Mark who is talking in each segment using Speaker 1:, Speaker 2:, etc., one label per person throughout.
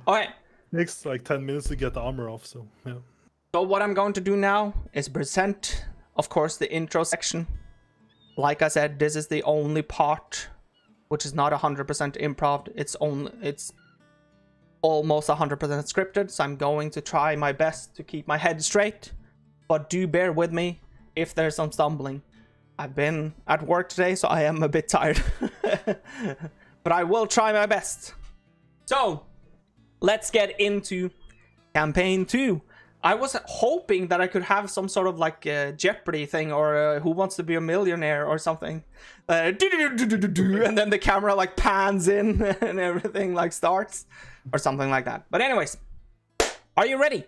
Speaker 1: Okay.
Speaker 2: Takes like 10 minutes to get the armor off, so yeah.
Speaker 1: So what I'm going to do now is present, of course, the intro section. Like I said, this is the only part which is not 100% improv. It's almost 100% scripted, so I'm going to try my best to keep my head straight. But do bear with me if there's some stumbling. I've been at work today, so I am a bit tired. But I will try my best. So, let's get into campaign 2. I was hoping that I could have some sort of like Jeopardy thing or Who Wants to Be a Millionaire or something. And then the camera like pans in and everything like starts or something like that. But anyways, are you ready?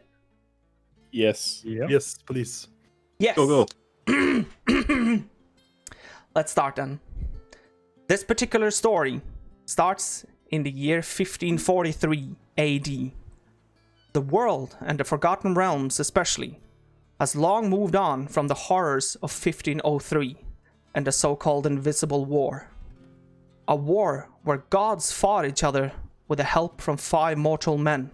Speaker 3: Yes.
Speaker 2: Yep. Yes, please.
Speaker 1: Yes.
Speaker 3: Go.
Speaker 1: Let's start then. This particular story starts in the year 1543 AD. The world, and the Forgotten Realms especially, has long moved on from the horrors of 1503 and the so-called Invisible War. A war where gods fought each other with the help from 5 mortal men.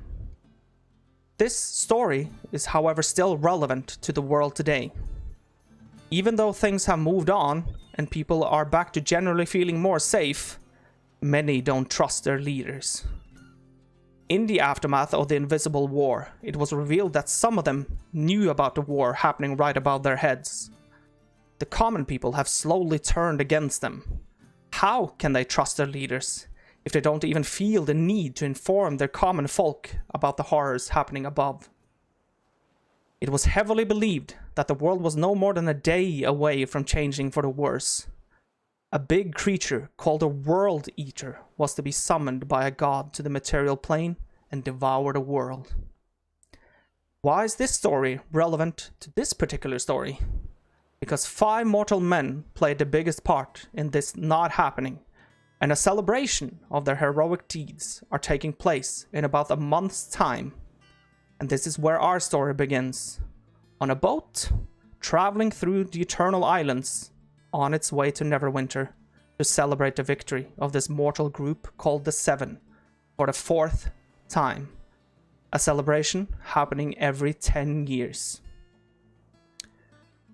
Speaker 1: This story is, however, still relevant to the world today. Even though things have moved on and people are back to generally feeling more safe, many don't trust their leaders. In the aftermath of the Invisible War, it was revealed that some of them knew about the war happening right above their heads. The common people have slowly turned against them. How can they trust their leaders if they don't even feel the need to inform their common folk about the horrors happening above? It was heavily believed that the world was no more than a day away from changing for the worse. A big creature called a World Eater was to be summoned by a god to the material plane and devour the world. Why is this story relevant to this particular story? Because 5 mortal men played the biggest part in this not happening, and a celebration of their heroic deeds are taking place in about a month's time. And this is where our story begins. On a boat, traveling through the Eternal Islands, on its way to Neverwinter, to celebrate the victory of this mortal group called the Seven, for the 4th time. A celebration happening every 10 years.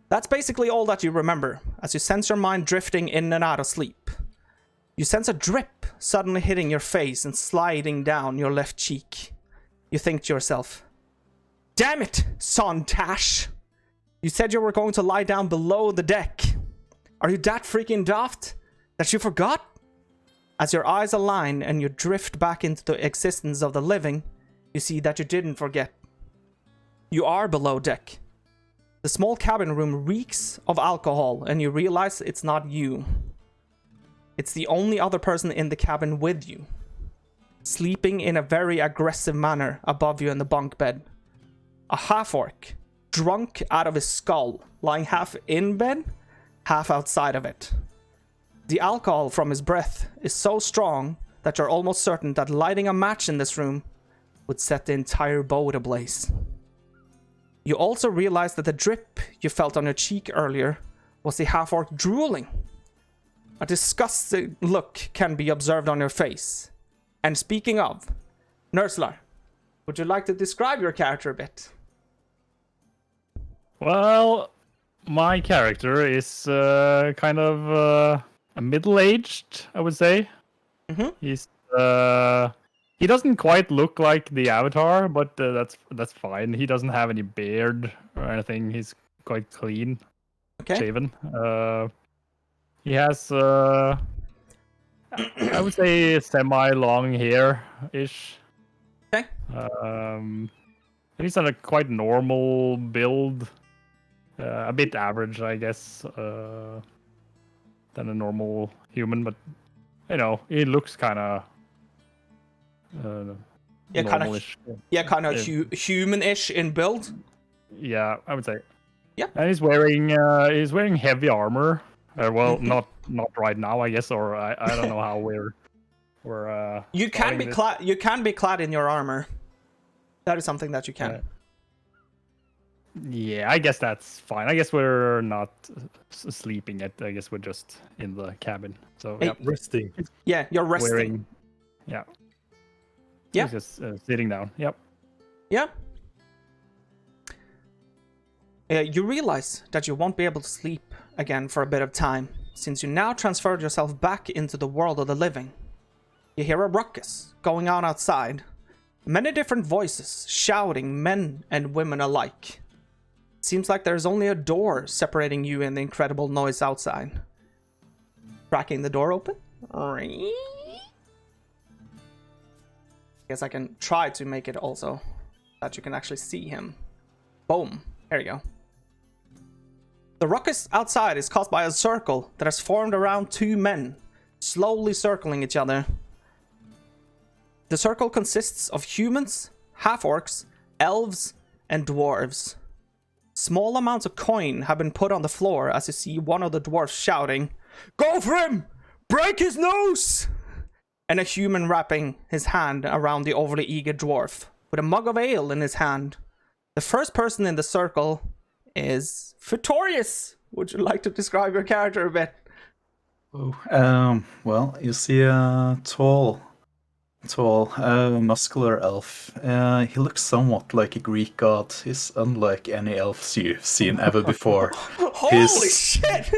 Speaker 1: That's basically all that you remember, as you sense your mind drifting in and out of sleep. You sense a drip suddenly hitting your face and sliding down your left cheek. You think to yourself, "Damn it, Son Tash! You said you were going to lie down below the deck. Are you that freaking daft that you forgot?" As your eyes align and you drift back into the existence of the living, you see that you didn't forget. You are below deck. The small cabin room reeks of alcohol and you realize it's not you. It's the only other person in the cabin with you, sleeping in a very aggressive manner above you in the bunk bed. A half-orc, drunk out of his skull, lying half in bed, half outside of it. The alcohol from his breath is so strong that you're almost certain that lighting a match in this room would set the entire boat ablaze. You also realize that the drip you felt on your cheek earlier was the half-orc drooling. A disgusting look can be observed on your face. And speaking of, Nerzhular, would you like to describe your character a bit?
Speaker 4: Well, my character is kind of a middle-aged, I would say.
Speaker 1: Mm-hmm.
Speaker 4: He doesn't quite look like the Avatar, but that's fine. He doesn't have any beard or anything. He's quite clean, shaven. He has, I would say, semi-long hair-ish.
Speaker 1: Okay.
Speaker 4: He's on a quite normal build. A bit average, I guess, than a normal human, but you know, he looks kind of normalish.
Speaker 1: Kind of human-ish in build.
Speaker 4: Yeah, I would say.
Speaker 1: Yeah.
Speaker 4: And he's wearing heavy armor. Well, not right now, I guess, or I don't know how we're.
Speaker 1: You can be clad. You can be clad in your armor. That is something that you can.
Speaker 4: Yeah, I guess that's fine. I guess we're not sleeping yet. I guess we're just in the cabin. So
Speaker 2: resting.
Speaker 1: Yeah, you're resting.
Speaker 4: Yeah.
Speaker 1: Yeah.
Speaker 4: He's just sitting down. Yep.
Speaker 1: Yeah. You realize that you won't be able to sleep again for a bit of time, since you now transferred yourself back into the world of the living. You hear a ruckus going on outside. Many different voices shouting, men and women alike. It seems like there's only a door separating you and the incredible noise outside. Cracking the door open. Guess I can try to make it also that you can actually see him. Boom. There you go. The ruckus outside is caused by a circle that has formed around two men, slowly circling each other. The circle consists of humans, half-orcs, elves, and dwarves. Small amounts of coin have been put on the floor as you see one of the dwarves shouting, "Go for him! Break his nose!" And a human wrapping his hand around the overly eager dwarf, with a mug of ale in his hand. The first person in the circle is Futorius. Would you like to describe your character a bit?
Speaker 5: Well, you see a tall, muscular elf. He looks somewhat like a Greek god. He's unlike any elves you've seen ever before.
Speaker 1: Holy shit!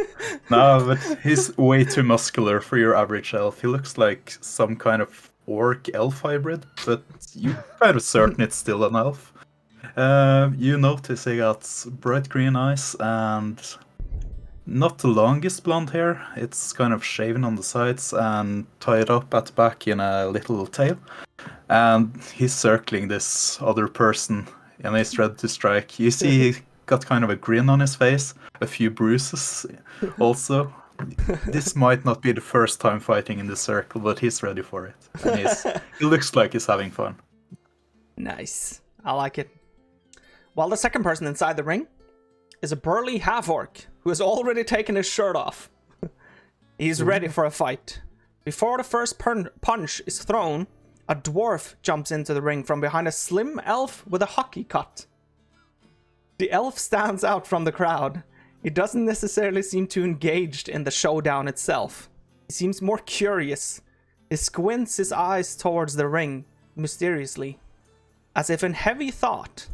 Speaker 5: No, but he's way too muscular for your average elf. He looks like some kind of orc-elf hybrid, but you're kind of certain it's still an elf. You notice he got bright green eyes and not the longest blonde hair. It's kind of shaven on the sides and tied up at the back in a little tail. And he's circling this other person and he's ready to strike. You see he got kind of a grin on his face, a few bruises also. This might not be the first time fighting in the circle, but he's ready for it. And he looks like he's having fun.
Speaker 1: Nice. I like it. While the second person inside the ring is a burly half-orc who has already taken his shirt off. He's ready for a fight. Before the first punch is thrown, a dwarf jumps into the ring from behind a slim elf with a hockey cut. The elf stands out from the crowd. He doesn't necessarily seem too engaged in the showdown itself. He seems more curious. He squints his eyes towards the ring, mysteriously, as if in heavy thought.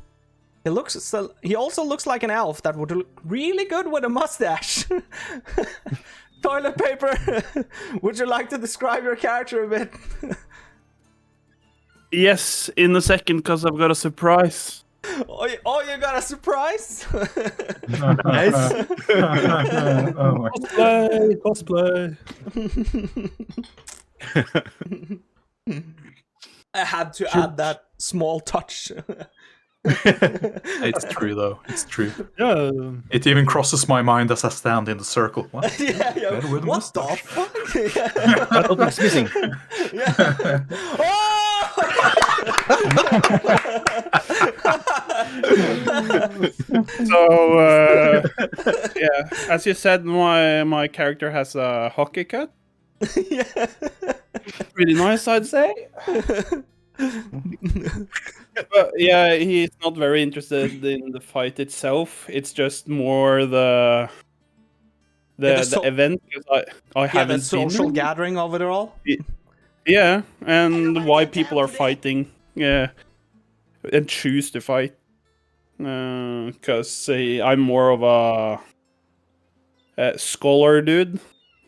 Speaker 1: He also looks like an elf that would look really good with a mustache. Toilet paper, would you like to describe your character a bit?
Speaker 3: Yes, in a second, because I've got a surprise.
Speaker 1: Oh, you got a surprise?
Speaker 3: Nice.
Speaker 5: Oh my.
Speaker 3: Cosplay.
Speaker 1: I had to add that small touch.
Speaker 5: It's true though. It's true.
Speaker 2: Yeah.
Speaker 5: It even crosses my mind as I stand in the circle. What?
Speaker 1: Yeah.
Speaker 5: Better with
Speaker 1: What the
Speaker 5: mustache.
Speaker 1: fuck?
Speaker 3: Nothing's missing.
Speaker 1: Yeah.
Speaker 3: So, yeah, as you said, my character has a hockey cut.
Speaker 1: Yeah.
Speaker 3: Pretty nice, I'd say. But yeah, he's not very interested in the fight itself. It's just more the event, because I haven't
Speaker 1: the
Speaker 3: seen
Speaker 1: social
Speaker 3: it.
Speaker 1: gathering of it all.
Speaker 3: Yeah, and why people are fighting. Yeah, and choose to fight. Because I'm more of a scholar dude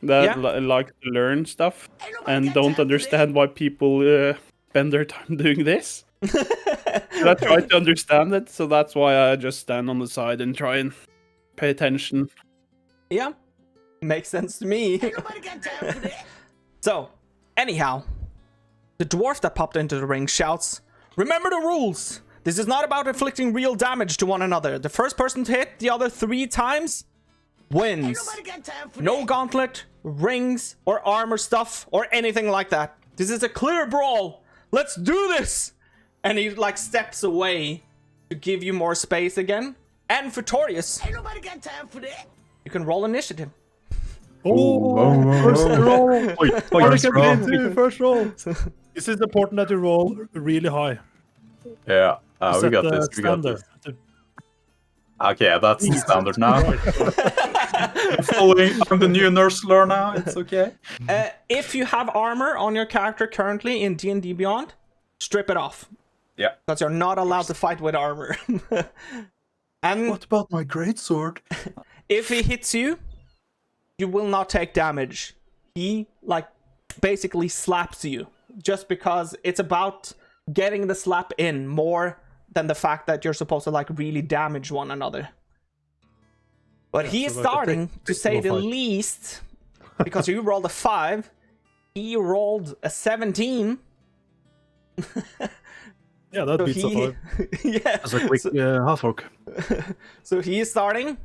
Speaker 3: that likes to learn stuff and don't understand why people spend their time doing this. I try to understand it, so that's why I just stand on the side and try and pay attention.
Speaker 1: Yeah, makes sense to me. So, anyhow, the dwarf that popped into the ring shouts, "Remember the rules! This is not about inflicting real damage to one another. The first person to hit the other 3 times wins. No gauntlet, rings, or armor stuff, or anything like that. This is a clear brawl. Let's do this!" And he like steps away to give you more space again. And Futorius, you can roll initiative.
Speaker 2: First roll.
Speaker 5: First roll.
Speaker 2: This is important that you roll really high.
Speaker 5: Yeah, we
Speaker 2: Set
Speaker 5: got
Speaker 2: the
Speaker 5: this. We got
Speaker 2: standard.
Speaker 5: this. Okay, that's the standard now. I'm the new Nerzhular now. It's okay.
Speaker 1: If you have armor on your character currently in D&D Beyond, strip it off.
Speaker 5: Yeah.
Speaker 1: Because you're not allowed to fight with armor. And
Speaker 5: What about my greatsword?
Speaker 1: if he hits you, you will not take damage. He, like, basically slaps you. Just because it's about getting the slap in more than the fact that you're supposed to, like, really damage one another. But he is
Speaker 2: so like a
Speaker 1: starting, to say the
Speaker 2: fight.
Speaker 1: least, because you rolled a 5, he rolled a 17.
Speaker 2: Yeah, that
Speaker 1: So
Speaker 2: beats a 5.
Speaker 1: yeah.
Speaker 6: That's a quick half orc.
Speaker 1: So he is starting.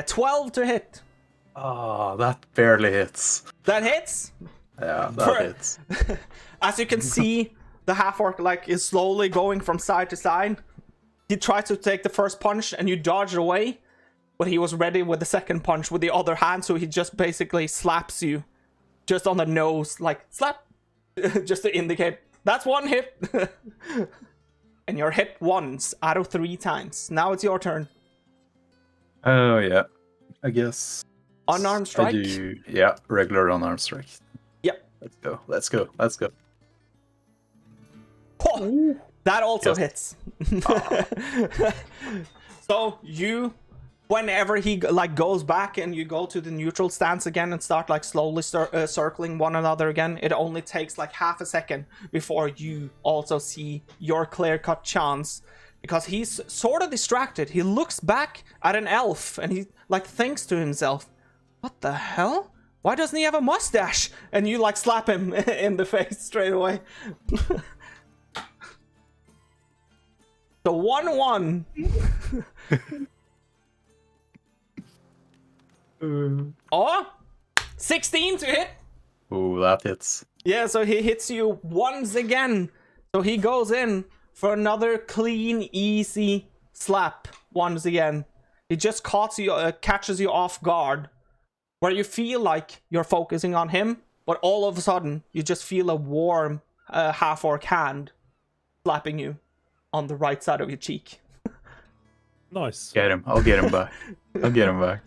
Speaker 1: 12 to hit.
Speaker 5: Ah, that barely hits.
Speaker 1: That hits.
Speaker 5: Yeah, that hits.
Speaker 1: As you can see, the half-orc like is slowly going from side to side. He tries to take the first punch and you dodge away, but he was ready with the second punch with the other hand, so he just basically slaps you just on the nose, like slap, just to indicate that's one hit. And you're hit once out of 3 times. Now it's your turn.
Speaker 5: Oh, yeah. I guess.
Speaker 1: Unarmed strike.
Speaker 5: I do, yeah, regular unarmed strike.
Speaker 1: Yep.
Speaker 5: Let's go. Let's go. Let's go.
Speaker 1: Oh, that also
Speaker 5: Yes.
Speaker 1: hits. So you, whenever he like goes back and you go to the neutral stance again and start like slowly circling one another again, it only takes like half a second before you also see your clear-cut chance, because he's sort of distracted. He looks back at an elf and he like thinks to himself, what the hell? Why doesn't he have a mustache? And you like slap him in the face straight away. So 1-1. Oh, 16 to hit.
Speaker 5: Ooh, that hits.
Speaker 1: Yeah, so he hits you once again. So he goes in for another clean, easy slap once again. He just catches you off guard, where you feel like you're focusing on him, but all of a sudden you just feel a warm half-orc hand slapping you on the right side of your cheek.
Speaker 2: Nice.
Speaker 5: Get him. I'll get him back. I'll get him back.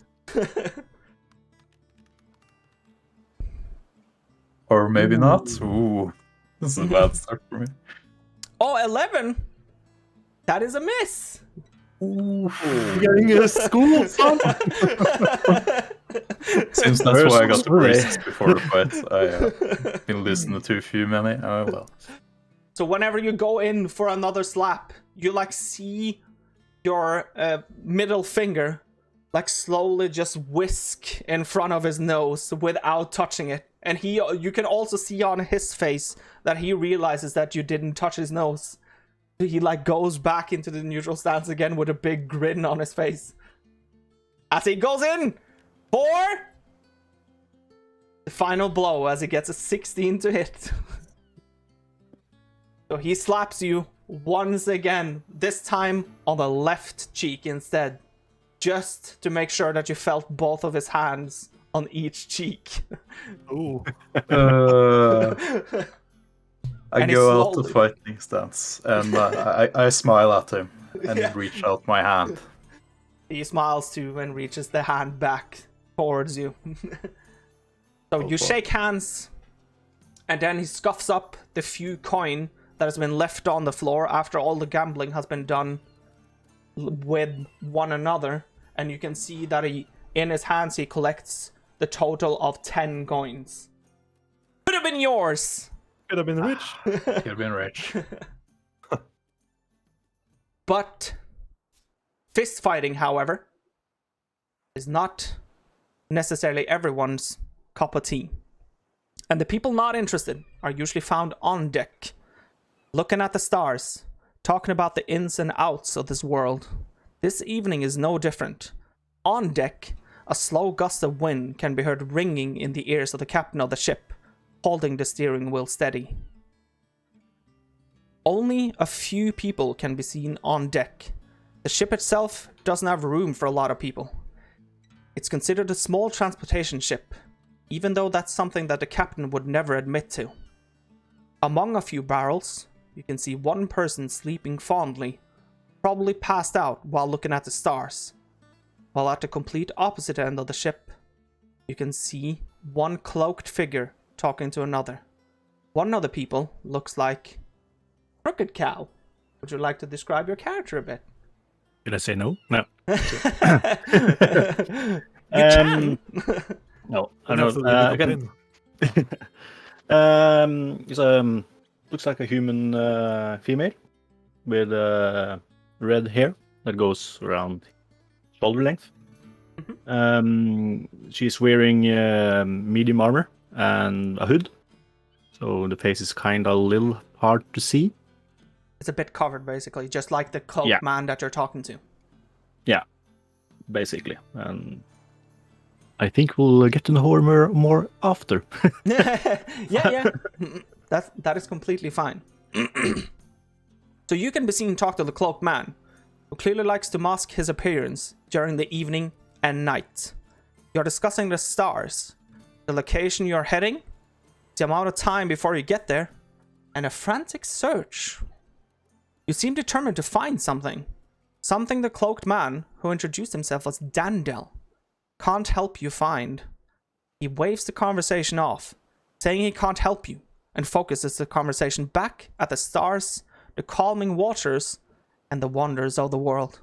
Speaker 5: Or maybe not. Ooh. This is a bad start for me.
Speaker 1: Oh, 11. That is a miss.
Speaker 5: Ooh.
Speaker 6: Getting a school, son.
Speaker 5: Seems that's why I got the priests before the fight. I been listening to too many. Oh well.
Speaker 1: So whenever you go in for another slap, you like see your middle finger like slowly just whisk in front of his nose without touching it. And you can also see on his face that he realizes that you didn't touch his nose. He like goes back into the neutral stance again with a big grin on his face. As he goes in for the final blow, as he gets a 16 to hit. So he slaps you once again, this time on the left cheek instead, just to make sure that you felt both of his hands on each cheek.
Speaker 2: Ooh.
Speaker 5: I
Speaker 1: And he
Speaker 5: go out
Speaker 1: slowly-
Speaker 5: the fighting stance and I smile at him and reach out my hand.
Speaker 1: He smiles too and reaches the hand back towards you. So you
Speaker 5: boy.
Speaker 1: shake hands, and then he scuffs up the few coin that has been left on the floor after all the gambling has been done with one another, and you can see that in his hands he collects the total of 10 coins. Could have been yours,
Speaker 2: Could have been rich.
Speaker 5: Could have been rich.
Speaker 1: but fist fighting, however, is not necessarily everyone's cup of tea. And the people not interested are usually found on deck, looking at the stars, talking about the ins and outs of this world. This evening is no different. On deck, a slow gust of wind can be heard ringing in the ears of the captain of the ship, holding the steering wheel steady. Only a few people can be seen on deck. The ship itself doesn't have room for a lot of people. It's considered a small transportation ship, even though that's something that the captain would never admit to. Among a few barrels, you can see one person sleeping fondly, probably passed out while looking at the stars. While at the complete opposite end of the ship, you can see one cloaked figure talking to another. One of the people looks like Crokedcow. Would you like to describe your character a bit?
Speaker 6: Did I say no? No.
Speaker 1: You can.
Speaker 6: No, I
Speaker 2: You
Speaker 6: know.
Speaker 2: have to leave it open.
Speaker 6: It's looks like a human female with red hair that goes around shoulder length. She's wearing medium armor and a hood, so the face is kind of a little hard to see.
Speaker 1: It's a bit covered, basically, just like the cloaked man that you're talking to.
Speaker 6: Yeah, basically. And I think we'll get to know her more after.
Speaker 1: yeah. That is completely fine. So you can be seen talk to the cloaked man, who clearly likes to mask his appearance during the evening and night. You're discussing the stars, the location you're heading, the amount of time before you get there, and a frantic search. You seem determined to find something. Something the cloaked man, who introduced himself as Dandel, can't help you find. He waves the conversation off, saying he can't help you, and focuses the conversation back at the stars, the calming waters, and the wonders of the world.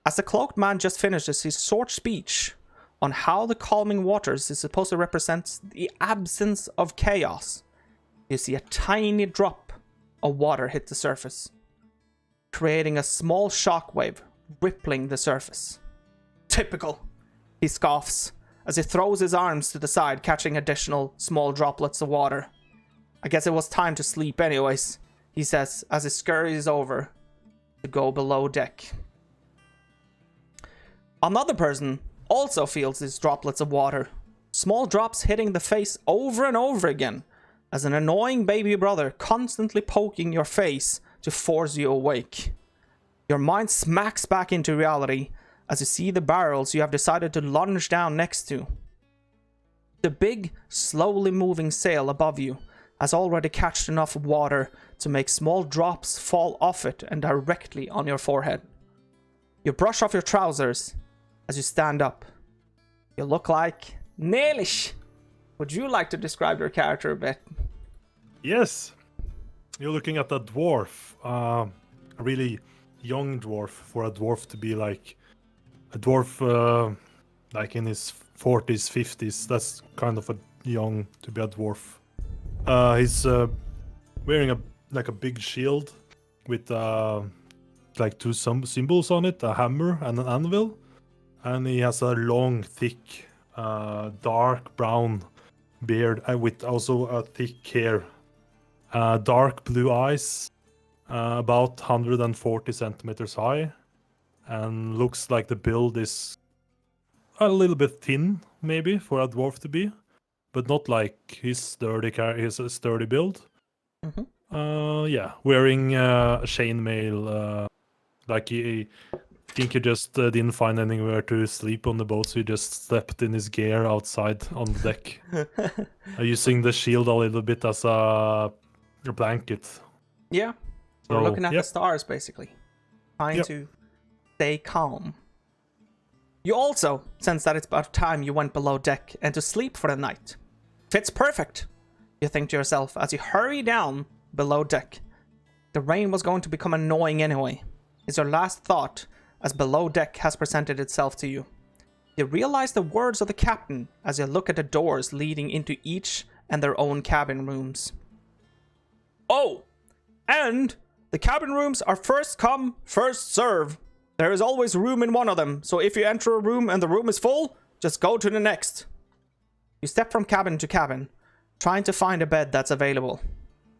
Speaker 1: As the cloaked man just finishes his short speech on how the calming waters is supposed to represent the absence of chaos, you see a tiny drop of water hit the surface, creating a small shockwave rippling the surface. Typical, he scoffs as he throws his arms to the side, catching additional small droplets of water. I guess it was time to sleep anyways, he says as he scurries over to go below deck. Another person also feels these droplets of water, small drops hitting the face over and over again, as an annoying baby brother constantly poking your face to force you awake. Your mind smacks back into reality as you see the barrels you have decided to lunge down next to. The big, slowly moving sail above you has already catched enough water to make small drops fall off it and directly on your forehead. You brush off your trousers as you stand up. You look like Nelich. Would you like to describe your character a bit?
Speaker 2: Yes. You're looking at a dwarf. A really young dwarf, for a dwarf to be like a dwarf like in his 40s, 50s. That's kind of a young to be a dwarf. He's wearing a big shield with like two symbols on it, a hammer and an anvil. And he has a long, thick, dark brown beard with also a thick hair. Dark blue eyes, about 140 centimeters high. And looks like the build is a little bit thin, maybe, for a dwarf to be. But not like his sturdy build. Yeah, wearing chainmail. Like I think he just didn't find anywhere to sleep on the boat, so he just slept in his gear outside on the deck. Using the shield a little bit as a blanket.
Speaker 1: Yeah, we're looking at the stars, basically. Trying to stay calm. You also sense that it's about time you went below deck and to sleep for the night. Fits perfect, you think to yourself as you hurry down below deck. The rain was going to become annoying anyway, is your last thought as below deck has presented itself to you. You realize the words of the captain as you look at the doors leading into each and their own cabin rooms. Oh, and the cabin rooms are first come, first serve. There is always room in one of them, so if you enter a room and the room is full, just go to the next. You step from cabin to cabin, trying to find a bed that's available.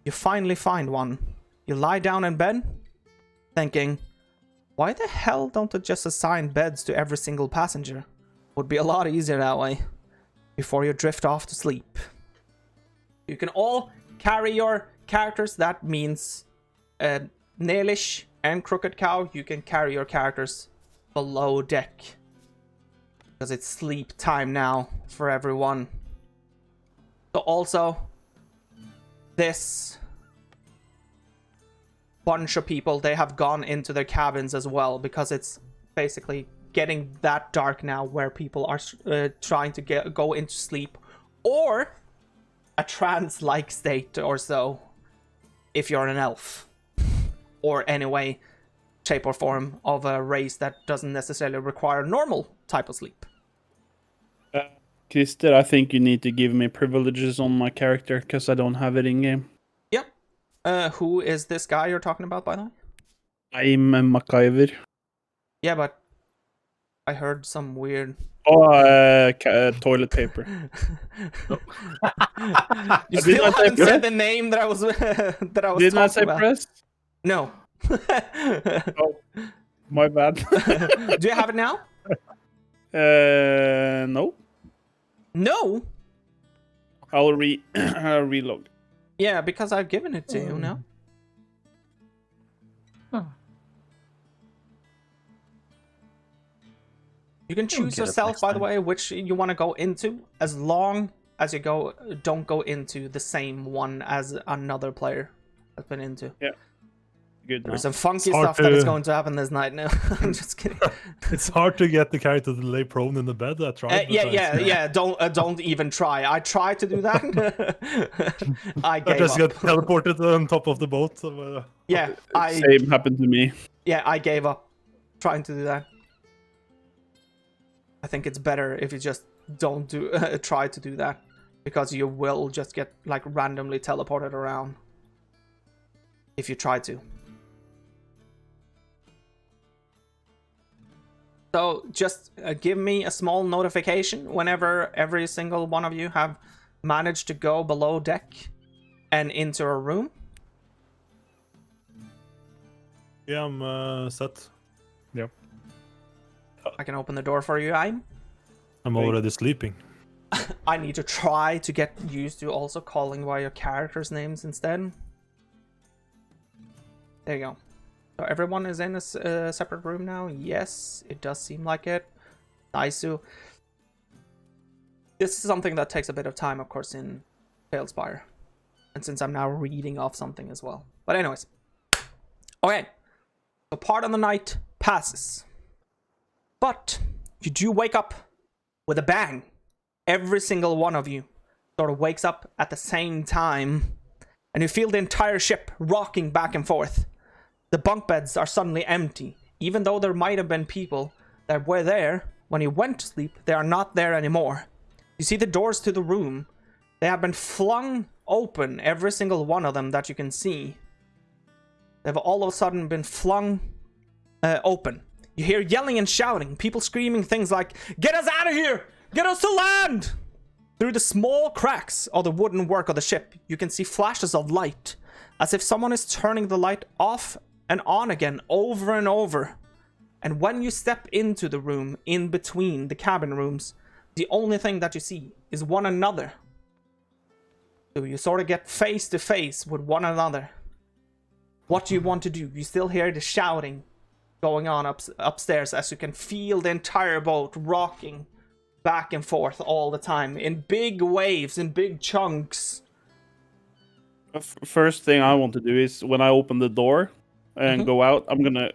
Speaker 1: You finally find one. You lie down in bed, thinking, why the hell don't they just assign beds to every single passenger? Would be a lot easier that way, before you drift off to sleep. You can all carry your characters. That means Nelich and Crokedcow, you can carry your characters below deck. Because it's sleep time now for everyone. So also, this bunch of people, they have gone into their cabins as well, because it's basically getting that dark now where people are trying to go into sleep or a trance-like state or so if you're an elf, or anyway, shape or form of a race that doesn't necessarily require normal type of sleep.
Speaker 3: Christer, I think you need to give me privileges on my character because I don't have it in game.
Speaker 1: Yep. Who is this guy you're talking about, by the way?
Speaker 3: I'm a MacGyver.
Speaker 1: Yeah, but I heard some weird...
Speaker 3: Toilet paper.
Speaker 1: You still haven't said the name that I was that I was
Speaker 3: Didn't I
Speaker 1: talking
Speaker 3: say
Speaker 1: about.
Speaker 3: press?
Speaker 1: No.
Speaker 3: Oh, my bad.
Speaker 1: Do you have it now?
Speaker 3: No.
Speaker 1: No.
Speaker 3: I'll reload.
Speaker 1: Yeah, because I've given it to you now. You can choose yourself, by the way, which you want to go into, as long as you don't go into the same one as another player has been into.
Speaker 3: Yeah. Good.
Speaker 1: There's some funky stuff that is going to happen this night. No, I'm just kidding.
Speaker 2: It's hard to get the character to lay prone in the bed. I tried.
Speaker 1: Yeah. Don't even try. I tried to do that. I gave
Speaker 2: just
Speaker 1: up.
Speaker 2: got teleported on top of the boat.
Speaker 1: Yeah,
Speaker 3: Same happened to me.
Speaker 1: Yeah, I gave up trying to do that. I think it's better if you just don't try to do that, because you will just get like randomly teleported around if you try to. So just give me a small notification whenever every single one of you have managed to go below deck and into a room.
Speaker 2: Yeah, I'm set.
Speaker 4: Yep.
Speaker 1: I can open the door for you, I'm
Speaker 2: already sleeping.
Speaker 1: I need to try to get used to also calling by your characters' names instead. There you go. So everyone is in a separate room now? Yes, it does seem like it. Nice. This is something that takes a bit of time, of course, in Talespire. And since I'm now reading off something as well. But anyways. Okay. So part of the night passes. But you do wake up with a bang. Every single one of you sort of wakes up at the same time. And you feel the entire ship rocking back and forth. The bunk beds are suddenly empty. Even though there might have been people that were there when you went to sleep, they are not there anymore. You see the doors to the room. They have been flung open, every single one of them that you can see. They've all of a sudden been flung open. You hear yelling and shouting, people screaming things like, "Get us out of here! Get us to land!" Through the small cracks of the wooden work of the ship, you can see flashes of light, as if someone is turning the light off and on again over and over. And when you step into the room in between the cabin rooms, the only thing that you see is one another. So you sort of get face to face with one another. What do you want to do? You still hear the shouting going on upstairs, as you can feel the entire boat rocking back and forth all the time in big waves, in big chunks.
Speaker 3: First thing I want to do is when I open the door and go out, I'm gonna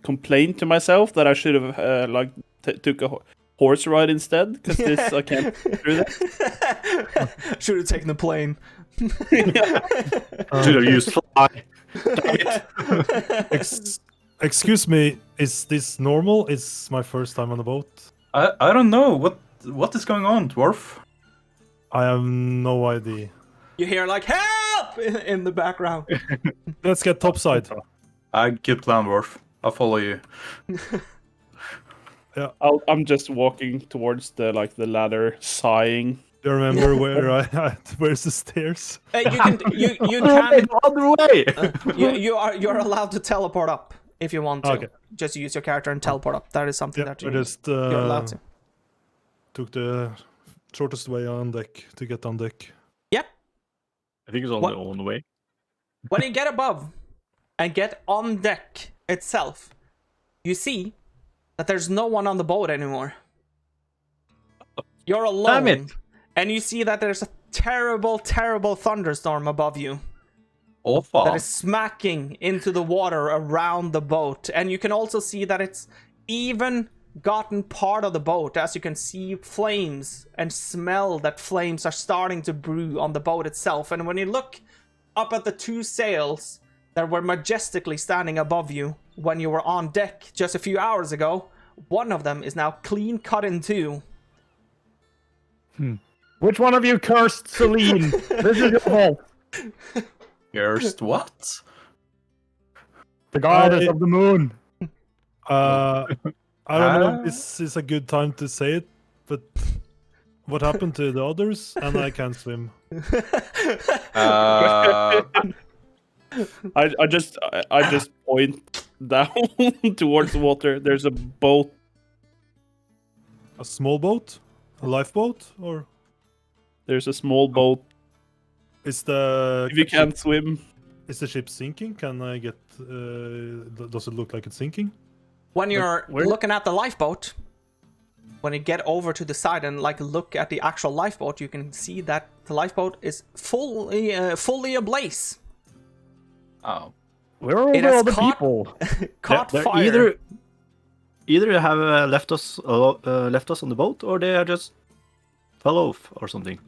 Speaker 3: complain to myself that I should have took a horse ride instead, because this I can't do that.
Speaker 1: Should have taken the plane.
Speaker 6: Should have used fly.
Speaker 2: Excuse me, is this normal? It's my first time on the boat.
Speaker 5: I don't know what is going on, dwarf.
Speaker 2: I have no idea.
Speaker 1: You hear like help in the background.
Speaker 2: Let's get topside.
Speaker 5: Good plan, dwarf. I'll follow you.
Speaker 2: Yeah.
Speaker 3: I'm just walking towards the ladder, sighing.
Speaker 2: Do you remember where's the stairs?
Speaker 1: You can
Speaker 6: Other way.
Speaker 1: you're allowed to teleport up if you want to.
Speaker 2: Okay.
Speaker 1: Just use your character and teleport up. That is something that
Speaker 2: I just
Speaker 1: you're allowed to.
Speaker 2: took the shortest way on deck to get on deck.
Speaker 1: Yep.
Speaker 6: I think it's on the way.
Speaker 1: When you get above and get on deck itself, you see that there's no one on the boat anymore. You're alone.
Speaker 6: Damn it.
Speaker 1: And you see that there's a terrible, terrible thunderstorm above you.
Speaker 5: Oh, fuck.
Speaker 1: That is smacking into the water around the boat. And you can also see that it's even gotten part of the boat, as you can see flames and smell that flames are starting to brew on the boat itself. And when you look up at the two sails that were majestically standing above you when you were on deck just a few hours ago, one of them is now clean cut in two.
Speaker 4: Which one of you cursed Celine? This is your fault.
Speaker 5: Cursed what?
Speaker 4: The goddess of the moon.
Speaker 2: I don't know if this is a good time to say it, but what happened to the others? And I can't swim.
Speaker 3: I just point down towards the water. There's a boat.
Speaker 2: A small boat? A lifeboat? Or
Speaker 3: There's a small boat.
Speaker 2: is the
Speaker 3: If you can't swim,
Speaker 2: is the ship sinking? Can I get? Does it look like it's sinking?
Speaker 1: When you're
Speaker 4: where?
Speaker 1: looking at the lifeboat, when you get over to the side and like look at the actual lifeboat, you can see that the lifeboat is fully ablaze.
Speaker 5: Oh.
Speaker 4: Where are
Speaker 1: It
Speaker 4: all
Speaker 1: has
Speaker 4: the
Speaker 1: caught-
Speaker 4: people?
Speaker 1: Caught
Speaker 6: They're
Speaker 1: fire.
Speaker 6: either have left us on the boat, or they are just fell off or something.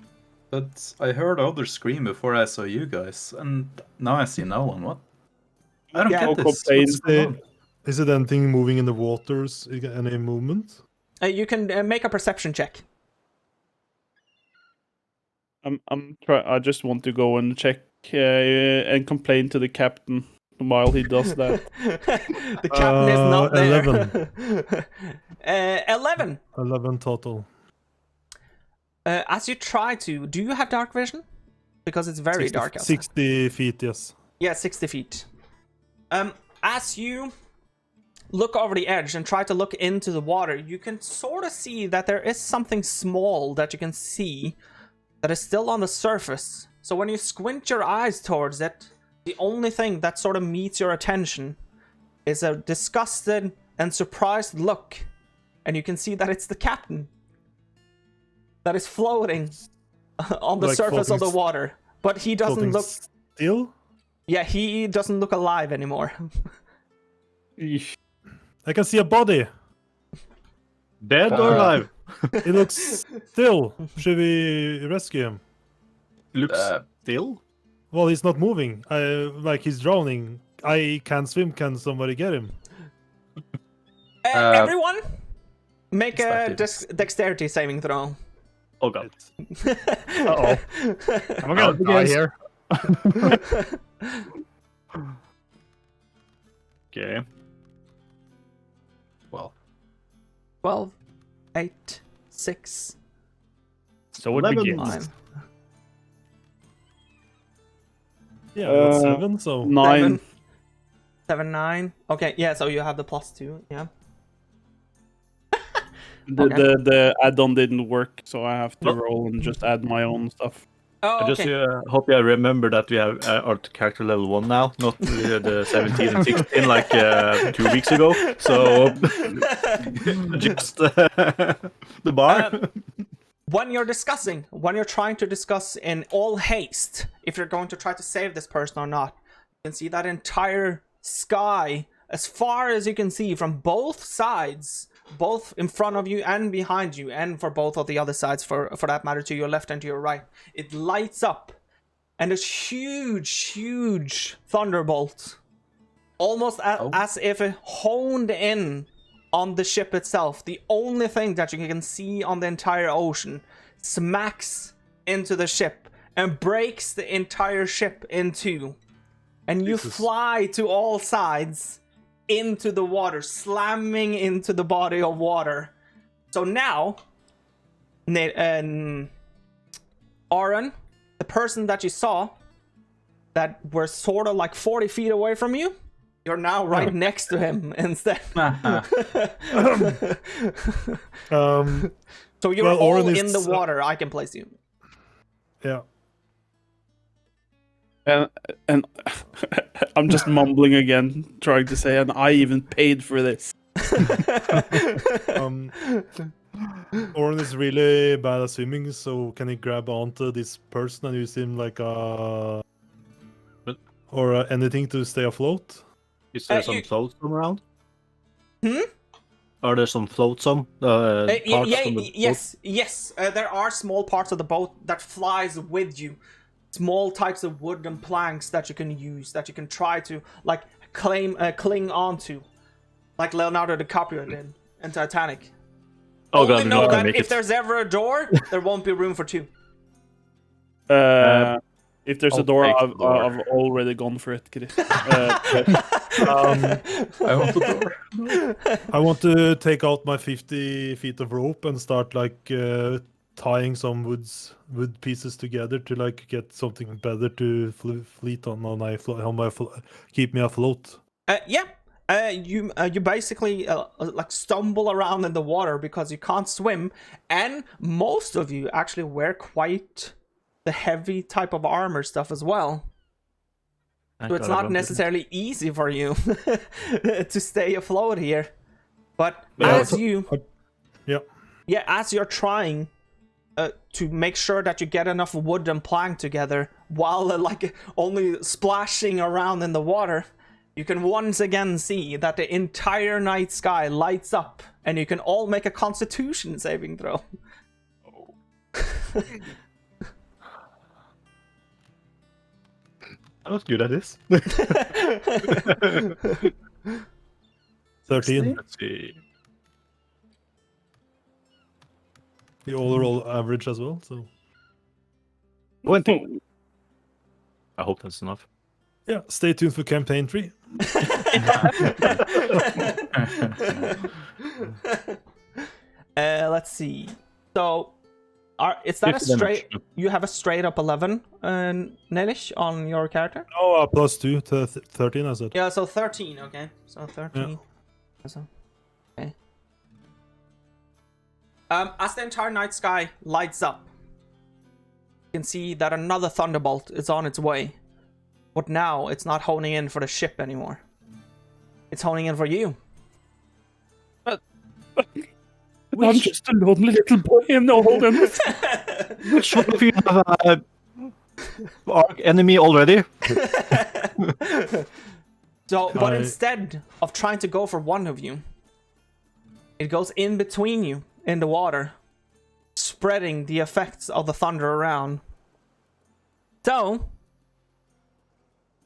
Speaker 5: But I heard others scream before I saw you guys, and now I see no one. What? I don't
Speaker 1: Yeah.
Speaker 5: get
Speaker 3: no
Speaker 5: this.
Speaker 3: complaints.
Speaker 5: What's going on?
Speaker 2: Is it anything moving in the waters? Any movement?
Speaker 1: You can make a perception check.
Speaker 3: I just want to go and check and complain to the captain while he does that.
Speaker 1: The captain is not there.
Speaker 2: 11.
Speaker 1: 11.
Speaker 2: 11 total.
Speaker 1: As you try to, do you have dark vision? Because it's very
Speaker 2: 60,
Speaker 1: dark outside.
Speaker 2: 60 feet, yes.
Speaker 1: Yeah, 60 feet. As you look over the edge and try to look into the water, you can sort of see that there is something small that you can see that is still on the surface. So when you squint your eyes towards it, the only thing that sort of meets your attention is a disgusted and surprised look. And you can see that it's the captain that is floating on the
Speaker 2: Like
Speaker 1: surface of the
Speaker 2: floating
Speaker 1: water. But he doesn't
Speaker 2: Floating
Speaker 1: look...
Speaker 2: still?
Speaker 1: Yeah, he doesn't look alive anymore.
Speaker 3: Eesh.
Speaker 2: I can see a body.
Speaker 6: Dead or alive?
Speaker 2: He looks still. Should we rescue him?
Speaker 6: Looks still.
Speaker 2: Well, he's not moving. Like he's drowning. I can't swim. Can somebody get him?
Speaker 1: Everyone, make a
Speaker 5: Perspectives.
Speaker 1: dexterity saving throw.
Speaker 6: Oh god.
Speaker 4: Uh-oh. I'm gonna die here.
Speaker 6: Okay.
Speaker 5: Well,
Speaker 1: 12, 8, 6,
Speaker 4: So it
Speaker 6: 11.
Speaker 4: begins.
Speaker 1: 5.
Speaker 2: Yeah, I got
Speaker 3: Uh,
Speaker 2: 7. So
Speaker 3: 9.
Speaker 1: 7, 9. Okay, yeah, so you have the +2, yeah.
Speaker 3: The add-on didn't work, so I have to roll and just add my own stuff.
Speaker 1: Oh,
Speaker 6: I just
Speaker 1: okay.
Speaker 6: hope you remember that we have our character level 1 now, not the 17 and 16 like 2 weeks ago. So just the bar.
Speaker 1: When you're trying to discuss in all haste if you're going to try to save this person or not, you can see that entire sky, as far as you can see from both sides, both in front of you and behind you, and for both of the other sides, for that matter, to your left and to your right. It lights up, and this huge thunderbolt, almost as if it honed in on the ship itself. The only thing that you can see on the entire ocean smacks into the ship and breaks the entire ship in two. And you fly to all sides into the water, slamming into the body of water. So now, Aaron, the person that you saw that were sort of like 40 feet away from you, you're now right next to him instead. So you're all
Speaker 2: Oren
Speaker 1: in
Speaker 2: is,
Speaker 1: the water. I can place you.
Speaker 2: yeah.
Speaker 3: And I'm just mumbling again, trying to say, and I even paid for this.
Speaker 2: Oren is really bad at swimming, so can he grab onto this person and use him like a or anything to stay afloat?
Speaker 6: Is there some
Speaker 1: you-
Speaker 6: souls around? Are there some floats on? Parts on the boat?
Speaker 1: Yes. There are small parts of the boat that flies with you. Small types of wood and planks that you can use, that you can try to like cling onto, like Leonardo DiCaprio did in Titanic.
Speaker 6: Oh
Speaker 1: Only
Speaker 6: god,
Speaker 1: know
Speaker 6: no,
Speaker 1: that
Speaker 6: make
Speaker 1: if
Speaker 6: it.
Speaker 1: there's ever a door, there won't be room for two.
Speaker 3: If there's
Speaker 6: I'll
Speaker 3: a door,
Speaker 6: take the
Speaker 3: I've
Speaker 6: door.
Speaker 3: already gone for it, Chris.
Speaker 5: I want the door.
Speaker 2: I want to take out my 50 feet of rope and start like tying some wood pieces together to like get something better to fleet on keep me afloat.
Speaker 1: You basically like stumble around in the water because you can't swim, and most of you actually wear quite the heavy type of armor stuff as well. So it's not necessarily easy for you to stay afloat here. But as you're trying to make sure that you get enough wood and plank together while like only splashing around in the water, you can once again see that the entire night sky lights up, and you can all make a Constitution saving throw.
Speaker 6: I was good at this.
Speaker 2: 13.
Speaker 6: Let's see.
Speaker 2: The overall average as well. So
Speaker 6: 20. I hope that's enough.
Speaker 2: yeah, stay tuned for campaign 3.
Speaker 1: Let's see. So, is that a
Speaker 6: 50 damage.
Speaker 1: straight? You have a straight up 11, Nelich, on your character?
Speaker 2: Oh, +2 to 13, I said.
Speaker 1: Yeah, so 13. Okay, so 13. So, okay. As the entire night sky lights up, you can see that another thunderbolt is on its way. But now it's not honing in for the ship anymore. It's honing in for you.
Speaker 3: I'm just a lonely little boy in the Holden.
Speaker 6: Which one of you have a arc enemy already?
Speaker 1: So, but instead of trying to go for one of you, it goes in between you in the water, spreading the effects of the thunder around. So,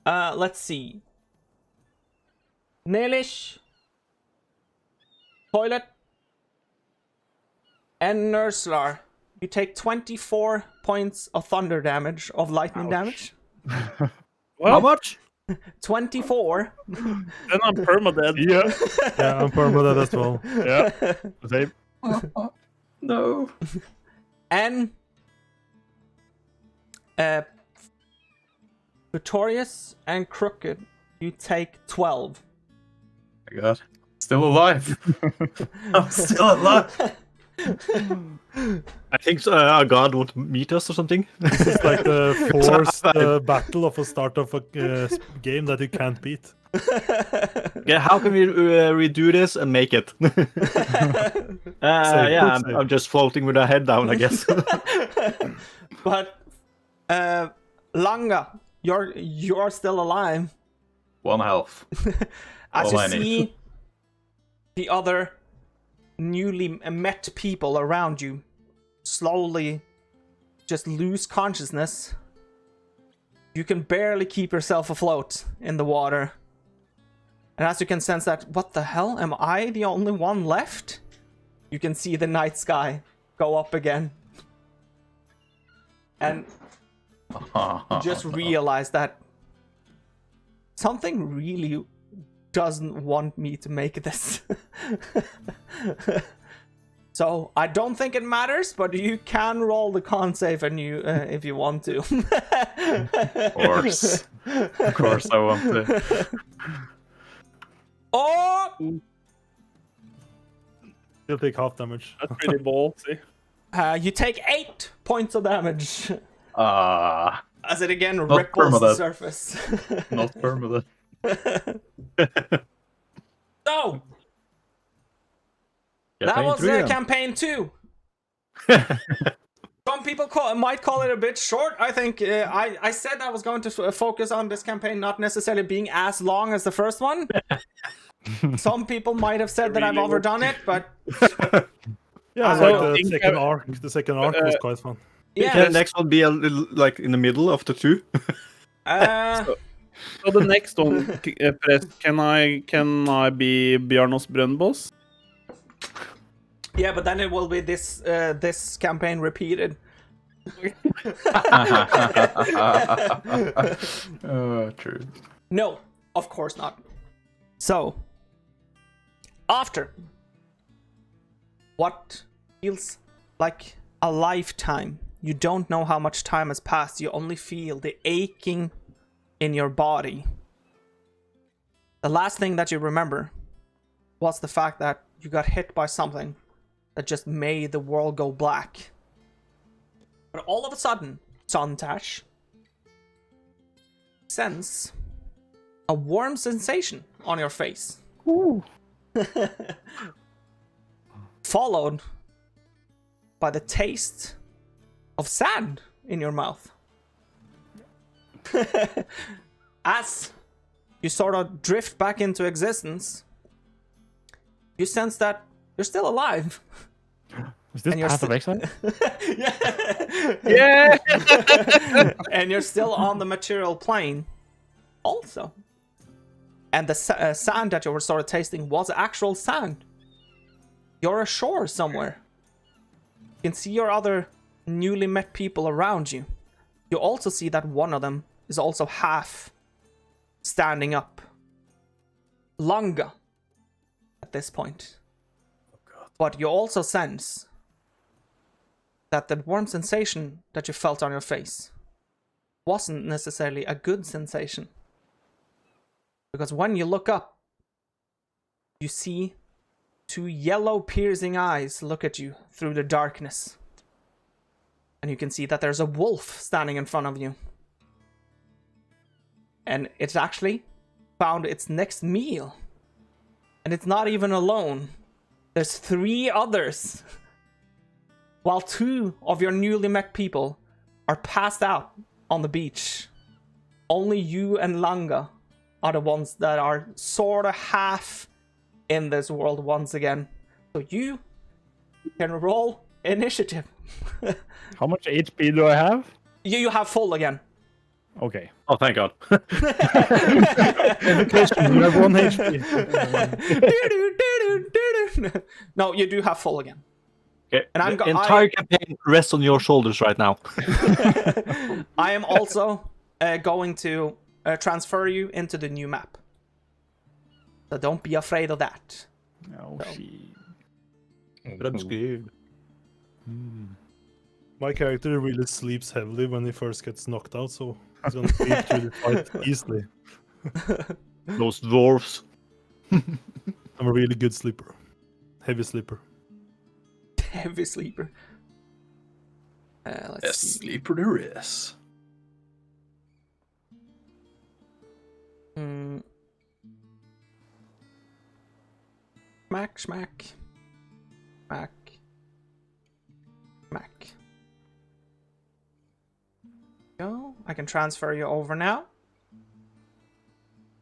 Speaker 1: let's see. Nelich, Toilet, and Nerzhular, you take 24 points of thunder damage, of lightning damage.
Speaker 3: Well,
Speaker 6: How much?
Speaker 1: 24.
Speaker 3: Then I'm permadead.
Speaker 2: Yeah, I'm permanent as well.
Speaker 4: Yeah. Same.
Speaker 5: No.
Speaker 1: And Futorius and Crooked, you take 12.
Speaker 5: My god. Still alive. I'm still alive.
Speaker 6: I think a god would meet us or something.
Speaker 2: It's like the forced battle of a start of a game that you can't beat.
Speaker 6: Yeah, how can we redo this and make it? Yeah, I'm just floating with a head down, I guess.
Speaker 1: But Langa, you're still alive.
Speaker 5: 1 health.
Speaker 1: As
Speaker 5: All
Speaker 1: you
Speaker 5: I need.
Speaker 1: see the other newly met people around you slowly just lose consciousness, you can barely keep yourself afloat in the water. And as you can sense that, what the hell? Am I the only one left? You can see the night sky go up again. And you just realize that something really doesn't want me to make this. So I don't think it matters, but you can roll the con save and if you want to.
Speaker 5: Of course I want to.
Speaker 1: Oh!
Speaker 2: You'll take half damage.
Speaker 3: That's pretty ballsy.
Speaker 1: You take 8 points of damage as it again
Speaker 5: Not
Speaker 1: ripples the
Speaker 5: permanent.
Speaker 1: surface.
Speaker 5: Not permanent.
Speaker 1: So, that was campaign 2. Some people might call it a bit short. I think I said I was going to focus on this campaign not necessarily being as long as the first one. Some people might have said that I've overdone it, but
Speaker 2: yeah,
Speaker 3: So-
Speaker 2: the second arc. The second arc was quite fun.
Speaker 6: Can
Speaker 1: yeah.
Speaker 6: the next one be a little like in the middle of the two?
Speaker 3: So the next one, Press, can I be Bjarnos Brøndbos?
Speaker 1: Yeah, but then it will be this campaign repeated.
Speaker 5: True.
Speaker 1: No, of course not. So, after what feels like a lifetime, you don't know how much time has passed, you only feel the aching in your body. The last thing that you remember was the fact that you got hit by something that just made the world go black. But all of a sudden, Sontash sense a warm sensation on your face.
Speaker 4: Ooh.
Speaker 1: Followed by the taste of sand in your mouth. As you sort of drift back into existence, you sense that you're still alive.
Speaker 4: Is this
Speaker 1: And you're
Speaker 4: Path of Exile?
Speaker 3: Yeah!
Speaker 1: And you're still on the material plane also. And the sand that you were sort of tasting was actual sand. You're ashore somewhere. You can see your other newly met people around you. You also see that one of them is also half standing up. Langa at this point. But you also sense that the warm sensation that you felt on your face wasn't necessarily a good sensation. Because when you look up, you see two yellow piercing eyes look at you through the darkness. And you can see that there's a wolf standing in front of you. And it's actually found its next meal. And it's not even alone. There's 3 others. While 2 of your newly met people are passed out on the beach. Only you and Langa are the ones that are sort of half in this world once again. So you can roll initiative.
Speaker 4: How much HP do I have?
Speaker 1: You have full again.
Speaker 4: Okay.
Speaker 6: Oh, thank God.
Speaker 4: You have 1 HP.
Speaker 1: No, you do have full again.
Speaker 6: Okay.
Speaker 1: And I'm
Speaker 6: the entire campaign rests on your shoulders right now.
Speaker 1: I am also going to transfer you into the new map. So don't be afraid of that.
Speaker 4: Oh, shit.
Speaker 6: But I'm scared.
Speaker 2: My character really sleeps heavily when he first gets knocked out, so he's gonna sleep through the fight easily.
Speaker 6: Those dwarves.
Speaker 2: I'm a really good sleeper. Heavy sleeper.
Speaker 1: Heavy sleeper. Let's
Speaker 5: Yes,
Speaker 1: see.
Speaker 5: sleeper there is.
Speaker 1: Smack, smack. Smack. Smack. Go. I can transfer you over now.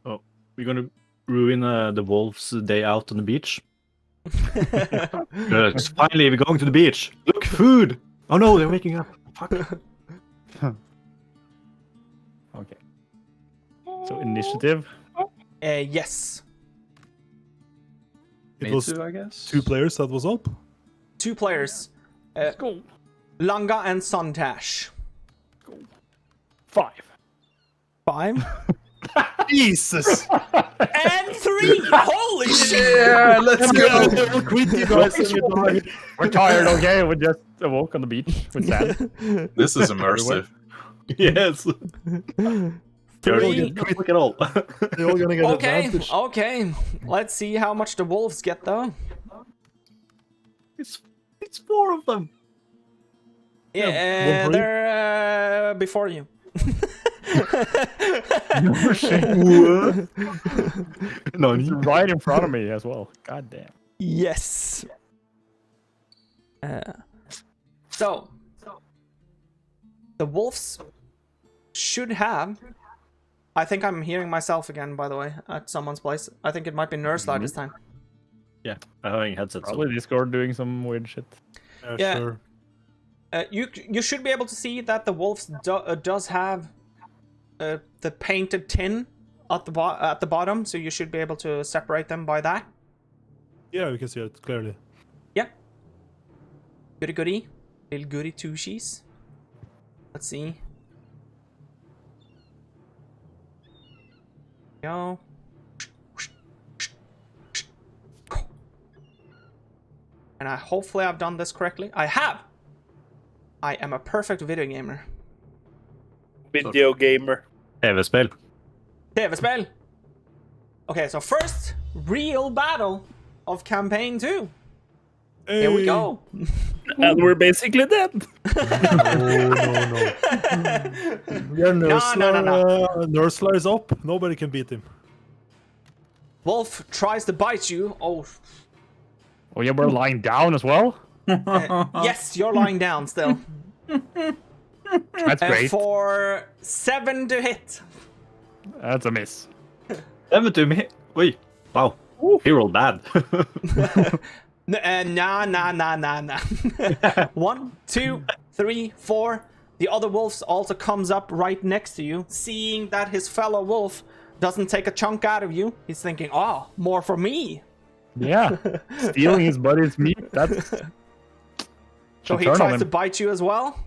Speaker 6: Oh, we're gonna ruin the wolves' day out on the beach. Good. Finally, we're going to the beach. Look, food. Oh no, they're waking up. Fuck.
Speaker 4: Okay. So initiative.
Speaker 1: Yes.
Speaker 2: It
Speaker 5: Me
Speaker 2: was
Speaker 5: too, I guess.
Speaker 2: 2 players that was up.
Speaker 1: 2 players. Langa and Sontash.
Speaker 4: 5.
Speaker 1: 5.
Speaker 2: Jesus!
Speaker 1: And 3! Holy shit!
Speaker 5: Yeah, let's go.
Speaker 2: We'll quit you guys and you die.
Speaker 4: We're tired, okay? We just awoke on the beach with sand.
Speaker 5: This is immersive.
Speaker 6: Yes.
Speaker 1: 3.
Speaker 6: Look at all.
Speaker 2: They're all gonna get
Speaker 1: Okay,
Speaker 2: advantage.
Speaker 1: okay. Let's see how much the wolves get, though.
Speaker 6: it's 4 of them.
Speaker 1: Yeah,
Speaker 2: one per
Speaker 1: they're before you.
Speaker 6: What? No,
Speaker 4: It's right in front of me as well. God damn.
Speaker 1: Yes. So, The wolves should have... I think I'm hearing myself again, by the way, at someone's place. I think it might be Nerzhular this time.
Speaker 6: Yeah, I'm having headsets.
Speaker 4: Probably Discord doing some weird shit.
Speaker 1: Yeah.
Speaker 2: Sure.
Speaker 1: You should be able to see that the wolves does have the painted tin at the bottom, so you should be able to separate them by that.
Speaker 2: Yeah, we can see it clearly.
Speaker 1: Yeah. Goody goody. Little goody two-shoes. Let's see. Go. And hopefully I've done this correctly. I have! I am a perfect video gamer.
Speaker 3: Video gamer.
Speaker 6: TV-spill.
Speaker 1: TV-spill! Okay, so first real battle of campaign 2. Here we go.
Speaker 3: And we're basically dead.
Speaker 2: No. Yeah, Nerzhular,
Speaker 1: No.
Speaker 2: Nerzhular is up. Nobody can beat him.
Speaker 1: Wolf tries to bite you. Oh,
Speaker 4: Oh yeah, we're lying down as well.
Speaker 1: yes, you're lying down still.
Speaker 4: That's great.
Speaker 1: For 7 to hit.
Speaker 4: That's a miss.
Speaker 6: 7 to me. Wait. Wow. He rolled bad.
Speaker 1: Nah. 1, 2, 3, 4. The other wolf also comes up right next to you, seeing that his fellow wolf doesn't take a chunk out of you. He's thinking, oh, more for me.
Speaker 4: Yeah, stealing his buddy's meat. That's.
Speaker 1: So he tries to bite you as well.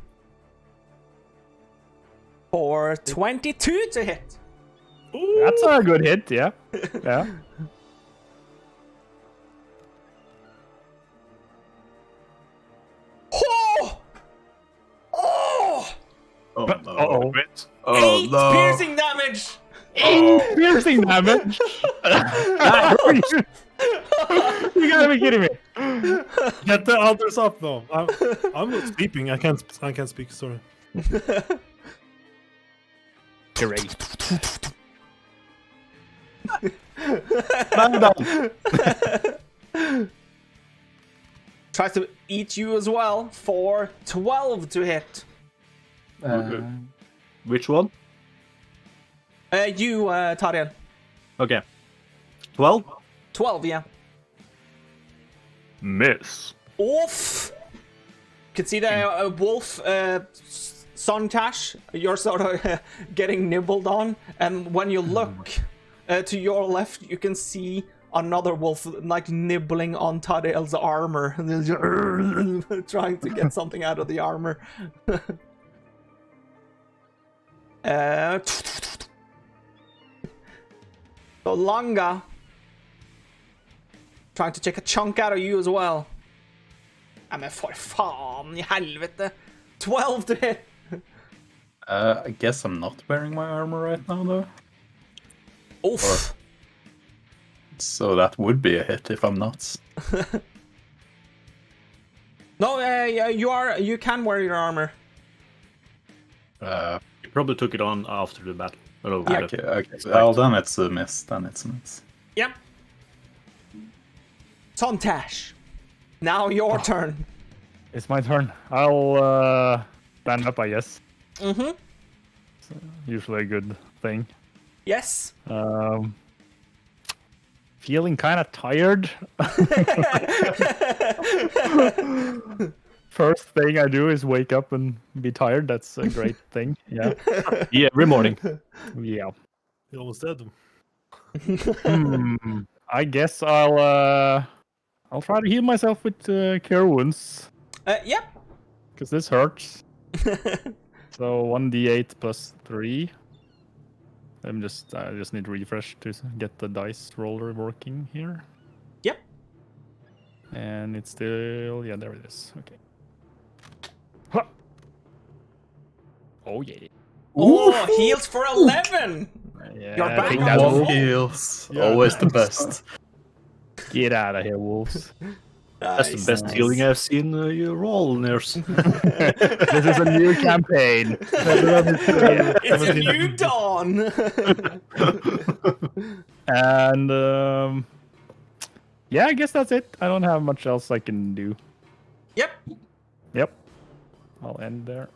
Speaker 1: For 22 to hit.
Speaker 4: That's a good hit. Yeah. Yeah.
Speaker 1: Oh! Oh!
Speaker 5: Oh, no.
Speaker 4: Uh-oh.
Speaker 5: Oh,
Speaker 1: 8
Speaker 5: no.
Speaker 1: piercing damage!
Speaker 4: Piercing damage. You gotta be kidding me.
Speaker 2: Get the others up though. I'm not sleeping. I can't speak. Sorry.
Speaker 4: Great.
Speaker 1: Tries to eat you as well for 12 to hit.
Speaker 6: Which one?
Speaker 1: You, Tariel.
Speaker 6: Okay. 12?
Speaker 1: 12, yeah.
Speaker 6: Miss.
Speaker 1: Oof! You can see the wolf, Suncash, you're sort of getting nibbled on, and when you look to your left, you can see another wolf like nibbling on Tariel's armor, trying to get something out of the armor. So Langa trying to take a chunk out of you as well. Ja, men for fan I helvete. 12 to hit.
Speaker 5: I guess I'm not wearing my armor right now, though.
Speaker 1: Oof.
Speaker 5: So that would be a hit if I'm not.
Speaker 1: No, you can wear your armor.
Speaker 6: You probably took it on after the battle.
Speaker 1: Yeah.
Speaker 5: Okay. Well, then it's a miss.
Speaker 1: Yep. Sontash. Now your turn.
Speaker 4: It's my turn. I'll stand up, I guess.
Speaker 1: Mm-hmm.
Speaker 4: Usually a good thing.
Speaker 1: Yes.
Speaker 4: Feeling kind of tired. First thing I do is wake up and be tired. That's a great thing. Yeah.
Speaker 6: Yeah, every morning.
Speaker 4: Yeah.
Speaker 2: You almost dead.
Speaker 4: I guess I'll try to heal myself with cure wounds.
Speaker 1: Yep.
Speaker 4: Because this hurts. So 1d8 plus 3. I just need to refresh to get the dice roller working here.
Speaker 1: Yep.
Speaker 4: And it's still, yeah, there it is. Okay. Huh. Oh yeah.
Speaker 1: Oh, heals for 11.
Speaker 4: Yeah,
Speaker 1: You're back
Speaker 4: take
Speaker 1: on
Speaker 4: that,
Speaker 1: the
Speaker 5: One
Speaker 4: wolf.
Speaker 1: full.
Speaker 5: heals.
Speaker 2: Yeah.
Speaker 5: Always the best.
Speaker 4: Get out of here, wolves.
Speaker 6: That's the best healing I've seen you roll, Nurse.
Speaker 4: This is a new campaign.
Speaker 1: It's a new dawn.
Speaker 4: And yeah, I guess that's it. I don't have much else I can do.
Speaker 1: Yep.
Speaker 4: Yep. I'll end there.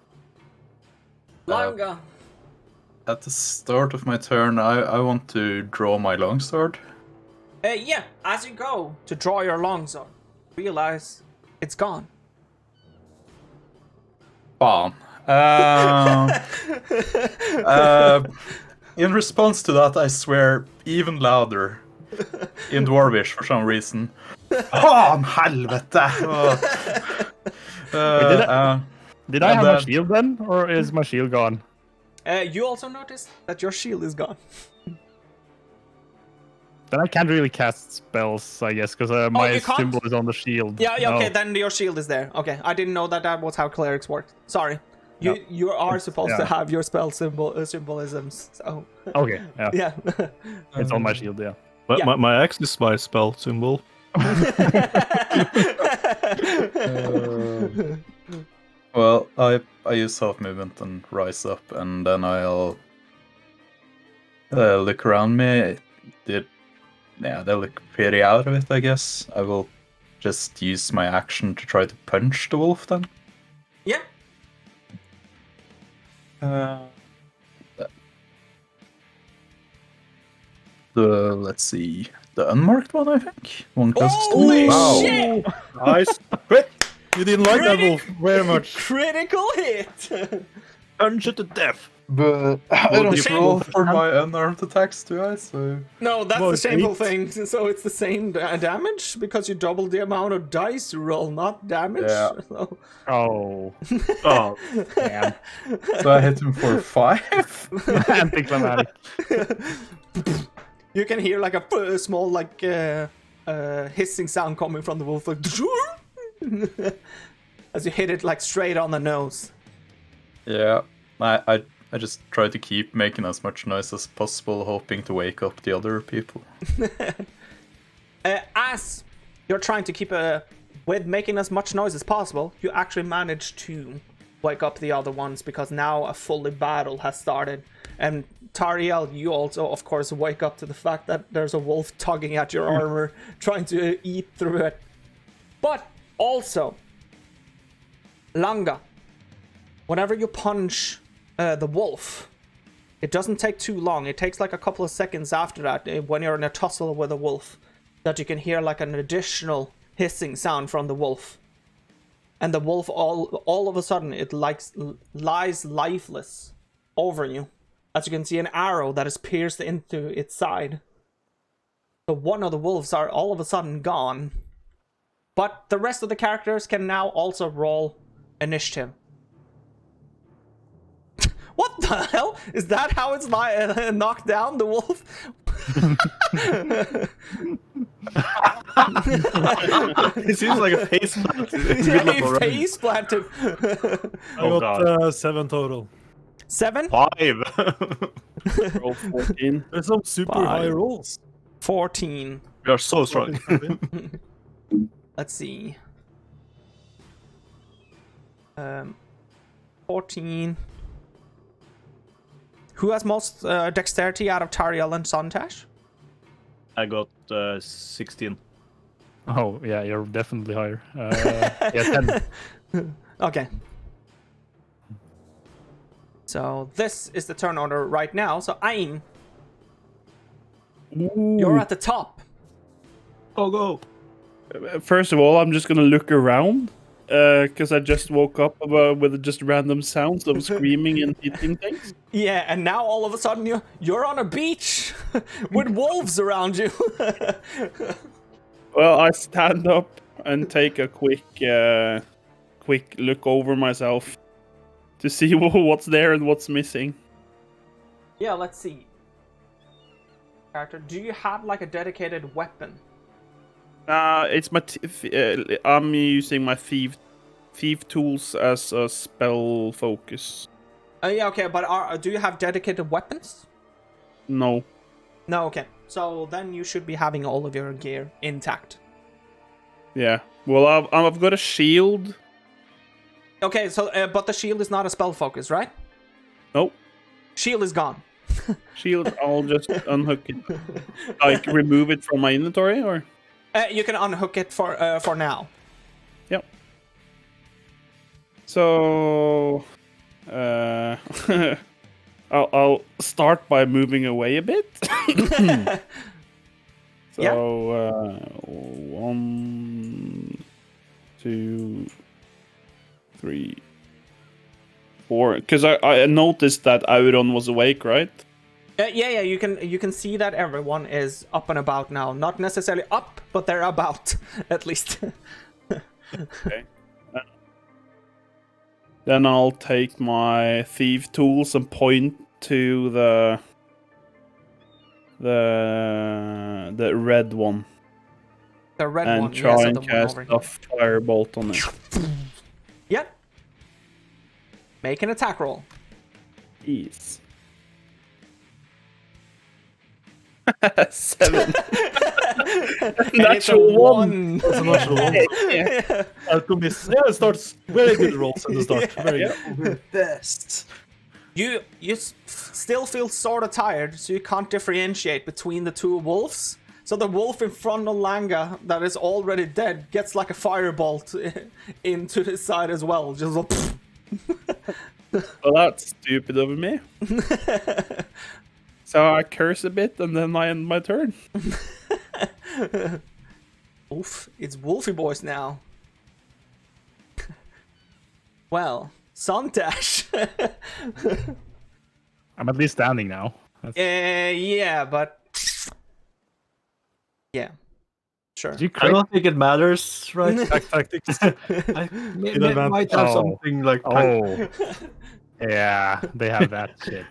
Speaker 1: Langa.
Speaker 5: At the start of my turn, I want to draw my longsword.
Speaker 1: Yeah, as you go to draw your longsword, realize it's gone.
Speaker 5: Faen. In response to that, I swear even louder in Dwarvish for some reason. Faen helvete!
Speaker 4: Did I have my shield then, or is my shield gone?
Speaker 1: You also notice that your shield is gone.
Speaker 4: Then I can't really cast spells, I guess, because my
Speaker 1: you can't?
Speaker 4: symbol is on the shield.
Speaker 1: Yeah, okay,
Speaker 4: No.
Speaker 1: then your shield is there. Okay, I didn't know that was how clerics worked. Sorry. You are supposed to have your spell symbolisms, so...
Speaker 4: Okay, yeah.
Speaker 1: Yeah.
Speaker 4: It's on my shield, yeah.
Speaker 6: My axe is my spell symbol.
Speaker 5: Well, I use half movement and rise up, and then I'll look around me. They look pretty out of it, I guess. I will just use my action to try to punch the wolf then.
Speaker 1: Yeah.
Speaker 5: Let's see, the unmarked one, I think. One closest to
Speaker 1: Holy
Speaker 5: me. Wow.
Speaker 1: shit!
Speaker 6: Nice.
Speaker 2: You didn't like that wolf very much.
Speaker 1: Critical hit!
Speaker 6: Punch it to death.
Speaker 5: But I
Speaker 6: Well,
Speaker 5: don't
Speaker 1: the
Speaker 5: roll for my unarmed attacks, do I? So
Speaker 1: No, that's
Speaker 2: Well,
Speaker 1: the shameful
Speaker 2: 8.
Speaker 1: thing. So it's the same damage because you double the amount of dice you roll, not damage.
Speaker 5: Yeah.
Speaker 1: So...
Speaker 4: Oh,
Speaker 6: Oh,
Speaker 4: damn.
Speaker 5: so I hit him for 5.
Speaker 4: Anticlimactic.
Speaker 1: You can hear like a small like hissing sound coming from the wolf, like as you hit it like straight on the nose.
Speaker 5: Yeah, I just try to keep making as much noise as possible, hoping to wake up the other people.
Speaker 1: As you're trying to keep with making as much noise as possible, you actually manage to wake up the other ones because now a fully battle has started. And Tariel, you also, of course, wake up to the fact that there's a wolf tugging at your armor, trying to eat through it. But also, Langa, whenever you punch the wolf, it doesn't take too long. It takes like a couple of seconds after that, when you're in a tussle with a wolf, that you can hear like an additional hissing sound from the wolf. And the wolf, all of a sudden, it lies lifeless over you. As you can see, an arrow that is pierced into its side. So one of the wolves are all of a sudden gone. But the rest of the characters can now also roll initiative. What the hell? Is that how it's knocked down, the wolf?
Speaker 6: it seems like a face plant.
Speaker 1: Yeah, he face planted.
Speaker 2: I got 7 total.
Speaker 1: 7?
Speaker 6: 5.
Speaker 3: Roll 14.
Speaker 2: There's some super
Speaker 1: 5.
Speaker 2: high rolls.
Speaker 1: 14.
Speaker 6: We are so strong.
Speaker 1: Let's see. 14. Who has most dexterity out of Tariel and Sontash?
Speaker 6: I got 16.
Speaker 4: Oh, yeah, you're definitely higher. Yeah, 10.
Speaker 1: Okay. So this is the turn order right now. So Aim, you're at the top.
Speaker 6: Go.
Speaker 3: First of all, I'm just gonna look around because I just woke up with just random sounds of screaming and hitting things.
Speaker 1: Yeah, and now all of a sudden you're on a beach with wolves around you.
Speaker 3: Well, I stand up and take a quick look over myself to see what's there and what's missing.
Speaker 1: Yeah, let's see. Character, do you have like a dedicated weapon?
Speaker 3: It's my I'm using my thief tools as a spell focus.
Speaker 1: Yeah, okay, but do you have dedicated weapons?
Speaker 3: No.
Speaker 1: No, okay. So then you should be having all of your gear intact.
Speaker 3: Yeah. Well, I've got a shield.
Speaker 1: Okay, so but the shield is not a spell focus, right?
Speaker 3: Nope.
Speaker 1: Shield is gone.
Speaker 3: Shield, I'll just unhook it. Like remove it from my inventory, or?
Speaker 1: You can unhook it for now.
Speaker 3: Yep. So, I'll start by moving away a bit. So, 1, 2, 3, 4. Because I noticed that Auron was awake, right?
Speaker 1: Yeah. You can see that everyone is up and about now. Not necessarily up, but they're about at least.
Speaker 3: Okay. Then I'll take my thief tools and point to the red one.
Speaker 1: The red
Speaker 3: and
Speaker 1: one,
Speaker 3: try
Speaker 1: yeah, so
Speaker 3: and
Speaker 1: the one
Speaker 3: cast
Speaker 1: over
Speaker 3: a
Speaker 1: here.
Speaker 3: firebolt on it.
Speaker 1: Yep. Make an attack roll.
Speaker 3: Yes. 7.
Speaker 1: Natural one.
Speaker 2: That's a natural one. Alchemist. Yeah, it starts very good rolls at the start. Very good.
Speaker 5: Best.
Speaker 1: You still feel sort of tired, so you can't differentiate between the two wolves. So the wolf in front of Langa that is already dead gets like a firebolt into his side as well. Just like,
Speaker 3: Well, that's stupid of me. So I curse a bit and then I end my turn.
Speaker 1: oof, it's Wolfie Boys now. Well, Sundash.
Speaker 4: I'm at least standing now.
Speaker 1: Yeah, but yeah, sure.
Speaker 4: Did you
Speaker 6: I
Speaker 4: crit?
Speaker 6: don't think it matters, right?
Speaker 2: Tactics.
Speaker 6: Might have
Speaker 4: Oh.
Speaker 6: something like.
Speaker 4: Oh. Yeah, they have that shit.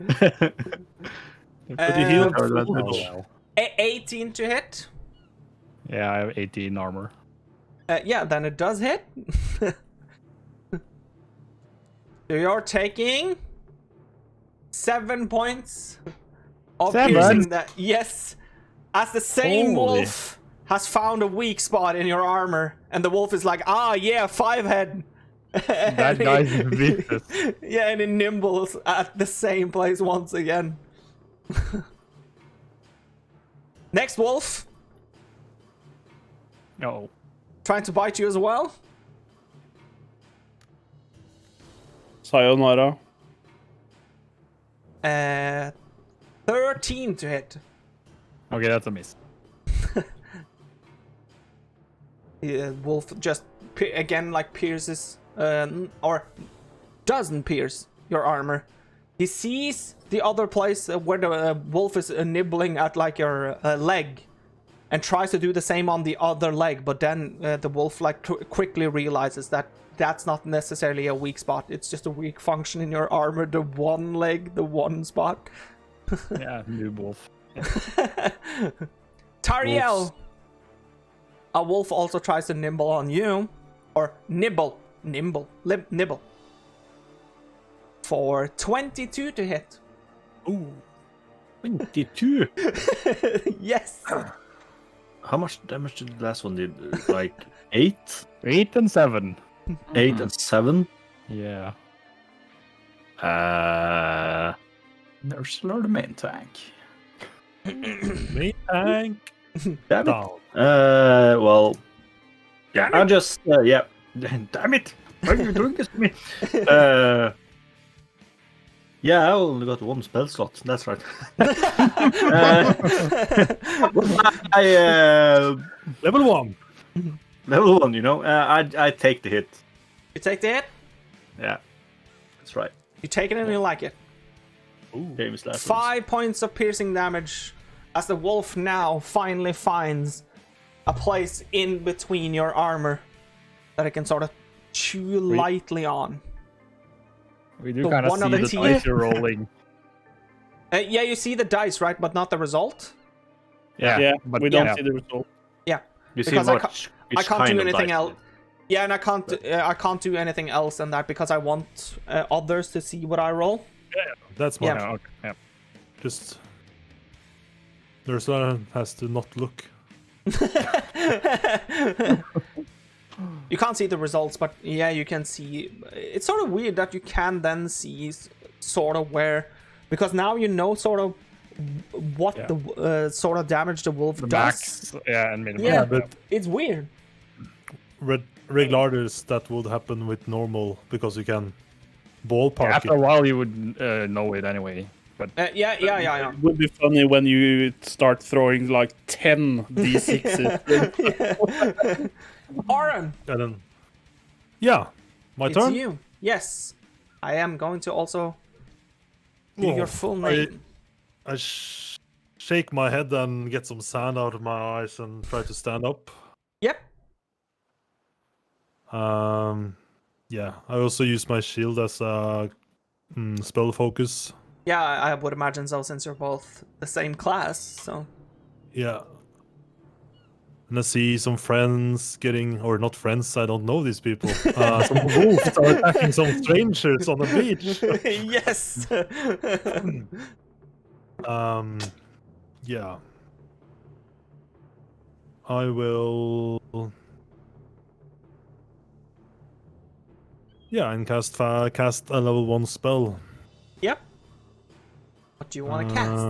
Speaker 2: But you healed
Speaker 1: Uh,
Speaker 2: full
Speaker 4: Oh,
Speaker 2: damage.
Speaker 4: well.
Speaker 1: 18 to hit.
Speaker 4: Yeah, I have 18 armor.
Speaker 1: Yeah, then it does hit. So you're taking 7 points of
Speaker 4: 7?
Speaker 1: piercing that. Yes, as the same
Speaker 4: Holy.
Speaker 1: wolf has found a weak spot in your armor, and the wolf is like, ah, yeah, 5 head.
Speaker 4: That guy's vicious.
Speaker 1: Yeah, and it nimbles at the same place once again. Next wolf,
Speaker 4: Oh.
Speaker 1: trying to bite you as well.
Speaker 3: Sayonara.
Speaker 1: 13 to hit.
Speaker 4: Okay, that's a miss.
Speaker 1: The wolf just again like pierces or doesn't pierce your armor. He sees the other place where the wolf is nibbling at like your leg, and tries to do the same on the other leg. But then the wolf like quickly realizes that that's not necessarily a weak spot. It's just a weak function in your armor. The one leg, the one spot.
Speaker 4: Yeah, new wolf.
Speaker 1: Tariel.
Speaker 2: Wolves.
Speaker 1: A wolf also tries to nimble on you, or nibble, for 22 to hit.
Speaker 6: Ooh, 22.
Speaker 1: Yes.
Speaker 6: How much damage did the last one did? Like 8?
Speaker 4: 8 and 7.
Speaker 6: 8 and 7?
Speaker 4: Yeah.
Speaker 5: Nerzhular the main tank.
Speaker 2: Main tank.
Speaker 6: Damn it.
Speaker 2: Down.
Speaker 6: Well, yeah, I'll just, yeah. Damn it. Why are you doing this to me? Yeah, I only got one spell slot. That's right.
Speaker 2: Level 1.
Speaker 6: Level 1, you know. I take the hit.
Speaker 1: You take the hit.
Speaker 6: Yeah, that's right.
Speaker 1: You take it and you like it.
Speaker 6: Famous last
Speaker 1: 5 points of piercing damage as the wolf now finally finds a place in between your armor that it can sort of chew lightly on.
Speaker 4: We do
Speaker 1: So
Speaker 4: kind of
Speaker 1: one
Speaker 4: see
Speaker 1: of the
Speaker 4: the
Speaker 1: teeth-
Speaker 4: dice you're rolling.
Speaker 1: Yeah, you see the dice, right? But not the result.
Speaker 3: Yeah,
Speaker 4: but
Speaker 3: we don't
Speaker 4: yeah.
Speaker 3: see the result.
Speaker 1: Yeah.
Speaker 6: You see
Speaker 1: Because I
Speaker 6: which
Speaker 1: can't
Speaker 6: kind
Speaker 1: do
Speaker 6: of
Speaker 1: anything
Speaker 6: dice
Speaker 1: else.
Speaker 6: it is.
Speaker 1: Yeah, and I can't do anything else than that because I want others to see what I roll.
Speaker 2: That's smart.
Speaker 1: Yeah.
Speaker 4: Yeah, okay. Yeah.
Speaker 2: Just. Nerzhular has to not look.
Speaker 1: You can't see the results, but yeah, you can see. It's sort of weird that you can then see sort of where, because now you know sort of what
Speaker 4: Yeah.
Speaker 1: the sort of damage the wolf
Speaker 4: The
Speaker 1: does.
Speaker 4: max, yeah, and minimum.
Speaker 1: Yeah,
Speaker 2: but
Speaker 1: it's weird.
Speaker 2: regardless, that would happen with normal because you can ballpark.
Speaker 4: After a while, you would know it anyway. But
Speaker 1: Yeah.
Speaker 3: It would be funny when you start throwing like 10 d6s.
Speaker 1: Oren,
Speaker 2: And then, yeah, my
Speaker 1: it's
Speaker 2: turn.
Speaker 1: you. Yes, I am going to also do your full name.
Speaker 2: I shake my head and get some sand out of my eyes and try to stand up.
Speaker 1: Yep.
Speaker 2: Yeah, I also use my shield as a spell focus.
Speaker 1: Yeah, I would imagine so, since you're both the same class. So.
Speaker 2: Yeah. And I see some friends getting, or not friends, I don't know these people. Some wolves are attacking some strangers on the beach.
Speaker 1: Yes.
Speaker 2: Yeah. I will. Yeah, and cast a level 1 spell.
Speaker 1: Yep. What do you want to cast?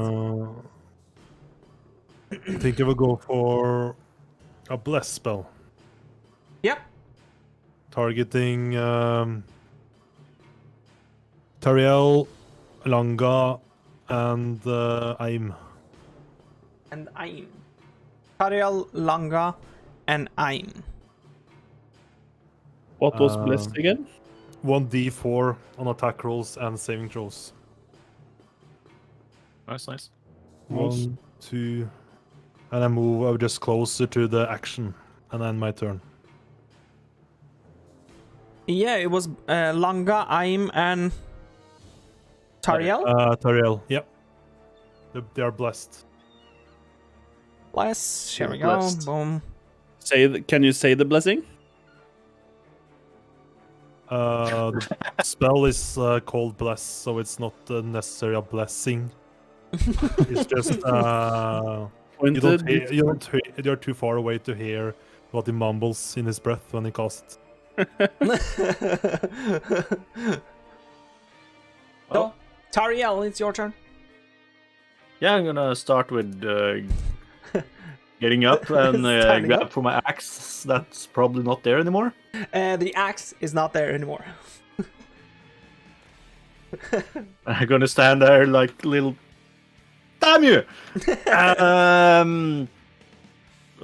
Speaker 2: I think I will go for a bless spell.
Speaker 1: Yep.
Speaker 2: Targeting Tariel, Langa, and Aim.
Speaker 1: And Aim. Tariel, Langa, and Aim.
Speaker 3: What was blessed again?
Speaker 2: 1d4 on attack rolls and saving throws.
Speaker 6: Nice.
Speaker 2: 1, 2, and I move just closer to the action, and then my turn.
Speaker 1: Yeah, it was Langa, Aim, and Tariel.
Speaker 2: Tariel, yep. They are blessed.
Speaker 1: Bless. Here we go.
Speaker 6: Blessed.
Speaker 1: Boom.
Speaker 3: Can you say the blessing?
Speaker 2: The spell is called bless, so it's not necessarily a blessing. It's just you're too far away to hear what he mumbles in his breath when he casts it.
Speaker 1: So, Tariel, it's your turn.
Speaker 6: Yeah, I'm gonna start with getting up and
Speaker 1: Standing
Speaker 6: grab
Speaker 1: up.
Speaker 6: for my axe. That's probably not there anymore.
Speaker 1: The axe is not there anymore.
Speaker 6: I'm gonna stand there like little. Damn you! The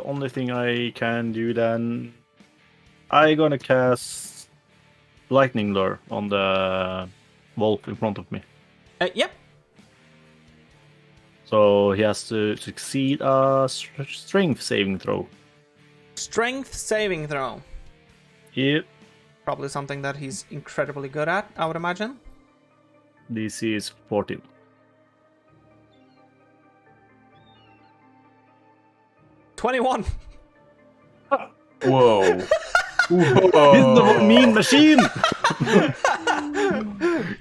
Speaker 6: only thing I can do then, I'm gonna cast lightning lure on the wolf in front of me.
Speaker 1: Yep.
Speaker 6: So he has to succeed a strength saving throw.
Speaker 1: Strength saving throw.
Speaker 6: Yep.
Speaker 1: Probably something that he's incredibly good at, I would imagine.
Speaker 6: DC is 14.
Speaker 1: $21.
Speaker 6: Whoa. Whoa. Mean machine!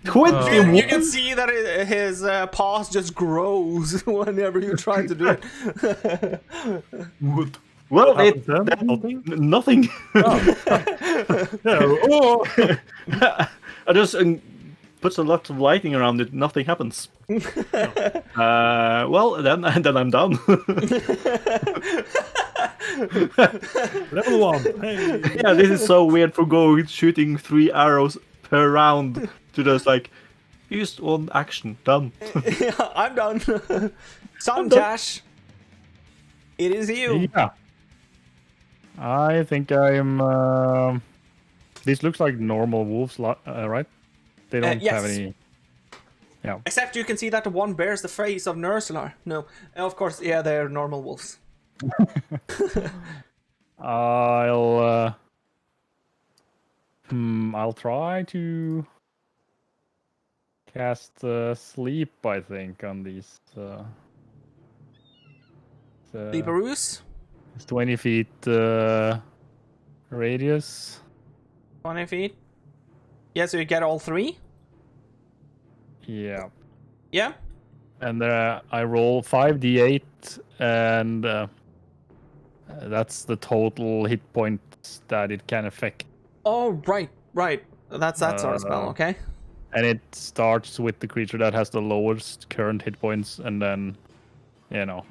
Speaker 6: 21?
Speaker 1: You can see that his paws just grows whenever you try to do it.
Speaker 6: Well,
Speaker 2: Happens then?
Speaker 6: nothing.
Speaker 2: Oh.
Speaker 6: I just puts a lot of lighting around it. Nothing happens. Well, then I'm done.
Speaker 2: Level 1. Hey.
Speaker 6: Yeah, this is so weird for shooting 3 arrows per round to just like use one action. Done.
Speaker 1: Yeah, I'm done. Suntash, it is you.
Speaker 4: yeah, I think I'm. This looks like normal wolves, right? They don't
Speaker 1: yes.
Speaker 4: have any. Yeah.
Speaker 1: Except you can see that the one bears the face of Nerzhular. No, of course, yeah, they're normal wolves.
Speaker 4: I'll try to cast sleep, I think, on these.
Speaker 1: Liberus,
Speaker 4: It's 20 feet radius.
Speaker 1: 20 feet. Yeah, so you get all 3?
Speaker 4: Yeah.
Speaker 1: Yeah?
Speaker 4: And I roll 5d8, and that's the total hit points that it can affect.
Speaker 1: Oh, right. That's that sort of spell, okay?
Speaker 4: And it starts with the creature that has the lowest current hit points, and then,
Speaker 1: Yeah,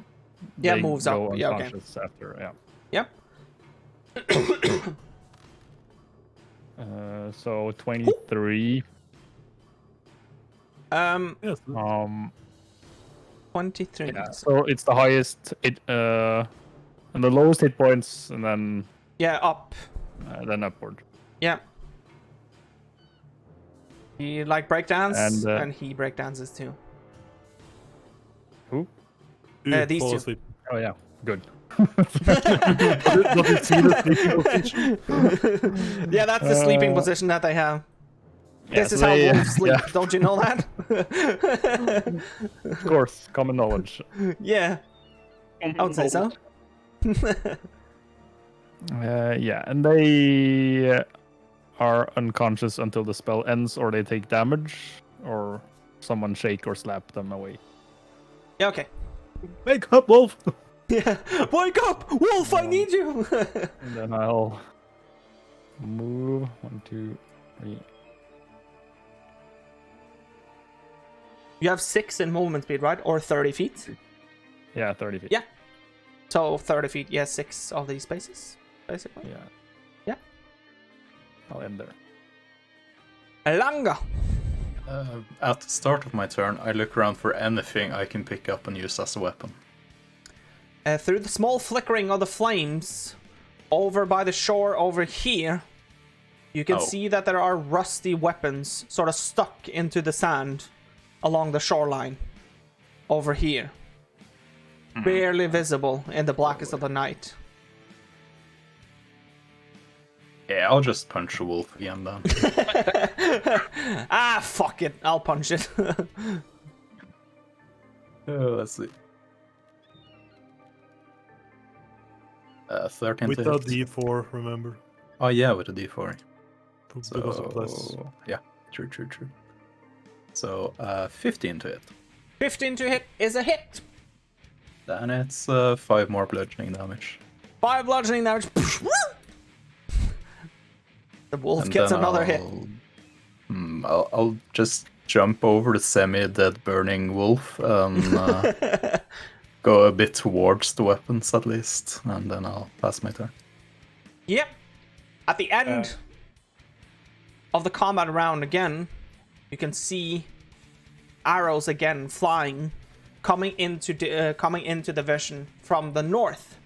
Speaker 4: they
Speaker 1: moves
Speaker 4: go
Speaker 1: up. Yeah, okay.
Speaker 4: unconscious after,
Speaker 1: Yep.
Speaker 4: So 23.
Speaker 2: Yes.
Speaker 1: 23.
Speaker 4: Yeah, so it's the highest, and the lowest hit points, and then
Speaker 1: Up.
Speaker 4: then upward.
Speaker 1: Yeah. He like breakdance,
Speaker 4: And,
Speaker 1: and he breakdances too.
Speaker 4: Who?
Speaker 2: You
Speaker 1: these
Speaker 2: fall
Speaker 1: two.
Speaker 2: asleep.
Speaker 4: Oh yeah, good.
Speaker 2: Does it see the sleeping position?
Speaker 1: Yeah, that's the sleeping position that they have.
Speaker 4: Yeah,
Speaker 1: This is
Speaker 4: so
Speaker 1: how
Speaker 4: they-
Speaker 1: wolves sleep.
Speaker 4: yeah.
Speaker 1: Don't you know that?
Speaker 4: Of course, common knowledge.
Speaker 1: Yeah, I would say so.
Speaker 4: Yeah, and they are unconscious until the spell ends, or they take damage, or someone shake or slap them away.
Speaker 1: Yeah, okay.
Speaker 2: Wake up, Wolf!
Speaker 1: Yeah, wake up, wolf! I need you.
Speaker 4: And then I'll move 1, 2, 3.
Speaker 1: You have 6 in movement speed, right? Or 30 feet.
Speaker 4: Yeah, 30 feet.
Speaker 1: Yeah. So 30 feet. Yeah, 6 of these spaces, basically.
Speaker 4: Yeah.
Speaker 1: Yeah.
Speaker 4: I'll end there.
Speaker 1: Langa.
Speaker 5: At the start of my turn, I look around for anything I can pick up and use as a weapon.
Speaker 1: Through the small flickering of the flames, over by the shore over here, you can see that there are rusty weapons sort of stuck into the sand along the shoreline over here. Barely visible in the blackest of the night.
Speaker 5: Yeah, I'll just punch a wolf again then.
Speaker 1: Fuck it. I'll punch it.
Speaker 5: Let's see. 13
Speaker 2: With
Speaker 5: to
Speaker 2: the
Speaker 5: hit.
Speaker 2: D4, remember?
Speaker 5: Oh yeah, with a D4.
Speaker 2: Because of plus.
Speaker 5: Yeah, true. So 15 to hit.
Speaker 1: 15 to hit is a hit.
Speaker 5: Then it's 5 more bludgeoning damage.
Speaker 1: 5 bludgeoning damage. The wolf
Speaker 5: And
Speaker 1: gets
Speaker 5: then
Speaker 1: another hit.
Speaker 5: I'll just jump over the semi-dead burning wolf and go a bit towards the weapons at least, and then I'll pass my turn.
Speaker 1: Yep. At the end of the combat round again, you can see arrows again flying, coming into the vision from the north,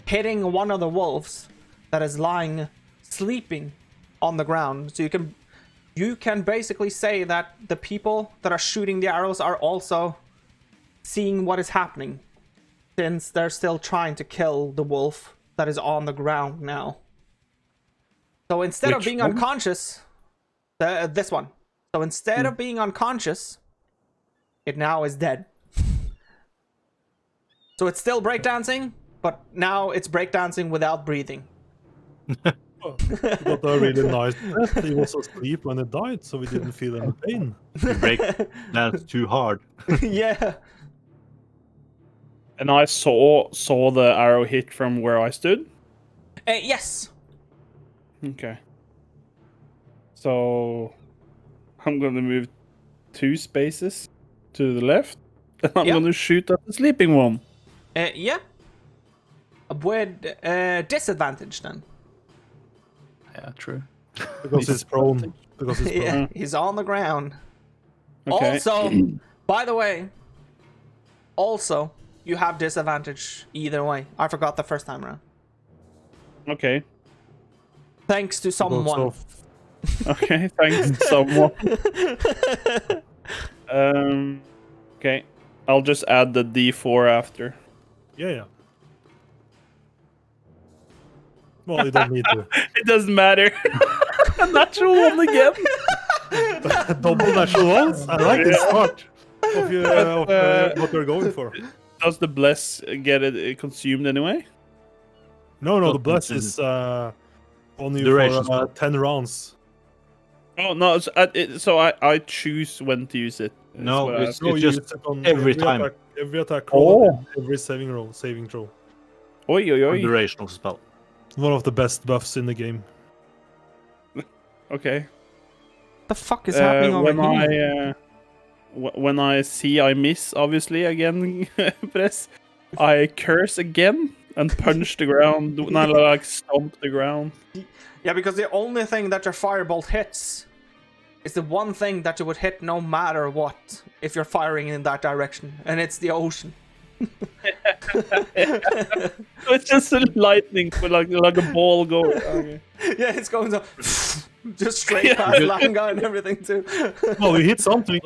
Speaker 1: hitting one of the wolves that is lying sleeping on the ground. So you can basically say that the people that are shooting the arrows are also seeing what is happening, since they're still trying to kill the wolf that is on the ground now. So instead of being unconscious, this one. So instead of being unconscious, it now is dead. So it's still breakdancing, but now it's breakdancing without breathing.
Speaker 2: Got a really nice death. He was asleep when he died, so we didn't feel any pain.
Speaker 6: You break dance too hard.
Speaker 1: Yeah.
Speaker 3: And I saw the arrow hit from where I stood.
Speaker 1: Yes.
Speaker 3: Okay. So I'm gonna move 2 spaces to the left, and I'm gonna shoot at the sleeping one.
Speaker 1: Yeah. With disadvantage then.
Speaker 5: Yeah, true.
Speaker 2: Because he's prone. Because he's prone.
Speaker 1: Yeah, he's on the ground.
Speaker 3: Okay.
Speaker 1: Also, by the way, you have disadvantage either way. I forgot the first time around.
Speaker 3: Okay.
Speaker 1: Thanks to someone.
Speaker 2: Also,
Speaker 3: Okay. Thanks to someone. Okay. I'll just add the D4 after.
Speaker 2: yeah. Well, you don't need to.
Speaker 3: It doesn't matter. Natural one again.
Speaker 2: Double natural ones? I like this part of what you're going for.
Speaker 3: Does the bless get it consumed anyway?
Speaker 2: No, the bless is only
Speaker 6: Duration
Speaker 2: for 10 rounds.
Speaker 3: Oh no! So I choose when to use it. is
Speaker 6: No,
Speaker 3: what I-
Speaker 6: it's
Speaker 2: No, you
Speaker 6: just
Speaker 2: use it on
Speaker 6: every time.
Speaker 2: Every attack roll,
Speaker 3: Oh.
Speaker 2: and every saving throw.
Speaker 3: Oi.
Speaker 6: durational spell.
Speaker 2: One of the best buffs in the game.
Speaker 3: Okay.
Speaker 1: The fuck is happening over
Speaker 3: when
Speaker 1: here?
Speaker 3: When I see I miss, obviously again, press. I curse again and punch the ground. Not like stomp the ground.
Speaker 1: Yeah, because the only thing that your firebolt hits is the one thing that you would hit no matter what if you're firing in that direction, and it's the ocean.
Speaker 3: It's just a lightning, but like a ball going. Okay.
Speaker 1: Yeah, it's going so just straight past Langa and everything too.
Speaker 2: Well, you hit something.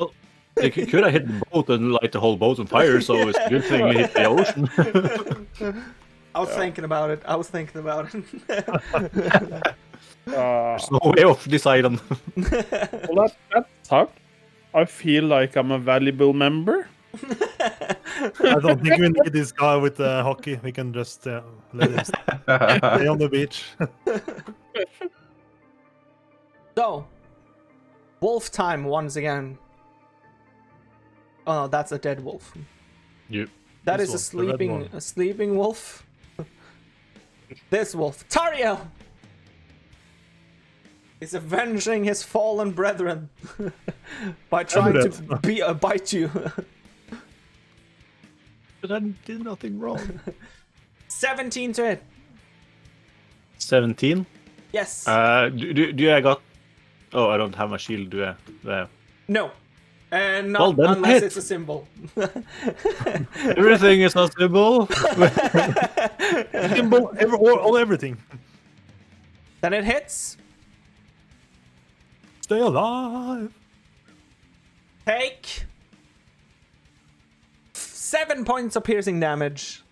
Speaker 6: You could have hit the boat and light the whole boat on fire, so it's a good thing you hit the ocean.
Speaker 1: I was thinking about it.
Speaker 6: There's no way of deciding.
Speaker 3: Well, that sucked. I feel like I'm a valuable member.
Speaker 2: I don't think we need this guy with hockey. We can just let him stay on the beach.
Speaker 1: So, wolf time once again. Oh, that's a dead wolf.
Speaker 6: Yep.
Speaker 1: That
Speaker 2: This
Speaker 1: is
Speaker 2: one, the red one.
Speaker 1: a sleeping wolf. This wolf, Tariel, is avenging his fallen brethren by trying to bite you.
Speaker 6: But I did nothing wrong.
Speaker 1: 17 to hit.
Speaker 6: 17?
Speaker 1: Yes.
Speaker 6: Do I got... Oh, I don't have my shield, do I?
Speaker 1: No. And
Speaker 6: Well,
Speaker 1: not
Speaker 6: then
Speaker 1: unless
Speaker 6: hit.
Speaker 1: it's a symbol.
Speaker 6: Everything is a symbol.
Speaker 2: Symbol, all everything.
Speaker 1: Then it hits.
Speaker 2: Stay alive.
Speaker 1: Take 7 points of piercing damage.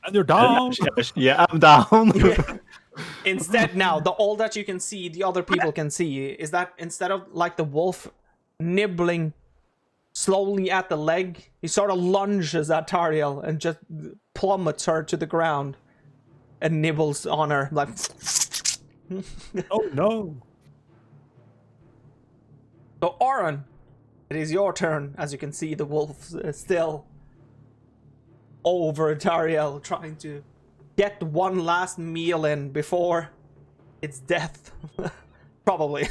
Speaker 2: And you're down.
Speaker 6: Yeah, I'm down.
Speaker 1: Instead, now, all that you can see, the other people can see, is that instead of like the wolf nibbling slowly at the leg, he sort of lunges at Tariel and just plummets her to the ground and nibbles on her like.
Speaker 2: Oh no.
Speaker 1: So, Oren, it is your turn. As you can see, the wolf is still over Tariel, trying to get one last meal in before its death. Probably.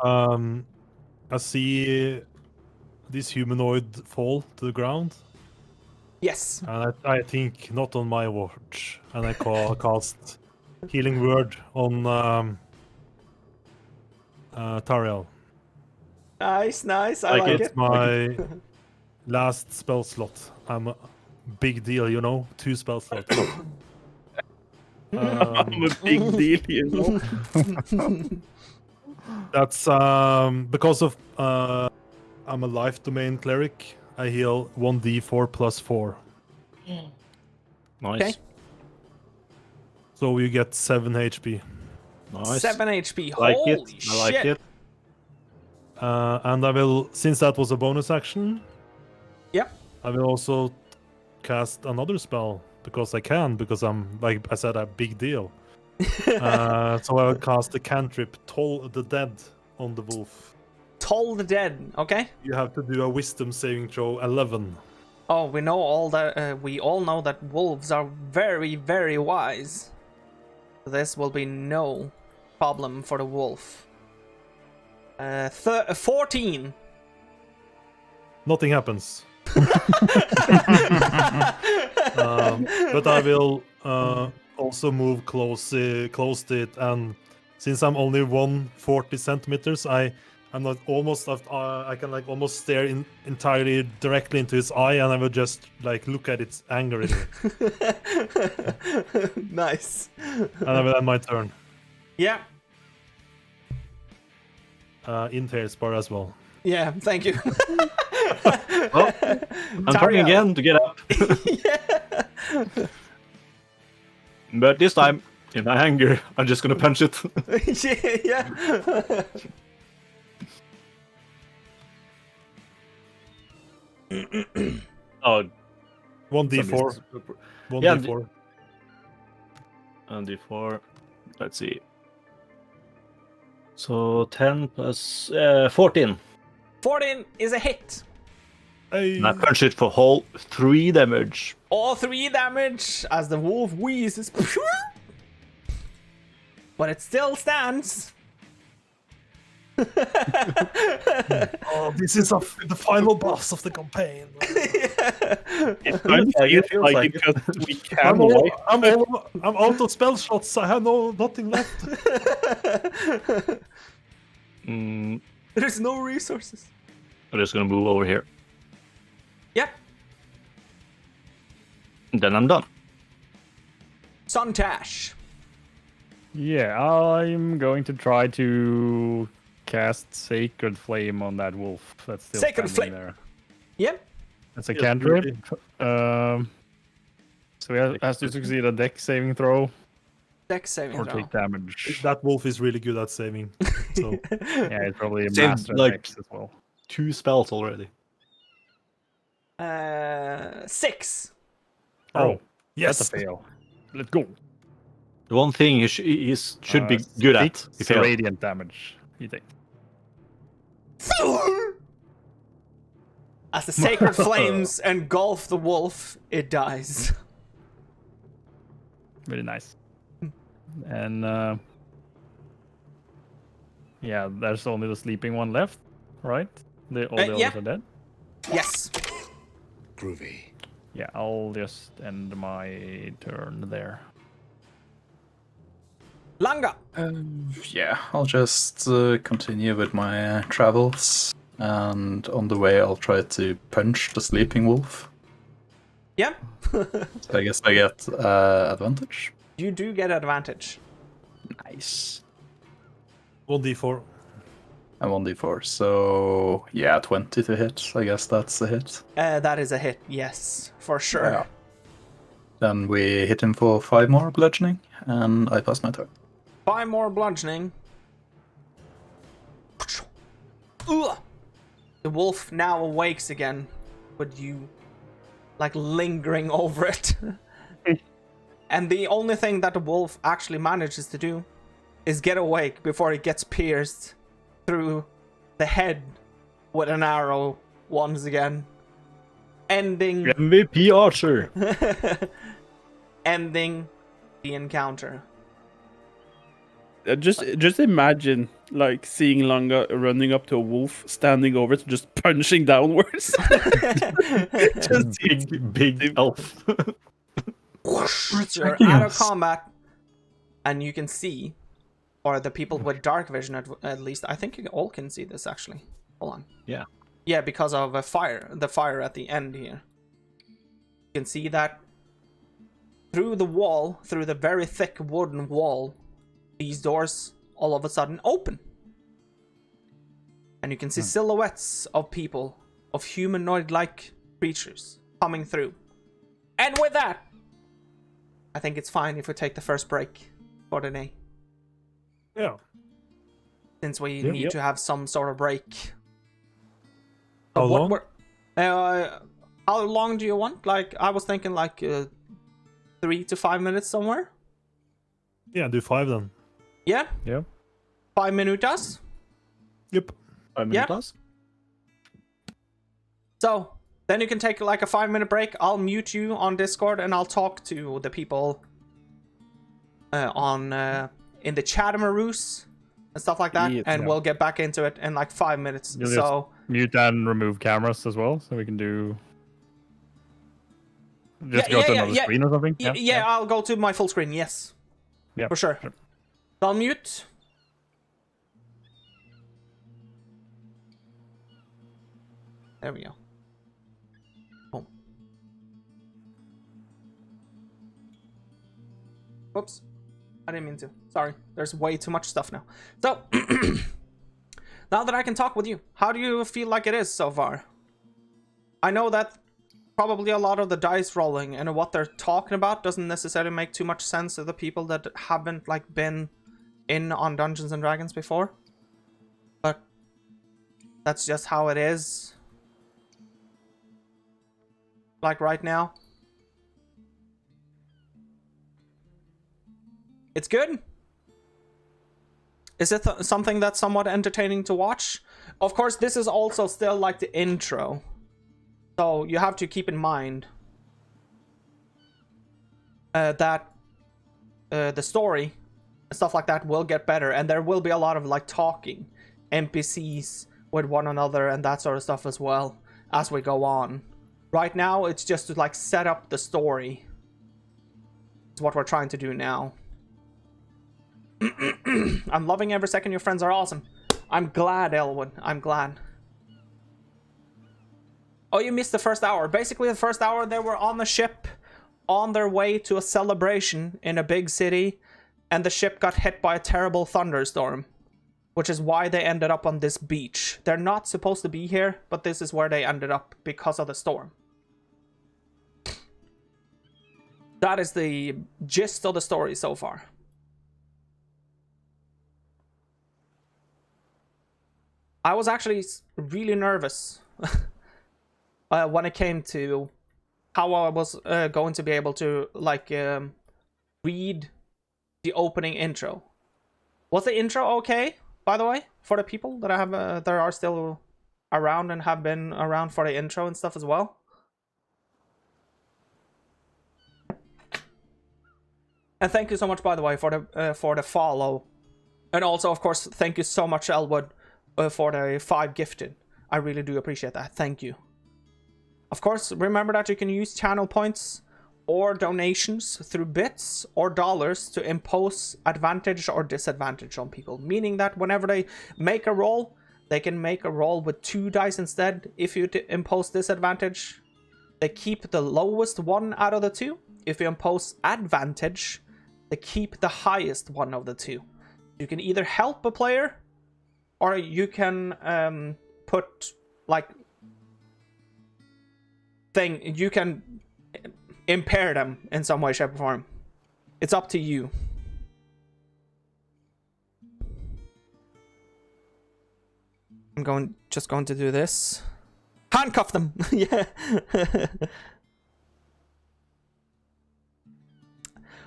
Speaker 2: I see this humanoid fall to the ground,
Speaker 1: Yes.
Speaker 2: and I think not on my watch. And I cast Healing Word on Tariel.
Speaker 1: Nice. I like
Speaker 2: It's
Speaker 1: it.
Speaker 2: my last spell slot. I'm a big deal, you know. 2 spell slots.
Speaker 3: I'm a big deal, you know.
Speaker 2: That's because of I'm a life domain cleric. I heal 1d4 plus 4.
Speaker 6: Nice.
Speaker 1: Okay.
Speaker 2: So you get 7 HP.
Speaker 6: Nice.
Speaker 1: 7 HP.
Speaker 6: Like
Speaker 1: Holy
Speaker 6: it.
Speaker 1: shit.
Speaker 6: I like it.
Speaker 2: And I will, since that was a bonus action,
Speaker 1: Yep.
Speaker 2: I will also cast another spell because I can, because I'm, like I said, a big deal. So I will cast the cantrip Toll the Dead on the wolf.
Speaker 1: Toll the dead. Okay.
Speaker 2: You have to do a wisdom saving throw 11.
Speaker 1: Oh, we know all that. We all know that wolves are very, very wise. This will be no problem for the wolf. 14.
Speaker 2: Nothing happens. But I will also move close to it, and since I'm only 140 centimeters, I'm not almost. I can like almost stare entirely directly into its eye, and I will just like look at its anger in it.
Speaker 1: Nice.
Speaker 2: And I will end my turn.
Speaker 1: Yeah.
Speaker 2: In Talespire as well.
Speaker 1: Yeah. Thank you.
Speaker 6: Well, I'm trying again to get up.
Speaker 1: Yeah.
Speaker 6: But this time, in my anger, I'm just gonna punch it.
Speaker 1: Yeah.
Speaker 6: Oh,
Speaker 2: 1d4.
Speaker 6: Yeah,
Speaker 2: 1d4.
Speaker 6: and d4. Let's see. So 10 plus 14.
Speaker 1: 14 is a hit.
Speaker 2: Hey.
Speaker 6: And I punch it for whole 3 damage.
Speaker 1: All 3 damage as the wolf wheezes. But it still stands.
Speaker 2: Oh, this is the final boss of the campaign.
Speaker 3: It kind of
Speaker 6: it
Speaker 3: feels
Speaker 6: feels
Speaker 3: like
Speaker 6: like
Speaker 3: it because we can
Speaker 2: I'm
Speaker 3: wipe.
Speaker 2: out of spell shots. I have nothing left.
Speaker 1: There's no resources.
Speaker 6: I'm just gonna move over here.
Speaker 1: Yep.
Speaker 6: And then I'm done.
Speaker 1: Suntash.
Speaker 4: Yeah, I'm going to try to cast Sacred Flame on that wolf that's still
Speaker 1: Sacred
Speaker 4: standing
Speaker 1: Flame.
Speaker 4: there.
Speaker 1: Yep.
Speaker 4: That's a
Speaker 2: Yes,
Speaker 4: cantrip.
Speaker 2: really.
Speaker 4: So he has to succeed a dex saving throw
Speaker 1: Dex saving
Speaker 4: or
Speaker 1: throw.
Speaker 4: take damage.
Speaker 2: That wolf is really good at saving. So
Speaker 4: Yeah, it's probably a
Speaker 6: Saved,
Speaker 4: master
Speaker 6: like-
Speaker 4: dex as well.
Speaker 6: 2 spells already.
Speaker 1: 6.
Speaker 4: Oh,
Speaker 2: yes,
Speaker 4: that's a fail. Let's go.
Speaker 6: The one thing he should be good at. He
Speaker 4: Six
Speaker 6: failed.
Speaker 4: radiant damage. You take.
Speaker 1: As the sacred flames engulf the wolf, it dies.
Speaker 4: Really nice. And yeah, there's only the sleeping one left, right? All the
Speaker 1: yeah.
Speaker 4: others are dead.
Speaker 1: Yes.
Speaker 7: Groovy.
Speaker 4: Yeah, I'll just end my turn there.
Speaker 1: Langa.
Speaker 5: Yeah, I'll just continue with my travels, and on the way I'll try to punch the sleeping wolf.
Speaker 1: Yeah.
Speaker 5: So I guess I get advantage.
Speaker 1: You do get advantage.
Speaker 5: Nice.
Speaker 2: 1d4.
Speaker 5: And 1d4, so yeah, 20 to hit. I guess that's a hit.
Speaker 1: That is a hit, yes, for sure.
Speaker 5: Yeah. Then we hit him for 5 more bludgeoning, and I pass my turn.
Speaker 1: 5 more bludgeoning. Ugh. The wolf now awakes again, with you, like, lingering over it. And the only thing that the wolf actually manages to do is get awake before it gets pierced through the head with an arrow once again. Ending
Speaker 6: MVP Archer.
Speaker 1: ending the encounter.
Speaker 3: Just imagine like seeing Langa running up to a wolf, standing over it, just punching downwards.
Speaker 6: Just big elf.
Speaker 1: You're out of combat, and you can see, or the people with dark vision at least, I think you all can see this actually. Hold on.
Speaker 6: Yeah.
Speaker 1: Yeah, because of the fire at the end here. You can see that through the wall, through the very thick wooden wall, these doors all of a sudden open. And you can see silhouettes of people, of humanoid-like creatures coming through. And with that, I think it's fine if we take the first break for the day.
Speaker 2: Yeah.
Speaker 1: Since we need to have some sort of break.
Speaker 2: How long?
Speaker 1: How long do you want? Like, I was thinking like 3 to 5 minutes somewhere.
Speaker 2: Yeah, do 5 then.
Speaker 1: Yeah?
Speaker 4: Yeah.
Speaker 1: 5 minutas?
Speaker 2: Yep.
Speaker 6: 5 minutes.
Speaker 1: So, then you can take like a 5-minute break. I'll mute you on Discord and I'll talk to the people in the Chatamaroos and stuff like that.
Speaker 3: Yeah.
Speaker 1: And we'll get back into it in like 5 minutes.
Speaker 4: You'll
Speaker 1: So,
Speaker 4: mute and remove cameras as well, so we can do. Just go to another screen or something.
Speaker 1: yeah, I'll go to my full screen. Yes.
Speaker 4: Yeah,
Speaker 1: For sure. So I'll mute. There we go. Boom. Whoops. I didn't mean to. Sorry. There's way too much stuff now. So, now that I can talk with you, how do you feel like it is so far? I know that probably a lot of the dice rolling and what they're talking about doesn't necessarily make too much sense to the people that haven't like been in on Dungeons and Dragons before. But that's just how it is. Like right now. It's good. Is it something that's somewhat entertaining to watch? Of course, this is also still like the intro. So you have to keep in mind that the story and stuff like that will get better, and there will be a lot of like talking NPCs with one another and that sort of stuff as well as we go on. Right now, it's just to like set up the story. It's what we're trying to do now. I'm loving every second. Your friends are awesome. I'm glad, Elwood. I'm glad. Oh, you missed the first hour. Basically, the first hour, they were on the ship on their way to a celebration in a big city, and the ship got hit by a terrible thunderstorm, which is why they ended up on this beach. They're not supposed to be here, but this is where they ended up because of the storm. That is the gist of the story so far. I was actually really nervous when it came to how I was going to be able to like read the opening intro. Was the intro okay, by the way, for the people that I have that are still around and have been around for the intro and stuff as well? And thank you so much, by the way, for the follow, and also, of course, thank you so much, Elwood, for the 5 gifted. I really do appreciate that. Thank you. Of course, remember that you can use channel points or donations through bits or dollars to impose advantage or disadvantage on people. Meaning that whenever they make a roll, they can make a roll with 2 dice instead. If you impose disadvantage, they keep the lowest one out of the 2. If you impose advantage, they keep the highest one of the 2. You can either help a player, or you can put like you can impair them in some way, shape, or form. It's up to you. I'm just going to do this. Handcuff them. Yeah.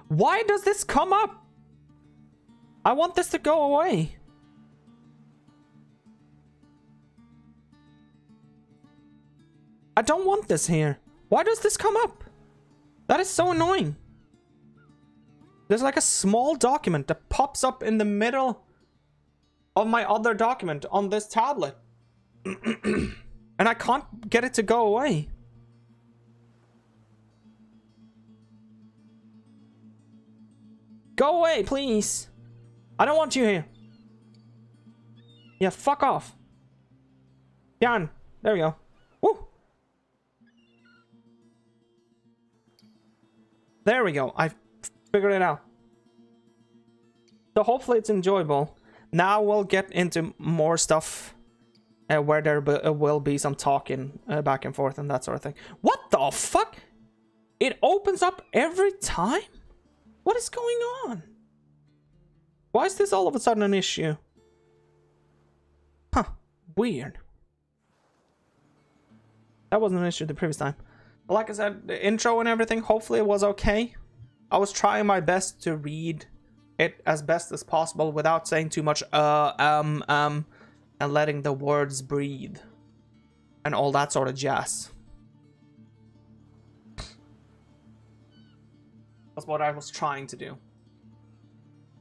Speaker 1: Why does this come up? I want this to go away. I don't want this here. Why does this come up? That is so annoying. There's like a small document that pops up in the middle of my other document on this tablet. And I can't get it to go away. Go away, please. I don't want you here. Yeah, fuck off. Jan, there we go. Woo. There we go. I figured it out. So hopefully it's enjoyable. Now we'll get into more stuff where there will be some talking back and forth and that sort of thing. What the fuck? It opens up every time? What is going on? Why is this all of a sudden an issue? Huh. Weird. That wasn't an issue the previous time. Like I said, the intro and everything, hopefully it was okay. I was trying my best to read it as best as possible without saying too much and letting the words breathe and all that sort of jazz. That's what I was trying to do.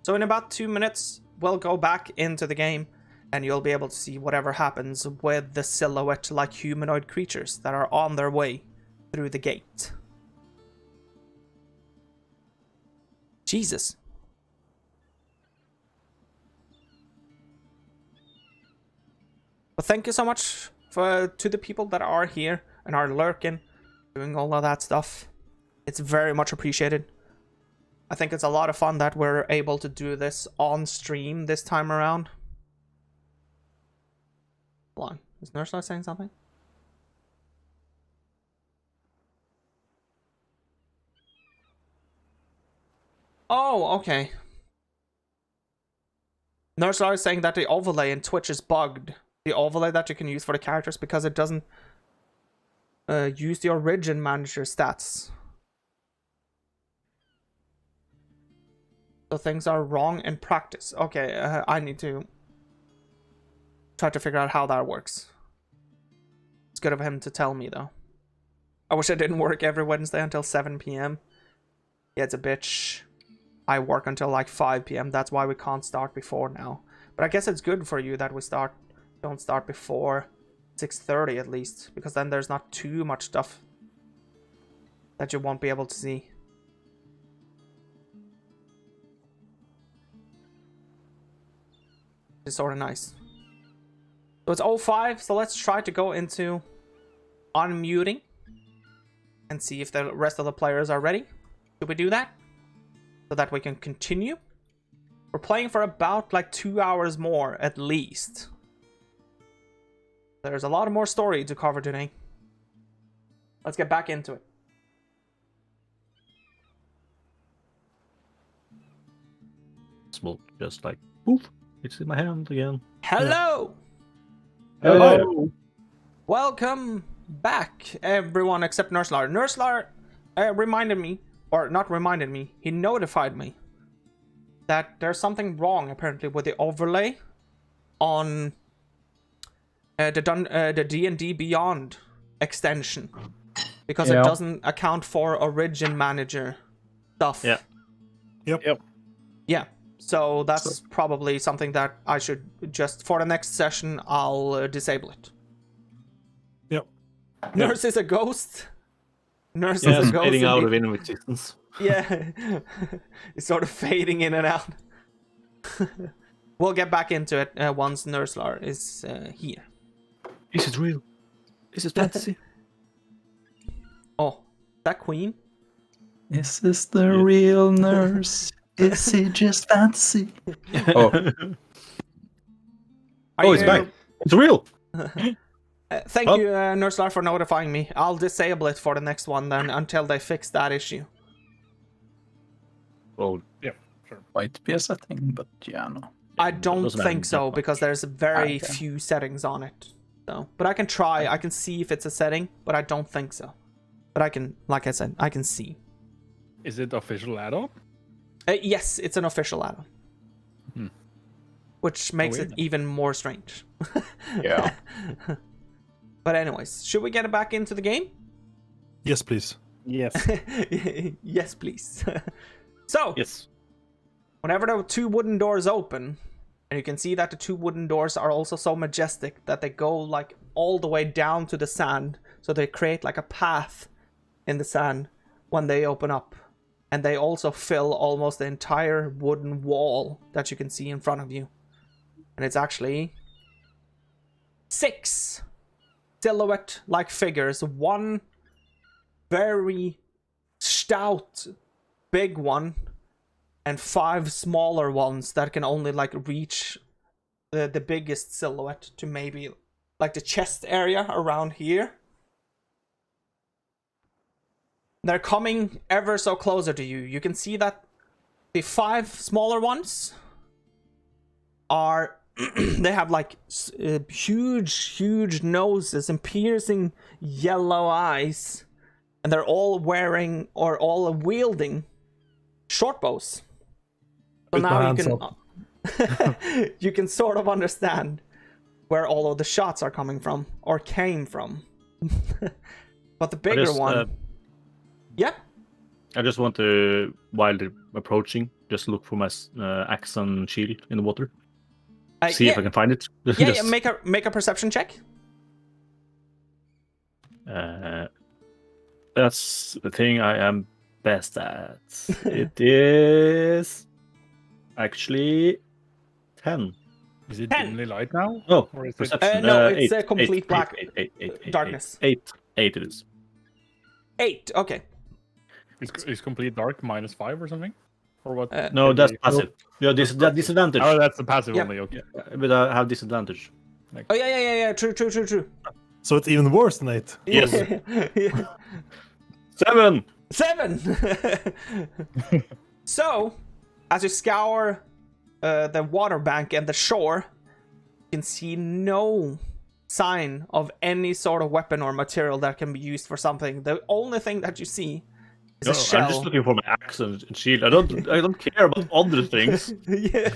Speaker 1: So in about 2 minutes, we'll go back into the game and you'll be able to see whatever happens with the silhouette-like humanoid creatures that are on their way through the gate. Jesus. But thank you so much to the people that are here and are lurking, doing all of that stuff. It's very much appreciated. I think it's a lot of fun that we're able to do this on stream this time around. Hold on. Is Nerzhular saying something? Oh, okay. Nerzhular is saying that the overlay in Twitch is bugged. The overlay that you can use for the characters because it doesn't use the origin manager stats. So things are wrong in practice. Okay, I need to try to figure out how that works. It's good of him to tell me, though. I wish I didn't work every Wednesday until 7 p.m. Yeah, it's a bitch. I work until like 5 p.m. That's why we can't start before now. But I guess it's good for you that we don't start before 6:30 at least, because then there's not too much stuff that you won't be able to see. It's sort of nice. So it's 05, so let's try to go into unmuting and see if the rest of the players are ready. Should we do that? So that we can continue? We're playing for about like 2 hours more at least. There's a lot more story to cover today. Let's get back into it.
Speaker 6: Smoke just like poof. It's in my hand again.
Speaker 1: Hello!
Speaker 6: Hello.
Speaker 1: Welcome back, everyone except Nerzhular. Nerzhular reminded me, or not reminded me, he notified me that there's something wrong apparently with the overlay on the D&D Beyond extension, because it doesn't account for Origin Manager stuff.
Speaker 6: Yeah.
Speaker 2: Yep.
Speaker 1: Yeah. So that's probably something that I should just, for the next session, I'll disable it.
Speaker 2: Yep.
Speaker 1: Nurse is a ghost. Nurse
Speaker 6: Yeah,
Speaker 1: is
Speaker 6: it's
Speaker 1: a ghost.
Speaker 6: fading out of
Speaker 1: indeed.
Speaker 6: existence.
Speaker 1: Yeah. It's sort of fading in and out. We'll get back into it once Nerzhular is here.
Speaker 6: Is it real? Is it fantasy?
Speaker 1: Oh, that queen?
Speaker 5: Is this the real nurse? Is it just fantasy? Oh,
Speaker 6: It's back. It's real.
Speaker 1: Thank you, Nerzhular, for notifying me. I'll disable it for the next one then until they fix that issue.
Speaker 6: Well,
Speaker 5: might be a setting, but yeah, no.
Speaker 1: I don't
Speaker 6: doesn't
Speaker 1: think
Speaker 6: matter
Speaker 1: so,
Speaker 6: that much.
Speaker 1: because there's very
Speaker 5: Okay.
Speaker 1: few settings on it. So, but I can try. I can see if it's a setting, but I don't think so. But I can, like I said, I can see.
Speaker 4: Is it official add-on?
Speaker 1: Yes, it's an official add-on. Which makes it
Speaker 4: weird.
Speaker 1: even more strange.
Speaker 5: Yeah.
Speaker 1: But anyways, should we get back into the game?
Speaker 2: Yes, please.
Speaker 3: Yes.
Speaker 1: Yes, please. So,
Speaker 6: Yes.
Speaker 1: whenever the two wooden doors open, and you can see that the two wooden doors are also so majestic that they go like all the way down to the sand, so they create like a path in the sand when they open up. And they also fill almost the entire wooden wall that you can see in front of you. And it's actually 6 silhouette-like figures. One very stout big one, and 5 smaller ones that can only like reach the biggest silhouette to maybe like the chest area around here. They're coming ever so closer to you. You can see that the 5 smaller ones are they have like huge noses and piercing yellow eyes, and they're all wearing or all wielding short bows. So
Speaker 2: With my
Speaker 1: now you
Speaker 2: hands
Speaker 1: can you can sort of understand where all of the shots are coming from or came from. But the bigger
Speaker 6: just,
Speaker 1: one, yeah.
Speaker 6: I just want to, while they're approaching, just look for my axe and shield in the water. See if I can find it.
Speaker 1: Yeah, make a perception check.
Speaker 6: That's the thing I am best at. It is actually 10.
Speaker 4: Is it
Speaker 1: 10.
Speaker 4: dimly light now?
Speaker 6: Oh,
Speaker 4: Or is it...
Speaker 6: perception.
Speaker 1: No, it's
Speaker 6: 8,
Speaker 1: a complete black darkness.
Speaker 6: 8 it is.
Speaker 1: 8. Okay.
Speaker 4: Is complete dark -5 or something? Or what?
Speaker 6: No,
Speaker 4: Can
Speaker 6: that's
Speaker 4: we-
Speaker 6: passive. Yeah, that disadvantage.
Speaker 4: Oh, that's the passive
Speaker 1: Yeah.
Speaker 4: only. Okay.
Speaker 6: But I have disadvantage.
Speaker 1: Oh yeah. True.
Speaker 2: So it's even worse than 8.
Speaker 6: Yes.
Speaker 1: Yeah.
Speaker 6: 7.
Speaker 1: 7. So, as you scour the water bank and the shore, you can see no sign of any sort of weapon or material that can be used for something. The only thing that you see is a shell.
Speaker 6: I'm just looking for my axe and shield. I don't care about other things.
Speaker 1: Yeah,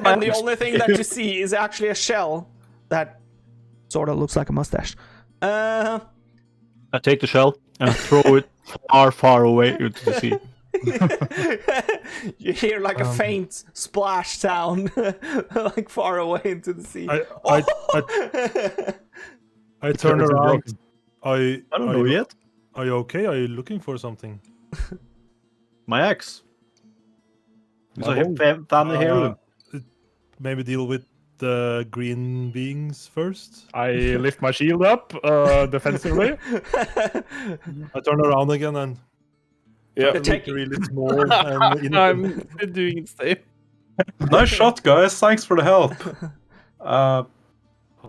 Speaker 1: and the only thing that you see is actually a shell that sort of looks like a mustache.
Speaker 6: I take the shell and throw it far away into the sea.
Speaker 1: You hear like a faint splash sound, like far away into the sea.
Speaker 2: I turn
Speaker 6: it's a
Speaker 2: around.
Speaker 6: drug.
Speaker 2: I
Speaker 6: I don't know yet.
Speaker 2: Are you okay? Are you looking for something?
Speaker 6: My axe. It's
Speaker 4: My
Speaker 6: a
Speaker 4: bow.
Speaker 6: family heirloom.
Speaker 2: Maybe deal with the green beings first.
Speaker 4: I lift my shield up defensively.
Speaker 2: I turn around again and
Speaker 3: Yeah.
Speaker 2: look
Speaker 1: taking-
Speaker 2: really small and innocent.
Speaker 3: I'm doing the same.
Speaker 5: Nice shot, guys. Thanks for the help.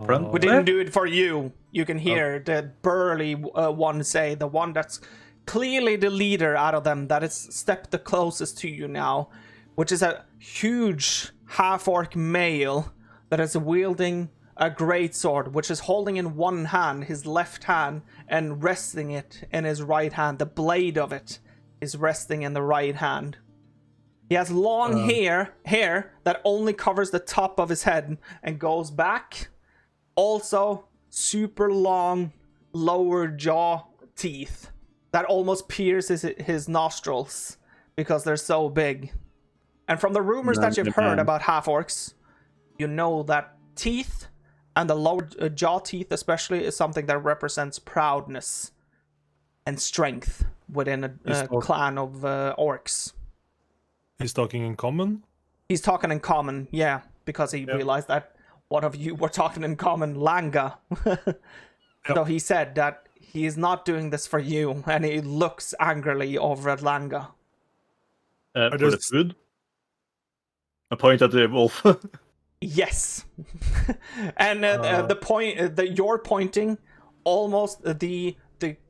Speaker 5: Friend?
Speaker 1: We didn't do it for you. You can hear the burly one say, the one that's clearly the leader out of them, that is stepped the closest to you now, which is a huge half-orc male that is wielding a greatsword, which is holding in one hand, his left hand, and resting it in his right hand. The blade of it is resting in the right hand. He has long hair that only covers the top of his head and goes back. Also, super long lower jaw teeth that almost pierces his nostrils because they're so big. And from the rumors that you've heard about half-orcs, you know that teeth, and the lower jaw teeth especially, is something that represents proudness and strength within a clan of orcs.
Speaker 2: He's talking in common?
Speaker 1: He's talking in common, yeah, because he realized that one of you were talking in common, Langa. So he said that he is not doing this for you, and he looks angrily over at Langa.
Speaker 6: For the food? I point at the wolf.
Speaker 1: Yes. And the point that you're pointing, almost the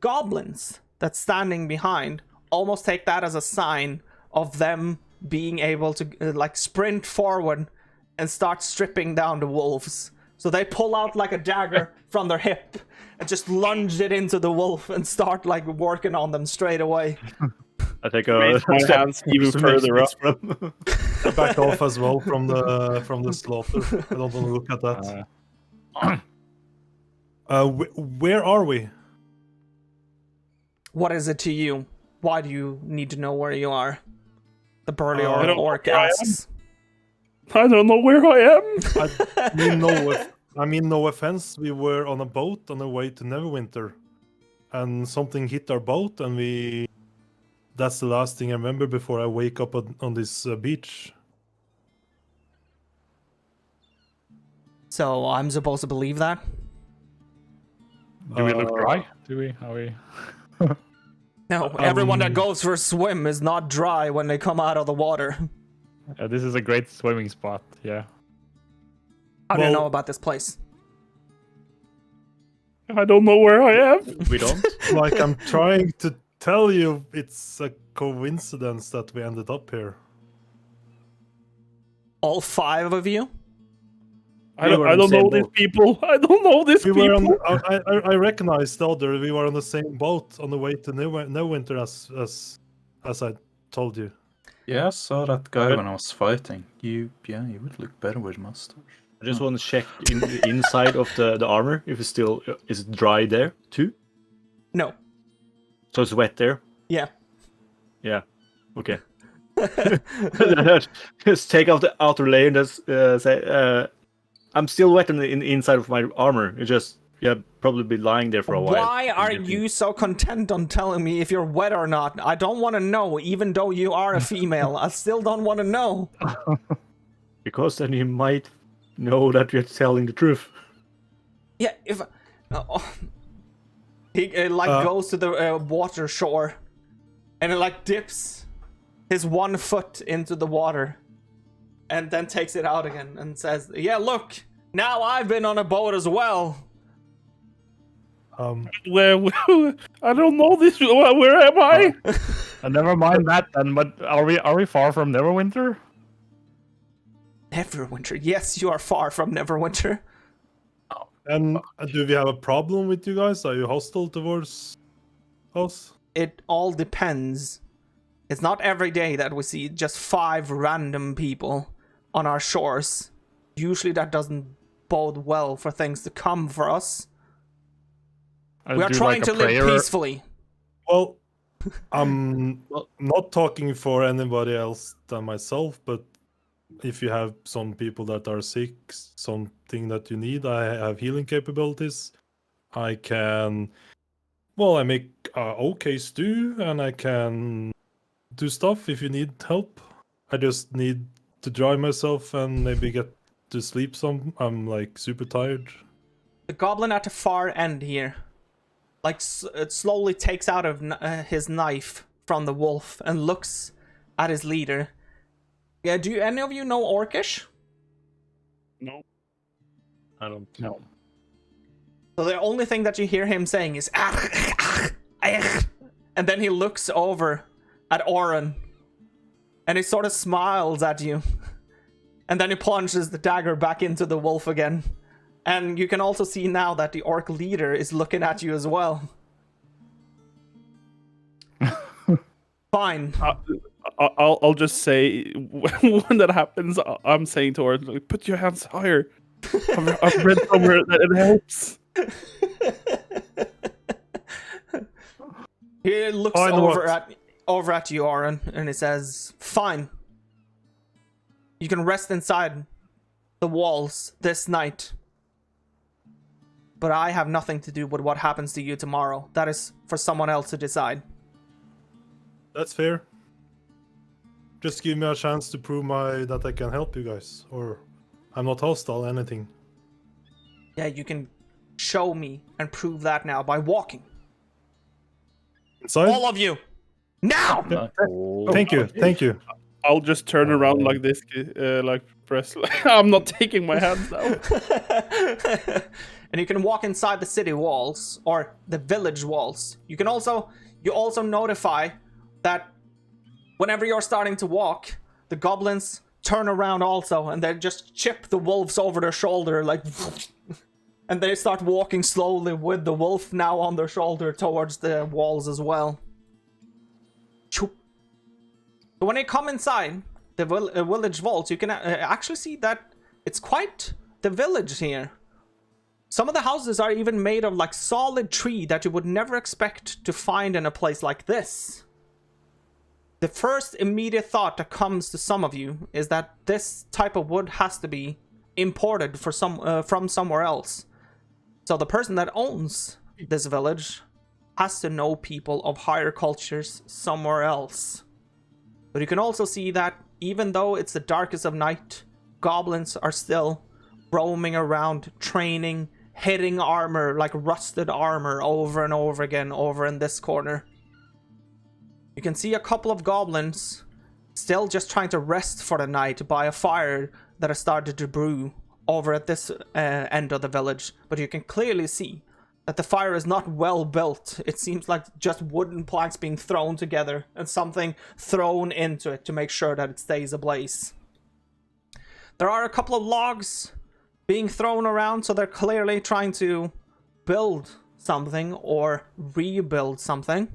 Speaker 1: goblins that's standing behind almost take that as a sign of them being able to like sprint forward and start stripping down the wolves. So they pull out like a dagger from their hip and just lunge it into the wolf and start like working on them straight away.
Speaker 6: I take a
Speaker 3: My hands even further up.
Speaker 2: I back off as well from the slaughter. I don't want to look at that. Where are we?
Speaker 1: What is it to you? Why do you need to know where you are? The burly
Speaker 3: I don't know
Speaker 1: orc
Speaker 3: where I am.
Speaker 1: asks.
Speaker 3: I don't know where I am.
Speaker 2: I mean, no offense. We were on a boat on our way to Neverwinter, and something hit our boat, and that's the last thing I remember before I wake up on this beach.
Speaker 1: So I'm supposed to believe that?
Speaker 4: Do we look dry? Do we? Are we?
Speaker 1: No, everyone that goes for a swim is not dry when they come out of the water.
Speaker 4: This is a great swimming spot. Yeah.
Speaker 1: How do you know about this place?
Speaker 3: I don't know where I am.
Speaker 6: We don't.
Speaker 2: Like, I'm trying to tell you, it's a coincidence that we ended up here.
Speaker 1: All 5 of you?
Speaker 3: I don't know these people. I don't know these
Speaker 2: We
Speaker 3: people.
Speaker 2: were on. I recognize the other. We were on the same boat on the way to Neverwinter as I told you.
Speaker 5: Yeah, I saw that guy when I was fighting. You would look better with mustache.
Speaker 6: I just want to check in the inside of the armor if it's still is it dry there too.
Speaker 1: No.
Speaker 6: So it's wet there.
Speaker 1: Yeah.
Speaker 6: Yeah. Okay. Just take off the outer layer and just say, I'm still wet in the inside of my armor. It's just probably be lying there for a while.
Speaker 1: Why are you so content on telling me if you're wet or not? I don't want to know, even though you are a female. I still don't want to know.
Speaker 6: Because then you might know that you're telling the truth.
Speaker 1: Yeah, if... he goes to the water shore and dips his one foot into the water and then takes it out again and says, yeah, look, now I've been on a boat as well.
Speaker 3: Where I don't know this. Where am I?
Speaker 4: Never mind that then. But are we far from Neverwinter?
Speaker 1: Neverwinter. Yes, you are far from Neverwinter.
Speaker 2: And do we have a problem with you guys? Are you hostile towards us?
Speaker 1: It all depends. It's not every day that we see just 5 random people on our shores. Usually that doesn't bode well for things to come for us. We are trying to live peacefully.
Speaker 2: Well, I'm not talking for anybody else than myself, but if you have some people that are sick, something that you need, I have healing capabilities. I can Well, I make okay stew, and I can do stuff if you need help. I just need to dry myself and maybe get to sleep some. I'm like super tired.
Speaker 1: The goblin at the far end here, like it slowly takes out of his knife from the wolf and looks at his leader. Yeah, do any of you know Orcish?
Speaker 3: No.
Speaker 6: I don't
Speaker 4: No.
Speaker 1: So the only thing that you hear him saying is and then he looks over at Oren and he sort of smiles at you. And then he plunges the dagger back into the wolf again. And you can also see now that the orc leader is looking at you as well. Fine.
Speaker 3: I'll just say when that happens, I'm saying to her, like, put your hands higher. I've read somewhere that it helps.
Speaker 1: He looks over at you, Oren, and he says, "Fine. You can rest inside the walls this night. But I have nothing to do with what happens to you tomorrow. That is for someone else to decide."
Speaker 2: That's fair. Just give me a chance to prove that I can help you guys, or I'm not hostile, anything.
Speaker 1: Yeah, you can show me and prove that now by walking.
Speaker 2: Inside?
Speaker 1: All of you! Now!
Speaker 2: Thank you.
Speaker 3: I'll just turn around like this, like press. I'm not taking my hands down.
Speaker 1: And you can walk inside the city walls or the village walls. You also notify that whenever you're starting to walk, the goblins turn around also, and they just chip the wolves over their shoulder, like, and they start walking slowly with the wolf now on their shoulder towards the walls as well. So when you come inside the village vaults, you can actually see that it's quite the village here. Some of the houses are even made of like solid tree that you would never expect to find in a place like this. The first immediate thought that comes to some of you is that this type of wood has to be imported from somewhere else. So the person that owns this village has to know people of higher cultures somewhere else. But you can also see that even though it's the darkest of night, goblins are still roaming around, training, hitting armor, like rusted armor, over and over again over in this corner. You can see a couple of goblins still just trying to rest for the night by a fire that has started to brew over at this end of the village. But you can clearly see that the fire is not well built. It seems like just wooden planks being thrown together and something thrown into it to make sure that it stays ablaze. There are a couple of logs being thrown around, so they're clearly trying to build something or rebuild something.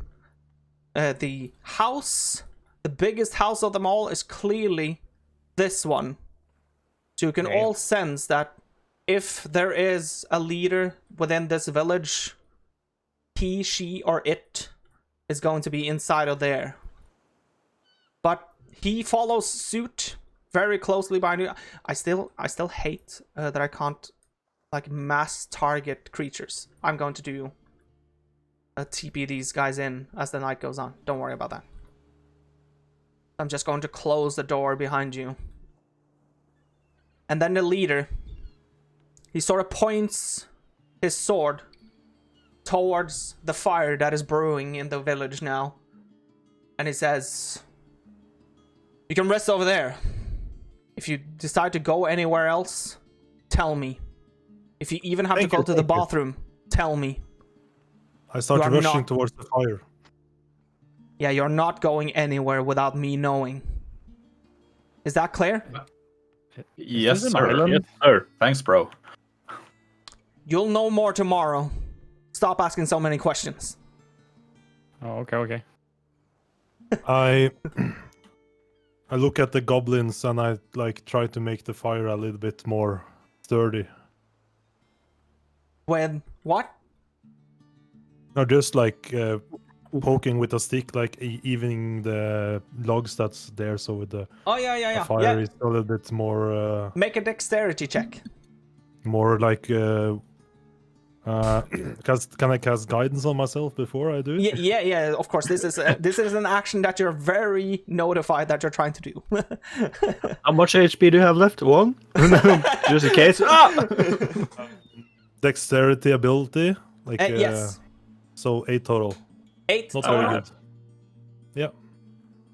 Speaker 1: The house, the biggest house of them all, is clearly this one. So you can all sense that if there is a leader within this village, he, she, or it is going to be inside of there. But he follows suit very closely behind you. I still hate that I can't like mass target creatures. I'm going to do TP these guys in as the night goes on. Don't worry about that. I'm just going to close the door behind you. And then the leader, he sort of points his sword towards the fire that is brewing in the village now. And he says, "You can rest over there. If you decide to go anywhere else, tell me. If you even have to go to the bathroom, tell me."
Speaker 2: I start rushing towards the fire.
Speaker 1: Yeah, you're not going anywhere without me knowing. Is that clear?
Speaker 5: Yes,
Speaker 4: this an
Speaker 5: sir.
Speaker 4: island?
Speaker 5: Yes, sir. Thanks, bro.
Speaker 1: You'll know more tomorrow. Stop asking so many questions.
Speaker 4: Oh, okay.
Speaker 2: I look at the goblins and I like try to make the fire a little bit more sturdy.
Speaker 1: When what?
Speaker 2: No, just like poking with a stick, like evening the logs that's there, so with the fire is a little bit more.
Speaker 1: Make a dexterity check.
Speaker 2: More like Can I cast guidance on myself before I do it?
Speaker 1: Yeah. Of course, this is an action that you're very notified that you're trying to do.
Speaker 6: How much HP do you have left? 1? Just in case.
Speaker 2: Dexterity ability, like
Speaker 1: yes.
Speaker 2: So 8 total.
Speaker 1: 8
Speaker 2: Not
Speaker 1: total.
Speaker 2: very good.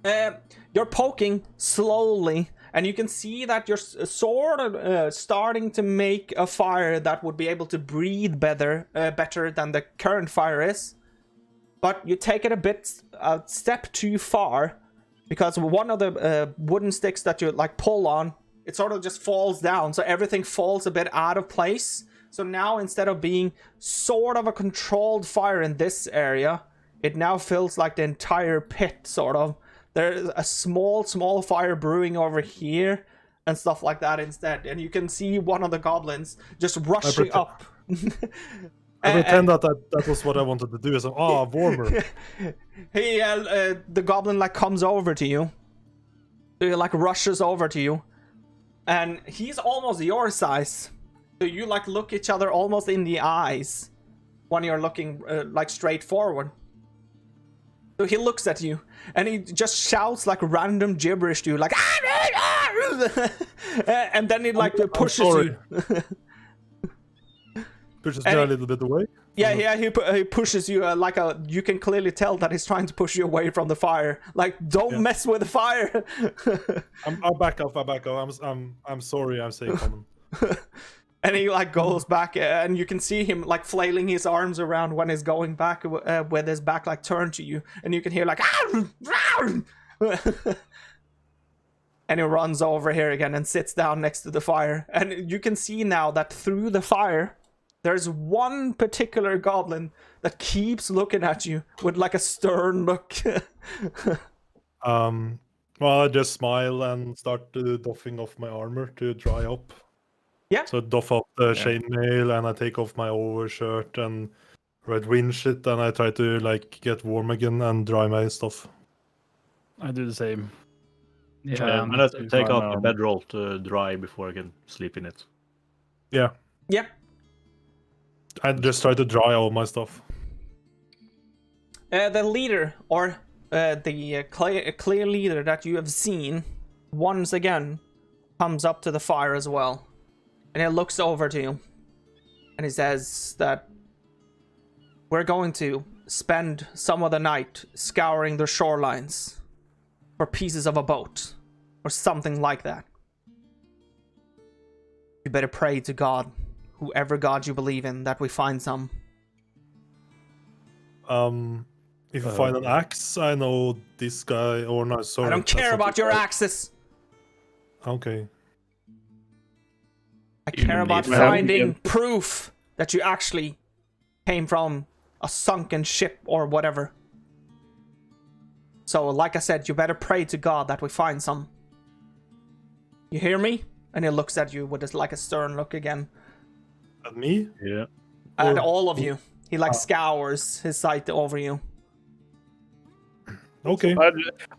Speaker 2: Yeah.
Speaker 1: You're poking slowly, and you can see that you're sort of starting to make a fire that would be able to breathe better than the current fire is. But you take it a step too far, because one of the wooden sticks that you like pull on, it sort of just falls down, so everything falls a bit out of place. So now, instead of being sort of a controlled fire in this area, it now feels like the entire pit, sort of. There's a small fire brewing over here and stuff like that instead. And you can see one of the goblins just rushing up.
Speaker 2: I pretend that was what I wanted to do. So, warmer.
Speaker 1: The goblin like comes over to you. He like rushes over to you. And he's almost your size. So you like look each other almost in the eyes when you're looking like straight forward. So he looks at you and he just shouts like random gibberish to you, like and then he like pushes you.
Speaker 2: Pushes me a little bit away.
Speaker 1: Yeah, he pushes you you can clearly tell that he's trying to push you away from the fire. Like, don't mess with the fire.
Speaker 2: I'll back up. I'm sorry. I'm saying common.
Speaker 1: And he like goes back, and you can see him like flailing his arms around when he's going back with his back like turned to you, and you can hear like and he runs over here again and sits down next to the fire. And you can see now that through the fire there's one particular goblin that keeps looking at you with like a stern look.
Speaker 2: Well, I just smile and start doffing off my armor to dry up.
Speaker 1: Yeah.
Speaker 2: So doff off the chainmail, and I take off my overshirt and red wind shit, and I try to like get warm again and dry my stuff.
Speaker 4: I do the same.
Speaker 6: Yeah, I'm gonna take out the bedroll to dry before I can sleep in it.
Speaker 2: Yeah.
Speaker 1: Yeah.
Speaker 2: I just try to dry all my stuff.
Speaker 1: The leader, or the clear leader that you have seen, once again comes up to the fire as well. And he looks over to you. And he says that we're going to spend some of the night scouring the shorelines for pieces of a boat. Or something like that. You better pray to God, whoever God you believe in, that we find some.
Speaker 2: If you find an axe, I know this guy, or no, sorry.
Speaker 1: I don't care about your axes.
Speaker 2: Okay.
Speaker 1: I care about finding proof that you actually came from a sunken ship or whatever. So, like I said, you better pray to God that we find some. You hear me? And he looks at you with like a stern look again.
Speaker 2: At me?
Speaker 6: Yeah.
Speaker 1: At all of you. He like scours his sight over you.
Speaker 2: Okay.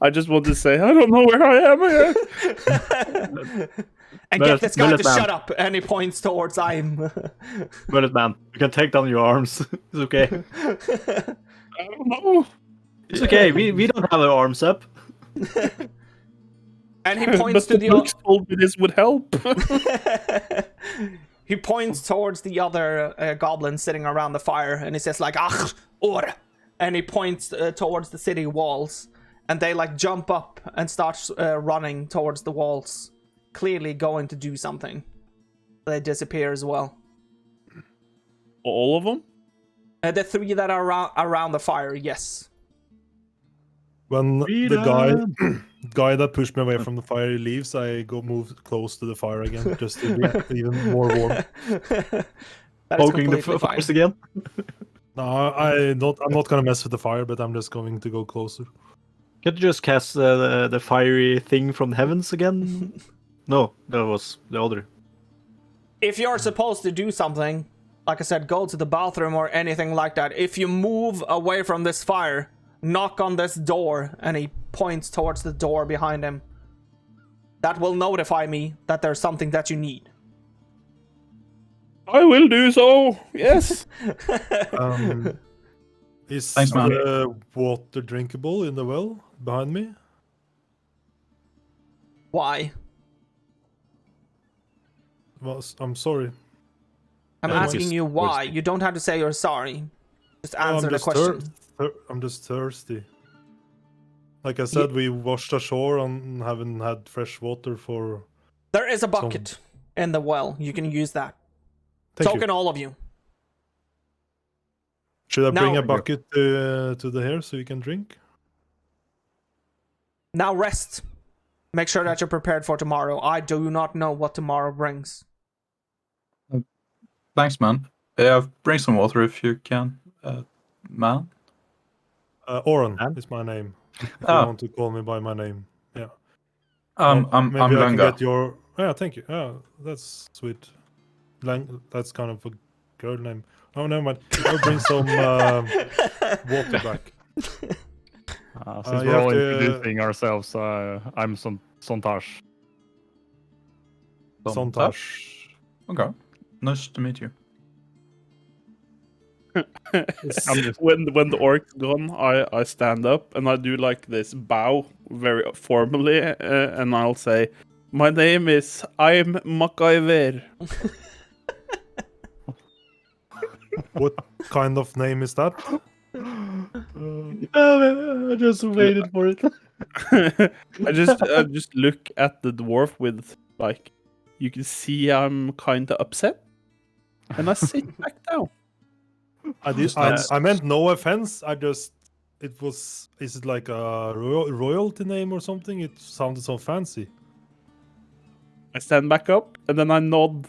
Speaker 3: I just want to say, I don't know where I am here.
Speaker 1: And get this guy to shut up. And he points towards I'm.
Speaker 6: Bullet man, you can take down your arms. It's okay.
Speaker 3: I don't know.
Speaker 6: It's okay. We don't have our arms up.
Speaker 1: And he points to the
Speaker 3: books told me this would help.
Speaker 1: He points towards the other goblins sitting around the fire, and he says like, "Ach, or," and he points towards the city walls, and they like jump up and start running towards the walls, clearly going to do something. They disappear as well.
Speaker 3: All of them?
Speaker 1: The three that are around the fire, yes.
Speaker 2: When the guy that pushed me away from the fire leaves, I move close to the fire again, just to be even more warm.
Speaker 6: Poking the fires again.
Speaker 2: No, I'm not gonna mess with the fire, but I'm just going to go closer.
Speaker 6: Can't you just cast the fiery thing from the heavens again? No, that was the other.
Speaker 1: If you're supposed to do something, like I said, go to the bathroom or anything like that. If you move away from this fire, knock on this door, and he points towards the door behind him. That will notify me that there's something that you need.
Speaker 3: I will do so. Yes.
Speaker 2: Is
Speaker 5: Thanks, man.
Speaker 2: the water drinkable in the well behind me?
Speaker 1: Why?
Speaker 2: Well, I'm sorry.
Speaker 1: I'm
Speaker 2: Never
Speaker 1: asking
Speaker 2: mind.
Speaker 1: you why.
Speaker 6: thirsty.
Speaker 1: You don't have to say you're sorry. Just
Speaker 2: No,
Speaker 1: answer the question.
Speaker 2: I'm just thirsty. Like I said, we washed ashore and haven't had fresh water for.
Speaker 1: There is a bucket in the well. You can use that.
Speaker 2: Thank
Speaker 1: So
Speaker 2: you.
Speaker 1: can all of you.
Speaker 2: Should I bring
Speaker 1: Now-
Speaker 2: a bucket to the here so you can drink?
Speaker 1: Now rest. Make sure that you're prepared for tomorrow. I do not know what tomorrow brings.
Speaker 5: Thanks, man. Yeah, bring some water if you can, man.
Speaker 2: Oren
Speaker 6: And?
Speaker 2: is my name. If you
Speaker 5: Oh.
Speaker 2: want to call me by my name, yeah.
Speaker 5: I'm
Speaker 2: Maybe I can
Speaker 5: Lunga.
Speaker 2: get your. Yeah, thank you. Yeah, that's sweet. That's kind of a girl name. Oh, never mind. I'll bring some water back.
Speaker 4: Since
Speaker 2: you
Speaker 4: we're
Speaker 2: have
Speaker 4: all
Speaker 2: to-
Speaker 4: introducing ourselves, I'm Sontash.
Speaker 2: Sontash.
Speaker 5: Okay. Nice to meet you.
Speaker 3: When the orc's gone, I stand up and I do like this bow very formally, and I'll say, "My name is I'm MacGyver."
Speaker 2: What kind of name is that?
Speaker 6: I just waited for it.
Speaker 3: I just look at the dwarf with like, you can see I'm kind of upset, and I sit back down.
Speaker 2: I meant no offense. It was. Is it like a royalty name or something? It sounded so fancy.
Speaker 3: I stand back up and then I nod,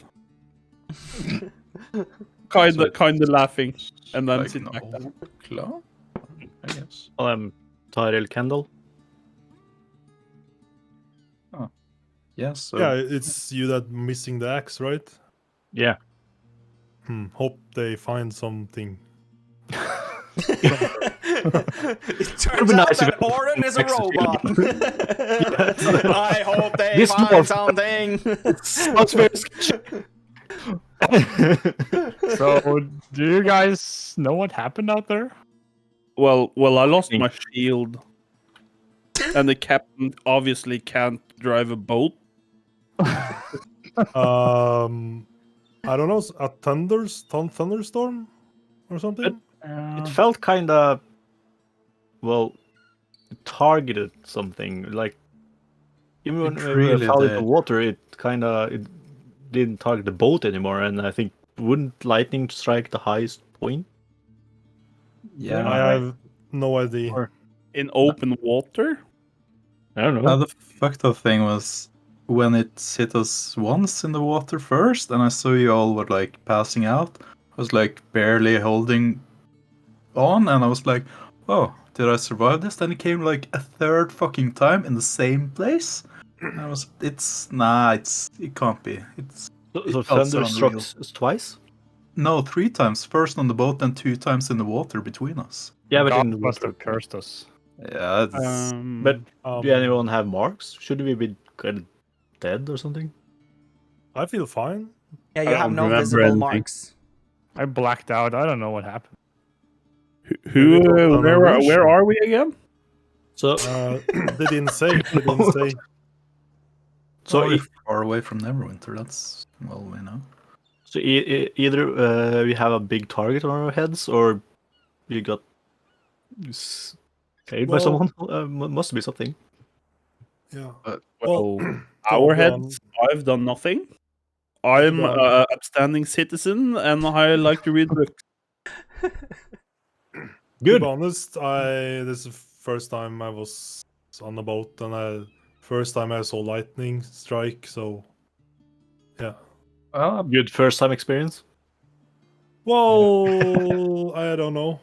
Speaker 3: kind of laughing, and then
Speaker 5: Like
Speaker 3: sit
Speaker 5: no
Speaker 3: back down.
Speaker 5: clown, I guess.
Speaker 6: Well, I'm Tyrell Kendall.
Speaker 5: Yeah, so
Speaker 2: Yeah, it's you that missing the axe, right?
Speaker 6: Yeah.
Speaker 2: Hope they find something.
Speaker 1: It turns
Speaker 6: be
Speaker 1: out
Speaker 6: nice if
Speaker 1: that
Speaker 6: it-
Speaker 1: Oren is a robot. I hope they
Speaker 6: This
Speaker 1: find
Speaker 6: dwarf-
Speaker 1: something.
Speaker 6: Sounds very sketchy.
Speaker 4: So, do you guys know what happened out there?
Speaker 3: Well, I lost
Speaker 6: think-
Speaker 3: my shield, and the captain obviously can't drive a boat.
Speaker 2: I don't know, a thunderstorm or something.
Speaker 6: It felt kind of, well, targeted something. Like even when
Speaker 5: It
Speaker 6: we
Speaker 5: really
Speaker 6: fell into
Speaker 5: did.
Speaker 6: water, it didn't target the boat anymore. And I think wouldn't lightning strike the highest point?
Speaker 5: yeah.
Speaker 2: I have no idea.
Speaker 6: Or-
Speaker 3: In open water?
Speaker 6: I don't know.
Speaker 5: The fucked up thing was when it hit us once in the water first, and I saw you all were like passing out. I was like barely holding on, and I was like, "Oh, did I survive this?" Then it came like a third fucking time in the same place. And it can't be.
Speaker 6: So
Speaker 5: it felt
Speaker 6: thunder
Speaker 5: so
Speaker 6: struck
Speaker 5: unreal.
Speaker 6: us twice.
Speaker 5: No, 3 times. First on the boat, and 2 times in the water between us.
Speaker 6: Yeah, but
Speaker 4: God
Speaker 6: in the
Speaker 4: must
Speaker 6: water.
Speaker 4: have cursed us.
Speaker 5: Yeah, it's,
Speaker 6: But
Speaker 2: Um,
Speaker 6: do anyone have marks? Should we be kind of dead or something?
Speaker 2: I feel fine.
Speaker 1: Yeah, you
Speaker 3: I
Speaker 1: have
Speaker 3: don't
Speaker 1: no
Speaker 3: remember
Speaker 1: visible
Speaker 3: anything.
Speaker 1: marks.
Speaker 4: I blacked out. I don't know what happened.
Speaker 3: Who?
Speaker 2: Maybe it was an illusion.
Speaker 3: Where are we again?
Speaker 6: So,
Speaker 2: They didn't say. They didn't say.
Speaker 6: so
Speaker 5: we're
Speaker 6: if
Speaker 5: far away from Neverwinter. That's well, we know.
Speaker 6: so either we have a big target on our heads, or we got killed by
Speaker 2: Well-
Speaker 6: someone. Must be something.
Speaker 2: Yeah.
Speaker 3: Well,
Speaker 2: Well,
Speaker 3: our
Speaker 2: Torbjörn-
Speaker 3: heads. I've done nothing. I'm
Speaker 2: Torbjörn-
Speaker 3: an upstanding citizen, and I like to read books.
Speaker 2: To be honest, this is the first time I was on a boat, and first time I saw lightning strike. So, yeah.
Speaker 6: Good first time experience.
Speaker 2: Well, I don't know.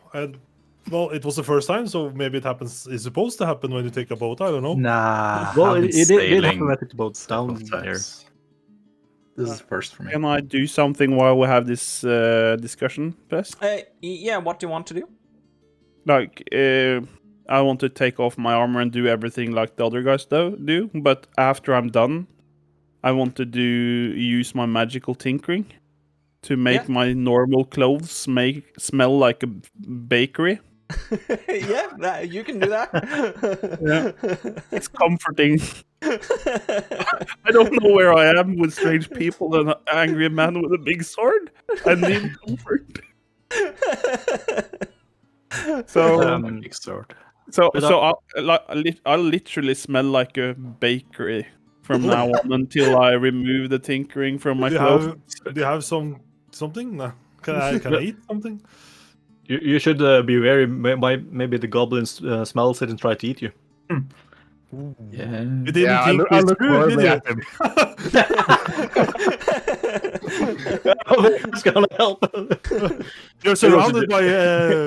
Speaker 2: Well, it was the first time, so maybe it happens. It's supposed to happen when you take a boat. I don't know.
Speaker 5: Nah,
Speaker 6: Well,
Speaker 5: I've
Speaker 6: it
Speaker 5: been
Speaker 6: did happen
Speaker 5: sailing
Speaker 6: when I took the boat
Speaker 5: several
Speaker 6: down there.
Speaker 5: times. This is first for me.
Speaker 3: Can I do something while we have this discussion, Pest?
Speaker 1: Yeah, what do you want to do?
Speaker 3: Like, I want to take off my armor and do everything like the other guys do. But after I'm done, I want to use my magical tinkering. to make my normal clothes smell like a bakery.
Speaker 1: Yeah, you can do that.
Speaker 3: It's comforting. I don't know where I am with strange people and an angry man with a big sword. I need comfort. So,
Speaker 5: Big sword.
Speaker 3: I'll literally smell like a bakery from now on until I remove the tinkering from my clothes.
Speaker 2: Do you have something? No. Can I eat something?
Speaker 6: You should be wary. Maybe the goblins smells it and try to eat you.
Speaker 5: Yeah.
Speaker 2: You didn't think
Speaker 4: I
Speaker 2: this
Speaker 4: look
Speaker 2: through, did
Speaker 4: horribly
Speaker 2: you?
Speaker 4: at him.
Speaker 6: It's gonna help.
Speaker 2: You're surrounded by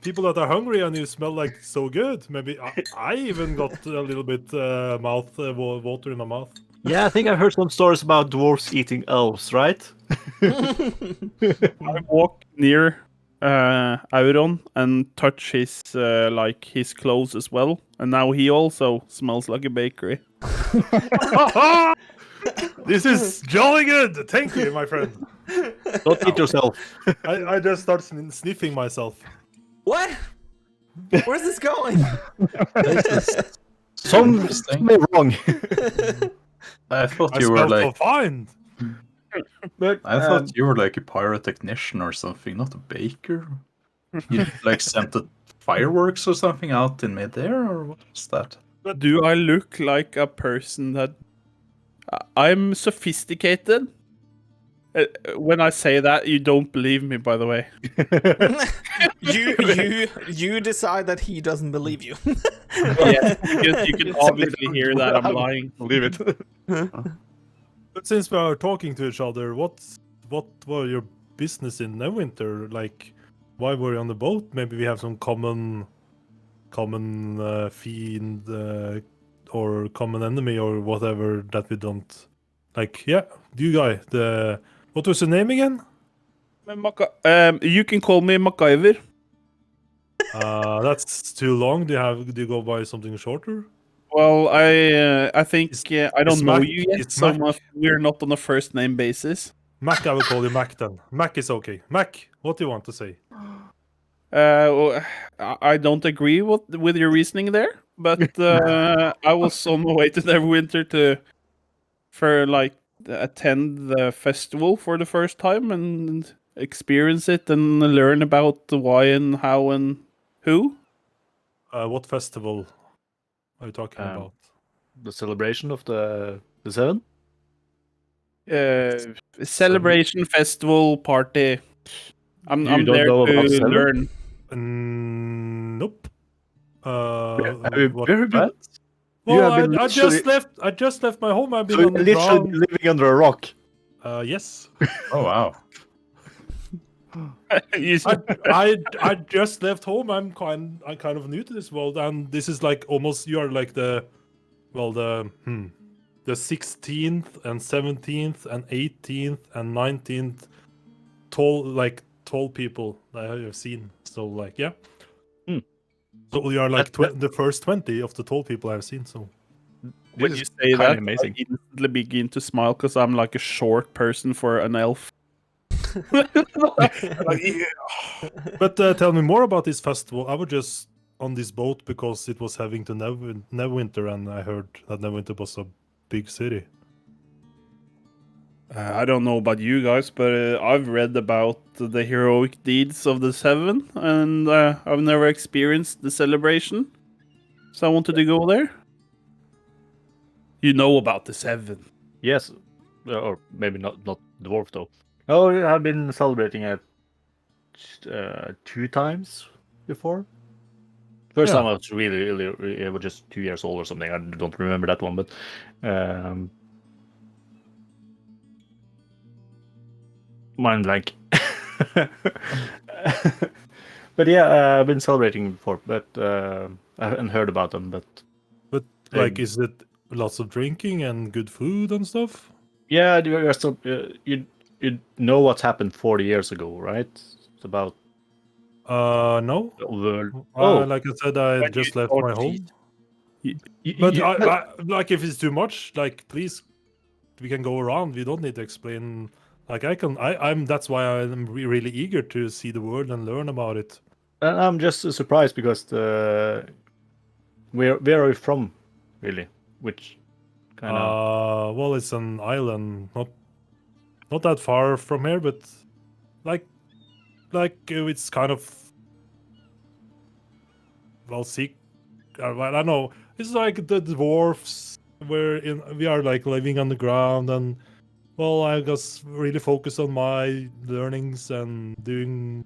Speaker 2: people that are hungry and you smell like so good. Maybe I even got a little bit water in my mouth.
Speaker 6: Yeah, I think I've heard some stories about dwarves eating elves, right?
Speaker 3: I walk near Auron and touch his his clothes as well, and now he also smells like a bakery.
Speaker 2: This is jolly good. Thank you, my friend.
Speaker 6: Don't eat yourself.
Speaker 2: I just start sniffing myself.
Speaker 1: What? Where's this going?
Speaker 6: Something wrong.
Speaker 5: I thought
Speaker 2: I
Speaker 5: you were
Speaker 2: smell
Speaker 5: like
Speaker 2: so fine.
Speaker 6: But
Speaker 5: I thought you were like a pyrotechnician or something, not a baker. You like sent the fireworks or something out in midair, or what was that?
Speaker 3: Do I look like a person that I'm sophisticated? When I say that, you don't believe me, by the way.
Speaker 1: You decide that he doesn't believe you.
Speaker 3: Yeah, you can obviously hear that I'm lying.
Speaker 6: Believe it.
Speaker 2: But since we are talking to each other, what were your business in Neverwinter? Like, why were you on the boat? Maybe we have some common fiend or common enemy or whatever that we don't like. Yeah, you guy. What was your name again?
Speaker 3: You can call me MacGyver.
Speaker 2: That's too long. Do you go by something shorter?
Speaker 3: Well, I think I don't know
Speaker 2: Mac-
Speaker 3: you yet,
Speaker 2: it's
Speaker 3: so
Speaker 2: Mac.
Speaker 3: we're not on a first name basis.
Speaker 2: Mac, I will call you Mac then. Mac is okay. Mac, what do you want to say?
Speaker 3: Well, I don't agree with your reasoning there, but I was on my way to Neverwinter for attend the festival for the first time and experience it and learn about the why and how and who.
Speaker 2: What festival are you talking about?
Speaker 6: The celebration of the seven.
Speaker 3: Celebration, festival, party. I'm
Speaker 6: don't
Speaker 3: there
Speaker 6: know
Speaker 3: to
Speaker 6: about seven?
Speaker 3: learn.
Speaker 2: Nope.
Speaker 6: Very bad.
Speaker 2: Well, I just left my home. I've been on the
Speaker 6: literally
Speaker 2: ground.
Speaker 6: living under a rock.
Speaker 2: Yes.
Speaker 5: Oh wow.
Speaker 2: I just left home. I'm kind of new to this world, and this is like almost you are like the 16th and 17th and 18th and 19th tall people that I have seen. So like yeah. So you are like the first 20 of the tall people I've seen. So
Speaker 3: When you say that, amazing. I instantly begin to smile because I'm like a short person for an elf.
Speaker 2: But tell me more about this festival. I was just on this boat because it was having to Neverwinter, and I heard that Neverwinter was a big city.
Speaker 3: I don't know about you guys, but I've read about the heroic deeds of the Seven, and I've never experienced the celebration, so I wanted to go there. You know about the Seven?
Speaker 6: Yes, or maybe not dwarf though. Oh, I've been celebrating it 2 times before. First time I was really, I was just 2 years old or something. I don't remember that one, but mind blank. But yeah, I've been celebrating before, but I haven't heard about them. But
Speaker 2: like, is it lots of drinking and good food and stuff?
Speaker 6: Yeah, you're still, you know what's happened 40 years ago, right? It's about
Speaker 2: no. Like I said, I just left my home. But I like, if it's too much, like, please, we can go around. We don't need to explain Like I'm. That's why I'm really eager to see the world and learn about it.
Speaker 6: And I'm just surprised because where are you from, really? Which kind of?
Speaker 2: Well, it's an island, not that far from here, but like it's kind of well, I don't know. It's like the dwarfs. We are like living on the ground, and well, I was really focused on my learnings and doing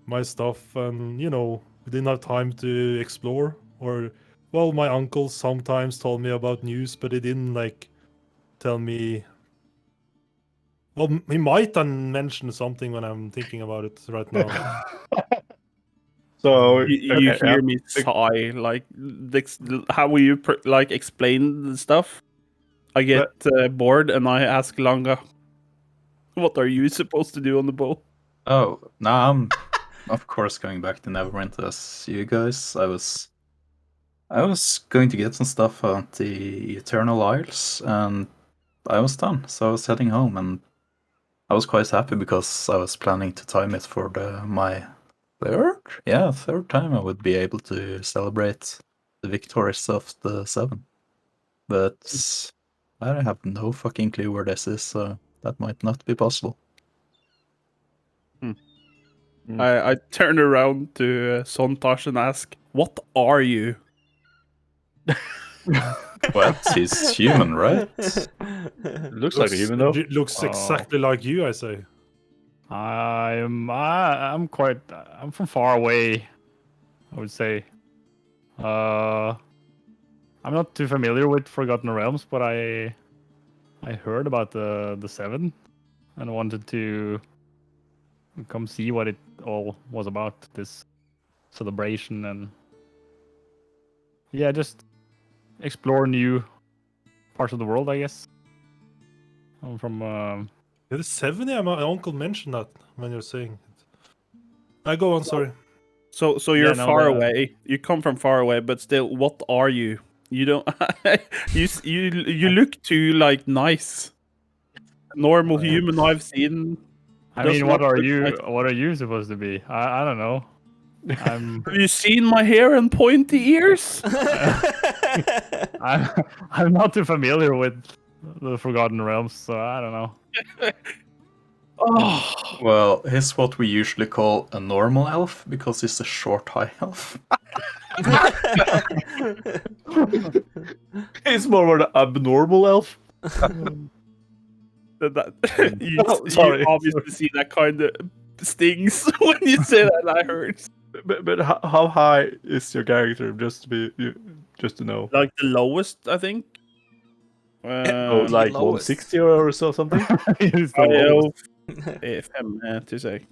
Speaker 2: my stuff, and we didn't have time to explore. Or well, my uncle sometimes told me about news, but he didn't like tell me. Well, he might mention something when I'm thinking about it right now.
Speaker 6: So
Speaker 3: You
Speaker 6: okay,
Speaker 3: hear
Speaker 6: yeah.
Speaker 3: me sigh, like how will you like explain the stuff? I get bored and I ask Langa, "What are you supposed to do on the boat?"
Speaker 5: Oh, no, I'm of course going back to Neverwinter as you guys. I was going to get some stuff on the Eternal Isles, and I was done. So I was heading home, and I was quite happy because I was planning to time it for my third time I would be able to celebrate the victories of the 7. But I have no fucking clue where this is, so that might not be possible.
Speaker 3: I turn around to Sontash and ask, "What are you?"
Speaker 5: What? He's human, right?
Speaker 6: Looks like a human though.
Speaker 2: Looks exactly like you, I say.
Speaker 4: I'm from far away, I would say. I'm not too familiar with Forgotten Realms, but I heard about the 7 and wanted to come see what it all was about, this celebration, and yeah, just explore new parts of the world, I guess. I'm from
Speaker 2: Yeah, the 7, yeah, my uncle mentioned that when you're saying it. I go on, sorry.
Speaker 3: So you're
Speaker 4: no,
Speaker 3: far away. You come from far away, but still, what are you? You don't. you look too like nice. Normal human I've seen.
Speaker 4: I
Speaker 3: does
Speaker 4: mean,
Speaker 3: not look nice.
Speaker 4: what are you supposed to be? I don't know. I'm
Speaker 3: Have you seen my hair and pointy ears?
Speaker 4: I'm not too familiar with the Forgotten Realms, so I don't know.
Speaker 3: Oh,
Speaker 5: Well, he's what we usually call a normal elf because he's a short high elf.
Speaker 6: It's more of an abnormal elf.
Speaker 3: you obviously see that kind of stings when you say that. That hurts.
Speaker 6: But how high is your character? Just to know.
Speaker 3: Like the lowest, I think.
Speaker 6: Oh, like
Speaker 1: lowest.
Speaker 6: 160 or so something.
Speaker 4: He's the lowest.
Speaker 3: To say.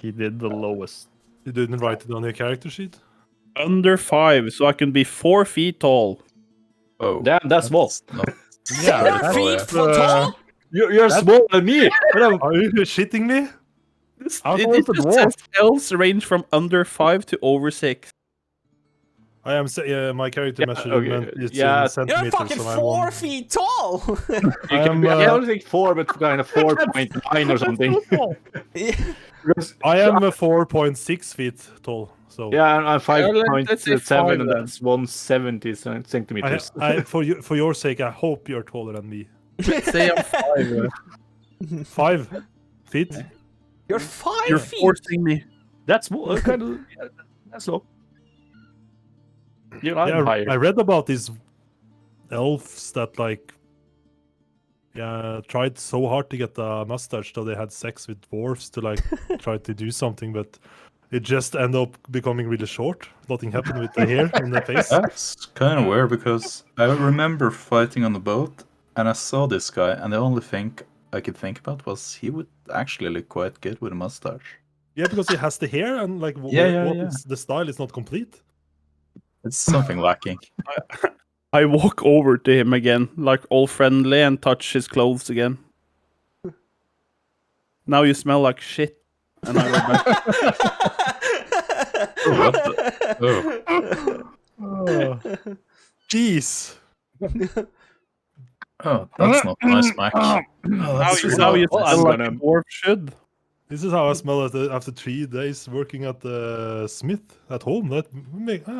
Speaker 4: He did the lowest.
Speaker 2: You didn't write it on your character sheet?
Speaker 3: Under 5, so I can be 4 feet tall.
Speaker 5: Oh,
Speaker 6: Damn, that's small.
Speaker 5: not
Speaker 4: Yeah,
Speaker 1: Your feet for tall?
Speaker 6: You're smaller than me.
Speaker 2: Are you shitting me?
Speaker 4: How
Speaker 3: It
Speaker 4: tall is the
Speaker 3: just
Speaker 4: dwarf?
Speaker 3: says elves range from under 5 to over 6.
Speaker 2: I am my character measurement is
Speaker 6: yeah.
Speaker 2: in
Speaker 1: You're
Speaker 2: centimeters.
Speaker 1: fucking
Speaker 2: so
Speaker 1: 4 feet tall!
Speaker 6: You can be, I don't think 4, but kind of 4.9 or something. Because
Speaker 2: I am 4.6 feet tall. So
Speaker 6: yeah, I'm
Speaker 3: let's say
Speaker 6: 5.7,
Speaker 3: 5
Speaker 6: and
Speaker 3: then.
Speaker 6: that's 170 centimeters.
Speaker 2: for your sake, I hope you're taller than me.
Speaker 3: Say I'm 5.
Speaker 2: 5 feet.
Speaker 1: You're 5
Speaker 3: You're
Speaker 1: feet!
Speaker 3: forcing me.
Speaker 6: That's more kind of. Yeah, that's all. You're not higher.
Speaker 2: I read about these elves that tried so hard to get a mustache that they had sex with dwarves to try to do something, but it just ended up becoming really short. Nothing happened with the hair in the face.
Speaker 5: That's kind of weird because I remember fighting on the boat and I saw this guy, and the only thing I could think about was he would actually look quite good with a mustache.
Speaker 2: Yeah, because he has the hair and the style is not complete.
Speaker 5: It's something lacking.
Speaker 3: I walk over to him again, like all friendly, and touch his clothes again. Now you smell like shit. And I go back.
Speaker 5: What the?
Speaker 2: Jeez.
Speaker 5: Oh, that's not nice, Mac. Oh,
Speaker 3: Now
Speaker 5: that's
Speaker 3: you, now you
Speaker 6: Well,
Speaker 3: sound
Speaker 6: I'm
Speaker 3: like
Speaker 6: gonna-
Speaker 3: a dwarf should.
Speaker 2: This is how I smell it after 3 days working at the Smith at home.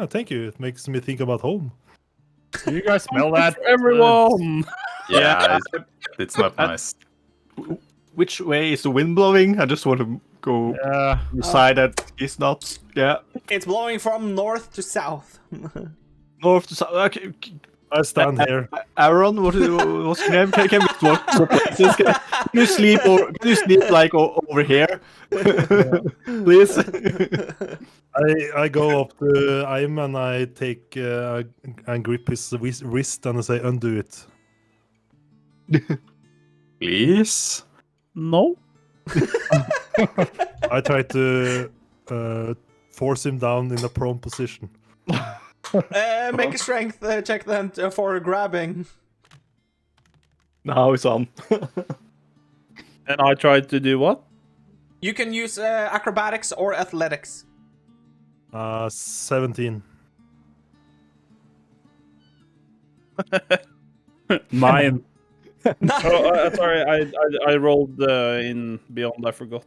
Speaker 2: Thank you. It makes me think about home.
Speaker 4: Do you guys smell that?
Speaker 3: Everyone.
Speaker 5: yeah, it's not nice.
Speaker 6: Which way is the wind blowing? I just want to go decide that it's not. Yeah,
Speaker 1: It's blowing from north to south.
Speaker 6: north to south. Okay,
Speaker 2: I stand here.
Speaker 6: Aaron, what's your name? Can we swap places? Can you sleep like over here, please?
Speaker 2: I go up to Aim and I take and grip his wrist and I say, undo it.
Speaker 5: Please?
Speaker 3: No.
Speaker 2: I try to force him down in a prone position.
Speaker 1: Make a strength check then for grabbing.
Speaker 6: Now it's on.
Speaker 3: And I tried to do what?
Speaker 1: You can use acrobatics or athletics.
Speaker 2: 17.
Speaker 3: Mine. Sorry, I rolled in beyond. I forgot.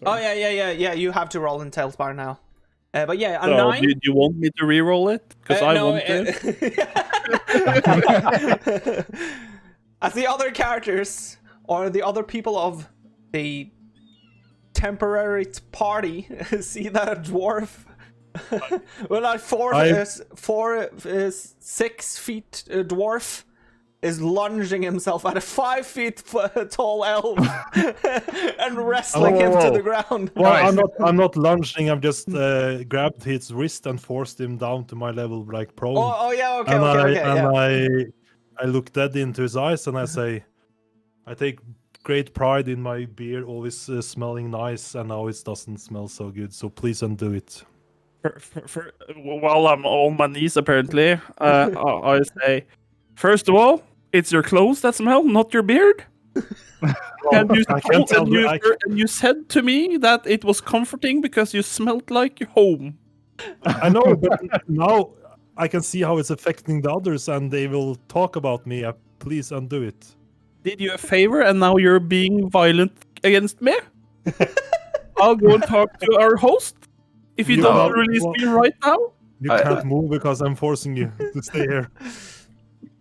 Speaker 1: Oh yeah. You have to roll in Talespire now. But yeah, a
Speaker 3: So,
Speaker 1: 9.
Speaker 3: do you want me to re-roll it? Because I
Speaker 1: no,
Speaker 3: want to.
Speaker 1: As the other characters or the other people of the temporary party see that a dwarf, well, a 6 feet dwarf is lunging himself at a 5 feet tall elf and wrestling him to the ground.
Speaker 2: Well, I'm not lunging. I'm just grabbed his wrist and forced him down to my level, like prone.
Speaker 1: Oh yeah, okay,
Speaker 2: and
Speaker 1: okay.
Speaker 2: I look dead into his eyes and I say, I take great pride in my beer always smelling nice, and now it doesn't smell so good. So please undo it.
Speaker 3: While I'm on my knees, apparently, I say, first of all, it's your clothes that smell, not your beard. And you said to me that it was comforting because you smelled like your home.
Speaker 2: I know, but now I can see how it's affecting the others, and they will talk about me. Please undo it.
Speaker 3: Did you a favor, and now you're being violent against me? I'll go and talk to our host. If you don't release me right now,
Speaker 2: you can't move because I'm forcing you to stay here.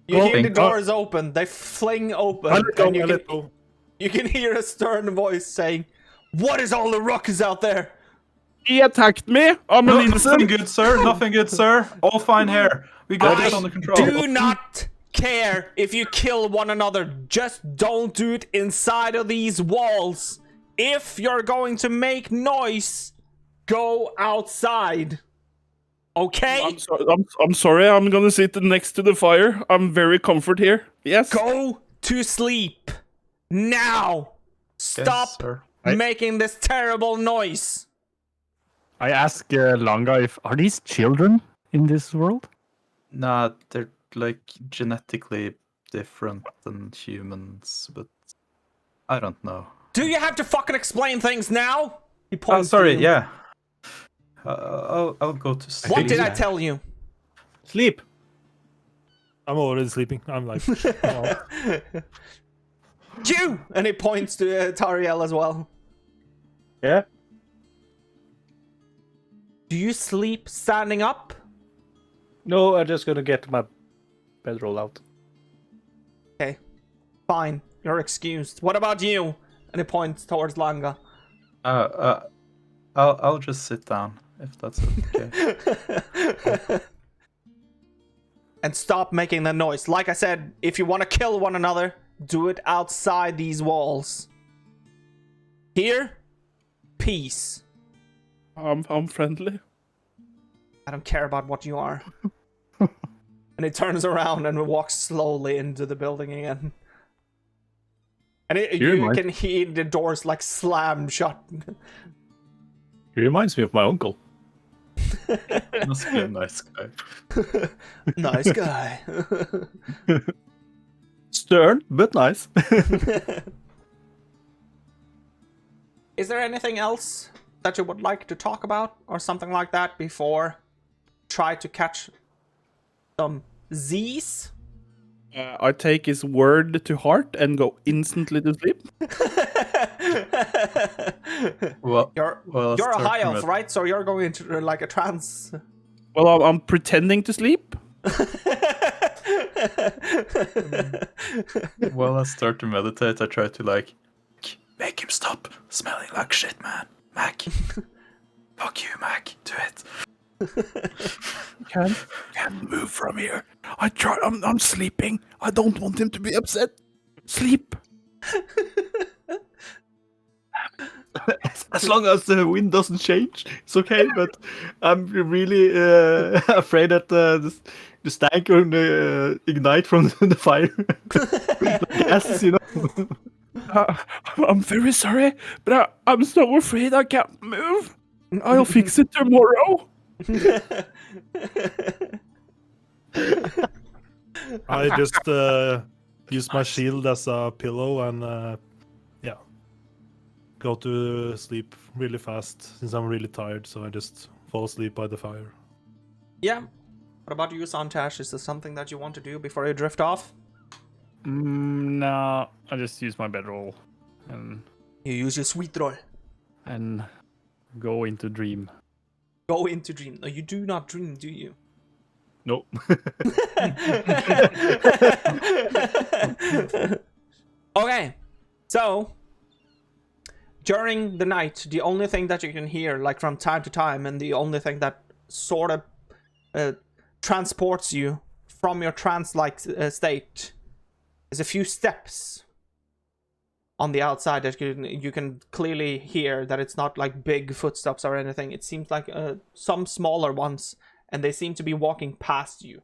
Speaker 1: You hear the doors open. They fling open. You can hear a stern voice saying, "What is all the ruckus out there?"
Speaker 3: He attacked me. I'm an
Speaker 5: Nothing
Speaker 3: innocent.
Speaker 5: good, sir. Nothing good, sir. All fine here. We got this under control.
Speaker 1: Do not care if you kill one another. Just don't do it inside of these walls. If you're going to make noise, go outside. Okay?
Speaker 3: I'm sorry. I'm gonna sit next to the fire. I'm very comfort here. Yes.
Speaker 1: Go to sleep now. Stop making this terrible noise.
Speaker 4: I ask Langa are these children in this world?
Speaker 5: Nah, they're like genetically different than humans, but I don't know.
Speaker 1: Do you have to fucking explain things now? He points
Speaker 5: sorry,
Speaker 1: to you.
Speaker 5: yeah. I'll go to sleep.
Speaker 1: What did I tell you?
Speaker 6: Sleep.
Speaker 2: I'm already sleeping. I'm like,
Speaker 1: You! And he points to Tariel as well.
Speaker 6: Yeah.
Speaker 1: Do you sleep standing up?
Speaker 6: No, I'm just gonna get my bedroll out.
Speaker 1: Okay, fine. You're excused. What about you? And he points towards Langa.
Speaker 5: I'll just sit down if that's okay.
Speaker 1: And stop making that noise. Like I said, if you want to kill one another, do it outside these walls. Here, peace.
Speaker 3: I'm friendly.
Speaker 1: I don't care about what you are. And he turns around and walks slowly into the building again. And you can hear the doors like slam shut.
Speaker 6: He reminds me of my uncle.
Speaker 5: Must be a nice guy.
Speaker 1: Nice guy.
Speaker 6: Stern, but nice.
Speaker 1: Is there anything else that you would like to talk about or something like that before try to catch some Z's?
Speaker 3: I take his word to heart and go instantly to sleep.
Speaker 5: Well,
Speaker 1: you're a
Speaker 5: start
Speaker 1: high
Speaker 5: from
Speaker 1: elf,
Speaker 5: it.
Speaker 1: right? So you're going into like a trance.
Speaker 3: Well, I'm pretending to sleep.
Speaker 5: While I start to meditate, I try to like make him stop smelling like shit, man. Mac. Fuck you, Mac. Do it.
Speaker 3: Can't move from here. I'm sleeping. I don't want him to be upset. Sleep.
Speaker 6: As long as the wind doesn't change, it's okay. But I'm really afraid that the stank will ignite from the fire. The gases, you know.
Speaker 3: I'm very sorry, but I'm so afraid I can't move. I'll fix it tomorrow.
Speaker 2: I just use my shield as a pillow and go to sleep really fast since I'm really tired. So I just fall asleep by the fire.
Speaker 1: Yeah. What about you, Santash? Is this something that you want to do before you drift off?
Speaker 4: No, I just use my bedroll and
Speaker 1: You use your sweet roll.
Speaker 4: go into dream.
Speaker 1: Go into dream. No, you do not dream, do you?
Speaker 6: No.
Speaker 1: Okay, so during the night, the only thing that you can hear, like from time to time, and the only thing that sort of transports you from your trance-like state is a few steps on the outside that you can clearly hear that it's not like big footsteps or anything. It seems like some smaller ones, and they seem to be walking past you.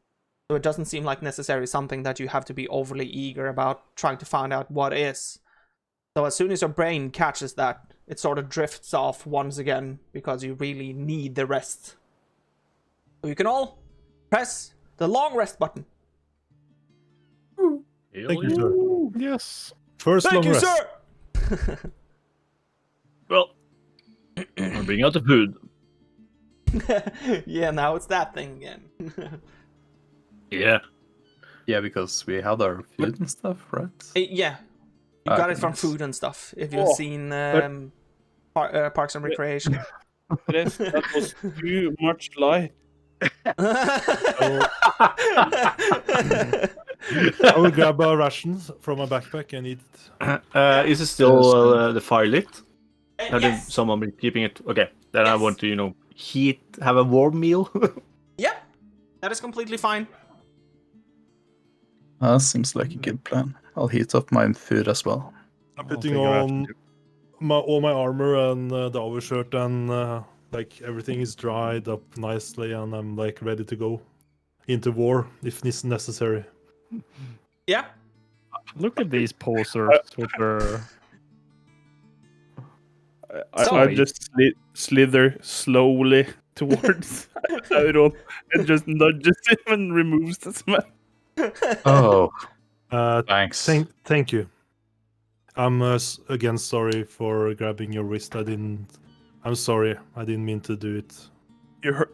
Speaker 1: So it doesn't seem like necessarily something that you have to be overly eager about trying to find out what is. So as soon as your brain catches that, it sort of drifts off once again because you really need the rest. So you can all press the long rest button.
Speaker 2: Thank you, sir.
Speaker 4: Yes.
Speaker 2: First
Speaker 1: Thank
Speaker 2: long
Speaker 1: you,
Speaker 2: rest.
Speaker 1: sir!
Speaker 6: Well, I'll bring out the food.
Speaker 1: Yeah, now it's that thing again.
Speaker 6: Yeah.
Speaker 5: Yeah, because we had our food and stuff, right?
Speaker 1: Yeah, you got
Speaker 5: Okay,
Speaker 1: it from
Speaker 5: nice.
Speaker 1: food and stuff. If you've seen Parks and Recreation.
Speaker 3: That was too much lie.
Speaker 2: I will grab a ration from my backpack and eat it.
Speaker 6: Is it still the fire lit? Have
Speaker 1: Yes.
Speaker 6: someone been keeping it? Okay, then I
Speaker 1: Yes.
Speaker 6: want to, have a warm meal.
Speaker 1: Yeah, that is completely fine.
Speaker 5: Seems like a good plan. I'll heat up my food as well.
Speaker 2: I'm
Speaker 4: I'll
Speaker 2: putting
Speaker 4: take a ration
Speaker 2: on
Speaker 4: too.
Speaker 2: all my armor and the overshirt and like everything is dried up nicely and I'm like ready to go into war if it's necessary.
Speaker 1: Yeah.
Speaker 4: Look at these posers with their.
Speaker 3: I just slither slowly towards Auron and just nudges him and removes the smell.
Speaker 5: Oh,
Speaker 2: Uh,
Speaker 5: thanks.
Speaker 2: thank you. I'm again sorry for grabbing your wrist. I'm sorry. I didn't mean to do it.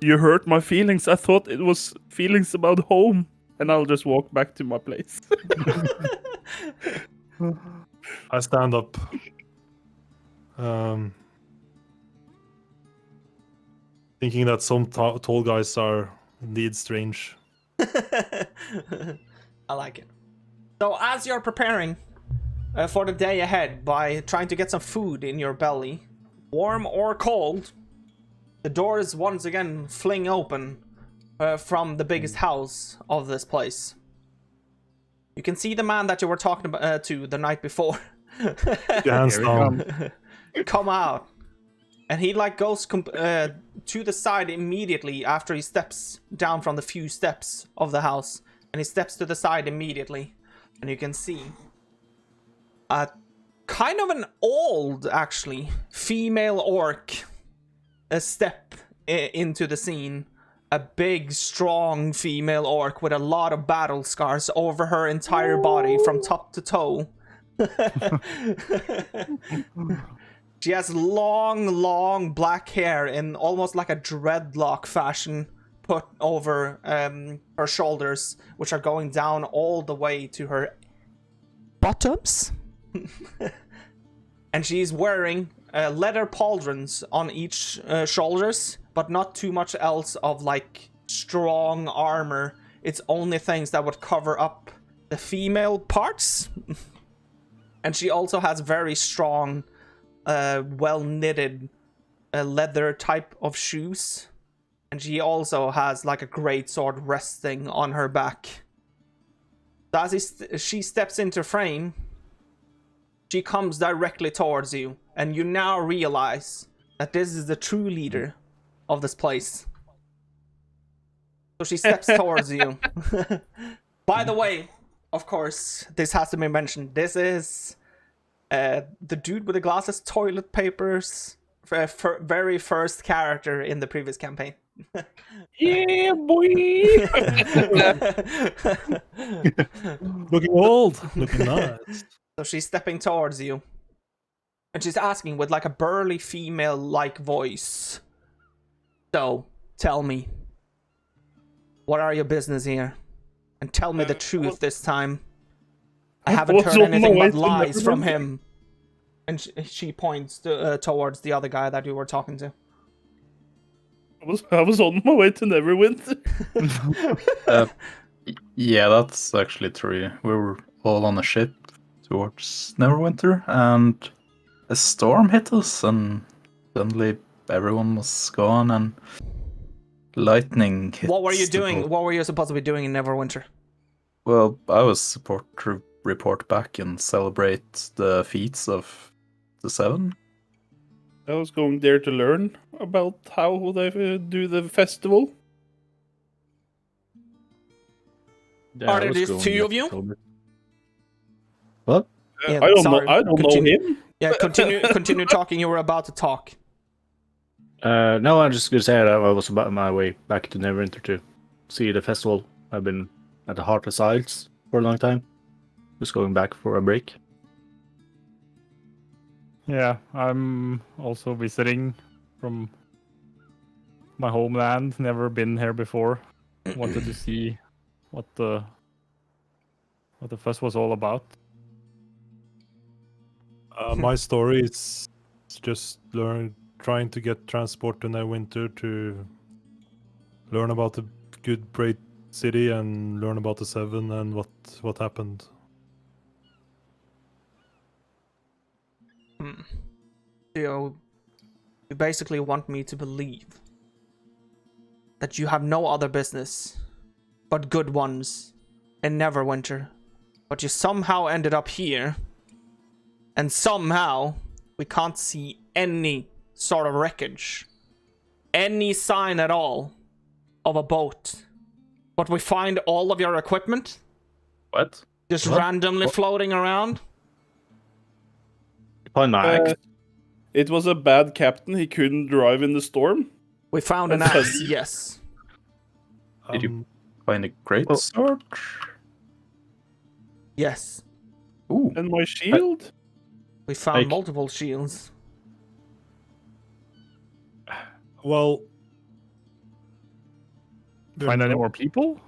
Speaker 3: You hurt my feelings. I thought it was feelings about home. And I'll just walk back to my place.
Speaker 2: I stand up. Thinking that some tall guys are indeed strange.
Speaker 1: I like it. So as you're preparing for the day ahead by trying to get some food in your belly, warm or cold, the doors once again fling open from the biggest house of this place. You can see the man that you were talking about to the night before.
Speaker 2: Your hands
Speaker 4: Here we
Speaker 2: down.
Speaker 1: Come out, and he like goes to the side immediately after he steps down from the few steps of the house, and he steps to the side immediately, and you can see a kind of an old, actually, female orc step into the scene. A big, strong female orc with a lot of battle scars over her entire body from top to toe. She has long black hair in almost like a dreadlock fashion put over her shoulders, which are going down all the way to her bottoms. And she's wearing leather pauldrons on each shoulders, but not too much else of like strong armor. It's only things that would cover up the female parts. And she also has very strong, well-knitted leather type of shoes. And she also has like a great sword resting on her back. So as she steps into frame, she comes directly towards you. And you now realize that this is the true leader of this place. So she steps towards you. By the way, of course, this has to be mentioned. This is the dude with the glasses, toilet papers, very first character in the previous campaign.
Speaker 3: Yeah, boy.
Speaker 2: Looking old, looking nice.
Speaker 1: So she's stepping towards you. And she's asking with like a burly female-like voice. So, tell me. What are your business here? And tell me the truth this time. I haven't heard anything but lies from him. And she points towards the other guy that you were talking to.
Speaker 3: I was on my way to Neverwinter.
Speaker 5: Yeah, that's actually true. We were all on a ship towards Neverwinter, and a storm hit us, and suddenly everyone was gone, and lightning hit.
Speaker 1: What were you doing? What were you supposed to be doing in Neverwinter?
Speaker 5: Well, I was supposed to report back and celebrate the feats of the Seven.
Speaker 3: I was going there to learn about how they do the festival.
Speaker 6: Yeah,
Speaker 1: Are
Speaker 6: I
Speaker 1: there
Speaker 6: was
Speaker 1: just
Speaker 6: going
Speaker 1: two
Speaker 6: in
Speaker 1: of you?
Speaker 6: October. What?
Speaker 1: Yeah,
Speaker 3: I don't
Speaker 1: sorry.
Speaker 3: know. I don't know him.
Speaker 1: Yeah, continue talking. You were about to talk.
Speaker 6: No, I'm just gonna say that I was about my way back to Neverwinter to see the festival. I've been at the Heartless Isles for a long time. Just going back for a break.
Speaker 4: Yeah, I'm also visiting from my homeland. Never been here before. Wanted to see what the fuss was all about.
Speaker 2: My story is just trying to get transport to Neverwinter to learn about the good, great city and learn about the Seven and what happened.
Speaker 1: You basically want me to believe that you have no other business but good ones in Neverwinter, but you somehow ended up here, and somehow we can't see any sort of wreckage, any sign at all of a boat, but we find all of your equipment
Speaker 5: What?
Speaker 1: just
Speaker 6: What?
Speaker 1: randomly floating around.
Speaker 6: Upon my axe.
Speaker 3: It was a bad captain. He couldn't drive in the storm.
Speaker 1: We found an axe, yes.
Speaker 5: Did you find a great
Speaker 6: Oh.
Speaker 5: sword?
Speaker 1: Yes.
Speaker 5: Ooh.
Speaker 3: And my shield.
Speaker 1: We found
Speaker 6: Like-
Speaker 1: multiple shields.
Speaker 2: Well,
Speaker 4: Find any more people?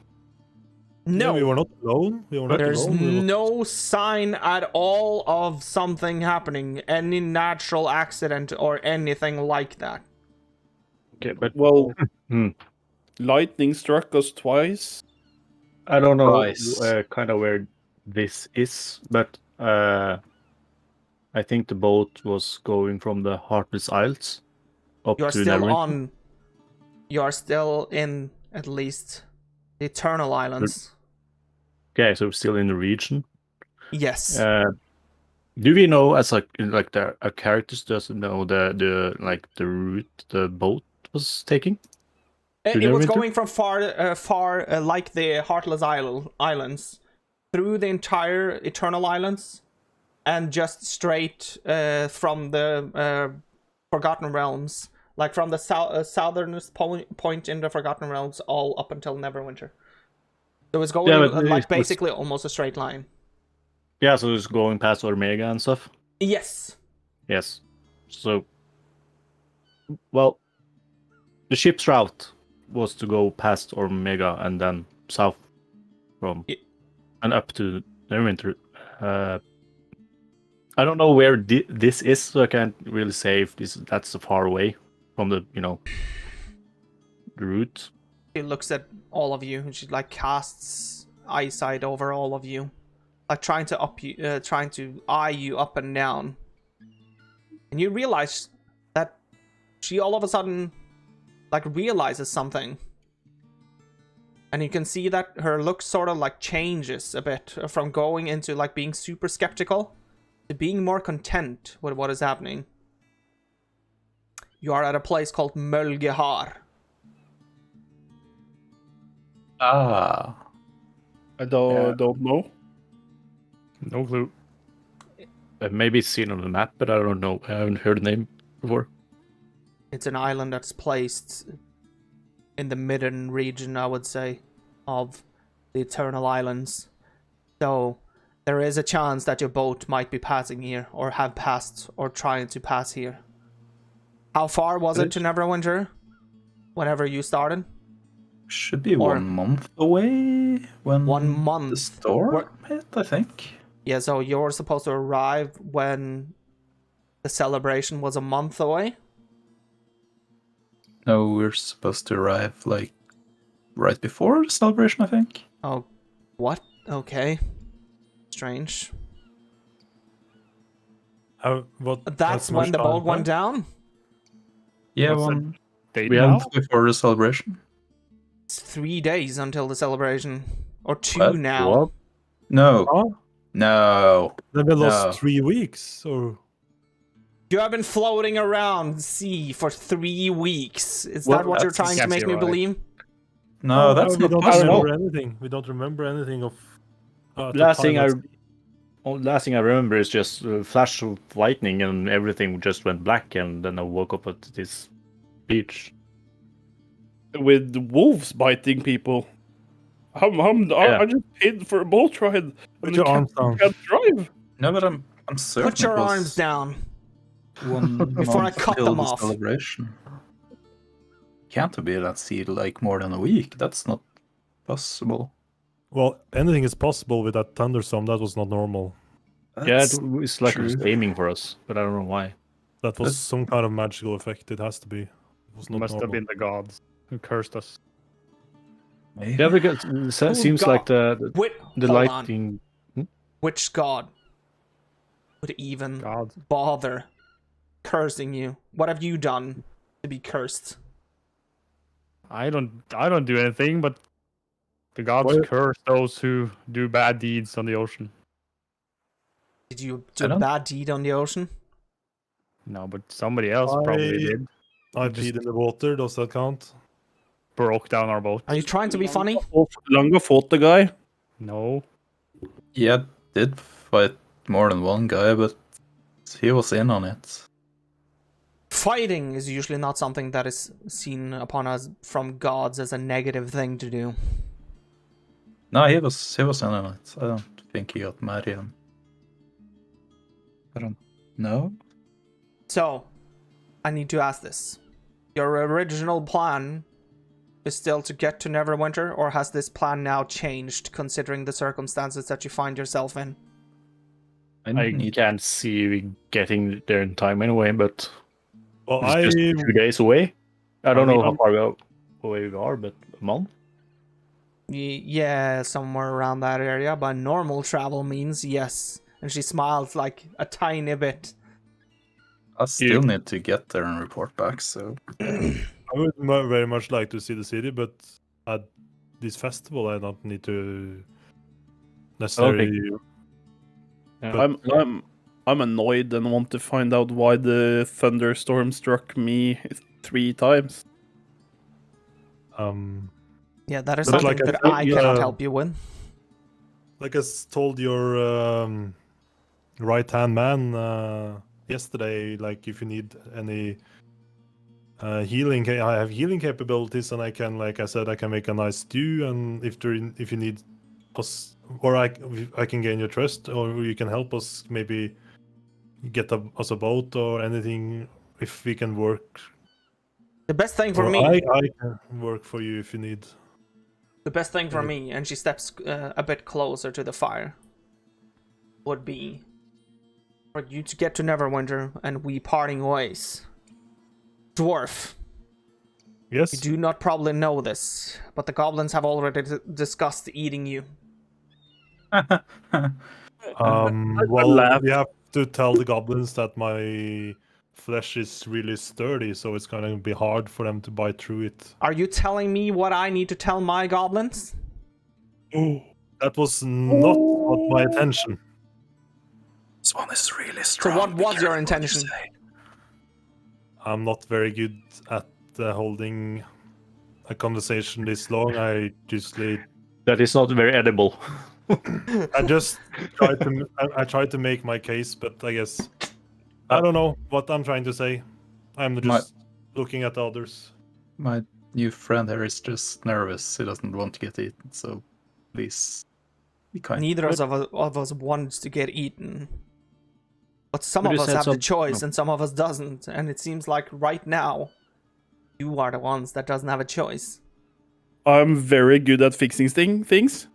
Speaker 1: No,
Speaker 2: we were not alone. We were not
Speaker 1: there's
Speaker 2: alone. We were-
Speaker 1: no sign at all of something happening, any natural accident or anything like that.
Speaker 6: Okay, but
Speaker 3: Well,
Speaker 6: Hmm.
Speaker 3: lightning struck us twice.
Speaker 6: I don't know
Speaker 5: Price.
Speaker 6: kind of where this is, but I think the boat was going from the Heartless Isles up
Speaker 1: You're
Speaker 6: to
Speaker 1: still
Speaker 6: Neverwinter.
Speaker 1: on. You're still in at least the Eternal Islands.
Speaker 6: Okay, so we're still in the region.
Speaker 1: Yes.
Speaker 6: Do we know as a characters doesn't know the route the boat was taking?
Speaker 1: It was
Speaker 6: Neverwinter?
Speaker 1: going from far like the Heartless Islands, through the entire Eternal Islands, and just straight from the Forgotten Realms, like from the southernest point in the Forgotten Realms, all up until Neverwinter. It was going
Speaker 6: Yeah, but
Speaker 1: like
Speaker 6: it was-
Speaker 1: basically almost a straight line.
Speaker 6: Yeah, so it's going past Omega and stuff.
Speaker 1: Yes.
Speaker 6: Yes. So, well, the ship's route was to go past Omega and then south from and up to Neverwinter. I don't know where this is, so I can't really say if that's so far away from the the route.
Speaker 1: She looks at all of you and she like casts eyesight over all of you, like trying to eye you up and down. And you realize that she all of a sudden like realizes something. And you can see that her look sort of like changes a bit from going into like being super skeptical to being more content with what is happening. You are at a place called Mel Gehar.
Speaker 5: Ah.
Speaker 3: I don't know.
Speaker 4: No clue.
Speaker 6: Maybe it's seen on the map, but I don't know. I haven't heard the name before.
Speaker 1: It's an island that's placed in the midden region, I would say, of the Eternal Islands. So there is a chance that your boat might be passing here, or have passed, or trying to pass here. How far was it to Neverwinter whenever you started?
Speaker 5: Should be 1 month away when
Speaker 1: 1 month.
Speaker 5: the storm hit, I think.
Speaker 1: Yeah, so you're supposed to arrive when the celebration was a month away?
Speaker 5: No, we're supposed to arrive like right before the celebration, I think.
Speaker 1: Oh, what? Okay. Strange. That's when the boat went down?
Speaker 5: Yeah,
Speaker 4: What's the
Speaker 5: one
Speaker 4: date
Speaker 5: we
Speaker 4: now?
Speaker 5: had before the celebration.
Speaker 1: It's 3 days until the celebration. Or 2
Speaker 5: What?
Speaker 1: now.
Speaker 6: What?
Speaker 5: No.
Speaker 2: Huh?
Speaker 5: No.
Speaker 2: Then we lost
Speaker 5: No.
Speaker 2: 3 weeks, or
Speaker 1: You have been floating around sea for 3 weeks. Is
Speaker 5: Well,
Speaker 1: that what you're
Speaker 5: that's-
Speaker 1: trying to
Speaker 4: can't
Speaker 1: make
Speaker 4: be
Speaker 1: me
Speaker 4: right.
Speaker 1: believe?
Speaker 5: No, that's
Speaker 2: we
Speaker 5: not
Speaker 2: don't
Speaker 5: possible.
Speaker 2: remember anything. We don't remember anything of. The
Speaker 6: Last
Speaker 2: time
Speaker 6: last thing I remember is just a flash of lightning and everything just went black, and then I woke up at this beach.
Speaker 3: With wolves biting people. I just paid for a boat ride.
Speaker 2: Put
Speaker 3: And
Speaker 2: your
Speaker 3: the
Speaker 2: arms
Speaker 3: captain
Speaker 2: down.
Speaker 3: can't drive.
Speaker 5: No, but I'm certain
Speaker 1: Put your
Speaker 5: it was
Speaker 1: arms down.
Speaker 5: 1
Speaker 1: Before I
Speaker 5: month
Speaker 1: cut
Speaker 5: till
Speaker 1: them
Speaker 5: the
Speaker 1: off.
Speaker 5: celebration. Can't be that sea like more than a week. That's not possible.
Speaker 2: Well, anything is possible with that thunderstorm. That was not normal.
Speaker 6: Yeah,
Speaker 5: That's
Speaker 6: it's like it was
Speaker 5: true.
Speaker 6: aiming for us, but I don't know why.
Speaker 2: That was
Speaker 5: That's-
Speaker 2: some kind of magical effect. It has to be. It was not
Speaker 4: Must
Speaker 2: normal.
Speaker 4: have been the gods who cursed us.
Speaker 5: Maybe.
Speaker 6: Yeah, because it seems
Speaker 1: God.
Speaker 6: like the
Speaker 1: Hold on.
Speaker 6: lightning.
Speaker 1: Which god would even
Speaker 4: God.
Speaker 1: bother cursing you? What have you done to be cursed?
Speaker 4: I don't do anything, but the gods
Speaker 2: Well-
Speaker 4: curse those who do bad deeds on the ocean.
Speaker 1: Did you
Speaker 5: I
Speaker 1: do a
Speaker 5: don't-
Speaker 1: bad deed on the ocean?
Speaker 4: No, but somebody else probably did.
Speaker 2: I
Speaker 4: Just-
Speaker 2: peed in the water. Does that count?
Speaker 4: Broke down our boat.
Speaker 1: Are you trying to be funny?
Speaker 3: Lunga fought the guy.
Speaker 4: No.
Speaker 5: Yeah, did fight more than one guy, but he was in on it.
Speaker 1: Fighting is usually not something that is seen upon us from gods as a negative thing to do.
Speaker 5: No, he was in on it. I don't think he got mad at him. I don't know.
Speaker 1: So, I need to ask this. Your original plan is still to get to Neverwinter, or has this plan now changed considering the circumstances that you find yourself in?
Speaker 6: I can't see we getting there in time anyway, but
Speaker 2: Well,
Speaker 6: it's just 2 days away. I don't know how far away we are, but a month.
Speaker 1: Yeah, somewhere around that area. By normal travel means yes. And she smiles like a tiny bit.
Speaker 5: I still need to get there and report back, so...
Speaker 2: I would very much like to see the city, but at this festival, I don't need to necessarily.
Speaker 6: Yeah.
Speaker 3: I'm annoyed and want to find out why the thunderstorm struck me 3 times.
Speaker 1: Yeah, that is
Speaker 2: But
Speaker 1: something
Speaker 2: like I
Speaker 1: that
Speaker 2: said,
Speaker 1: I cannot help you with.
Speaker 2: Like I told your right-hand man yesterday, like if you need any healing, I have healing capabilities, and I can, like I said, I can make a nice stew, and if you need us, or I can gain your trust, or you can help us maybe get us a boat or anything, if we can work
Speaker 1: The best thing for
Speaker 2: Or
Speaker 1: me.
Speaker 2: I can work for you if you need.
Speaker 1: The best thing for me, and she steps a bit closer to the fire, would be for you to get to Neverwinter and we parting ways. Dwarf,
Speaker 2: Yes.
Speaker 1: you do not probably know this, but the goblins have already discussed eating you.
Speaker 2: Well,
Speaker 3: laugh.
Speaker 2: we have to tell the goblins that my flesh is really sturdy, so it's gonna be hard for them to bite through it.
Speaker 1: Are you telling me what I need to tell my goblins?
Speaker 2: That was not what my intention.
Speaker 5: This one is really
Speaker 1: So
Speaker 5: strong.
Speaker 1: what
Speaker 5: Be
Speaker 1: was your
Speaker 5: careful what you
Speaker 1: intention?
Speaker 5: say.
Speaker 2: I'm not very good at holding a conversation this long. I
Speaker 6: That is not very edible.
Speaker 2: I just tried to make my case, but I guess I don't know what I'm trying to say. I'm just looking at the others.
Speaker 5: My new friend here is just nervous. He doesn't want to get eaten, so please be kind.
Speaker 1: Neither of us wants to get eaten. But some
Speaker 6: But
Speaker 1: of
Speaker 6: you
Speaker 1: us
Speaker 6: said
Speaker 1: have the
Speaker 6: some-
Speaker 1: choice
Speaker 6: no.
Speaker 1: and some of us doesn't. And it seems like right now, you are the ones that doesn't have a choice.
Speaker 3: I'm very good at fixing things.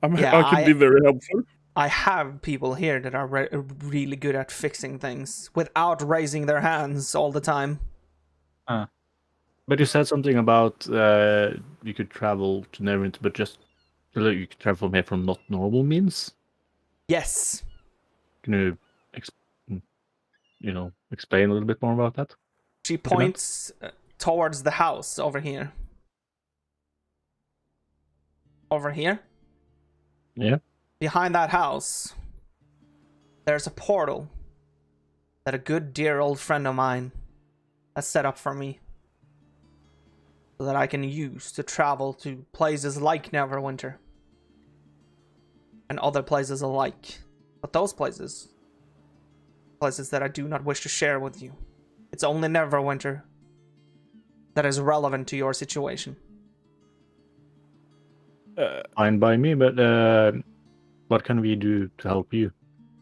Speaker 3: I can be very helpful.
Speaker 1: I have people here that are really good at fixing things without raising their hands all the time.
Speaker 6: But you said something about you could travel to Neverwinter, but just you could travel from here from not normal means.
Speaker 1: Yes.
Speaker 6: Can you, explain a little bit more about that?
Speaker 1: She points towards the house over here. Over here?
Speaker 6: Yeah.
Speaker 1: Behind that house, there's a portal that a good dear old friend of mine has set up for me, so that I can use to travel to places like Neverwinter and other places alike. But those places that I do not wish to share with you. It's only Neverwinter that is relevant to your situation.
Speaker 6: Fine by me, but what can we do to help you?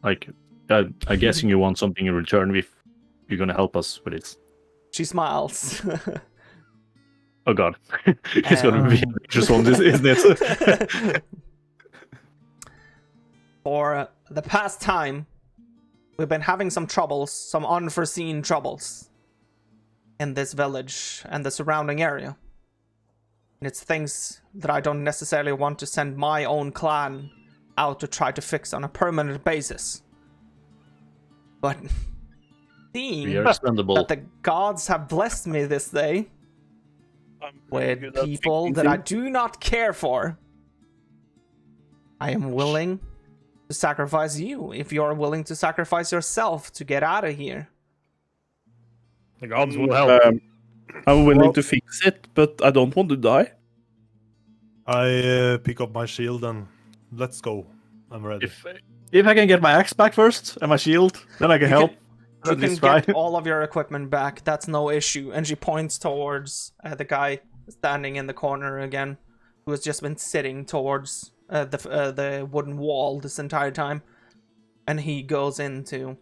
Speaker 6: Like, I'm guessing you want something in return if you're gonna help us with it.
Speaker 1: She smiles.
Speaker 6: Oh god, it's gonna be just on this, isn't it?
Speaker 1: For the past time, we've been having some troubles, some unforeseen troubles in this village and the surrounding area. And it's things that I don't necessarily want to send my own clan out to try to fix on a permanent basis. But seeing
Speaker 6: We are expendable.
Speaker 1: that the gods have blessed me this day
Speaker 3: I'm very
Speaker 1: with
Speaker 3: good at
Speaker 1: people
Speaker 3: fixing
Speaker 1: that I
Speaker 3: things.
Speaker 1: do not care for, I am willing to sacrifice you if you're willing to sacrifice yourself to get out of here.
Speaker 4: The gods will help.
Speaker 3: I'm willing to fix it, but I don't want to die.
Speaker 2: I pick up my shield and let's go. I'm ready.
Speaker 6: If I can get my axe back first and my shield, then I can help.
Speaker 1: You
Speaker 6: At
Speaker 1: can
Speaker 6: least try.
Speaker 1: get all of your equipment back. That's no issue. And she points towards the guy standing in the corner again, who has just been sitting towards the wooden wall this entire time. And he goes into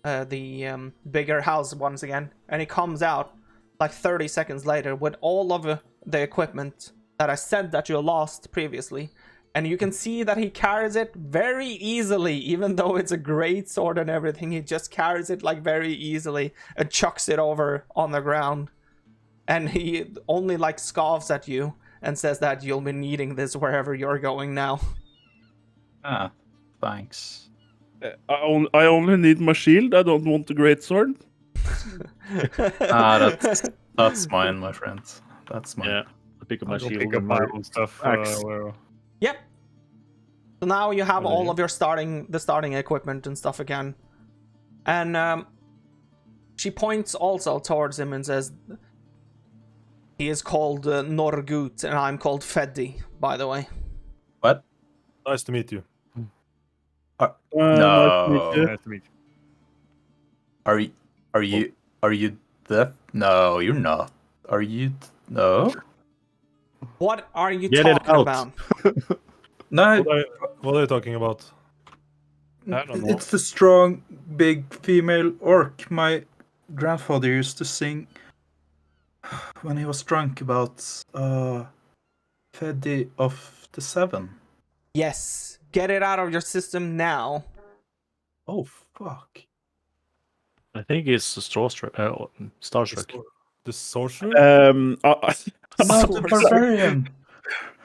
Speaker 1: the bigger house once again. And he comes out like 30 seconds later with all of the equipment that I said that you lost previously. And you can see that he carries it very easily, even though it's a great sword and everything. He just carries it like very easily and chucks it over on the ground. And he only like scoffs at you and says that you'll be needing this wherever you're going now.
Speaker 5: Ah, thanks.
Speaker 3: I only need my shield. I don't want the great sword.
Speaker 5: That's mine, my friend. That's mine.
Speaker 6: Yeah, I pick up my
Speaker 4: I'll go
Speaker 6: shield
Speaker 4: pick up
Speaker 6: and
Speaker 4: my
Speaker 6: my
Speaker 4: own stuff.
Speaker 6: axe.
Speaker 1: Yep. So now you have
Speaker 6: Oh,
Speaker 1: all
Speaker 6: yeah.
Speaker 1: of your starting equipment and stuff again. And she points also towards him and says, he is called Norgut and I'm called Feddi, by the way.
Speaker 5: What?
Speaker 2: Nice to meet you.
Speaker 3: Nice to
Speaker 5: No.
Speaker 3: meet you.
Speaker 4: Nice to meet you.
Speaker 5: Are you deaf? No, you're not. Are you? No.
Speaker 1: What are you
Speaker 6: Get it
Speaker 1: talking
Speaker 6: out.
Speaker 1: about?
Speaker 5: No.
Speaker 2: What are you talking about?
Speaker 4: I don't know.
Speaker 5: It's the strong, big female orc my grandfather used to sing when he was drunk about Fedi of the Seven.
Speaker 1: Yes. Get it out of your system now.
Speaker 5: Oh fuck!
Speaker 6: I think it's Starstruck.
Speaker 2: The sorcerer?
Speaker 5: Not the barbarian.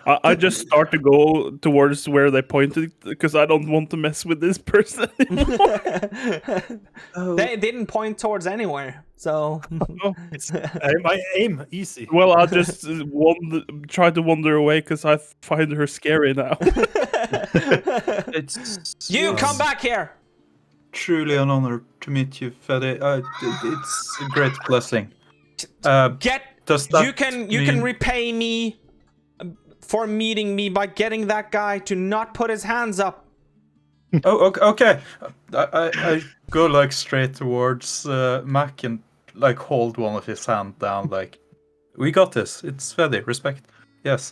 Speaker 3: I just start to go towards where they pointed because I don't want to mess with this person anymore.
Speaker 5: Oh,
Speaker 1: They didn't point towards anywhere, so.
Speaker 2: I aim easy.
Speaker 3: Well, I just try to wander away because I find her scary now.
Speaker 1: You come back here.
Speaker 5: Truly an honor to meet you, Fedi. It's a great blessing. Does that
Speaker 1: You can
Speaker 5: mean-
Speaker 1: repay me for meeting me by getting that guy to not put his hands up.
Speaker 5: Oh, okay. I go like straight towards Mac and like hold one of his hand down. Like, we got this. It's Fedi. Respect. Yes.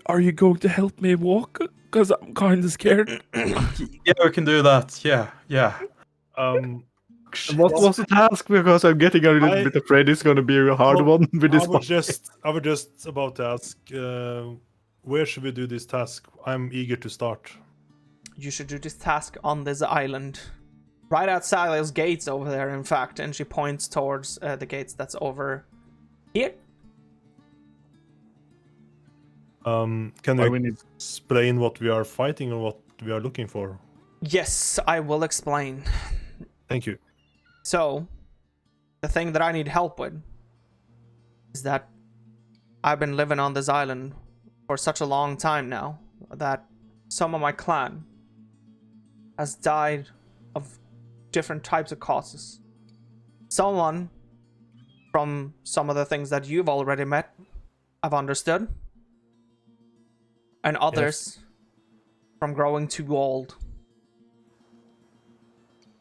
Speaker 3: Are you going to help me walk? Because I'm kind of scared.
Speaker 5: Yeah, we can do that. Yeah.
Speaker 6: What was the task? Because I'm getting a little bit afraid it's going to be a hard one with this one.
Speaker 2: I was just about to ask, where should we do this task? I'm eager to start.
Speaker 1: You should do this task on this island. Right outside those gates over there, in fact. And she points towards the gates that's over here.
Speaker 2: Can you explain what we are fighting or what we are looking for?
Speaker 1: Yes, I will explain.
Speaker 2: Thank you.
Speaker 1: So, the thing that I need help with is that I've been living on this island for such a long time now that some of my clan has died of different types of causes. Someone from some of the things that you've already met, I've understood. And others from growing too old.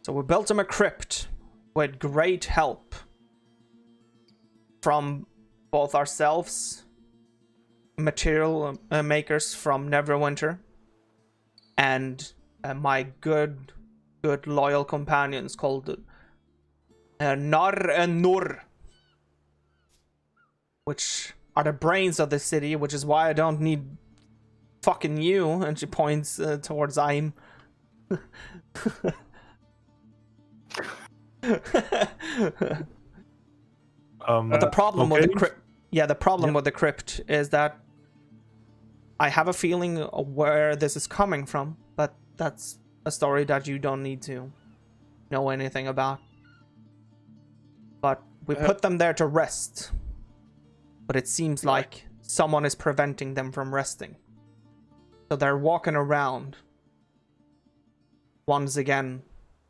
Speaker 1: So we built him a crypt with great help from both ourselves, material makers from Neverwinter, and my good loyal companions called Nar and Nur, which are the brains of the city, which is why I don't need fucking you. And she points towards Aim. But the problem with the crypt, with the crypt is that I have a feeling where this is coming from, but that's a story that you don't need to know anything about. But we put them there to rest, but it seems like someone is preventing them from resting, so they're walking around once again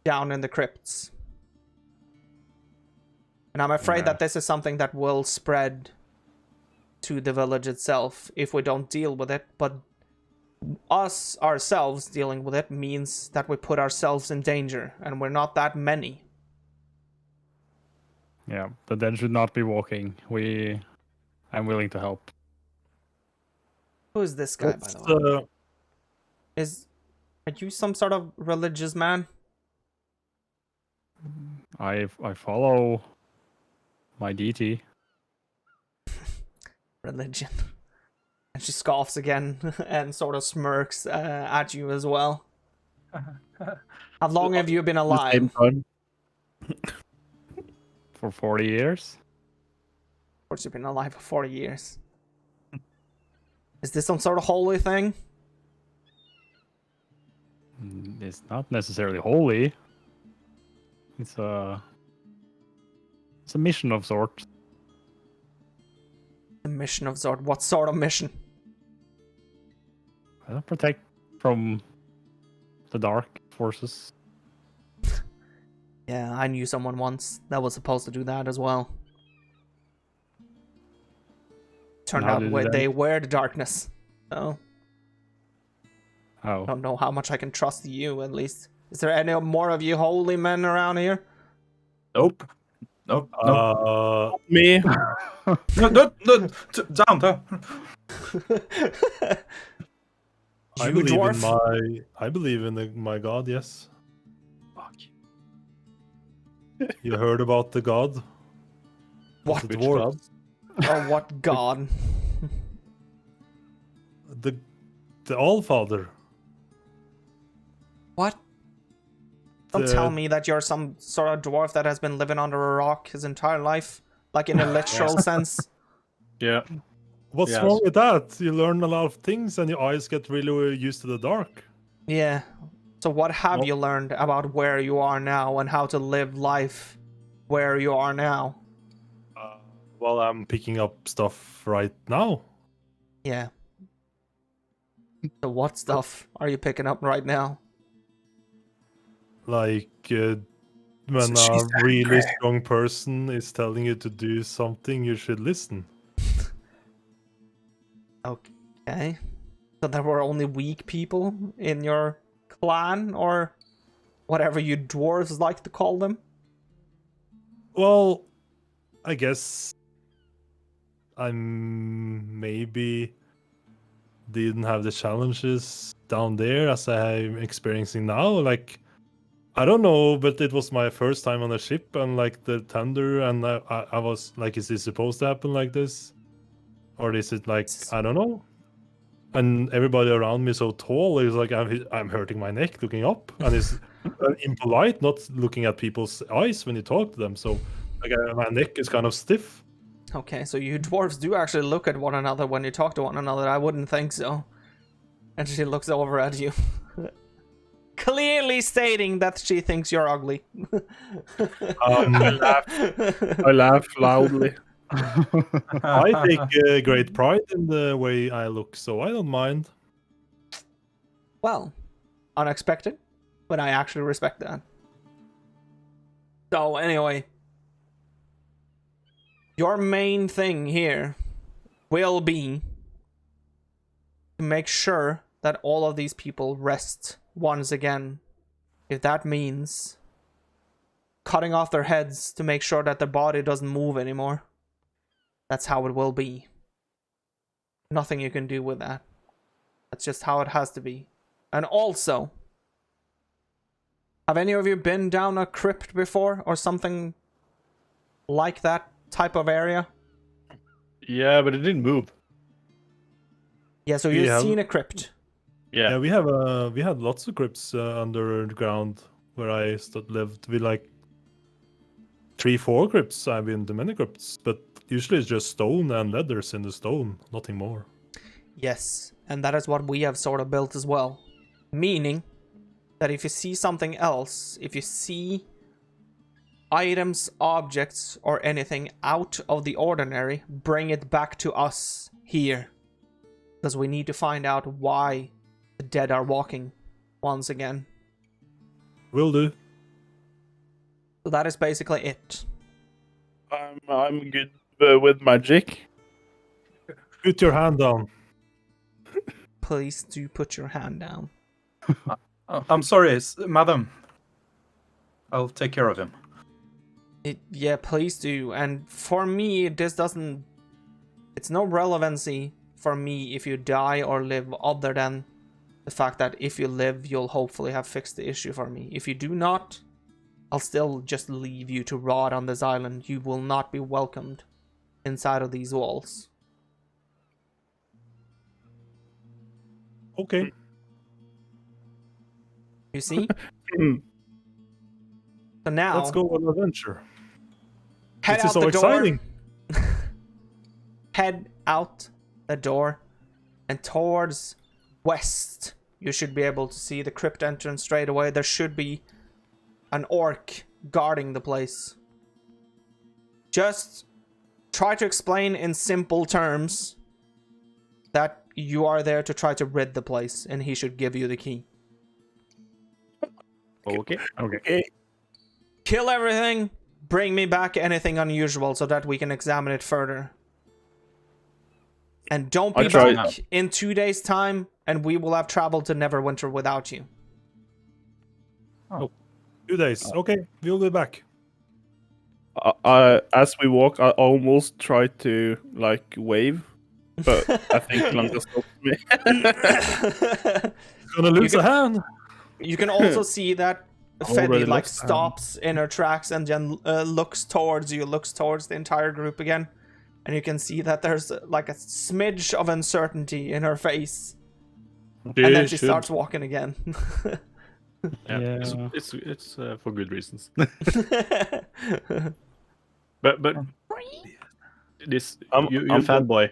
Speaker 1: down in the crypts. And I'm afraid that this is something that will spread to the village itself if we don't deal with it. But us ourselves dealing with it means that we put ourselves in danger, and we're not that many.
Speaker 4: Yeah, the dead should not be walking. I'm willing to help.
Speaker 1: Who is this guy, by the way? Are you some sort of religious man?
Speaker 4: I follow my deity.
Speaker 1: Religion. And she scoffs again and sort of smirks at you as well. How long have you been alive?
Speaker 3: Same time.
Speaker 4: For 40 years.
Speaker 1: Of course, you've been alive for 40 years. Is this some sort of holy thing?
Speaker 4: It's not necessarily holy. It's a mission of sorts.
Speaker 1: A mission of sort. What sort of mission?
Speaker 4: Protect from the dark forces.
Speaker 1: Yeah, I knew someone once that was supposed to do that as well. Turned out they were the darkness. So I don't know how much I can trust you, at least. Is there any more of you holy men around here?
Speaker 5: Nope.
Speaker 3: Me.
Speaker 5: No, down.
Speaker 2: I believe in my god, yes.
Speaker 5: Fuck.
Speaker 2: You heard about the god?
Speaker 1: What?
Speaker 2: The dwarves?
Speaker 1: Or what god?
Speaker 2: The Allfather.
Speaker 1: What? Don't
Speaker 2: The-
Speaker 1: tell me that you're some sort of dwarf that has been living under a rock his entire life, like in a literal sense.
Speaker 6: Yeah.
Speaker 2: What's
Speaker 6: Yes.
Speaker 2: wrong with that? You learn a lot of things and your eyes get really used to the dark.
Speaker 1: Yeah. So what have
Speaker 2: Well-
Speaker 1: you learned about where you are now and how to live life where you are now?
Speaker 2: Well, I'm picking up stuff right now.
Speaker 1: Yeah. So what stuff are you picking up right now?
Speaker 2: Like when
Speaker 3: So
Speaker 2: a
Speaker 3: she's
Speaker 2: really
Speaker 3: angry.
Speaker 2: strong person is telling you to do something, you should listen.
Speaker 1: Okay. So there were only weak people in your clan, or whatever you dwarves like to call them?
Speaker 2: Well, I guess I'm maybe didn't have the challenges down there as I'm experiencing now. Like, I don't know, but it was my first time on a ship and like the thunder, and I was like, is this supposed to happen like this? Or is it like, I don't know? And everybody around me so tall is like, I'm hurting my neck looking up, and it's impolite not looking at people's eyes when you talk to them. So like my neck is kind of stiff.
Speaker 1: Okay, so you dwarves do actually look at one another when you talk to one another. I wouldn't think so. And she looks over at you. Clearly stating that she thinks you're ugly.
Speaker 3: I laugh loudly.
Speaker 2: I take great pride in the way I look, so I don't mind.
Speaker 1: Well, unexpected, but I actually respect that. So anyway, your main thing here will be to make sure that all of these people rest once again. If that means cutting off their heads to make sure that their body doesn't move anymore, that's how it will be. Nothing you can do with that. That's just how it has to be. And also, have any of you been down a crypt before or something like that type of area?
Speaker 6: Yeah, but it didn't move.
Speaker 1: Yeah, so
Speaker 2: We
Speaker 1: you've
Speaker 2: have-
Speaker 1: seen a crypt.
Speaker 6: Yeah.
Speaker 2: Yeah, we had lots of crypts underground where I lived. We like 3-4 crypts. I've been to many crypts, but usually it's just stone and leathers in the stone, nothing more.
Speaker 1: Yes, and that is what we have sort of built as well. Meaning that if you see something else, if you see items, objects, or anything out of the ordinary, bring it back to us here. Because we need to find out why the dead are walking once again.
Speaker 2: Will do.
Speaker 1: So that is basically it.
Speaker 3: I'm good with magic.
Speaker 2: Put your hand down.
Speaker 1: Please do put your hand down.
Speaker 5: I'm sorry, madam. I'll take care of him.
Speaker 1: Yeah, please do. And for me, this doesn't... It's no relevancy for me if you die or live, other than the fact that if you live, you'll hopefully have fixed the issue for me. If you do not, I'll still just leave you to rot on this island. You will not be welcomed inside of these walls.
Speaker 2: Okay.
Speaker 1: You see?
Speaker 3: Hmm.
Speaker 1: So now,
Speaker 2: Let's go on an adventure.
Speaker 1: head
Speaker 2: This
Speaker 1: out
Speaker 2: is so
Speaker 1: the
Speaker 2: exciting.
Speaker 1: door. Head out the door, and towards west, you should be able to see the crypt entrance straight away. There should be an orc guarding the place. Just try to explain in simple terms that you are there to try to rid the place, and he should give you the key.
Speaker 6: Okay.
Speaker 3: Okay.
Speaker 1: Kill everything, bring me back anything unusual so that we can examine it further. And don't be
Speaker 3: I'll try
Speaker 1: back in 2 days' time, and we will have traveled to Neverwinter without you.
Speaker 2: 2 days. Okay, we'll be back.
Speaker 3: As we walk, I almost try to like wave, but I think Lanka stopped me.
Speaker 2: Gonna lose
Speaker 1: You
Speaker 2: a hand.
Speaker 1: You can also see that
Speaker 3: Already
Speaker 1: Fedi like
Speaker 3: lost hand.
Speaker 1: stops in her tracks and then looks towards you, looks towards the entire group again. and you can see that there's like a smidge of uncertainty in her face. And then she starts walking again.
Speaker 6: Yeah. It's for good reasons. but this
Speaker 3: I'm
Speaker 6: fanboy.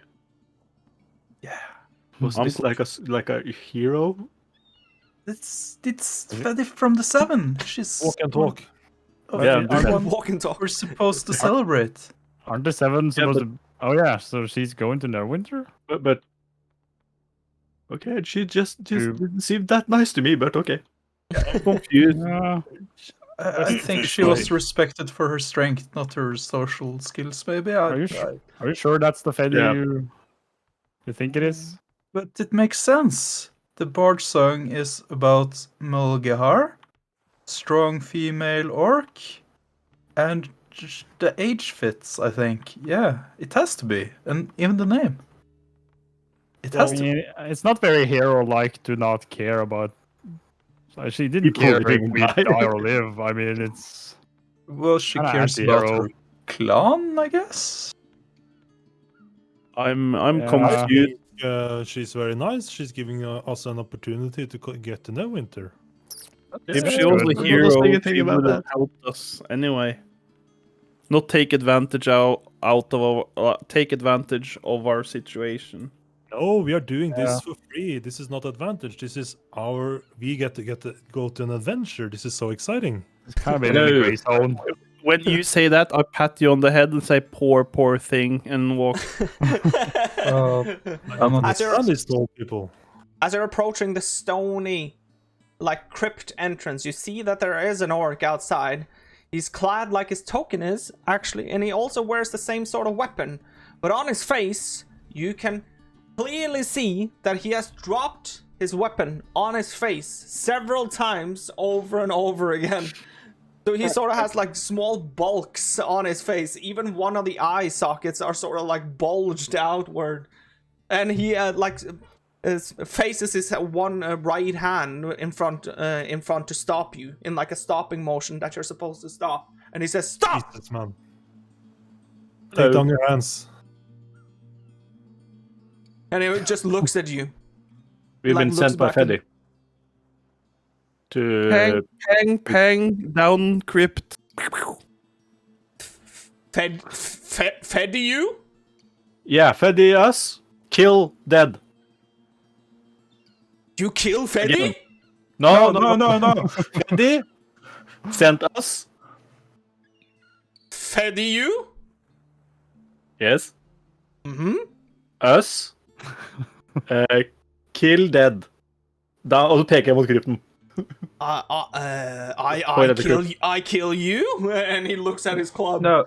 Speaker 5: Yeah.
Speaker 6: Was this like a hero?
Speaker 5: It's Freddy from the 7. She's
Speaker 2: Walk and talk.
Speaker 6: Yeah,
Speaker 1: Walk and talk.
Speaker 5: we're supposed to celebrate.
Speaker 4: Aren't the 7 supposed to? Oh yeah, so she's going to Neverwinter.
Speaker 6: But okay, she just didn't seem that nice to me. But okay.
Speaker 3: I'm confused.
Speaker 5: I think she was respected for her strength, not her social skills. Maybe.
Speaker 4: Are you sure that's the Fedi you think it is?
Speaker 5: But it makes sense. The Bard song is about Mel Gehar, strong female orc, and the age fits, I think. Yeah, it has to be. And even the name. It has to be.
Speaker 4: It's not very hero-like to not care about. So she didn't
Speaker 6: People
Speaker 4: care
Speaker 6: living
Speaker 4: if we
Speaker 6: die.
Speaker 4: die or live. I mean, it's.
Speaker 5: Well, she
Speaker 4: Kinda
Speaker 5: cares about
Speaker 4: anti-hero.
Speaker 5: her clan, I guess.
Speaker 3: I'm
Speaker 4: Yeah.
Speaker 3: confused.
Speaker 2: She's very nice. She's giving us an opportunity to get to Neverwinter.
Speaker 3: If
Speaker 6: Yeah,
Speaker 3: she was
Speaker 6: good.
Speaker 3: a
Speaker 6: I
Speaker 3: hero,
Speaker 6: was thinking
Speaker 3: she
Speaker 6: about
Speaker 3: would have
Speaker 6: that.
Speaker 3: helped us anyway. Not take advantage take advantage of our situation.
Speaker 2: No, we are doing this for free. This is not advantage. This is we get to go to an adventure. This is so exciting.
Speaker 4: It's kind of in the gray zone.
Speaker 3: When you say that, I pat you on the head and say poor thing and walk.
Speaker 5: I'm not
Speaker 1: As you're-
Speaker 2: Run these tall people.
Speaker 1: As you're approaching the stony, like, crypt entrance, you see that there is an orc outside. He's clad like his token is, actually, and he also wears the same sort of weapon. But on his face, you can clearly see that he has dropped his weapon on his face several times over and over again. So he sort of has like small bulks on his face. Even one of the eye sockets are sort of like bulged outward. And he faces his one right hand in front to stop you in like a stopping motion that you're supposed to stop. And he says, "Stop!"
Speaker 2: Jesus, man. Take down your hands.
Speaker 1: And he just looks at you.
Speaker 6: We've
Speaker 1: Like,
Speaker 6: been
Speaker 1: looks
Speaker 6: sent by
Speaker 1: back and-
Speaker 6: Freddy to
Speaker 3: Pang, down crypt.
Speaker 1: Fed you?
Speaker 6: yeah, Freddy us, kill dead.
Speaker 1: You kill Feddy?
Speaker 6: Again. No. Freddy sent us.
Speaker 1: Feddy you?
Speaker 6: Yes,
Speaker 1: Mm-hmm.
Speaker 6: us. Kill dead. Da, og så peker jeg mot krypten.
Speaker 1: I kill you? And he looks at his club.
Speaker 5: No.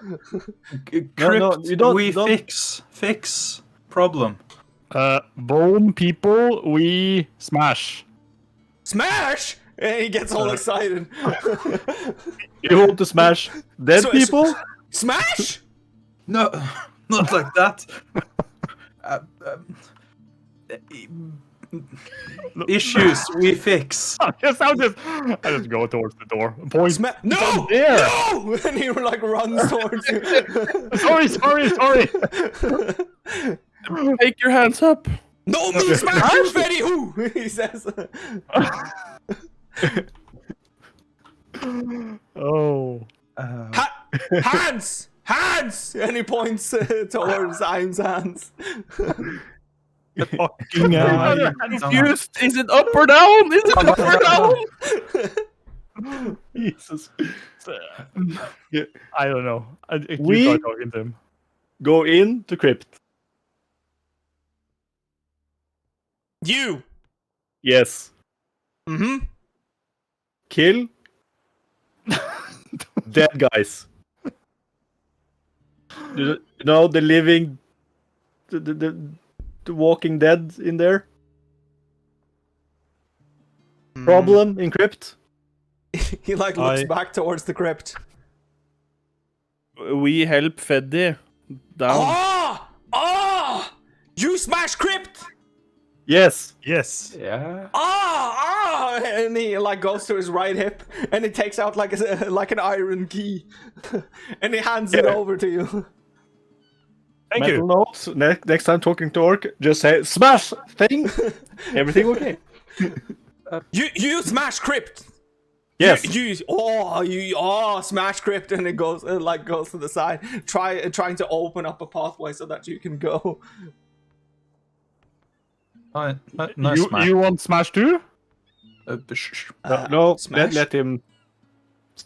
Speaker 5: Crypt,
Speaker 6: you don't-
Speaker 5: we
Speaker 6: you don't-
Speaker 5: fix. Problem.
Speaker 4: Bone people, we smash.
Speaker 1: Smash! And he gets all excited.
Speaker 6: You want to smash dead
Speaker 1: So-
Speaker 6: people?
Speaker 1: Smash?
Speaker 5: No, not like that. Issues we fix.
Speaker 4: I just go towards the door. Point.
Speaker 1: No!
Speaker 4: There.
Speaker 1: No! And he like runs towards you.
Speaker 4: Sorry.
Speaker 3: Take your hands up.
Speaker 1: No, me smash you, Feddy! Who? He says.
Speaker 4: Oh.
Speaker 1: Hands! Hands! And he points towards Iron's hands.
Speaker 2: Fucking
Speaker 3: I'm confused. Is it up or down? Is it up or down?
Speaker 6: Jesus.
Speaker 4: I don't know. You
Speaker 6: We-
Speaker 4: try talking to him.
Speaker 6: Go in to crypt.
Speaker 1: You!
Speaker 6: Yes.
Speaker 1: Mm-hmm.
Speaker 6: Kill dead guys. You know the living, the Walking Dead in there. Problem in crypt.
Speaker 1: He like looks back towards the crypt.
Speaker 3: We help Feddy down.
Speaker 1: Ah! You smash crypt!
Speaker 6: Yes.
Speaker 2: Yes.
Speaker 5: Yeah.
Speaker 1: And he like goes to his right hip and he takes out like an iron key and he hands it over to you.
Speaker 2: Thank you.
Speaker 6: notes. Next time talking to Orc, just say smash thing. Everything okay?
Speaker 1: You smash crypt.
Speaker 6: Yes.
Speaker 1: You smash crypt, and it goes goes to the side, trying to open up a pathway so that you can go.
Speaker 5: No, smash.
Speaker 4: You want Smash too?
Speaker 6: No,
Speaker 1: Smash?
Speaker 6: let him.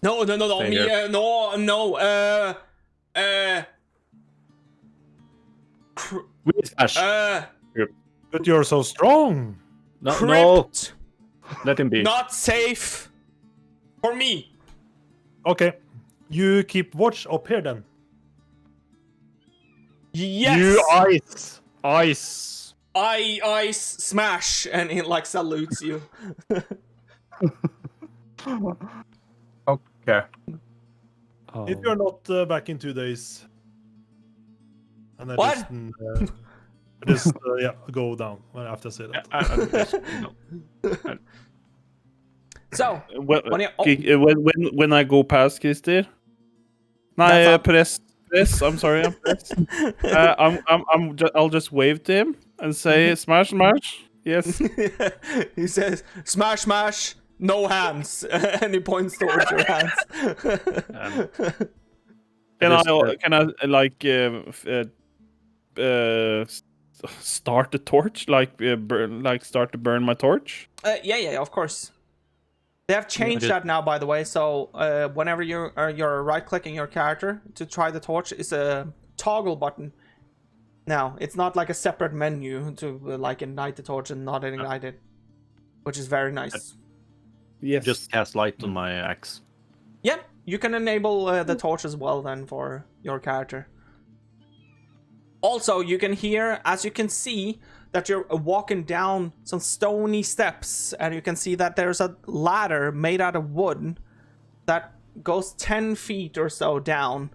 Speaker 1: No,
Speaker 6: Stay
Speaker 1: me,
Speaker 6: here.
Speaker 1: no,
Speaker 6: We smash.
Speaker 2: But you're so strong.
Speaker 6: No,
Speaker 1: crypt,
Speaker 6: let him be.
Speaker 1: not safe for me.
Speaker 2: Okay. You keep watch up here then.
Speaker 1: Yes.
Speaker 4: You ice.
Speaker 1: I smash, and it like salutes you.
Speaker 5: Okay.
Speaker 2: If you're not back in 2 days. And then
Speaker 1: What?
Speaker 2: just go down after I say that.
Speaker 1: So
Speaker 3: When,
Speaker 1: when
Speaker 3: when I go past Christer,
Speaker 1: That's up.
Speaker 3: press. I'm sorry, I'm press. I'll just wave to him and say smash. Yes.
Speaker 1: he says smash, no hands, and he points towards your hands.
Speaker 3: Can I like start the torch, start to burn my torch?
Speaker 1: Yeah, of course. They have changed that now, by the way. So whenever you're right-clicking your character to try the torch, it's a toggle button. Now it's not like a separate menu to like ignite the torch and not ignite it, which is very nice.
Speaker 3: Yes.
Speaker 6: Just cast light on my axe.
Speaker 1: Yeah, you can enable the torch as well then for your character. Also, you can hear, as you can see, that you're walking down some stony steps, and you can see that there's a ladder made out of wood that goes 10 feet or so down,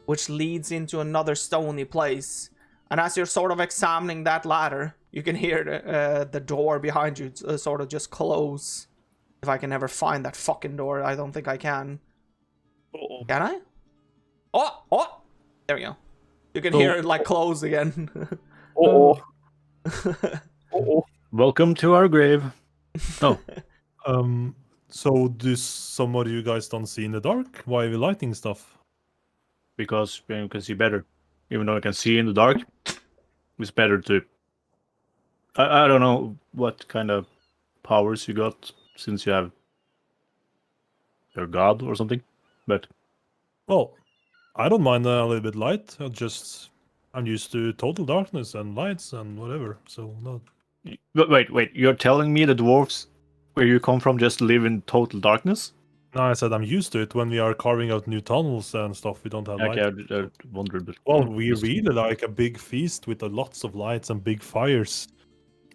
Speaker 1: which leads into another stony place. And as you're sort of examining that ladder, you can hear the door behind you sort of just close. If I can ever find that fucking door, I don't think I can.
Speaker 3: Uh-oh.
Speaker 1: Can I? Oh! There we go. You can hear it like close again.
Speaker 3: Oh.
Speaker 6: Welcome to our grave. Oh,
Speaker 2: So do some of you guys don't see in the dark? Why are we lighting stuff?
Speaker 6: because you can see better. Even though I can see in the dark, it's better to. I don't know what kind of powers you got since you have your god or something, but
Speaker 2: Well, I don't mind a little bit light. I'm used to total darkness and lights and whatever. So no.
Speaker 6: But wait, you're telling me the dwarves where you come from just live in total darkness?
Speaker 2: No, I said I'm used to it. When we are carving out new tunnels and stuff, we don't have light.
Speaker 6: Okay, I wondered. But
Speaker 2: Well, we really like a big feast with lots of lights and big fires.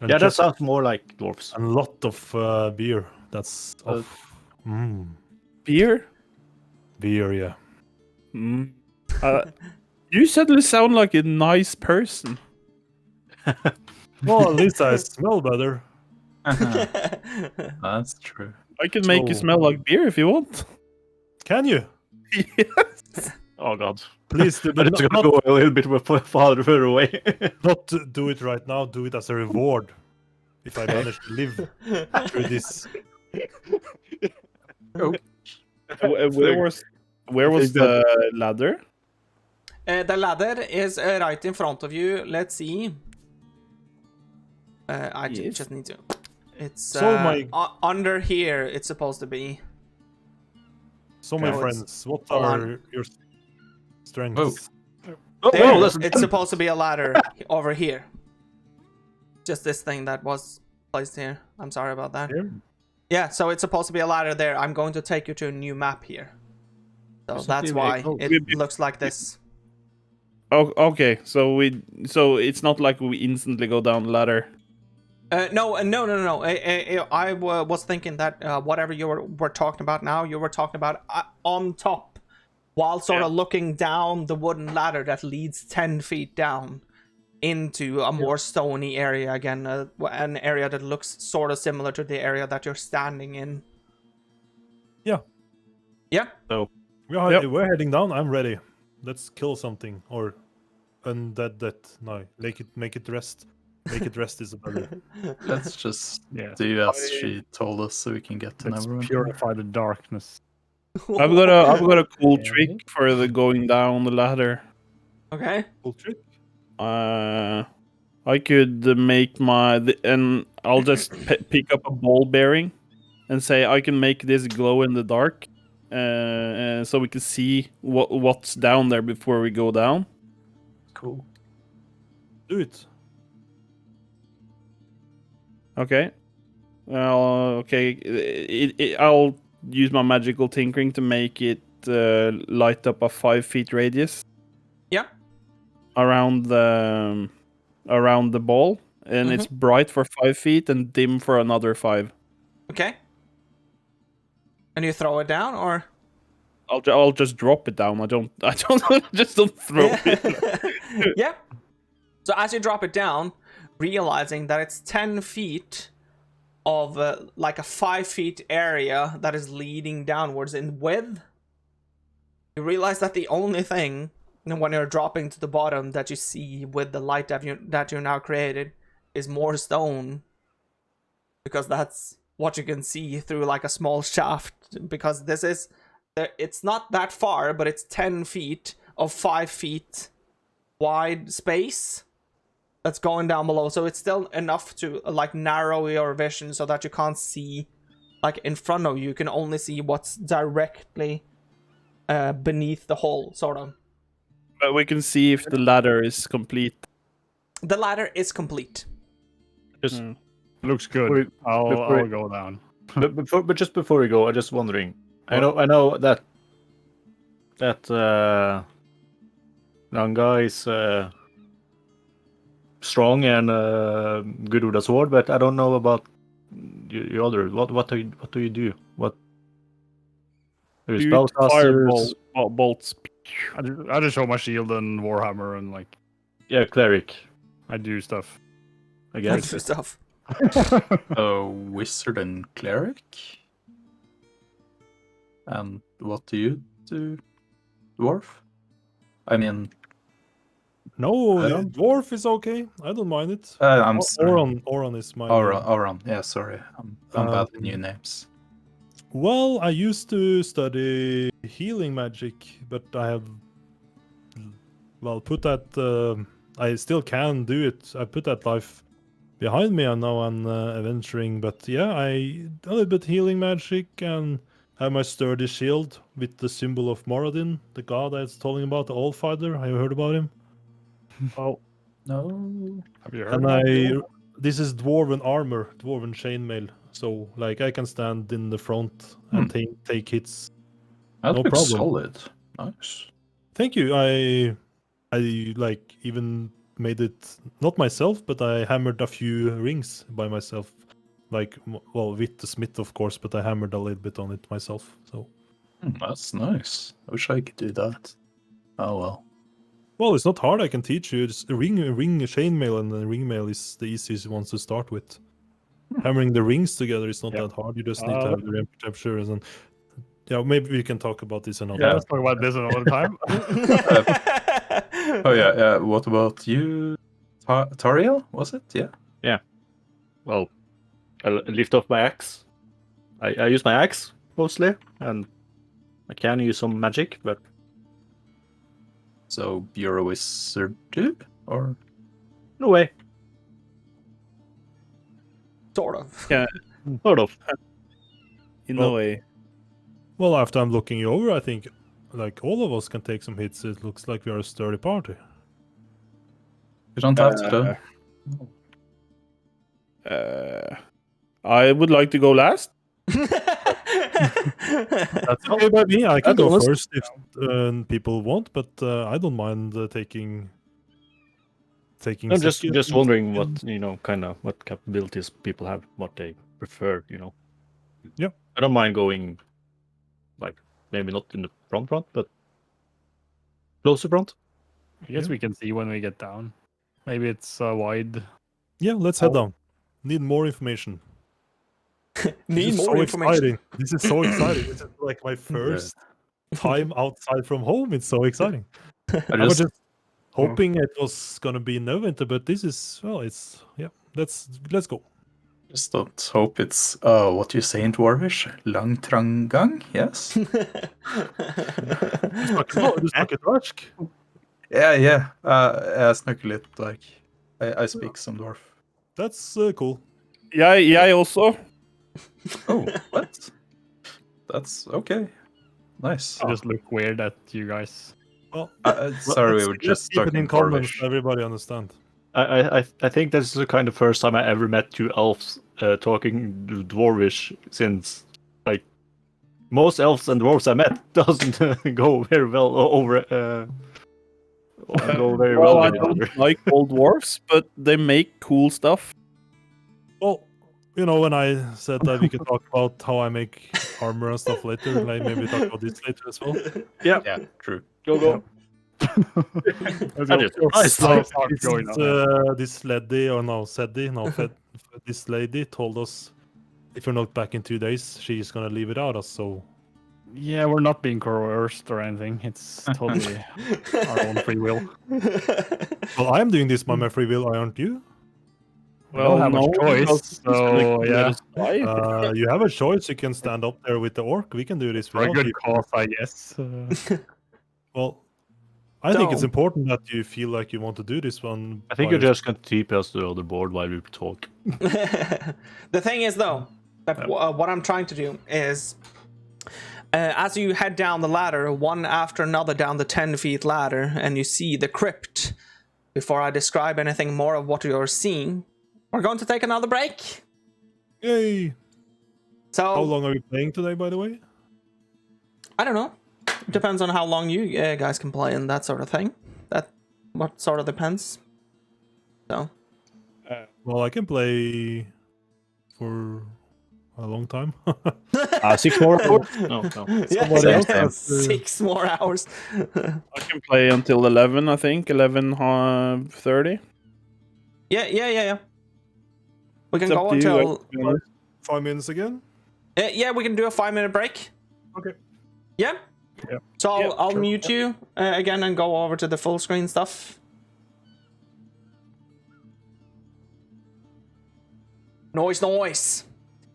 Speaker 2: And
Speaker 6: yeah, that sounds more like dwarves.
Speaker 2: a lot of beer. That's
Speaker 3: Beer?
Speaker 2: beer, yeah.
Speaker 3: Mm. You suddenly sound like a nice person.
Speaker 2: Well, at least I smell better.
Speaker 5: That's true.
Speaker 3: I can make you
Speaker 2: So-
Speaker 3: smell like beer if you want.
Speaker 2: Can you?
Speaker 3: Yes.
Speaker 6: Oh god.
Speaker 2: Please do,
Speaker 6: I'm
Speaker 2: but
Speaker 6: just gonna go a little bit farther away.
Speaker 2: not do it right now. Do it as a reward. If I manage to live through this.
Speaker 3: Where was the ladder?
Speaker 1: The ladder is right in front of you. Let's see. I
Speaker 3: Yes.
Speaker 1: just need to. It's
Speaker 2: So
Speaker 1: under here. It's supposed to be.
Speaker 2: So, my
Speaker 1: Oh,
Speaker 2: friends, what
Speaker 1: hold
Speaker 2: are
Speaker 1: on.
Speaker 2: your strengths?
Speaker 1: There,
Speaker 6: that's
Speaker 1: it's supposed to be a ladder over here. Just this thing that was placed here. I'm sorry about that.
Speaker 2: Here?
Speaker 1: Yeah, so it's supposed to be a ladder there. I'm going to take you to a new map here. So that's why it looks like this.
Speaker 3: Oh, okay. So it's not like we instantly go down the ladder.
Speaker 1: No. I was thinking that whatever you were talking about now, you were talking about on top, while sort of looking down the wooden ladder that leads 10 feet down into a more stony area again, an area that looks sort of similar to the area that you're standing in.
Speaker 2: Yeah.
Speaker 1: Yeah.
Speaker 6: So
Speaker 2: We're heading down. I'm ready. Let's kill something or undead death. No, make it rest. Make it rest, Isabella.
Speaker 5: Let's just
Speaker 4: Yeah.
Speaker 5: do as she told us so we can get to
Speaker 4: Let's
Speaker 5: Neverwinter.
Speaker 4: purify the darkness.
Speaker 3: I've got a cool
Speaker 6: Okay.
Speaker 3: trick for the going down the ladder.
Speaker 1: Okay.
Speaker 2: Cool trick.
Speaker 3: I could make and I'll just pick up a ball bearing and say I can make this glow in the dark, so we can see what's down there before we go down.
Speaker 5: Cool.
Speaker 2: Do it.
Speaker 3: Okay. Okay. I'll use my magical tinkering to make it light up a 5 feet radius.
Speaker 1: Yeah.
Speaker 3: Around the ball, and it's bright for 5 feet and dim for another 5.
Speaker 1: Okay. And you throw it down, or?
Speaker 3: I'll just drop it down. I don't just don't throw it.
Speaker 1: Yeah. So as you drop it down, realizing that it's 10 feet of like a 5 feet area that is leading downwards in width, you realize that the only thing when you're dropping to the bottom that you see with the light that you now created is more stone, because that's what you can see through like a small shaft, because it's not that far, but it's 10 feet of 5 feet wide space that's going down below. So it's still enough to like narrow your vision so that you can't see like in front of you. You can only see what's directly beneath the hole, sort of.
Speaker 3: But we can see if the ladder is complete.
Speaker 1: The ladder is complete.
Speaker 6: Just
Speaker 4: Looks good. I'll go down.
Speaker 6: but just before we go, I'm just wondering. I know that Nanga is strong and good with a sword, but I don't know about you other. What do you do? What do you
Speaker 3: Shoot
Speaker 6: spellcasters?
Speaker 3: bolts.
Speaker 4: I just show my shield and warhammer and like
Speaker 6: Yeah, cleric.
Speaker 4: I do stuff.
Speaker 6: I
Speaker 1: That's
Speaker 6: guess.
Speaker 1: the stuff.
Speaker 5: Wizard and cleric. And what do you do, dwarf? I mean,
Speaker 2: No, dwarf is okay. I don't mind it.
Speaker 5: I'm sorry.
Speaker 2: Oron is my
Speaker 5: Auron. Yeah, sorry. I'm bad with new names.
Speaker 2: Well, I used to study healing magic, but I have put that. I still can do it. I put that life behind me, and now I'm adventuring. But yeah, a little bit healing magic, and have my sturdy shield with the symbol of Moradin, the god I was telling about, the All Fighter. Have you heard about him?
Speaker 3: Oh,
Speaker 5: No.
Speaker 4: Have you heard?
Speaker 2: And
Speaker 4: about it?
Speaker 2: this is dwarven armor, dwarven chainmail. So like I can stand in the front and take hits.
Speaker 5: That
Speaker 2: No
Speaker 5: looks
Speaker 2: problem.
Speaker 5: solid. Nice.
Speaker 2: Thank you. I like even made it not myself, but I hammered a few rings by myself. Like with the smith, of course, but I hammered a little bit on it myself. So
Speaker 5: That's nice. I wish I could do that. Oh well.
Speaker 2: well, it's not hard. I can teach you. It's a ring chainmail, and the ring mail is the easiest ones to start with. Hammering the rings together is not that hard. You just need to have the temperatures and yeah, maybe we can talk about this another
Speaker 4: Yeah,
Speaker 2: time.
Speaker 4: let's talk about this another time.
Speaker 5: Oh yeah. What about you, Tariel? Was it? Yeah.
Speaker 6: Well, I lift off my axe. I use my axe mostly, and I can use some magic, but
Speaker 5: So you're a wizard too, or
Speaker 6: no way.
Speaker 1: Sort of.
Speaker 3: yeah,
Speaker 6: Sort of.
Speaker 3: in
Speaker 2: Well,
Speaker 3: a way.
Speaker 2: Well, after I'm looking you over, I think like all of us can take some hits. It looks like we are a sturdy party.
Speaker 5: you don't have to.
Speaker 3: I would like to go last.
Speaker 2: That's okay by me. I can
Speaker 6: That
Speaker 2: go
Speaker 6: was-
Speaker 2: first if people want, but I don't mind taking.
Speaker 6: I'm just
Speaker 2: second.
Speaker 6: wondering what kind of what capabilities people have, what they prefer.
Speaker 2: Yeah.
Speaker 6: I don't mind going, like maybe not in the front, but close to front.
Speaker 4: I guess we can see when we get down. Maybe it's wide.
Speaker 2: Yeah, let's head down. Need more information.
Speaker 1: Need
Speaker 2: This is
Speaker 1: more
Speaker 2: so
Speaker 1: information.
Speaker 2: exciting. This is so exciting. This is like my first time outside from home. It's so exciting.
Speaker 5: I
Speaker 2: I was
Speaker 5: just
Speaker 2: hoping it was gonna be no winter, but this is it's let's go.
Speaker 5: Just don't hope it's what you say in Dwarvish, langtrangang, yes?
Speaker 2: Du snakker norsk?
Speaker 5: Yeah. Jeg snakker litt I speak some dwarf.
Speaker 2: That's cool.
Speaker 3: Jeg også.
Speaker 5: Oh, what? That's okay. Nice.
Speaker 4: I just look weird at you guys.
Speaker 2: Well,
Speaker 5: Sorry, we were
Speaker 2: let's
Speaker 5: just
Speaker 2: keep it
Speaker 5: talking
Speaker 2: in comments.
Speaker 5: Dwarvish.
Speaker 2: Everybody understand.
Speaker 6: I think this is the kind of first time I ever met two elves talking Dwarvish, since like most elves and dwarves I met doesn't go very well over. Go very well.
Speaker 3: I
Speaker 6: with each
Speaker 3: don't
Speaker 6: other.
Speaker 3: like old dwarfs, but they make cool stuff.
Speaker 2: Well, when I said that we could talk about how I make armor and stuff later, like maybe talk about this later as well.
Speaker 5: Yeah, true.
Speaker 6: Go.
Speaker 2: This lady, this lady told us if you're not back in 2 days, she's gonna leave without us. So
Speaker 4: Yeah, we're not being coerced or anything. It's totally our own free will.
Speaker 2: well, I am doing this by my free will, aren't you?
Speaker 4: We don't have much choice,
Speaker 3: because he's gonna
Speaker 4: so
Speaker 3: let
Speaker 4: yeah.
Speaker 3: us die.
Speaker 2: You have a choice. You can stand up there with the orc. We can do this
Speaker 4: For a
Speaker 2: without
Speaker 4: good
Speaker 2: you.
Speaker 4: cause, I guess.
Speaker 2: Well, I think it's
Speaker 1: So-
Speaker 2: important that you feel like you want to do this one.
Speaker 6: I think
Speaker 2: by
Speaker 6: you're just going to TP us to the other board while we talk.
Speaker 1: The thing is, though, that what I'm trying to do is, as you head down the ladder, one after another down the 10 feet ladder, and you see the crypt, before I describe anything more of what you're seeing, we're going to take another break.
Speaker 2: Yay!
Speaker 1: So,
Speaker 2: How long are we playing today, by the way?
Speaker 1: I don't know. Depends on how long you guys can play and that sort of thing. What sort of depends. So.
Speaker 2: Well, I can play for a long time.
Speaker 6: 6 more hours? No.
Speaker 1: Yeah,
Speaker 2: Somebody else
Speaker 5: Same.
Speaker 2: has to-
Speaker 1: 6 more hours.
Speaker 3: I can play until 11, I think. 11:30.
Speaker 1: Yeah. We can
Speaker 3: It's
Speaker 1: go
Speaker 3: up to you,
Speaker 1: until.
Speaker 3: to be honest.
Speaker 2: 5 minutes again?
Speaker 1: Yeah, we can do a 5-minute break.
Speaker 2: Okay.
Speaker 1: Yeah.
Speaker 2: Yeah.
Speaker 1: So I'll
Speaker 2: sure.
Speaker 1: mute you again and go over to the full screen stuff. Noise.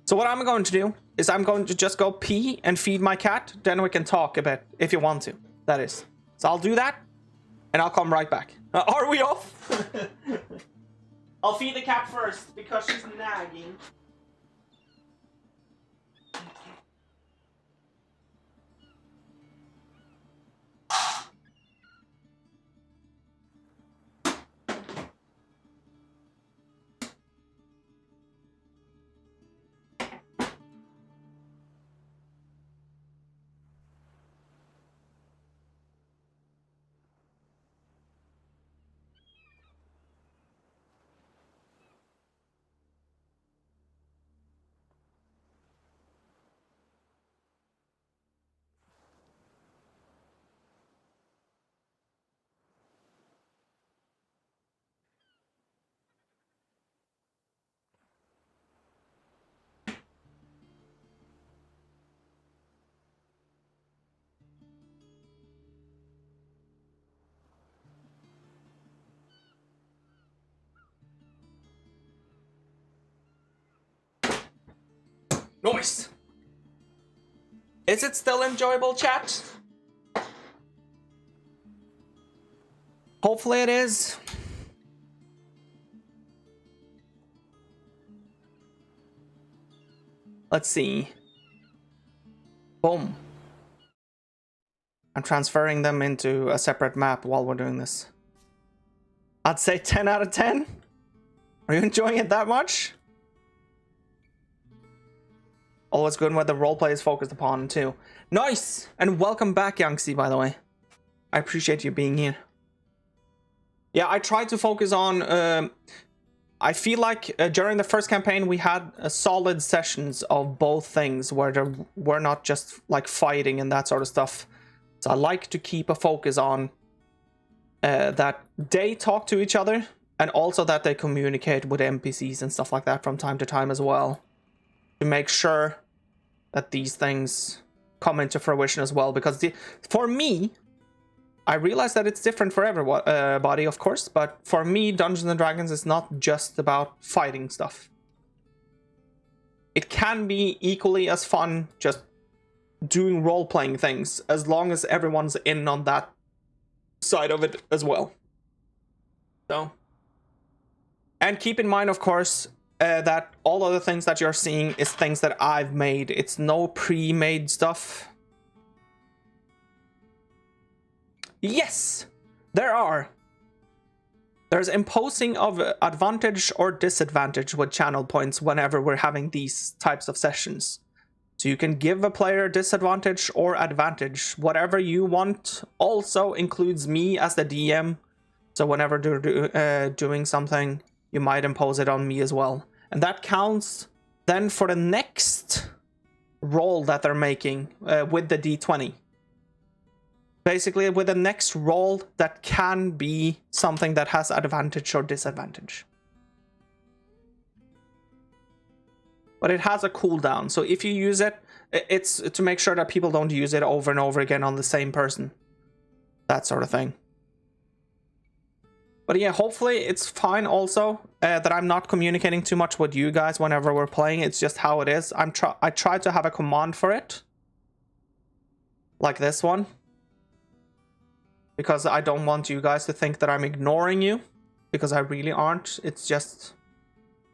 Speaker 1: So what I'm going to do is I'm going to just go pee and feed my cat. Then we can talk a bit if you want to. That is. So I'll do that, and I'll come right back. Are we off? I'll feed the cat first because she's nagging. Noise. Is it still enjoyable, chat? Hopefully it is. Let's see. Boom. I'm transferring them into a separate map while we're doing this. I'd say 10 out of 10. Are you enjoying it that much? Always good when the roleplay is focused upon too. Nice! And welcome back, Yangtze, by the way. I appreciate you being here. Yeah, I tried to focus on... I feel like during the first campaign we had solid sessions of both things where there were not just like fighting and that sort of stuff. So I like to keep a focus on that they talk to each other and also that they communicate with NPCs and stuff like that from time to time as well. To make sure that these things come into fruition as well. Because for me, I realize that it's different for everybody, of course, but for me, Dungeons and Dragons is not just about fighting stuff. It can be equally as fun just doing role-playing things, as long as everyone's in on that side of it as well. So, and keep in mind, of course, that all of the things that you're seeing is things that I've made. It's no pre-made stuff. Yes, there's imposing of advantage or disadvantage with channel points whenever we're having these types of sessions. So you can give a player disadvantage or advantage, whatever you want. Also includes me as the DM. So whenever they're doing something, you might impose it on me as well. And that counts then for the next roll that they're making with the D20. Basically, with the next roll, that can be something that has advantage or disadvantage. But it has a cooldown, so if you use it, it's to make sure that people don't use it over and over again on the same person. That sort of thing. But yeah, hopefully it's fine also that I'm not communicating too much with you guys whenever we're playing. It's just how it is. I try to have a command for it. Like this one. Because I don't want you guys to think that I'm ignoring you. Because I really aren't. It's just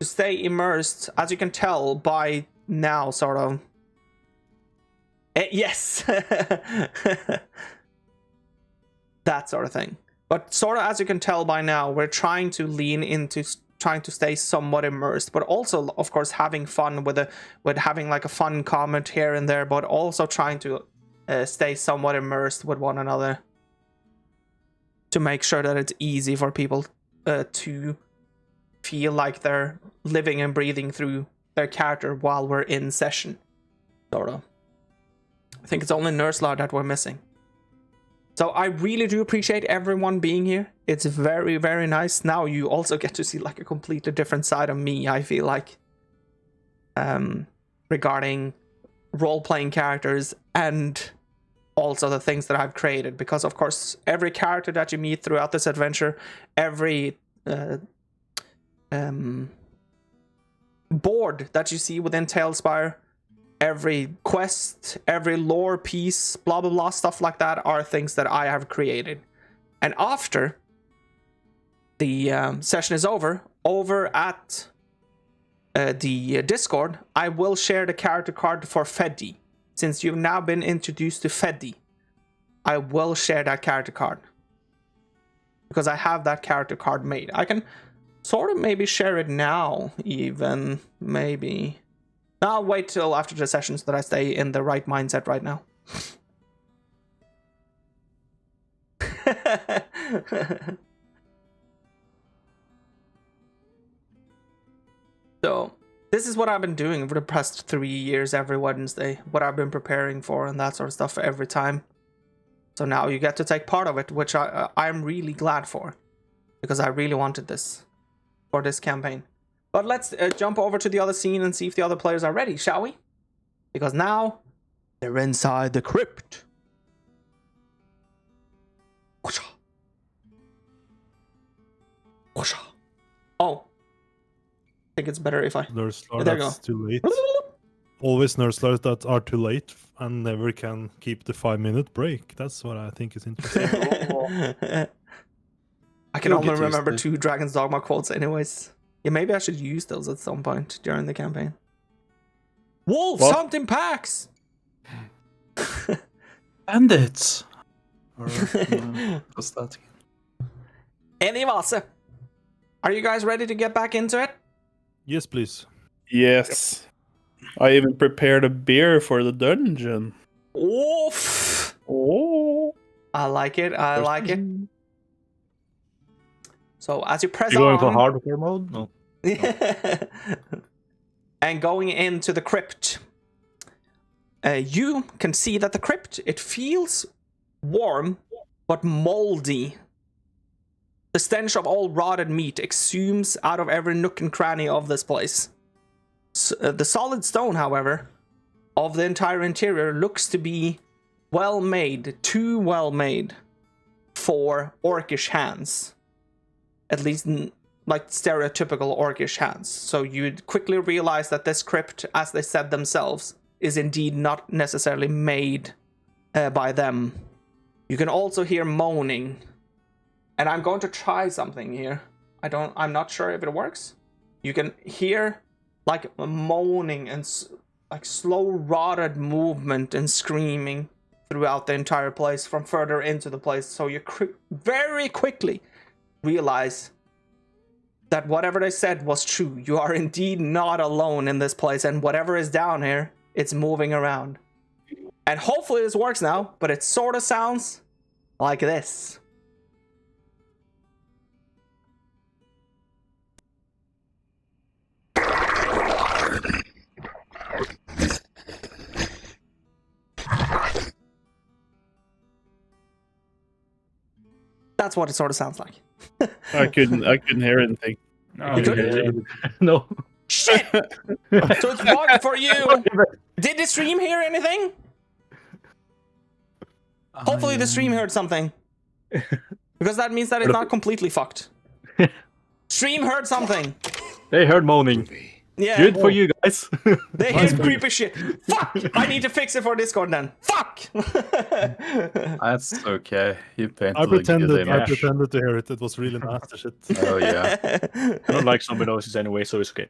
Speaker 1: to stay immersed, as you can tell by now, sort of. Yes! That sort of thing. But sort of as you can tell by now, we're trying to lean into trying to stay somewhat immersed. But also, of course, having fun with having like a fun comment here and there. But also trying to stay somewhat immersed with one another. To make sure that it's easy for people to feel like they're living and breathing through their character while we're in session. Sort of. I think it's only Nerzhular that we're missing. So I really do appreciate everyone being here. It's very, very nice. Now you also get to see like a completely different side of me, I feel like. Regarding role-playing characters and also the things that I've created, because of course every character that you meet throughout this adventure, every board that you see within Talespire, every quest, every lore piece, blah blah blah, stuff like that are things that I have created. And after the session is over at the Discord, I will share the character card for Feddy. Since you've now been introduced to Feddy, I will share that character card. Because I have that character card made. I can sort of maybe share it now, even. Maybe. I'll wait till after the session so that I stay in the right mindset right now. So, this is what I've been doing for the past 3 years every Wednesday. What I've been preparing for and that sort of stuff every time. So now you get to take part of it, which I'm really glad for. Because I really wanted this for this campaign. But let's jump over to the other scene and see if the other players are ready, shall we? Because now they're inside the crypt. Oh. I think it's better if I...
Speaker 2: Nerzhular
Speaker 1: there
Speaker 2: that's
Speaker 1: you go.
Speaker 2: Too late. Always Nerzhulars that are too late and never can keep the 5-minute break. That's what I think is interesting.
Speaker 1: I can only remember 2 Dragon's Dogma quotes anyways. Yeah, maybe I should use those at some point during the campaign. Wolves hunt in packs!
Speaker 5: Bandits! Or, what's that?
Speaker 1: Anyways, are you guys ready to get back into it?
Speaker 2: Yes, please.
Speaker 3: Yes. I even prepared a beer for the dungeon.
Speaker 1: Oof!
Speaker 3: Oh.
Speaker 1: I like it. I like it. So as you press
Speaker 6: You going for
Speaker 1: on,
Speaker 6: hardcore mode? No.
Speaker 1: and going into the crypt, you can see that the crypt, it feels warm but moldy. The stench of all rotted meat exhumes out of every nook and cranny of this place. The solid stone, however, of the entire interior looks to be well made, too well made. for orcish hands. At least like stereotypical orcish hands. So you'd quickly realize that this crypt, as they said themselves, is indeed not necessarily made by them. You can also hear moaning. And I'm going to try something here. I'm not sure if it works. You can hear like moaning and like slow rotted movement and screaming throughout the entire place from further into the place. So you very quickly realize that whatever they said was true. You are indeed not alone in this place, and whatever is down here, it's moving around. And hopefully this works now, but it sort of sounds like this. That's what it sort of sounds like.
Speaker 3: I couldn't hear anything.
Speaker 1: You couldn't?
Speaker 6: No.
Speaker 1: Shit! So it's bugged for you. Did the stream hear anything? Hopefully the stream heard something. Because that means that it's not completely fucked. Stream heard something.
Speaker 6: They heard moaning.
Speaker 7: Groovy.
Speaker 1: Yeah.
Speaker 6: Good for you guys.
Speaker 1: They heard creepy shit. Fuck! I need to fix it for Discord then. Fuck!
Speaker 5: That's okay. You painted
Speaker 2: I
Speaker 5: a good
Speaker 2: pretended
Speaker 5: image.
Speaker 2: to hear it. It was really nasty shit.
Speaker 5: Oh yeah,
Speaker 6: I don't like zombie noises anyway, so it's okay.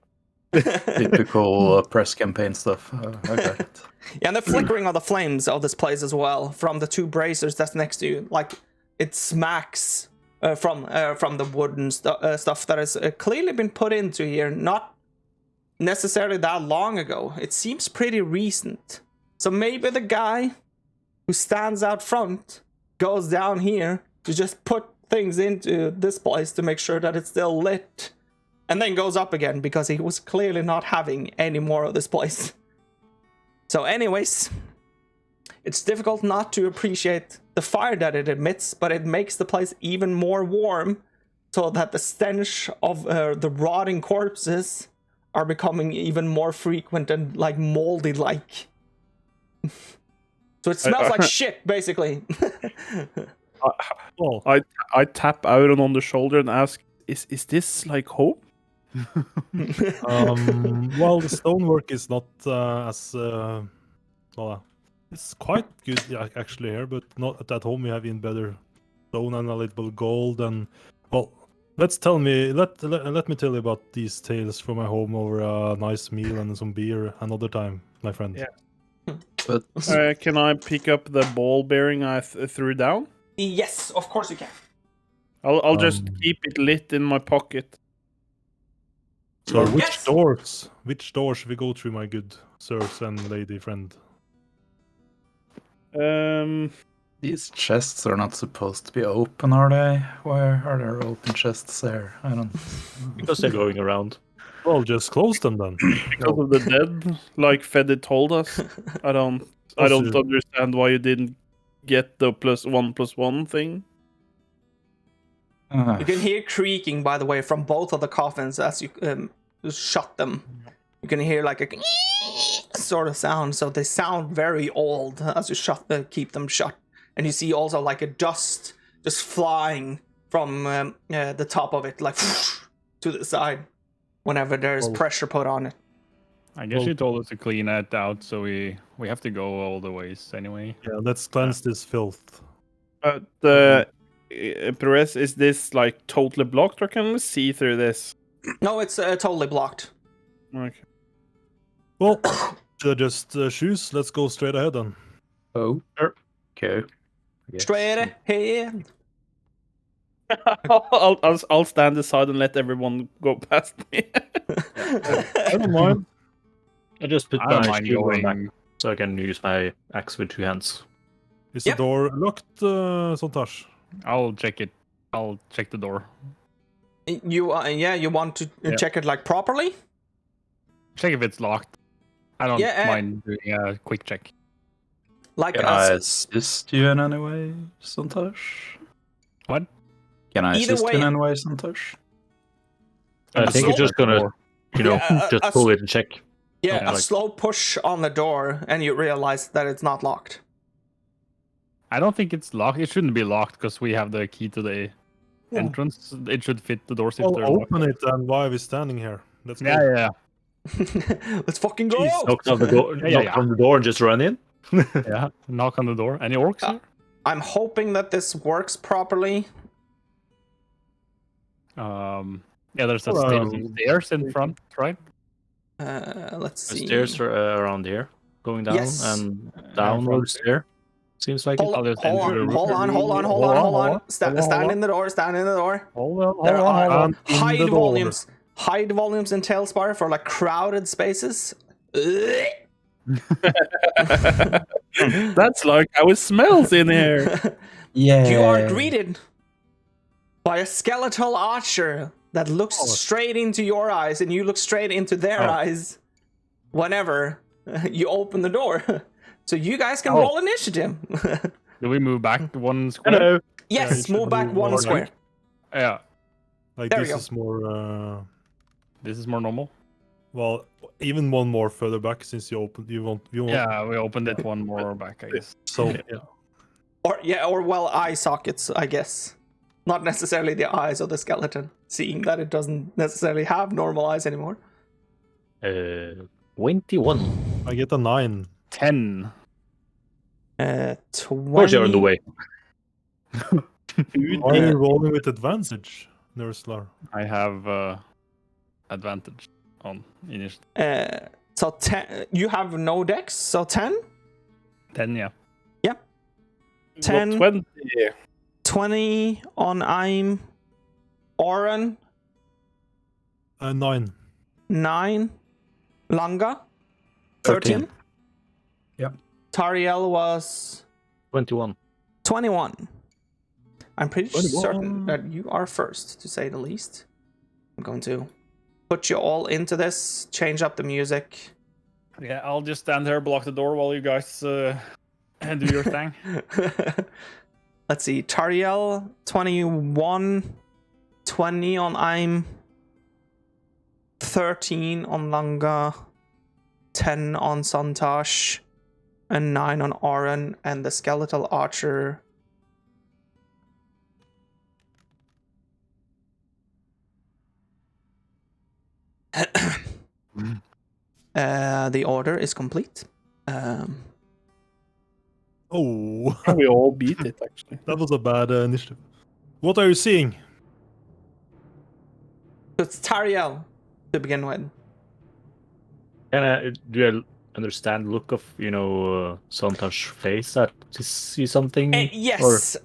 Speaker 5: typical press campaign stuff. I got it.
Speaker 1: Yeah, and the flickering of the flames of this place as well from the two bracers that's next to you, like it smacks from the wooden stuff that has clearly been put into here, not necessarily that long ago. It seems pretty recent. So maybe the guy who stands out front goes down here to just put things into this place to make sure that it's still lit, and then goes up again because he was clearly not having any more of this place. So anyways, it's difficult not to appreciate the fire that it emits, but it makes the place even more warm, so that the stench of the rotting corpses are becoming even more frequent and like moldy like. So it smells like shit, basically.
Speaker 2: Oh,
Speaker 3: I tap Auron on the shoulder and ask, "Is this like home?"
Speaker 2: well, the stonework is not as well. It's quite good actually here, but not at home. We have even better stone and a little gold. And well, let me tell you about these tales from my home over a nice meal and some beer another time, my friend.
Speaker 3: Yeah.
Speaker 5: But
Speaker 3: Can I pick up the ball bearing I threw down?
Speaker 1: Yes, of course you can.
Speaker 3: I'll just keep it lit in my pocket.
Speaker 2: So
Speaker 1: Yes!
Speaker 2: which doors should we go through, my good sirs and lady friend?
Speaker 5: these chests are not supposed to be open, are they? Why are there open chests there? I don't.
Speaker 6: Because they're going around.
Speaker 2: Well, just close them then.
Speaker 3: Because of the dead, like Fedit told us. I don't understand why you didn't get the +1/+1 thing.
Speaker 1: You can hear creaking, by the way, from both of the coffins as you shut them. You can hear like a sort of sound, so they sound very old as you keep them shut. And you see also like a dust just flying from the top of it, like to the side, whenever there's pressure put on it.
Speaker 4: I guess you told us to clean that out, so we have to go all the ways anyway.
Speaker 2: Yeah, let's cleanse this filth.
Speaker 3: Perez, is this like totally blocked, or can we see through this?
Speaker 1: No, it's totally blocked.
Speaker 3: Okay.
Speaker 2: Well, should I just choose? Let's go straight ahead then.
Speaker 5: Oh, okay. Yes.
Speaker 1: Straight ahead.
Speaker 3: I'll stand aside and let everyone go past me.
Speaker 2: I don't mind.
Speaker 6: I just put
Speaker 4: I don't
Speaker 6: my
Speaker 4: mind
Speaker 6: shield on back
Speaker 4: going.
Speaker 6: so I can use my axe with two hands.
Speaker 2: Is
Speaker 1: Yep.
Speaker 2: the door locked, Sontash?
Speaker 4: I'll check it. I'll check the door.
Speaker 1: You want to check it like properly?
Speaker 4: Check if it's locked. I don't mind doing a quick check.
Speaker 1: Like
Speaker 5: Can I assist you in any way, Santosh?
Speaker 4: What?
Speaker 5: Can I
Speaker 1: Either
Speaker 5: assist
Speaker 1: way-
Speaker 5: you in any way, Santosh?
Speaker 6: I think it's just gonna, just pull it and check.
Speaker 1: Yeah,
Speaker 6: something
Speaker 1: a
Speaker 6: like-
Speaker 1: slow push on the door, and you realize that it's not locked.
Speaker 4: I don't think it's locked. It shouldn't be locked because we have the key to the entrance. It should fit the doors if
Speaker 2: I'll
Speaker 4: they're locked.
Speaker 2: open it, and why are we standing here? Let's go.
Speaker 4: Yeah.
Speaker 1: Let's fucking go.
Speaker 2: Jeez.
Speaker 6: Knock on the door. Knock on the door and just run in.
Speaker 4: Yeah. Knock on the door. Any orcs here?
Speaker 1: I'm hoping that this works properly.
Speaker 4: Yeah, there's a stairs in front, right?
Speaker 1: Let's see.
Speaker 6: The stairs are around here, going down
Speaker 1: Yes.
Speaker 6: and downwards there. Seems like
Speaker 1: Hold
Speaker 6: it.
Speaker 1: on. Stand in the door. Stand in the door.
Speaker 4: Hold on.
Speaker 1: There are
Speaker 2: in
Speaker 1: hide
Speaker 2: the door.
Speaker 1: volumes. Hide volumes in Talespire for like crowded spaces.
Speaker 3: That's like how it smells in here.
Speaker 5: Yeah.
Speaker 1: You are greeted by a skeletal archer that looks straight into your eyes, and you look straight into their eyes whenever you open the door. So you guys can roll initiative.
Speaker 4: Do we move back one square?
Speaker 6: Hello.
Speaker 1: Yes,
Speaker 2: you
Speaker 1: move
Speaker 2: should
Speaker 1: back
Speaker 2: move
Speaker 1: one
Speaker 2: more
Speaker 1: square.
Speaker 4: Yeah.
Speaker 2: Like
Speaker 1: There we
Speaker 2: this
Speaker 1: go.
Speaker 2: is more.
Speaker 4: This is more normal.
Speaker 2: Well, even one more further back since you opened. You want.
Speaker 4: Yeah, we opened it one more back, I guess.
Speaker 2: So yeah.
Speaker 1: Or eye sockets, I guess. Not necessarily the eyes of the skeleton, seeing that it doesn't necessarily have normal eyes anymore.
Speaker 6: 21.
Speaker 2: I get a 9.
Speaker 4: 10.
Speaker 1: 20.
Speaker 6: Of course, you're on the way.
Speaker 2: Why are you rolling with advantage, Nerzhular?
Speaker 4: I have advantage on initiative.
Speaker 1: So 10. You have no dex, so 10?
Speaker 4: 10, yeah.
Speaker 1: 10.
Speaker 3: 20.
Speaker 1: 20 on I'm Oren.
Speaker 2: 9.
Speaker 1: 9. Langa. 13.
Speaker 5: Yep.
Speaker 1: Tariel was
Speaker 6: 21.
Speaker 1: 21. I'm pretty certain that you are first, to say the least. I'm going to put you all into this, change up the music.
Speaker 4: Yeah, I'll just stand here, block the door while you guys do your thing.
Speaker 1: Let's see. Tariel, 21. 20 on I'm. 13 on Langa. 10 on Santosh. And 9 on Oren. And the skeletal archer. The order is complete.
Speaker 2: Oh,
Speaker 3: We all beat it, actually.
Speaker 2: that was a bad initiative. What are you seeing?
Speaker 1: It's Tariel to begin with.
Speaker 6: Do you understand the look of, Santa's face that to see something?
Speaker 1: Yes,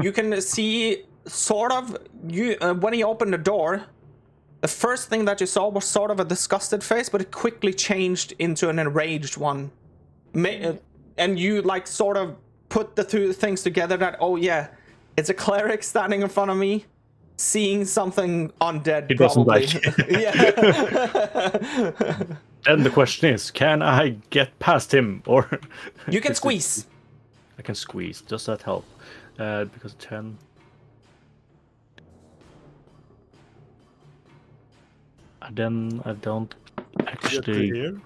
Speaker 1: you can see sort of when he opened the door. The first thing that you saw was sort of a disgusted face, but it quickly changed into an enraged one. And you like sort of put the two things together that, oh yeah, it's a cleric standing in front of me, seeing something undead.
Speaker 6: He doesn't
Speaker 1: probably.
Speaker 6: like.
Speaker 1: Yeah.
Speaker 6: Then the question is, can I get past him, or
Speaker 1: You can squeeze.
Speaker 6: I can squeeze. Does that help? Because 10. Then I don't
Speaker 2: Get to
Speaker 6: actually.
Speaker 2: here.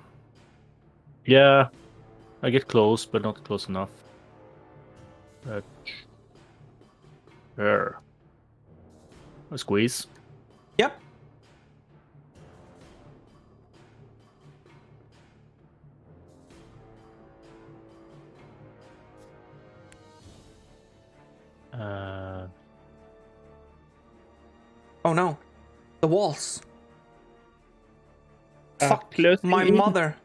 Speaker 6: Yeah, I get close, but not close enough. There. A squeeze.
Speaker 1: Yep. Oh no, the walls. Fuck
Speaker 3: closing
Speaker 1: my
Speaker 3: in.
Speaker 1: mother.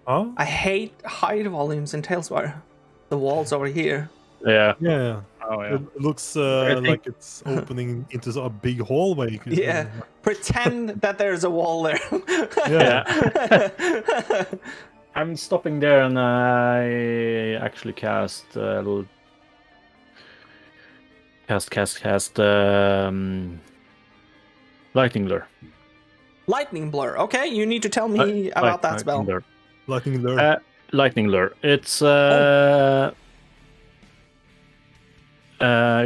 Speaker 2: Huh?
Speaker 1: I hate hide volumes in Talespire. The walls over here.
Speaker 6: Yeah.
Speaker 2: Yeah.
Speaker 4: Oh, yeah.
Speaker 2: It looks
Speaker 6: think-
Speaker 2: like it's opening into a big hallway.
Speaker 1: Yeah. Pretend that there's a wall there.
Speaker 6: Yeah. I'm stopping there, and I actually cast lightning lure.
Speaker 1: Lightning blur. Okay, you need to tell me about that spell.
Speaker 6: Lure.
Speaker 2: Lightning lure.
Speaker 6: Lightning lure. It's you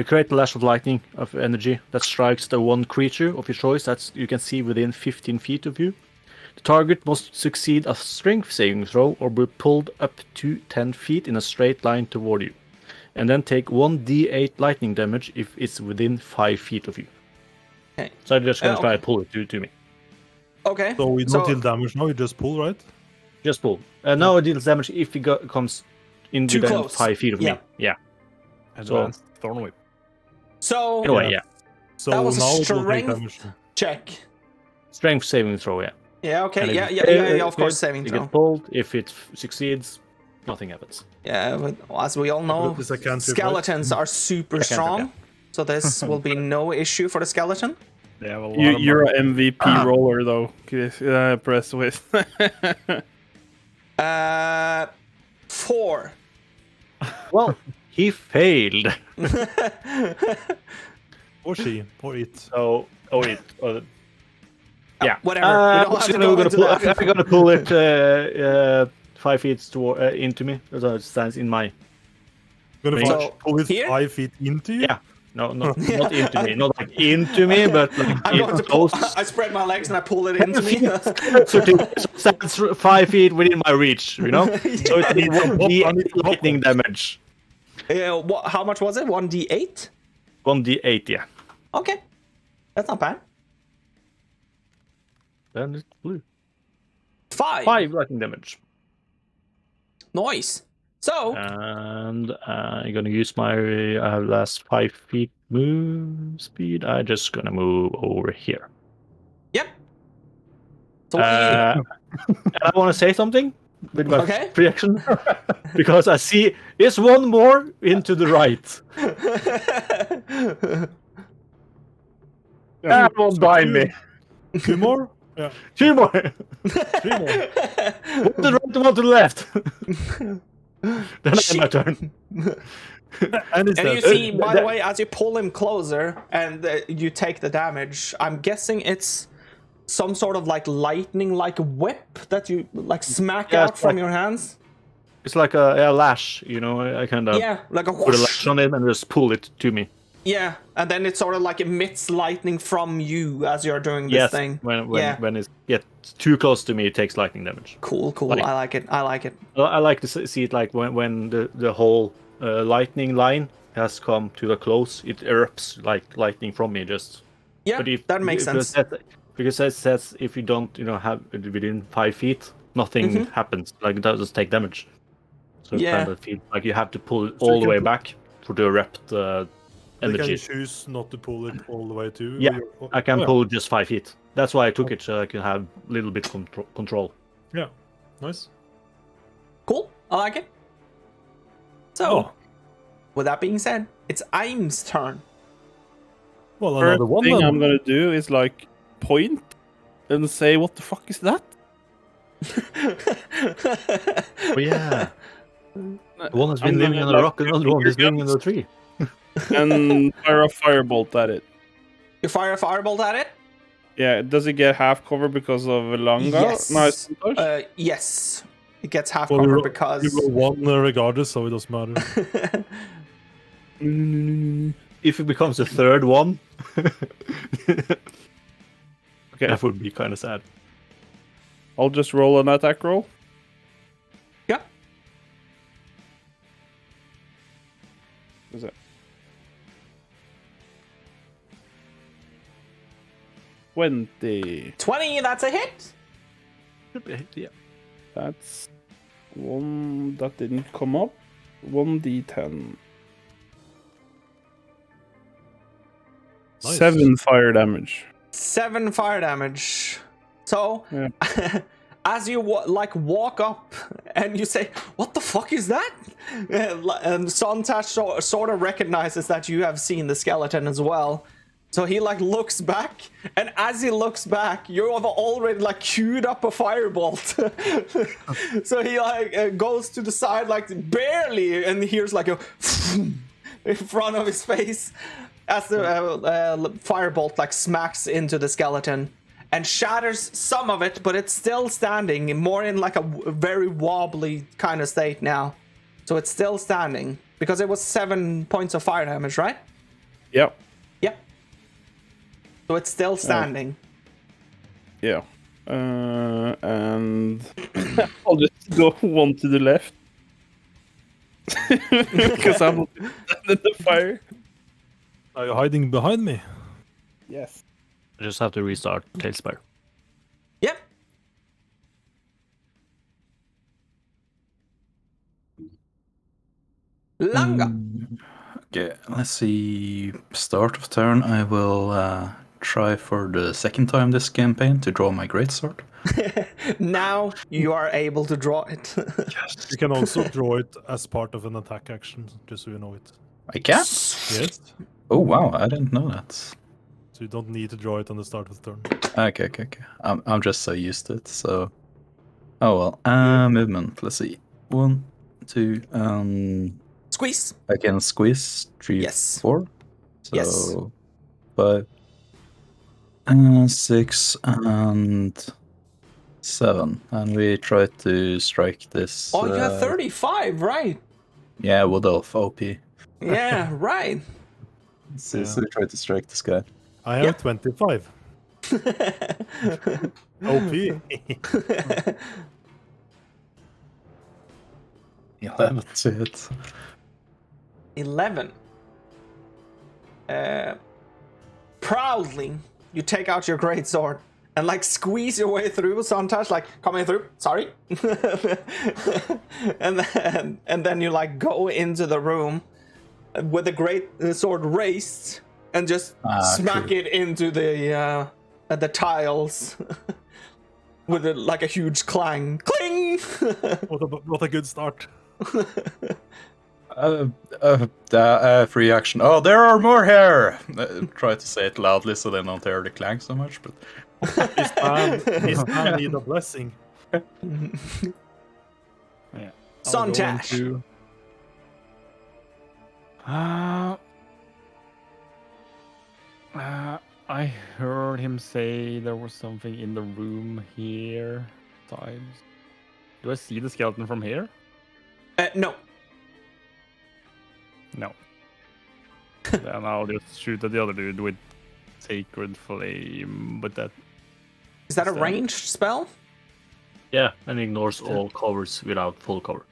Speaker 6: create a lash of lightning of energy that strikes the one creature of your choice that you can see within 15 feet of you. The target must succeed a strength saving throw or be pulled up to 10 feet in a straight line toward you. and then take 1d8 lightning damage if it's within 5 feet of you.
Speaker 1: Okay.
Speaker 6: So I'm just gonna try
Speaker 1: okay.
Speaker 6: to pull it to me.
Speaker 1: Okay.
Speaker 2: So we don't deal damage now, you just pull, right?
Speaker 6: Just pull. Now it deals damage if he comes in
Speaker 1: Too
Speaker 6: within
Speaker 1: close.
Speaker 6: 5 feet of me. Yeah.
Speaker 4: Advanced Thorn Whip.
Speaker 1: So
Speaker 6: Anyway, yeah.
Speaker 2: So
Speaker 1: That was a
Speaker 2: now it will take
Speaker 1: strength-
Speaker 2: damage.
Speaker 1: check.
Speaker 6: Strength saving throw, yeah.
Speaker 1: Yeah. Okay.
Speaker 6: And if
Speaker 1: Yeah.
Speaker 6: it
Speaker 1: Yeah.
Speaker 6: fails,
Speaker 1: Yeah. Of course, saving
Speaker 6: it
Speaker 1: throw.
Speaker 6: gets pulled. If it succeeds, nothing happens.
Speaker 1: Yeah. But as we all know,
Speaker 2: This I can't
Speaker 1: skeletons are super
Speaker 6: cantrip,
Speaker 1: strong.
Speaker 6: yeah.
Speaker 1: So this will be no issue for the skeleton.
Speaker 4: They have a lot of
Speaker 3: You're
Speaker 4: money.
Speaker 3: an MVP roller though. Press with.
Speaker 1: 4.
Speaker 6: Well, he failed.
Speaker 2: Or she, or it.
Speaker 6: So, yeah.
Speaker 1: Whatever. We don't have to go into that.
Speaker 6: I'm gonna pull it 5 feet into me, so it stands in my.
Speaker 2: Gonna
Speaker 1: So,
Speaker 2: pull it
Speaker 1: here?
Speaker 2: 5 feet into you?
Speaker 6: Yeah. No, not into me, not like into me, but like
Speaker 1: I'm going to pull,
Speaker 6: close.
Speaker 1: I spread my legs and I pull it into me.
Speaker 6: So it stands 5 feet within my reach, you know. So it needs 1d8 lightning damage.
Speaker 1: How much was it? 1d8?
Speaker 6: 1d8, yeah.
Speaker 1: Okay. That's not bad.
Speaker 6: Then it's blue.
Speaker 1: 5.
Speaker 6: 5 lightning damage.
Speaker 1: Nice. So,
Speaker 6: And I'm gonna use my last 5 feet move speed. I'm just gonna move over here.
Speaker 1: yep. So what do
Speaker 6: And I want to say something with my
Speaker 1: Okay.
Speaker 6: reaction because I see it's one more into the right.
Speaker 4: That won't bind me.
Speaker 2: 2 more? Yeah.
Speaker 6: 2 more.
Speaker 2: 3 more.
Speaker 6: One to the right, one to the left. Then it's my turn.
Speaker 2: And it's
Speaker 1: And you
Speaker 2: dead.
Speaker 1: see, by the way, as you pull him closer and you take the damage, I'm guessing it's some sort of like lightning-like whip that you like smack
Speaker 6: Yeah,
Speaker 1: out
Speaker 6: it's
Speaker 1: from
Speaker 6: like-
Speaker 1: your hands.
Speaker 6: It's like a lash, you know. I kind of
Speaker 1: Yeah, like a
Speaker 6: put a
Speaker 1: whoosh.
Speaker 6: lash on it and just pull it to me.
Speaker 1: Yeah, and then it sort of like emits lightning from you as you're doing this
Speaker 6: Yes,
Speaker 1: thing.
Speaker 6: when
Speaker 1: Yeah.
Speaker 6: when it gets too close to me, it takes lightning damage.
Speaker 1: Cool.
Speaker 6: Like-
Speaker 1: I like it. I like it.
Speaker 6: I like to see it like when the whole lightning line has come to a close, it erupts like lightning from me. Just
Speaker 1: Yeah, that makes sense.
Speaker 6: Because it says if you don't, have it within 5 feet, nothing happens. Like it doesn't take damage. So it
Speaker 1: Yeah.
Speaker 6: kind of feels like you have to pull it
Speaker 2: So
Speaker 6: all
Speaker 2: you
Speaker 6: the
Speaker 2: can
Speaker 6: way
Speaker 2: pu-
Speaker 6: back for the erupt
Speaker 2: You can
Speaker 6: energy.
Speaker 2: choose not to pull it all the way to.
Speaker 6: Yeah, I can
Speaker 2: Oh, yeah.
Speaker 6: pull just 5 feet. That's why I took it, so I can have a little bit control.
Speaker 2: Yeah, nice.
Speaker 1: Cool. I like it. So,
Speaker 2: Oh,
Speaker 1: with that being said, it's Aim's turn.
Speaker 2: well,
Speaker 3: First
Speaker 2: another one
Speaker 3: thing
Speaker 2: then.
Speaker 3: I'm gonna do is like point and say, "What the fuck is that?"
Speaker 6: Oh yeah, one has been
Speaker 3: I'm
Speaker 6: living
Speaker 3: gonna,
Speaker 6: on a
Speaker 3: like,
Speaker 6: rock, another one is living in a
Speaker 3: guns.
Speaker 6: tree.
Speaker 3: And fire a firebolt at it.
Speaker 1: You fire a firebolt at it?
Speaker 3: Yeah, does it get half cover because of Langa?
Speaker 1: Yes.
Speaker 3: Nice.
Speaker 1: Yes. It gets half
Speaker 2: Well,
Speaker 1: cover
Speaker 2: you
Speaker 1: because.
Speaker 2: roll one regardless, so it doesn't matter.
Speaker 6: If it becomes a third one,
Speaker 3: Okay,
Speaker 6: that would be kind of sad.
Speaker 3: I'll just roll an attack roll.
Speaker 1: Yeah.
Speaker 3: Is it 20?
Speaker 1: 20, that's a hit.
Speaker 6: Yeah.
Speaker 3: That's one that didn't come up. 1d10.
Speaker 2: Nice.
Speaker 3: 7 fire damage.
Speaker 1: 7 fire damage. So,
Speaker 3: Yeah.
Speaker 1: as you walk up and you say, "What the fuck is that?" And Sontash sort of recognizes that you have seen the skeleton as well. So he looks back, and as he looks back, you have already queued up a firebolt. So he goes to the side barely, and hears a in front of his face as the firebolt smacks into the skeleton and shatters some of it, but it's still standing, more in a very wobbly kind of state now. So it's still standing because it was 7 points of fire damage, right?
Speaker 3: Yep.
Speaker 1: Yep. So it's still standing.
Speaker 3: Yeah. And I'll just go one to the left. Because I'm in the fire.
Speaker 2: Are you hiding behind me?
Speaker 3: Yes.
Speaker 6: I just have to restart Talespire.
Speaker 1: Yep. Langa.
Speaker 5: Okay, let's see. Start of turn, I will try for the second time this campaign to draw my greatsword.
Speaker 1: Now you are able to draw it.
Speaker 2: You can also draw it as part of an attack action, just so you know it.
Speaker 5: I can?
Speaker 2: Yes.
Speaker 5: Oh wow, I didn't know that.
Speaker 2: So you don't need to draw it on the start of the turn.
Speaker 5: Okay. I'm just so used to it, so... Oh well. Movement, let's see. 1, 2,
Speaker 1: Squeeze.
Speaker 5: I can squeeze 3,
Speaker 1: Yes.
Speaker 5: 4. So
Speaker 1: Yes.
Speaker 5: 5, 6, and 7. And we try to strike this...
Speaker 1: Oh, you have 35, right?
Speaker 5: Yeah, Wood Elf, OP.
Speaker 1: Yeah, right.
Speaker 5: So we try to strike this guy.
Speaker 2: I have 25. OP.
Speaker 5: 11 to hit.
Speaker 1: 11. Proudly, you take out your greatsword and like squeeze your way through. Sometimes, like coming through. Sorry, and then you like go into the room with the great sword raised and just smack it into the tiles with like a huge clang, cling.
Speaker 2: What a good start.
Speaker 5: Free action. Oh, there are more here! Try to say it loudly so they don't hear the clang so much, but...
Speaker 2: This man need a blessing.
Speaker 4: Yeah.
Speaker 1: Sontash.
Speaker 4: I heard him say there was something in the room here. Times. Do I see the skeleton from here?
Speaker 1: No.
Speaker 4: No. Then I'll just shoot at the other dude with Sacred Flame, but that...
Speaker 1: Is that a
Speaker 4: that-
Speaker 1: ranged spell?
Speaker 6: Yeah, and ignores all covers without full cover.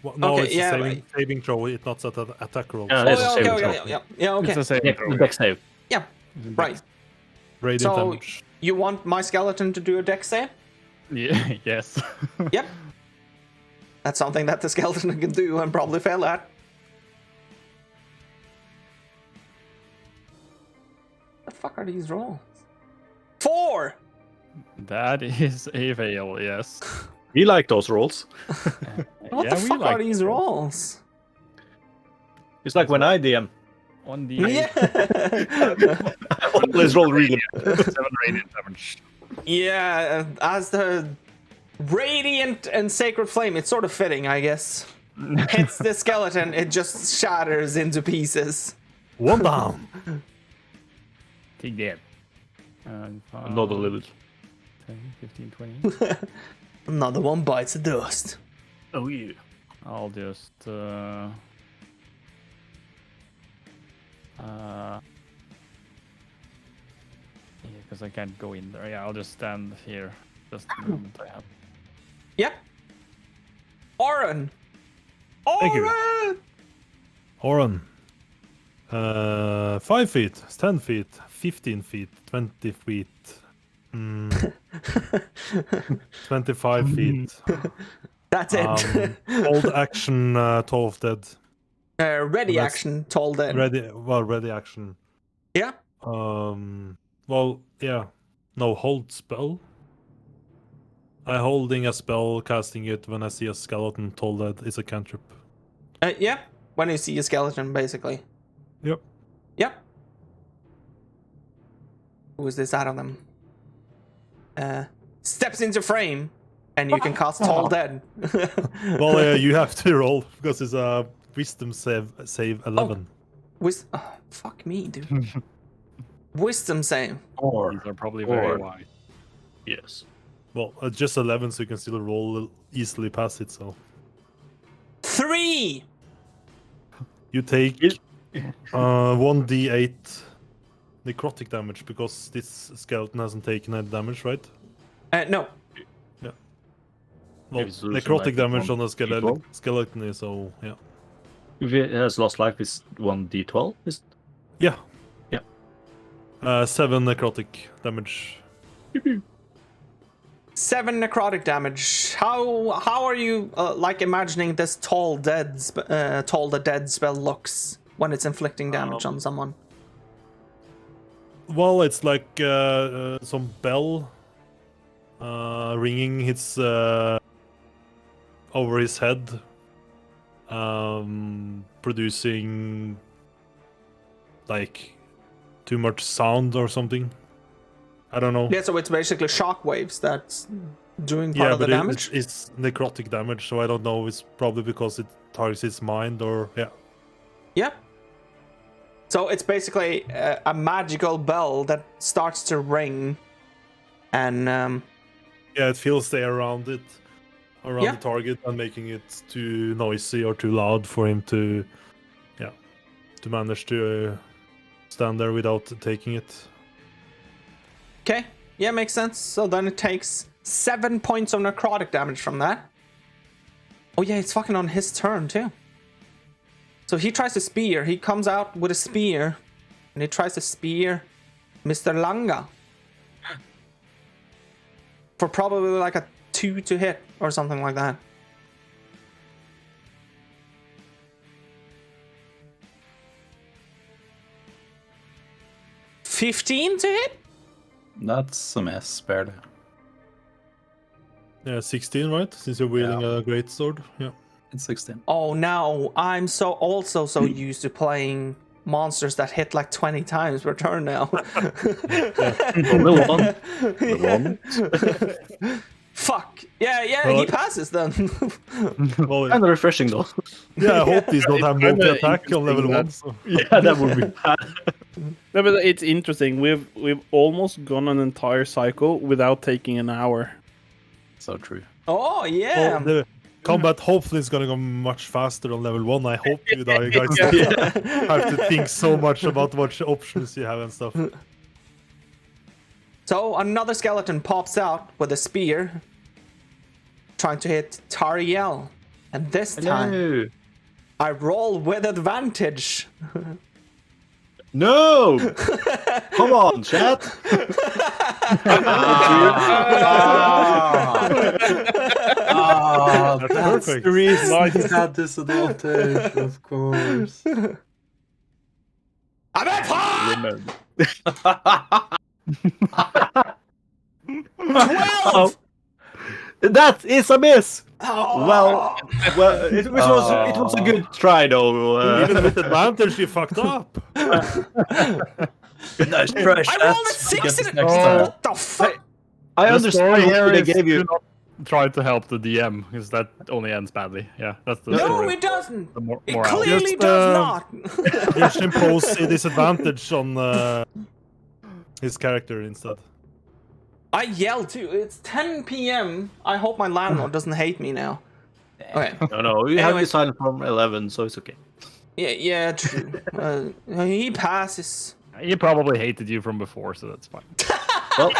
Speaker 2: Well, no,
Speaker 1: Okay,
Speaker 2: it's
Speaker 1: yeah,
Speaker 2: a saving throw. It's not an attack roll.
Speaker 6: Yeah,
Speaker 1: Oh,
Speaker 6: it's a
Speaker 1: yeah,
Speaker 6: saving
Speaker 1: okay,
Speaker 6: throw.
Speaker 1: yeah, okay.
Speaker 4: It's a saving
Speaker 6: Yeah,
Speaker 4: throw.
Speaker 6: dex save.
Speaker 1: Yeah, right.
Speaker 2: Radiant
Speaker 1: So
Speaker 2: damage.
Speaker 1: you want my skeleton to do a dex save?
Speaker 4: Yeah, yes.
Speaker 1: Yep. That's something that the skeleton can do and probably fail at. The fuck are these rolls? 4!
Speaker 4: That is a fail, yes.
Speaker 6: We like those rolls.
Speaker 1: What
Speaker 4: Yeah,
Speaker 1: the
Speaker 4: we
Speaker 1: fuck
Speaker 4: like
Speaker 1: are these rolls?
Speaker 6: It's like when I DM.
Speaker 4: 1d8,
Speaker 1: Yeah!
Speaker 6: Let's roll really.
Speaker 4: 7 radiant damage.
Speaker 1: Yeah, as the radiant and sacred flame, it's sort of fitting, I guess. Hits the skeleton, it just shatters into pieces.
Speaker 2: One down.
Speaker 4: Take that.
Speaker 6: Another little.
Speaker 4: 10, 15, 20.
Speaker 1: Another one bites the dust.
Speaker 6: Oh yeah.
Speaker 4: I'll just... yeah, because I can't go in there. Yeah, I'll just stand here. Just the moment I have.
Speaker 1: Yep. Oren!
Speaker 2: Thank you.
Speaker 1: Oren!
Speaker 2: Oren. 5 feet, 10 feet, 15 feet, 20 feet. 25 feet.
Speaker 1: That's it.
Speaker 2: Old action, Toll of Dead.
Speaker 1: Ready
Speaker 2: That's-
Speaker 1: action, told it.
Speaker 2: Ready action.
Speaker 1: Yeah.
Speaker 2: Well, yeah. No, hold spell. I holding a spell, casting it when I see a skeleton. Toll Dead is a cantrip.
Speaker 1: Yeah. When you see a skeleton, basically.
Speaker 2: Yep.
Speaker 1: Yep. Who is this out of them? Steps into frame, and you can cast Toll Dead.
Speaker 2: Well, you have to roll because it's a wisdom save 11.
Speaker 1: Fuck me, dude. Wisdom save.
Speaker 4: These are probably very wide.
Speaker 6: Yes.
Speaker 2: Well, just 11, so you can still roll easily past it. So
Speaker 1: 3.
Speaker 2: you take 1d8 necrotic damage because this skeleton hasn't taken any damage, right?
Speaker 1: No.
Speaker 2: Well,
Speaker 6: Maybe solution
Speaker 2: necrotic
Speaker 6: like
Speaker 2: damage on a
Speaker 6: D12.
Speaker 2: skeleton is so yeah.
Speaker 6: If it has lost life, is 1d12?
Speaker 2: Yeah.
Speaker 6: Yeah.
Speaker 2: 7 necrotic damage.
Speaker 1: 7 necrotic damage. How are you like imagining this toll the dead spell looks when it's inflicting damage on someone?
Speaker 2: Well, it's like some bell ringing hits over his head, producing like too much sound or something. I don't know.
Speaker 1: Yeah, so it's basically shockwaves that's doing part of the damage.
Speaker 2: It's necrotic damage, so I don't know. It's probably because it targets his mind, or yeah.
Speaker 1: Yeah. So it's basically a magical bell that starts to ring, and
Speaker 2: yeah, it feels the air around it, around the target, and making it too noisy or too loud for him to manage to stand there without taking it.
Speaker 1: Okay, yeah, makes sense. So then it takes 7 points of necrotic damage from that. Oh yeah, it's fucking on his turn too. So he tries to spear. He comes out with a spear, and he tries to spear Mr. Langa for probably like a 2 to hit or something like that. $15 to hit?
Speaker 5: That's a mess, barely.
Speaker 2: Yeah, 16, right? Since you're wielding a great sword. Yeah.
Speaker 5: It's 16.
Speaker 1: Oh no, I'm so used to playing monsters that hit like 20 times per turn now.
Speaker 6: The one.
Speaker 1: Fuck. Yeah, he passes then.
Speaker 2: Well,
Speaker 6: Kind of refreshing though.
Speaker 2: yeah, I hope these don't have
Speaker 3: It's kinda
Speaker 2: multi-attack on level
Speaker 3: interesting
Speaker 2: 1. So.
Speaker 6: Yeah, that would be bad.
Speaker 3: No, but it's interesting. We've almost gone an entire cycle without taking an hour.
Speaker 5: So true.
Speaker 1: Oh yeah.
Speaker 2: Well, the combat hopefully is gonna go much faster on level 1. I hope you guys have to think so much about what options you have and stuff.
Speaker 1: So another skeleton pops out with a spear, trying to hit Tariel. And this time,
Speaker 6: No.
Speaker 1: I roll with advantage.
Speaker 6: No! Come on, chat.
Speaker 2: That's perfect.
Speaker 5: The reason he had disadvantage, of course.
Speaker 1: I'm at fire! 12!
Speaker 6: That is a miss.
Speaker 1: Oh.
Speaker 6: Well, it was a good try though.
Speaker 2: Even with advantage, you fucked up.
Speaker 5: Nice try,
Speaker 1: I rolled a 6 in it.
Speaker 5: next time.
Speaker 1: What the fuck?
Speaker 6: I
Speaker 4: The story
Speaker 6: understand
Speaker 4: here
Speaker 6: what they
Speaker 4: is
Speaker 6: gave you.
Speaker 4: do not try to help the DM because that only ends badly. Yeah, that's the
Speaker 1: No,
Speaker 4: story.
Speaker 1: it doesn't.
Speaker 4: The
Speaker 1: It
Speaker 4: morale.
Speaker 1: clearly
Speaker 2: Just,
Speaker 1: does not.
Speaker 2: Just impose a disadvantage on his character instead.
Speaker 1: I yelled too. It's 10 p.m. I hope my landlord doesn't hate me now. Okay.
Speaker 6: No, we have
Speaker 1: Anyways.
Speaker 6: decided from 11, so it's okay.
Speaker 1: Yeah, true. He passes.
Speaker 4: He probably hated you from before, so that's fine.
Speaker 6: Well,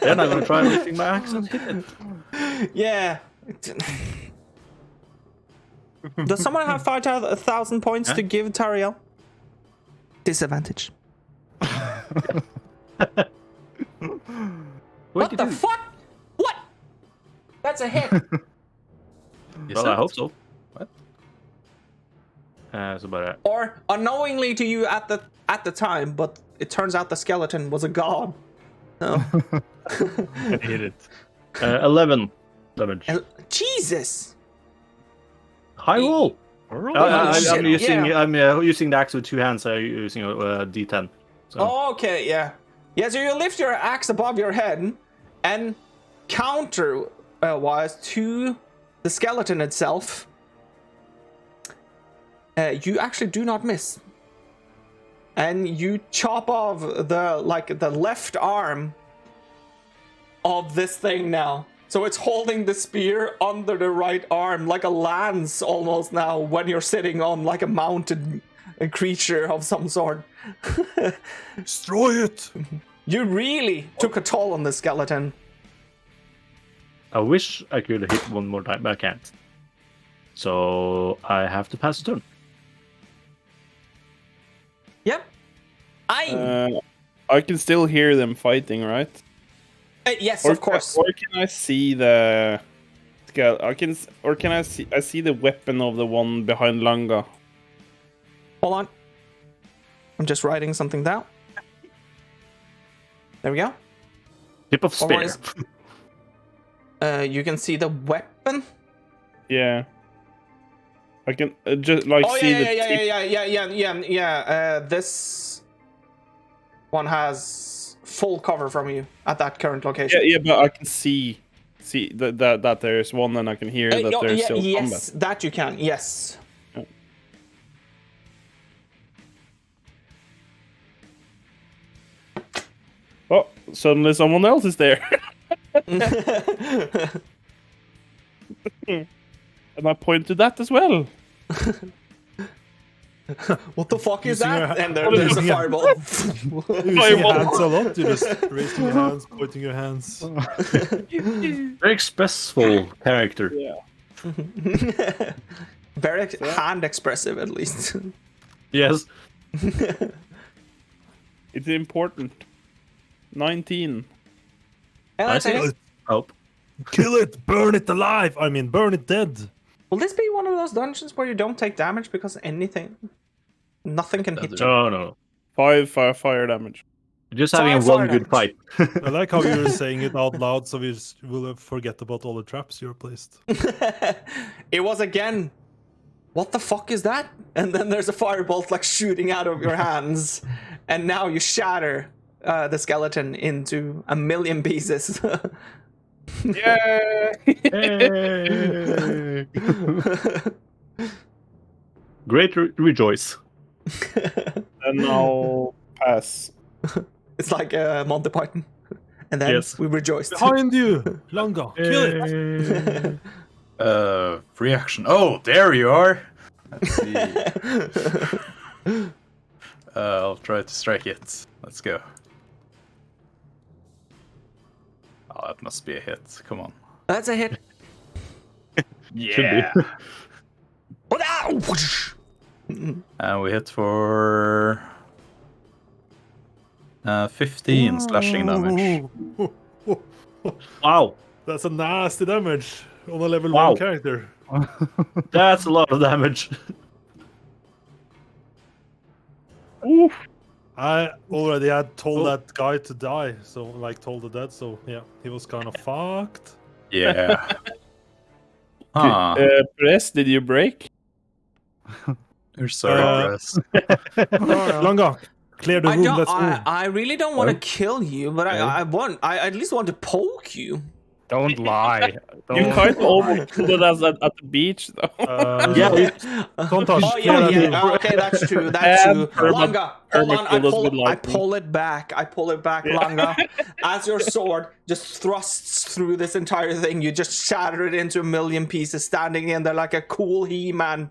Speaker 6: then I'm gonna try lifting my axe and hit it.
Speaker 1: Yeah. Does someone have 5,000 points to give Tariel? Disadvantage. What the fuck? What? That's a hit.
Speaker 6: Well, I hope so. What? Så bara...
Speaker 1: Or unknowingly to you at the time, but it turns out the skeleton was a god. So.
Speaker 4: I hate it.
Speaker 6: 11 damage.
Speaker 1: Jesus.
Speaker 6: High roll. I'm
Speaker 1: shit,
Speaker 6: using
Speaker 1: yeah.
Speaker 6: I'm using the axe with 2 hands. I'm using a D10. So.
Speaker 1: Okay, yeah. Yeah, so you lift your axe above your head and counter-wise to the skeleton itself. You actually do not miss. And you chop off the left arm of this thing now. So it's holding the spear under the right arm, like a lance almost now, when you're sitting on like a mounted creature of some sort.
Speaker 2: Destroy it!
Speaker 1: You really took a toll on the skeleton.
Speaker 6: I wish I could hit one more time, but I can't. So I have to pass a turn.
Speaker 1: Yep.
Speaker 3: I can still hear them fighting, right?
Speaker 1: Yes, of course.
Speaker 3: Or can I see the? Can I see? I see the weapon of the one behind Langa.
Speaker 1: Hold on. I'm just writing something down. There we go.
Speaker 6: Tip of spear.
Speaker 1: You can see the weapon.
Speaker 3: Yeah. I can just like see the.
Speaker 1: Yeah. This one has full cover from you at that current location.
Speaker 3: Yeah, but I can see that there's one, and I can hear that there's still
Speaker 1: yes,
Speaker 3: combat.
Speaker 1: that you can. Yes.
Speaker 3: Yeah. Oh, suddenly someone else is there. And I point to that as well.
Speaker 1: What the fuck is
Speaker 2: Using
Speaker 1: that?
Speaker 2: your-
Speaker 1: And there's a fireball.
Speaker 2: Using your hands a lot. You're just raising your hands, pointing your hands.
Speaker 6: Very expressful character.
Speaker 3: Yeah.
Speaker 1: Very hand expressive, at least.
Speaker 6: Yes.
Speaker 3: It's important. 19.
Speaker 1: And
Speaker 6: I
Speaker 1: I
Speaker 6: see.
Speaker 1: think,
Speaker 6: Help.
Speaker 2: Kill it! Burn it alive! I mean, burn it dead!
Speaker 1: will this be one of those dungeons where you don't take damage because nothing can hit you?
Speaker 6: No.
Speaker 3: 5 fire damage.
Speaker 6: Just
Speaker 1: Fire
Speaker 6: having one good
Speaker 1: damage.
Speaker 6: fight.
Speaker 2: I like how you're saying it out loud, so we will forget about all the traps you're placed.
Speaker 1: It was again. What the fuck is that? And then there's a firebolt like shooting out of your hands, and now you shatter the skeleton into a million pieces.
Speaker 3: Yeah.
Speaker 6: Hey. Great rejoice.
Speaker 3: And I'll pass.
Speaker 1: It's like Monty Python. And then
Speaker 6: Yes.
Speaker 1: we rejoiced.
Speaker 2: Behind you! Langa, kill it!
Speaker 5: Reaction. Oh, there you are. Let's see. I'll try to strike it. Let's go. Oh, that must be a hit. Come on.
Speaker 1: That's a hit.
Speaker 5: Yeah. And we hit for 15 slashing damage.
Speaker 6: Wow.
Speaker 2: That's a nasty damage on a level
Speaker 6: Wow.
Speaker 2: 1 character.
Speaker 6: That's a lot of damage.
Speaker 3: Oof.
Speaker 2: I already had told that guy to die, so like told the dead, so yeah, he was kind of fucked.
Speaker 5: Yeah. Huh.
Speaker 3: Press, did you break?
Speaker 5: You're sorry, Press.
Speaker 2: Langa, clear the room, let's move.
Speaker 1: I really don't want to kill you, but I at least want to poke you.
Speaker 4: Don't lie.
Speaker 3: You
Speaker 4: Don't
Speaker 3: kind of
Speaker 4: lie.
Speaker 3: almost killed us at the beach, though.
Speaker 2: Yeah, don't touch.
Speaker 1: Oh
Speaker 2: clear that room.
Speaker 1: okay, that's true. That's
Speaker 3: And
Speaker 1: true.
Speaker 3: Perma-
Speaker 1: Langa, hold on.
Speaker 3: Perma killed us with
Speaker 1: I
Speaker 3: lightning.
Speaker 1: pull it back. Langa. As your sword just thrusts through this entire thing, you just shatter it into a million pieces, standing in there like a cool He-Man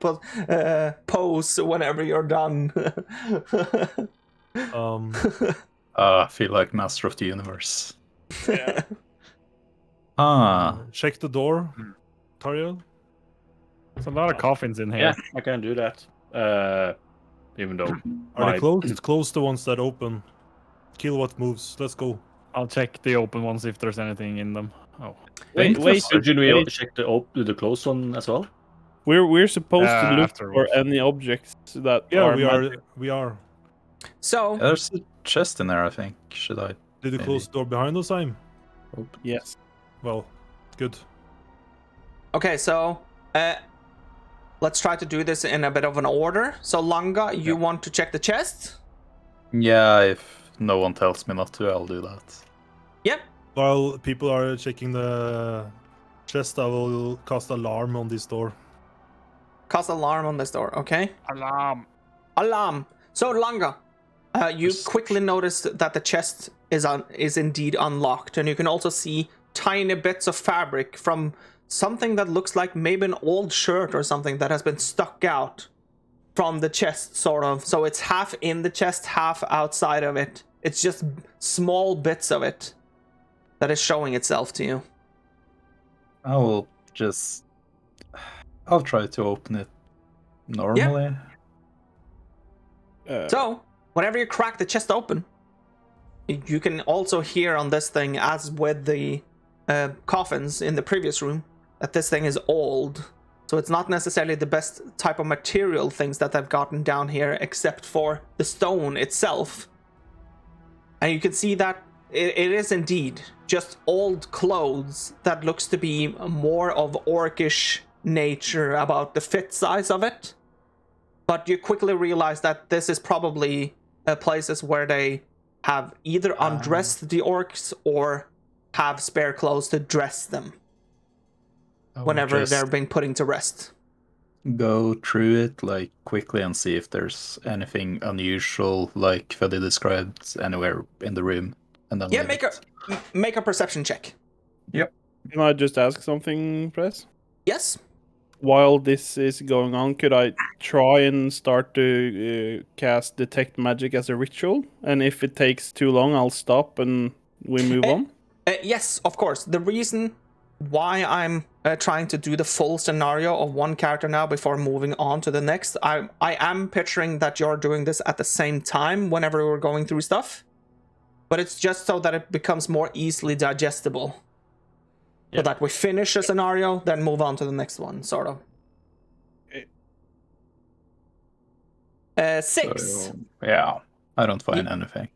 Speaker 1: pose whenever you're done.
Speaker 5: I feel like Master of the Universe.
Speaker 3: Yeah.
Speaker 2: Check the door, Tariel.
Speaker 4: There's a lot of coffins in here.
Speaker 6: Yeah, I can do that. Even though.
Speaker 2: Are they closed? Close the ones that open. Kill what moves. Let's go.
Speaker 4: I'll check the open ones if there's anything in them. Oh.
Speaker 3: Wait,
Speaker 6: Shouldn't we
Speaker 3: wait.
Speaker 6: check the closed one as well?
Speaker 3: We're supposed to look
Speaker 4: Afterwards.
Speaker 3: for any objects that
Speaker 2: Yeah,
Speaker 3: are
Speaker 2: we are.
Speaker 3: magic.
Speaker 2: We are.
Speaker 1: So
Speaker 5: There's a chest in there, I think. Should I?
Speaker 2: Did you close the door behind us, Aim?
Speaker 3: Yes.
Speaker 2: Well, good.
Speaker 1: okay, so let's try to do this in a bit of an order. So Langa, you want to check the chest?
Speaker 5: Yeah, if no one tells me not to, I'll do that.
Speaker 1: Yep.
Speaker 2: While people are checking the chest, I will cast alarm on this door.
Speaker 1: Cast alarm on this door, okay?
Speaker 4: Alarm.
Speaker 1: Alarm. So Langa, you quickly notice that the chest is indeed unlocked, and you can also see tiny bits of fabric from something that looks like maybe an old shirt or something that has been stuck out from the chest, sort of. So it's half in the chest, half outside of it. It's just small bits of it that is showing itself to you.
Speaker 5: I will just... I'll try to open it normally.
Speaker 1: So, whenever you crack the chest open, you can also hear on this thing, as with the coffins in the previous room, that this thing is old. So it's not necessarily the best type of material things that they've gotten down here, except for the stone itself. And you can see that it is indeed just old clothes that looks to be more of orcish nature about the fit size of it. But you quickly realize that this is probably places where they have either undressed the orcs or have spare clothes to dress them whenever they're being putting to rest.
Speaker 5: Go through it like quickly and see if there's anything unusual, like Freddy described, anywhere in the room. And then
Speaker 1: Yeah, make a perception check.
Speaker 5: Yep.
Speaker 3: Can I just ask something, Press?
Speaker 1: Yes.
Speaker 3: While this is going on, could I try and start to cast Detect Magic as a ritual? And if it takes too long, I'll stop and we move on?
Speaker 1: Yes, of course. The reason why I'm trying to do the full scenario of one character now before moving on to the next, I am picturing that you're doing this at the same time whenever we're going through stuff. But it's just so that it becomes more easily digestible. So that we finish a scenario, then move on to the next one, sort of. 6.
Speaker 5: So, yeah, I don't find anything.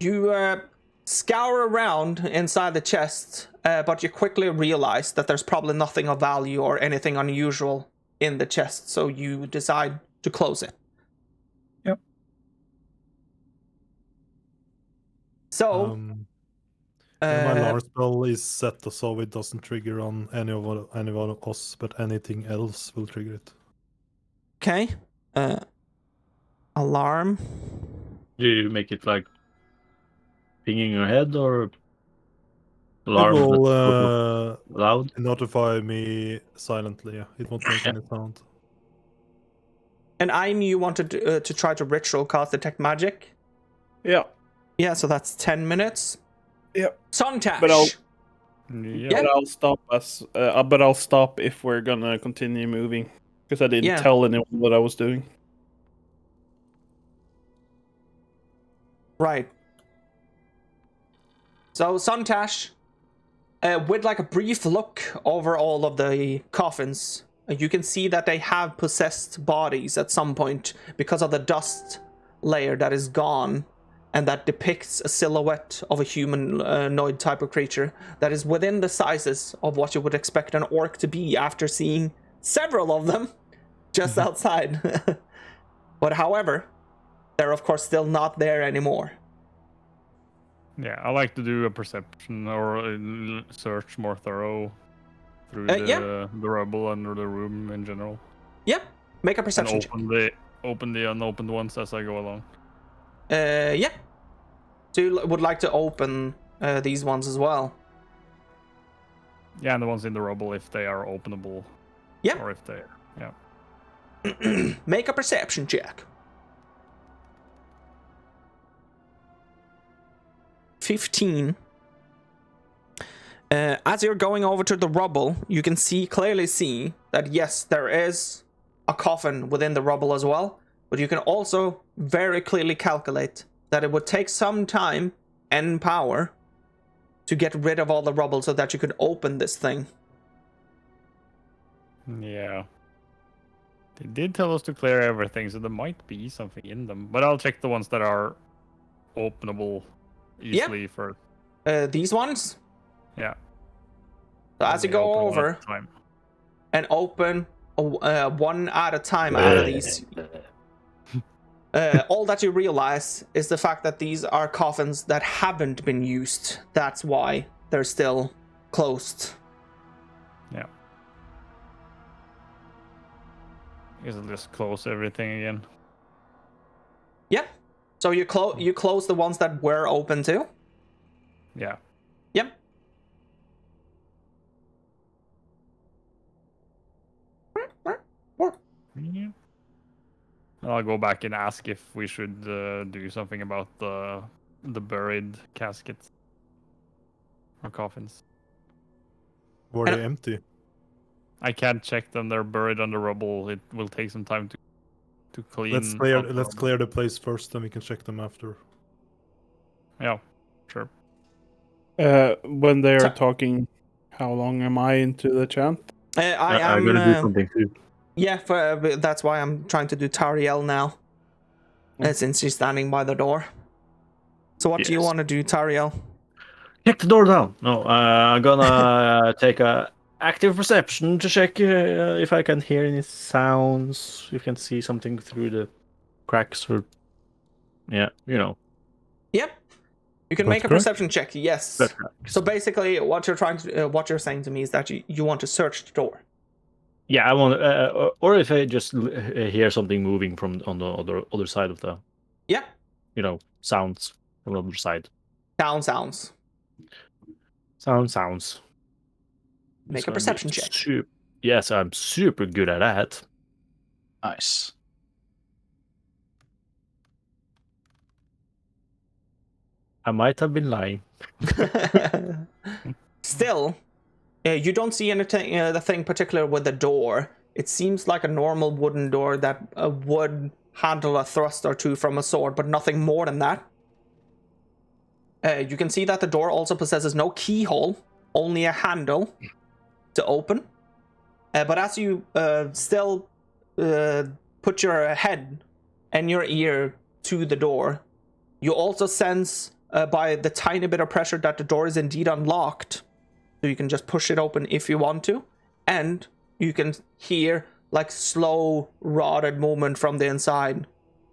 Speaker 1: You scour around inside the chest, but you quickly realize that there's probably nothing of value or anything unusual in the chest, so you decide to close it.
Speaker 5: Yep.
Speaker 1: So...
Speaker 2: my alarm spell is set so it doesn't trigger on any one of us, but anything else will trigger it.
Speaker 1: Okay. Alarm.
Speaker 6: Do you make it like pinging your head or alarm
Speaker 2: It will
Speaker 6: loud?
Speaker 2: notify me silently. Yeah, it won't make any sound.
Speaker 1: And you wanted to try to ritual cast Detect Magic?
Speaker 3: Yeah.
Speaker 1: Yeah, so that's 10 minutes.
Speaker 3: Yeah.
Speaker 1: Suntash.
Speaker 3: But
Speaker 4: Yeah.
Speaker 3: I'll stop but I'll stop if we're gonna continue moving. Because I didn't tell anyone what I was doing.
Speaker 1: Right. So Suntash, with like a brief look over all of the coffins, you can see that they have possessed bodies at some point because of the dust layer that is gone, and that depicts a silhouette of a humanoid type of creature that is within the sizes of what you would expect an orc to be after seeing several of them just outside. But however, they're of course still not there anymore.
Speaker 4: Yeah, I like to do a perception or a search more thorough through the rubble under the room in general.
Speaker 1: Yep, make a perception check.
Speaker 4: Open the unopened ones as I go along.
Speaker 1: Yeah. So you would like to open these ones as well?
Speaker 4: Yeah, and the ones in the rubble if they are openable.
Speaker 1: Yeah.
Speaker 4: Or if they, yeah.
Speaker 1: Make a perception check. 15. As you're going over to the rubble, you can clearly see that yes, there is a coffin within the rubble as well, but you can also very clearly calculate that it would take some time and power to get rid of all the rubble so that you could open this thing.
Speaker 4: Yeah. They did tell us to clear everything, so there might be something in them. But I'll check the ones that are openable easily first.
Speaker 1: These ones?
Speaker 4: Yeah.
Speaker 1: So as you go over and open one at a time out of these, all that you realize is the fact that these are coffins that haven't been used. That's why they're still closed.
Speaker 4: Yeah. I guess I'll just close everything again.
Speaker 1: Yep. So you close the ones that were open too?
Speaker 4: Yeah.
Speaker 1: Yep.
Speaker 4: Yeah. I'll go back and ask if we should do something about the buried caskets or coffins.
Speaker 2: Were they empty?
Speaker 4: I can't check them. They're buried under rubble. It will take some time to clean.
Speaker 2: Let's clear the place first, then we can check them after.
Speaker 4: Yeah, sure.
Speaker 3: When they are talking, how long am I into the chant?
Speaker 6: I'm gonna do something too.
Speaker 1: Yeah, that's why I'm trying to do Tariel now, since she's standing by the door. So what do you want to do, Tariel?
Speaker 6: Kick the door down. No, I'm gonna take a active perception to check if I can hear any sounds. You can see something through the cracks, or yeah, you know.
Speaker 1: Yep. You can make a perception check. Yes. So basically, what you're saying to me is that you want to search the door.
Speaker 6: Yeah, I want, or if I just hear something moving from on the other side of the.
Speaker 1: Yeah.
Speaker 6: You know, sounds from the other side.
Speaker 1: Sounds.
Speaker 6: Sounds.
Speaker 1: Make a perception check.
Speaker 6: Yes, I'm super good at that.
Speaker 5: Nice.
Speaker 6: I might have been lying.
Speaker 1: Still, you don't see anything, the thing particular with the door. It seems like a normal wooden door that would handle a thrust or two from a sword, but nothing more than that. You can see that the door also possesses no keyhole, only a handle to open. But as you still put your head and your ear to the door, you also sense by the tiny bit of pressure that the door is indeed unlocked. So you can just push it open if you want to. And you can hear like slow, rotted movement from the inside.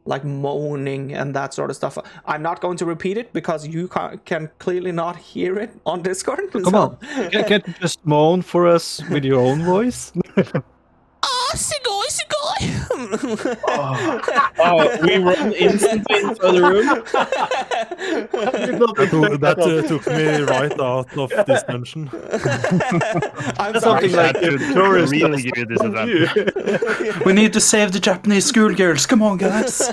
Speaker 1: Like moaning and that sort of stuff. I'm not going to repeat it because you can clearly not hear it on Discord.
Speaker 6: Come on, can't you just moan for us with your own voice?
Speaker 1: Sigoi!
Speaker 3: Oh, we run instantly into the room.
Speaker 2: That took me right out of this dungeon.
Speaker 1: I'm sorry.
Speaker 6: Something like Futorius
Speaker 4: Really give you disadvantage.
Speaker 5: We need to save the Japanese schoolgirls. Come on, guys.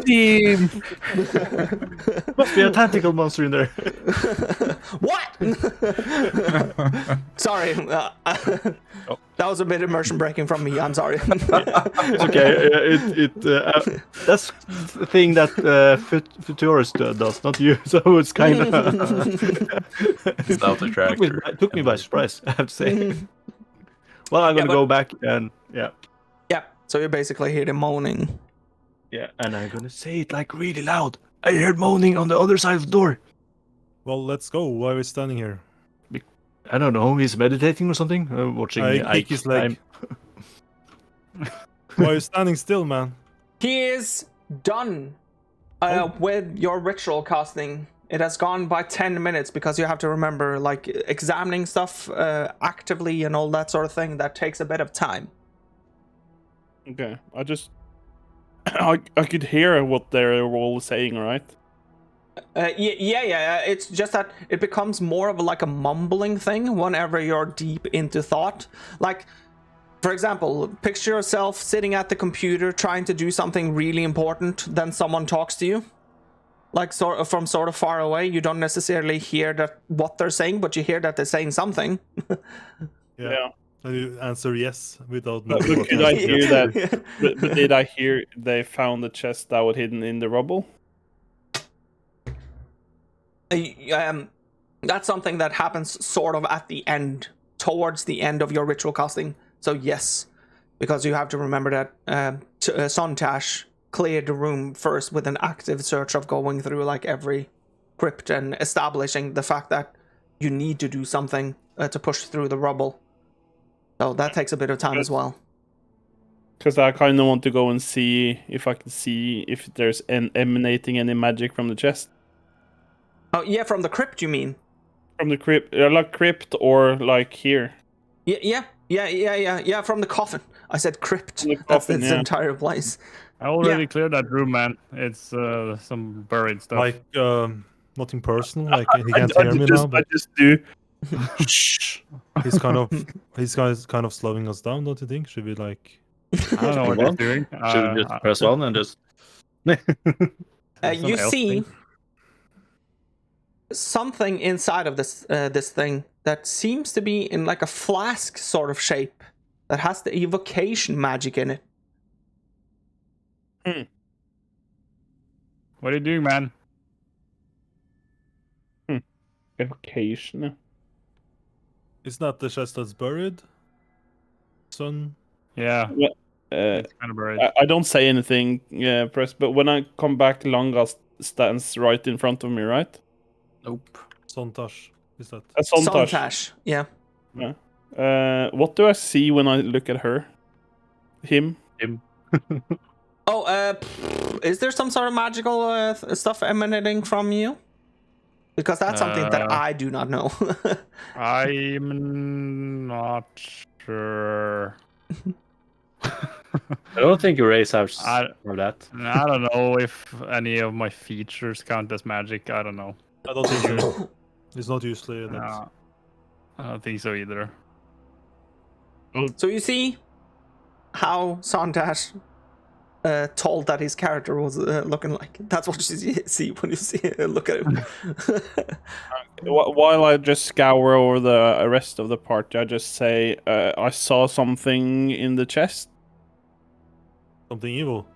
Speaker 3: Team.
Speaker 6: Must be a tentacle monster in there.
Speaker 1: What? Sorry. That was a bit immersion breaking from me. I'm sorry.
Speaker 6: It's okay. That's the thing that Futorius does, not you. So it's kind of
Speaker 5: It's out of character.
Speaker 6: took me by surprise, I have to say. Well, I'm gonna go back and
Speaker 1: Yeah. So you basically hear the moaning.
Speaker 6: yeah, and I'm gonna say it like really loud. I heard moaning on the other side of the door.
Speaker 2: Well, let's go. Why are we standing here?
Speaker 6: I don't know. He's meditating or something. Watching.
Speaker 2: I kick his leg. Why are you standing still, man?
Speaker 1: He is done with your ritual casting. It has gone by 10 minutes because you have to remember, like, examining stuff actively and all that sort of thing. That takes a bit of time.
Speaker 3: Okay, I could hear what they're all saying, right?
Speaker 1: Yeah. It's just that it becomes more of like a mumbling thing whenever you're deep into thought. Like, for example, picture yourself sitting at the computer trying to do something really important, then someone talks to you. Like from sort of far away. You don't necessarily hear what they're saying, but you hear that they're saying something.
Speaker 3: Yeah.
Speaker 2: And you answer yes without
Speaker 3: But
Speaker 2: knowing what
Speaker 3: could I
Speaker 2: the answer
Speaker 3: hear
Speaker 2: is.
Speaker 3: that? But did I hear they found the chest that was hidden in the rubble?
Speaker 1: That's something that happens sort of at the end, towards the end of your ritual casting. So yes, because you have to remember that Sontash cleared the room first with an active search of going through like every crypt and establishing the fact that you need to do something to push through the rubble. So that takes a bit of time as well.
Speaker 3: Because I kind of want to go and see if I can see if there's emanating any magic from the chest.
Speaker 1: Oh yeah, from the crypt you mean?
Speaker 3: From the crypt, like crypt or like here.
Speaker 1: Yeah. From the coffin. I said crypt.
Speaker 3: From the
Speaker 1: That's
Speaker 3: coffin,
Speaker 1: its
Speaker 3: yeah.
Speaker 1: entire place.
Speaker 4: I already cleared that room, man. It's some buried stuff.
Speaker 2: Like, nothing personal. Like, he can't hear me now,
Speaker 3: I
Speaker 2: but
Speaker 3: just do.
Speaker 2: he's kind of slowing us down, don't you think? Should we like?
Speaker 4: I don't know what he's doing.
Speaker 6: Should we just press on and just?
Speaker 1: You see something inside of this thing that seems to be in like a flask sort of shape that has the evocation magic in it.
Speaker 4: What are you doing, man?
Speaker 3: Evocation.
Speaker 2: Isn't that the chest that's buried? Son?
Speaker 4: Yeah,
Speaker 3: Yeah,
Speaker 4: it's kind of buried.
Speaker 3: I don't say anything, Press, but when I come back, Langa stands right in front of me, right?
Speaker 5: Nope.
Speaker 2: Sontash. Is that?
Speaker 3: A Sontash.
Speaker 1: Sontash, yeah.
Speaker 3: What do I see when I look at her? Him?
Speaker 1: Oh, is there some sort of magical stuff emanating from you? Because that's something that I do not know.
Speaker 4: I'm not sure.
Speaker 6: I don't think Erase has for that.
Speaker 4: I don't know if any of my features count as magic. I don't know.
Speaker 2: I don't think so. It's not usually that.
Speaker 4: No, I don't think so either.
Speaker 1: So you see how Sontash told that his character was looking like. That's what you see when you look at him.
Speaker 3: While I just scour over the rest of the party, I just say, I saw something in the chest.
Speaker 2: Something evil.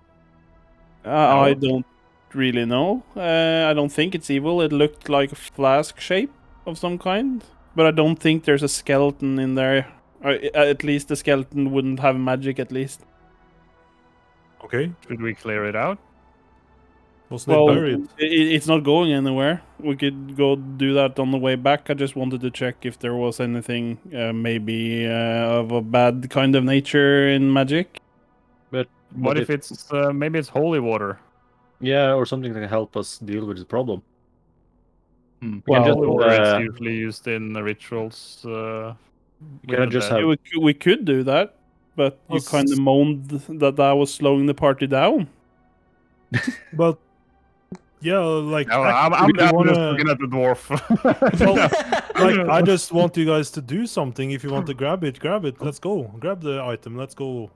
Speaker 3: I don't really know. I don't think it's evil. It looked like a flask shape of some kind. But I don't think there's a skeleton in there. At least the skeleton wouldn't have magic, at least.
Speaker 2: Okay.
Speaker 4: Should we clear it out?
Speaker 2: Wasn't it buried?
Speaker 3: It's not going anywhere. We could go do that on the way back. I just wanted to check if there was anything maybe of a bad kind of nature in magic.
Speaker 6: But
Speaker 4: What if it's maybe it's holy water?
Speaker 6: Yeah, or something that can help us deal with the problem.
Speaker 3: Well,
Speaker 4: Holy water is usually used in the rituals.
Speaker 6: Can I just have...
Speaker 3: we could do that, but you kind of moaned that I was slowing the party down.
Speaker 2: But yeah, like
Speaker 4: No, I'm just looking at the dwarf.
Speaker 2: like I just want you guys to do something. If you want to grab it, grab it. Let's go. Grab the item. Let's go.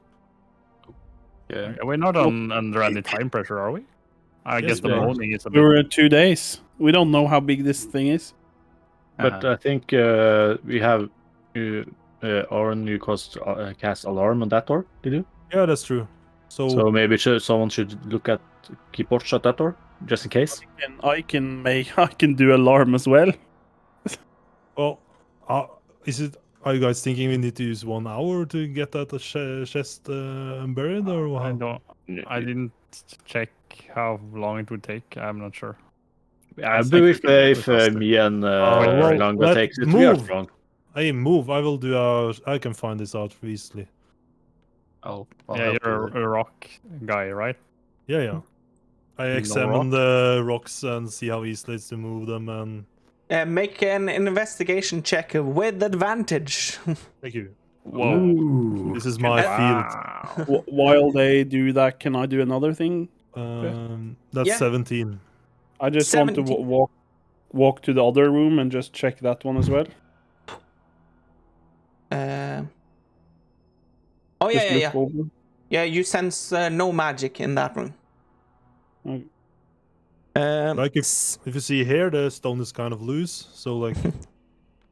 Speaker 5: Yeah.
Speaker 4: We're not under any time pressure, are we? I guess the moaning is a
Speaker 3: We
Speaker 4: bit...
Speaker 3: were 2 days. We don't know how big this thing is.
Speaker 6: But I think we have Aaron, you cast alarm on that door, did you?
Speaker 2: Yeah, that's true.
Speaker 6: So maybe someone should keep watch at that door, just in case.
Speaker 3: I can do alarm as well.
Speaker 2: Well, are you guys thinking we need to use 1 hour to get that chest buried, or how?
Speaker 4: I didn't check how long it would take. I'm not sure.
Speaker 6: I believe if me and Langa takes it, we are strong.
Speaker 2: Hey, move! I will do. I can find this out easily.
Speaker 5: I'll
Speaker 4: Yeah, you're a rock guy, right?
Speaker 2: Yeah. I examine the rocks and see how easily it's to move them, and
Speaker 1: make an investigation check with advantage.
Speaker 2: thank you.
Speaker 4: Whoa!
Speaker 2: Ooh, this is my field.
Speaker 3: While they do that, can I do another thing?
Speaker 2: That's 17.
Speaker 3: I just want to walk to the other room and just check that one as well.
Speaker 1: Oh yeah.
Speaker 3: Over.
Speaker 1: Yeah, you sense no magic in that room.
Speaker 2: Like if you see here, the stone is kind of loose, so like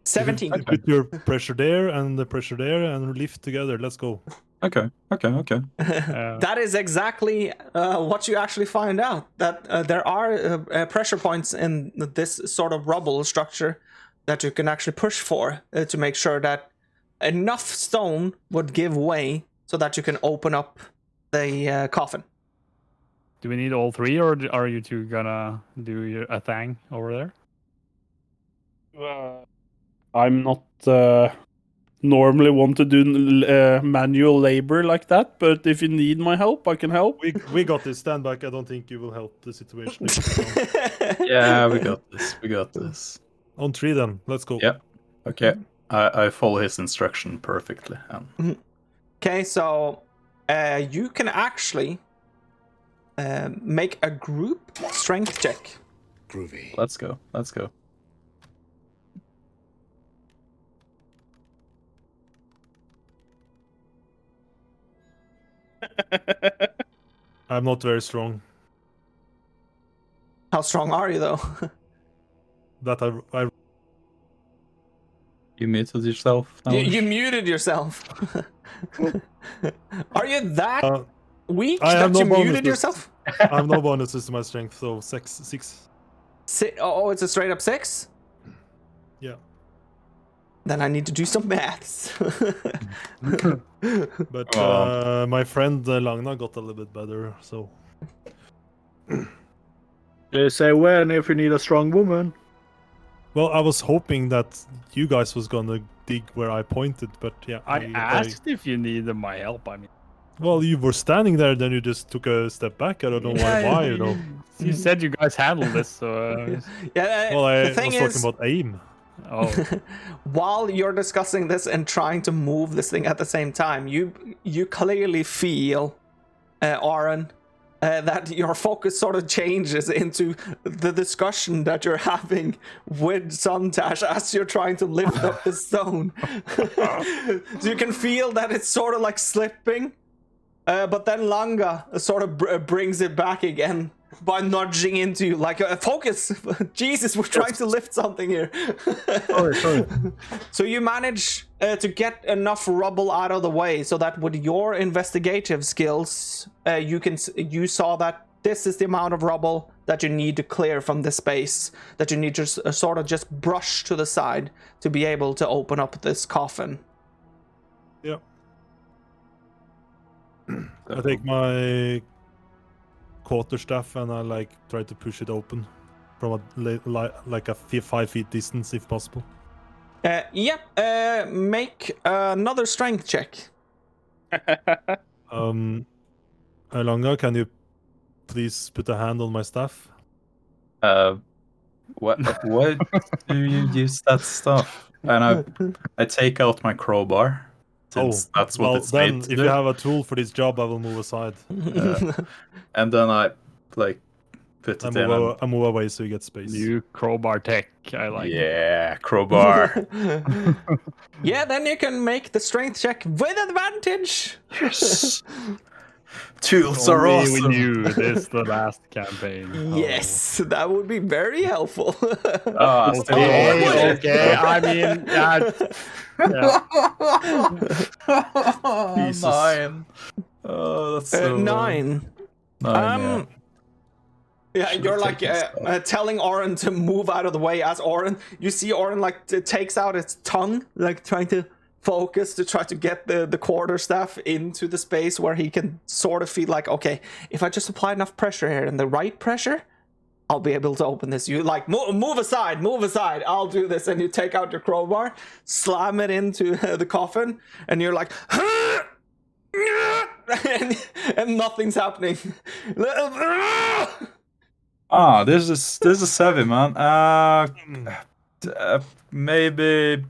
Speaker 1: 17.
Speaker 2: Put your pressure there and the pressure there and lift together. Let's go.
Speaker 5: Okay.
Speaker 1: That is exactly what you actually find out. That there are pressure points in this sort of rubble structure that you can actually push for to make sure that enough stone would give way so that you can open up the coffin.
Speaker 4: Do we need all three, or are you two gonna do a thing over there?
Speaker 3: I'm not normally want to do manual labor like that, but if you need my help, I can help.
Speaker 2: We got this. Stand back. I don't think you will help the situation.
Speaker 5: Yeah, we got this.
Speaker 2: On 3 then. Let's go.
Speaker 5: Yeah. Okay. I follow his instruction perfectly.
Speaker 1: Okay, so you can actually make a group strength check.
Speaker 7: Groovy.
Speaker 5: Let's go.
Speaker 2: I'm not very strong.
Speaker 1: How strong are you, though?
Speaker 2: That I
Speaker 5: You muted yourself.
Speaker 1: You muted yourself. Are you that weak
Speaker 2: I have
Speaker 1: that you
Speaker 2: no
Speaker 1: muted
Speaker 2: bonuses.
Speaker 1: yourself?
Speaker 2: I have no bonuses to my strength, so 6.
Speaker 1: Oh, it's a straight up 6?
Speaker 2: Yeah.
Speaker 1: Then I need to do some maths.
Speaker 2: But my friend Lagna got a little bit better, so.
Speaker 6: They say when if you need a strong woman.
Speaker 2: Well, I was hoping that you guys was gonna dig where I pointed, but yeah.
Speaker 4: I asked if you needed my help. I mean,
Speaker 2: Well, you were standing there, then you just took a step back. I don't know why, you know.
Speaker 4: You said you guys handled this, so.
Speaker 1: Yeah,
Speaker 2: Well, I
Speaker 1: the thing
Speaker 2: was
Speaker 1: is,
Speaker 2: talking about aim.
Speaker 4: Oh,
Speaker 1: while you're discussing this and trying to move this thing at the same time, you clearly feel, Aaron, that your focus sort of changes into the discussion that you're having with Suntash as you're trying to lift up the stone. So you can feel that it's sort of like slipping, but then Langa sort of brings it back again by nudging into you, like, focus! Jesus, we're trying to lift something here.
Speaker 6: Sorry.
Speaker 1: So you manage to get enough rubble out of the way so that with your investigative skills, you saw that this is the amount of rubble that you need to clear from this space, that you need to sort of just brush to the side to be able to open up this coffin.
Speaker 2: Yeah. I take my quarterstaff and I like try to push it open from like a 5 feet distance if possible.
Speaker 1: Make another strength check.
Speaker 2: Langa, can you please put a hand on my staff?
Speaker 5: What do you use that stuff? And I take out my crowbar. Since that's what it's
Speaker 2: then
Speaker 5: made to
Speaker 2: if
Speaker 5: do.
Speaker 2: you have a tool for this job, I will move aside.
Speaker 5: And then I like put it in.
Speaker 2: I move away so you get space.
Speaker 4: new crowbar tech. I like.
Speaker 5: Yeah, crowbar.
Speaker 1: Yeah, then you can make the strength check with advantage.
Speaker 5: Yes. Tools are
Speaker 4: Only
Speaker 5: awesome.
Speaker 4: we knew this the last campaign.
Speaker 1: Yes, that would be very helpful.
Speaker 4: Okay. I mean, yeah.
Speaker 5: Jesus. 9. Oh, that's so
Speaker 1: 9.
Speaker 5: 9.
Speaker 1: Yeah,
Speaker 5: Should've
Speaker 1: you're like
Speaker 5: taken stuff.
Speaker 1: telling Oren to move out of the way as Oren. You see Oren like takes out its tongue, like trying to focus to try to get the quarterstaff into the space where he can sort of feel like, okay, if I just apply enough pressure here and the right pressure, I'll be able to open this. You like move aside, I'll do this, and you take out your crowbar, slam it into the coffin, and you're like, and nothing's happening.
Speaker 5: This is heavy, man. Maybe.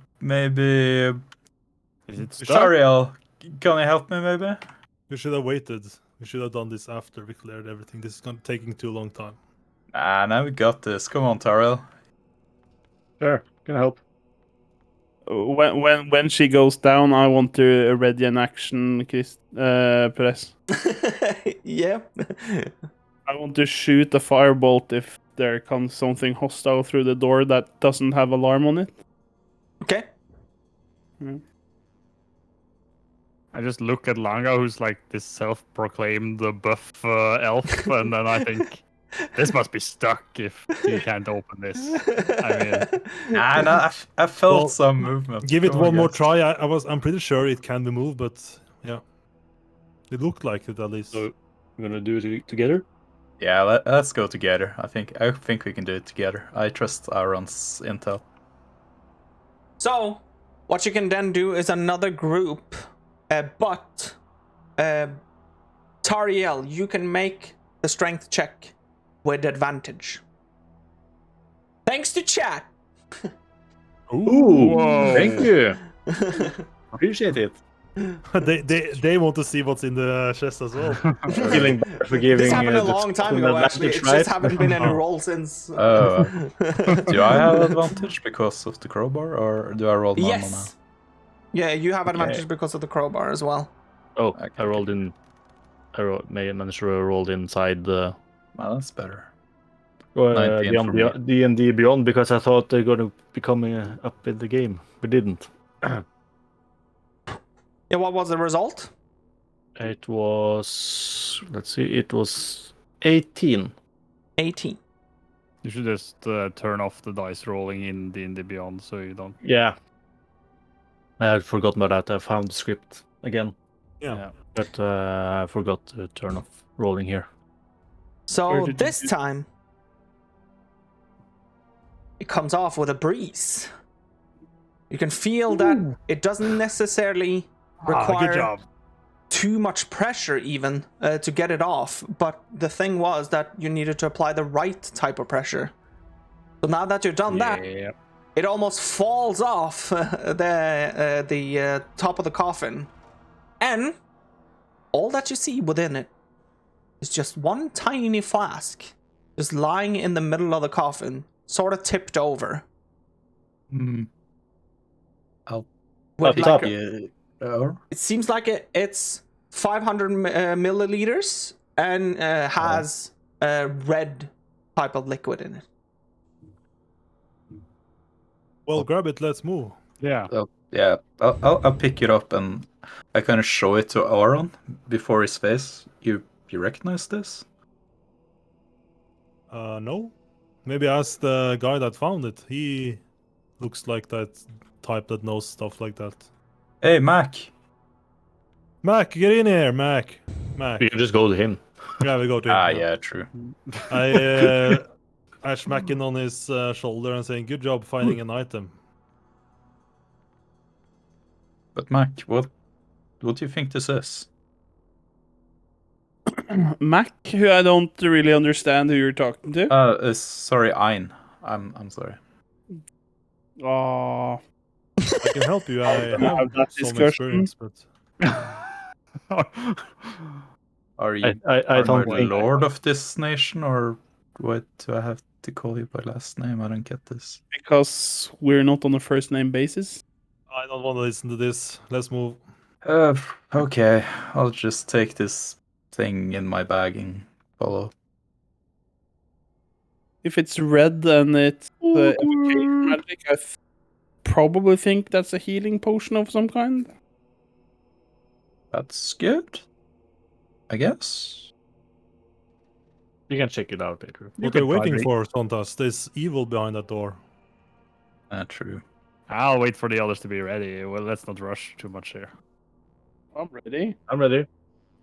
Speaker 4: Is it stuck?
Speaker 5: Shariel, can you help me, maybe?
Speaker 2: We should have waited. We should have done this after we cleared everything. This is taking too long time.
Speaker 5: Now we got this. Come on, Tariel.
Speaker 6: Sure, can I help?
Speaker 3: When she goes down, I want to ready an action, Perez.
Speaker 1: Yeah.
Speaker 3: I want to shoot a firebolt if there comes something hostile through the door that doesn't have alarm on it.
Speaker 1: Okay.
Speaker 4: I just look at Langa, who's like this self-proclaimed buff elf, and then I think this must be stuck if you can't open this. I mean,
Speaker 5: I felt some movement.
Speaker 2: Give it
Speaker 5: Come on,
Speaker 2: one more
Speaker 5: guys.
Speaker 2: try. I'm pretty sure it can be moved, but yeah, it looked like it at least.
Speaker 6: So we're gonna do it together.
Speaker 5: Yeah, let's go together. I think we can do it together. I trust Aaron's intel.
Speaker 1: So, what you can then do is another group, but Tariel, you can make the strength check with advantage. Thanks to chat.
Speaker 6: Ooh,
Speaker 4: Whoa.
Speaker 6: thank you. Appreciate it.
Speaker 2: they want to see what's in the chest as well.
Speaker 6: Feeling bad for giving.
Speaker 1: This happened a
Speaker 6: the
Speaker 1: long time
Speaker 6: an
Speaker 1: ago, actually. It
Speaker 6: advantage,
Speaker 1: just
Speaker 6: right?
Speaker 1: haven't been any roll since.
Speaker 5: Do I have advantage because of the crowbar, or do I roll normal now?
Speaker 1: Yes. Yeah, you have advantage because of the crowbar as well.
Speaker 6: Oh,
Speaker 5: Okay.
Speaker 6: I rolled in. Managed to roll inside the.
Speaker 5: Well, that's better. 19 for me.
Speaker 6: D&D Beyond, because I thought they're going to be coming up in the game. We didn't.
Speaker 1: Yeah, what was the result?
Speaker 6: It was... Let's see. It was 18.
Speaker 1: 18.
Speaker 4: You should just turn off the dice rolling in D&D Beyond so you don't...
Speaker 6: Yeah. I had forgotten about that. I found the script again.
Speaker 2: Yeah.
Speaker 6: But I forgot to turn off rolling here.
Speaker 1: So this time, it comes off with a breeze. You can feel that it doesn't necessarily require
Speaker 2: good job.
Speaker 1: too much pressure even to get it off, but the thing was that you needed to apply the right type of pressure. So now that you've done that, it almost falls off the top of the coffin, and all that you see within it is just one tiny flask just lying in the middle of the coffin, sort of tipped over.
Speaker 5: I'll
Speaker 1: With
Speaker 5: pick
Speaker 1: like
Speaker 5: up.
Speaker 1: it seems like it's 500 milliliters and has a red type of liquid in it.
Speaker 2: Well, grab it. Let's move.
Speaker 4: Yeah.
Speaker 5: Yeah, I'll pick it up and I kind of show it to Aaron before his face. You recognize this?
Speaker 2: No. Maybe ask the guy that found it. He looks like that type that knows stuff like that.
Speaker 5: Hey, Mac.
Speaker 2: Mac, get in here, Mac. Mac.
Speaker 6: You can just go to him.
Speaker 2: Yeah, we go to him.
Speaker 5: Ah, yeah, true.
Speaker 2: I smack him on his shoulder and saying, "Good job finding an item."
Speaker 5: But Mac, what do you think this is?
Speaker 3: Mac, who I don't really understand who you're talking to.
Speaker 5: Sorry, Ein. I'm sorry.
Speaker 3: Oh,
Speaker 2: I can help you. I have
Speaker 3: that
Speaker 2: some
Speaker 3: discussion.
Speaker 2: experience, but
Speaker 5: Are you
Speaker 6: I don't
Speaker 5: the
Speaker 6: think...
Speaker 5: lord of this nation, or what do I have to call you by last name? I don't get this.
Speaker 3: because we're not on a first name basis.
Speaker 2: I don't want to listen to this. Let's move.
Speaker 5: Okay. I'll just take this thing in my bag and follow.
Speaker 3: If it's red and it's evocation magic, I probably think that's a healing potion of some kind.
Speaker 5: That's good, I guess.
Speaker 6: You can check it out later.
Speaker 2: What are you waiting for, Sontas? There's evil behind that door.
Speaker 5: True.
Speaker 4: I'll wait for the others to be ready. Well, let's not rush too much here.
Speaker 3: I'm ready.
Speaker 6: I'm ready.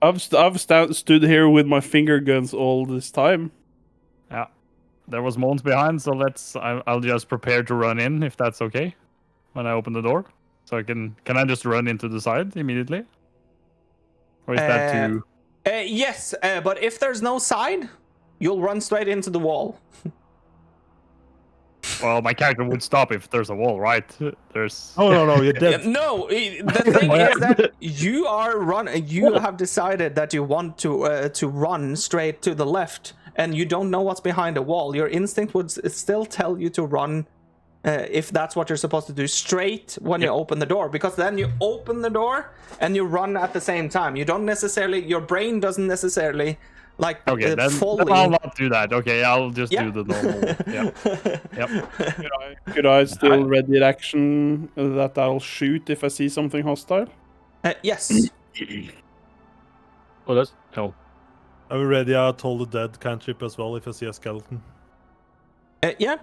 Speaker 3: I've stood here with my finger guns all this time.
Speaker 4: Yeah. There was Mons behind, so I'll just prepare to run in if that's okay. When I open the door. So can I just run into the side immediately? Or is that too...
Speaker 1: Yes, but if there's no side, you'll run straight into the wall.
Speaker 4: Well, my character would stop if there's a wall, right? There's...
Speaker 2: Oh, no, you're dead.
Speaker 1: No, the thing is that you have decided that you want to run straight to the left, and you don't know what's behind the wall. Your instinct would still tell you to run, if that's what you're supposed to do, straight when you open the door, because then you open the door and you run at the same time. You don't necessarily, your brain doesn't necessarily
Speaker 4: okay,
Speaker 1: fully...
Speaker 4: then I'll not do that. Okay, I'll just do the normal.
Speaker 3: Yep. Could I still ready an action that I'll shoot if I see something hostile?
Speaker 1: Yes.
Speaker 6: Oh, that's... No.
Speaker 2: Are we ready? I told the dead cantrip as well if I see a skeleton.
Speaker 1: Yeah.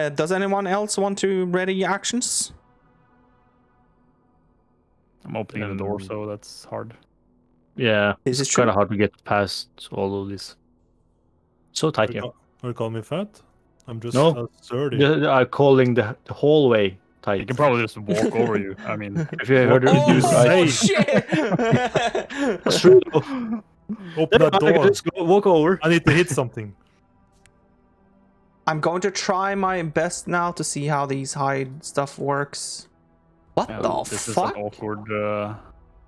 Speaker 1: Does anyone else want to ready actions?
Speaker 4: I'm opening the door, so that's hard.
Speaker 6: Yeah,
Speaker 1: Is it
Speaker 6: it's
Speaker 1: true?
Speaker 6: kind of hard to get past all of this. So tight here.
Speaker 2: Are you calling me fat? I'm just
Speaker 6: No.
Speaker 2: sturdy.
Speaker 6: I'm calling the hallway tight.
Speaker 4: He can probably just walk over you. I mean...
Speaker 6: If you heard it used
Speaker 1: Oh,
Speaker 6: right.
Speaker 1: shit!
Speaker 6: That's true.
Speaker 2: Open that
Speaker 6: I can
Speaker 2: door.
Speaker 6: just walk over.
Speaker 2: I need to hit something.
Speaker 1: I'm going to try my best now to see how these hide stuff works. What the
Speaker 4: this
Speaker 1: fuck?
Speaker 4: is an awkward...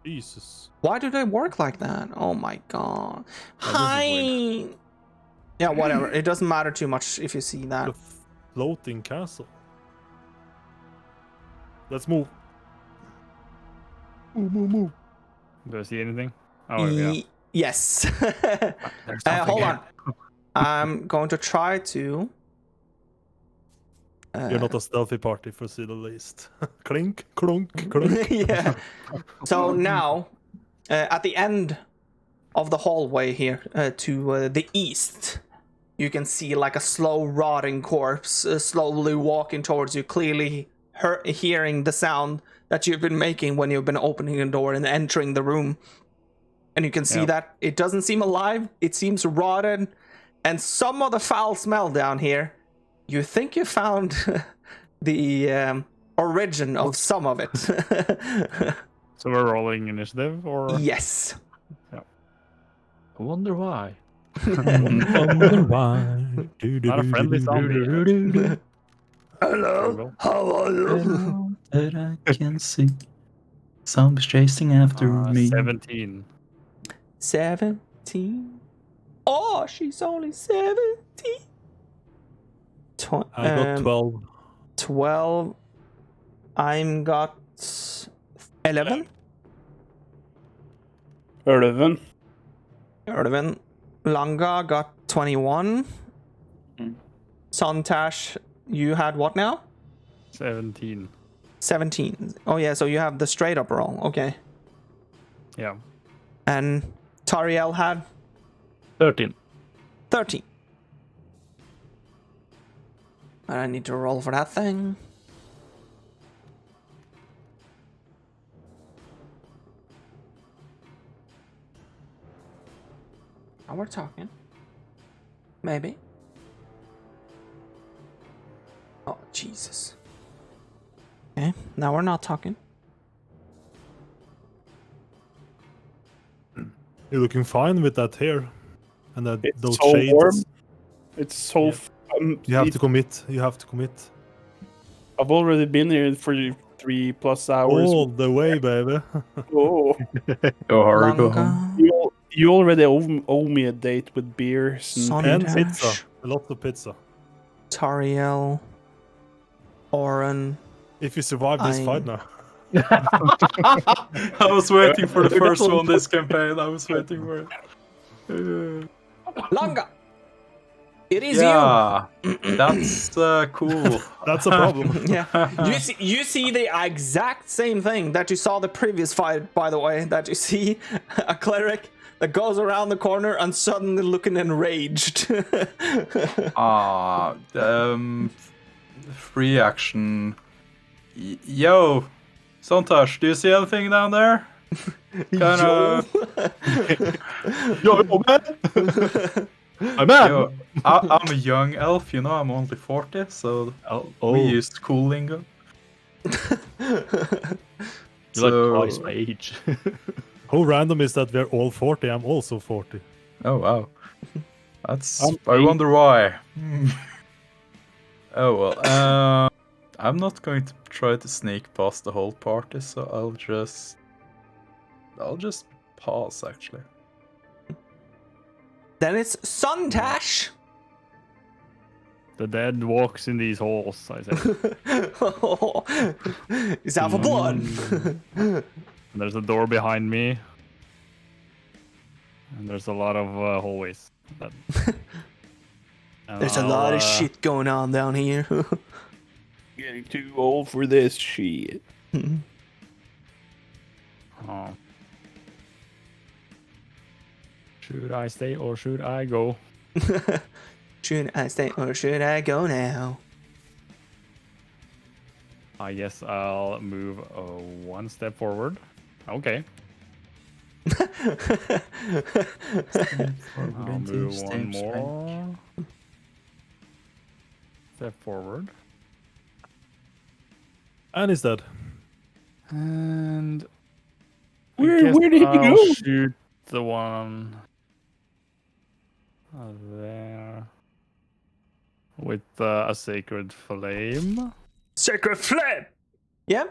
Speaker 2: Jesus.
Speaker 1: Why do they work like that? Oh my god.
Speaker 2: is
Speaker 1: Hi. Yeah, whatever. It doesn't matter too much if you see that.
Speaker 2: The floating castle. Let's move. Move.
Speaker 4: Do I see anything? Oh, yeah.
Speaker 1: Yes.
Speaker 4: There's something
Speaker 1: Hold
Speaker 4: here.
Speaker 1: on. I'm going to try to.
Speaker 2: You're not a stealthy party, for say the least. Clink, clunk, clunk.
Speaker 1: Yeah. So now, at the end of the hallway here, to the east, you can see like a slow rotting corpse slowly walking towards you, clearly hearing the sound that you've been making when you've been opening the door and entering the room. And you can see that it doesn't seem alive, it seems rotted, and some of the foul smell down here, you think you found the origin of some of it.
Speaker 4: So we're rolling initiative, or
Speaker 1: Yes.
Speaker 6: I wonder why.
Speaker 2: Wonder why.
Speaker 4: not a friendly zombie?
Speaker 1: Hello, how are you?
Speaker 5: That I can see. Zombies chasing after me.
Speaker 4: 17.
Speaker 1: 17. Oh, she's only 17.
Speaker 2: I got 12.
Speaker 1: 12. I'm got 11.
Speaker 3: 11.
Speaker 1: 11. Langa got 21. Sontash, you had what now?
Speaker 4: 17.
Speaker 1: 17. Oh yeah, so you have the straight up roll. Okay.
Speaker 4: Yeah.
Speaker 1: And Tariel had
Speaker 6: 13.
Speaker 1: 13. I need to roll for that thing. Now we're talking. Maybe. Oh, Jesus. Okay, now we're not talking.
Speaker 2: You're looking fine with that hair. And that
Speaker 3: It's
Speaker 2: those
Speaker 3: so
Speaker 2: shades.
Speaker 3: warm. It's so
Speaker 2: Yeah.
Speaker 3: fun.
Speaker 2: You have to commit. You have to commit.
Speaker 3: I've already been here for 3+ hours.
Speaker 2: All the way, baby.
Speaker 3: Oh.
Speaker 5: Go hard, go home.
Speaker 1: Langa,
Speaker 3: You already owe me a date with beers.
Speaker 2: And
Speaker 1: Sontash,
Speaker 2: pizza. Lots of pizza.
Speaker 1: Tariel, Oren.
Speaker 2: If you survive this fight now.
Speaker 5: I was waiting for the first one this campaign. I was waiting for it.
Speaker 1: Langa! It is
Speaker 5: Yeah, that's cool.
Speaker 2: That's a problem.
Speaker 1: you! Yeah. You see the exact same thing that you saw the previous fight, by the way, that you see a cleric that goes around the corner and suddenly looking enraged.
Speaker 5: Free action. Yo, Sontash, do you see anything down there? Kinda.
Speaker 6: Yo, man! My man!
Speaker 5: Yo, I'm a young elf, you know. I'm only 40, so we used cool lingo.
Speaker 6: You're like twice my age.
Speaker 2: How random is that we're all 40? I'm also 40.
Speaker 5: Oh wow, that's. I wonder why. Oh well. I'm not going to try to sneak past the whole party, so I'll just pause actually.
Speaker 1: Then it's Sontash.
Speaker 4: The dead walks in these halls, I say.
Speaker 1: He's out for blood.
Speaker 4: There's a door behind me. And there's a lot of hallways.
Speaker 1: There's a lot of shit going on down here.
Speaker 3: Getting too old for this shit.
Speaker 4: Oh. Should I stay or should I go?
Speaker 1: Should I stay or should I go now?
Speaker 4: I guess I'll move one step forward. Okay. I'll move one more step forward.
Speaker 2: And he's dead.
Speaker 4: And
Speaker 3: Where did he
Speaker 4: I'll
Speaker 3: go?
Speaker 4: shoot the one there with a sacred flame.
Speaker 1: Sacred flame. Yeah.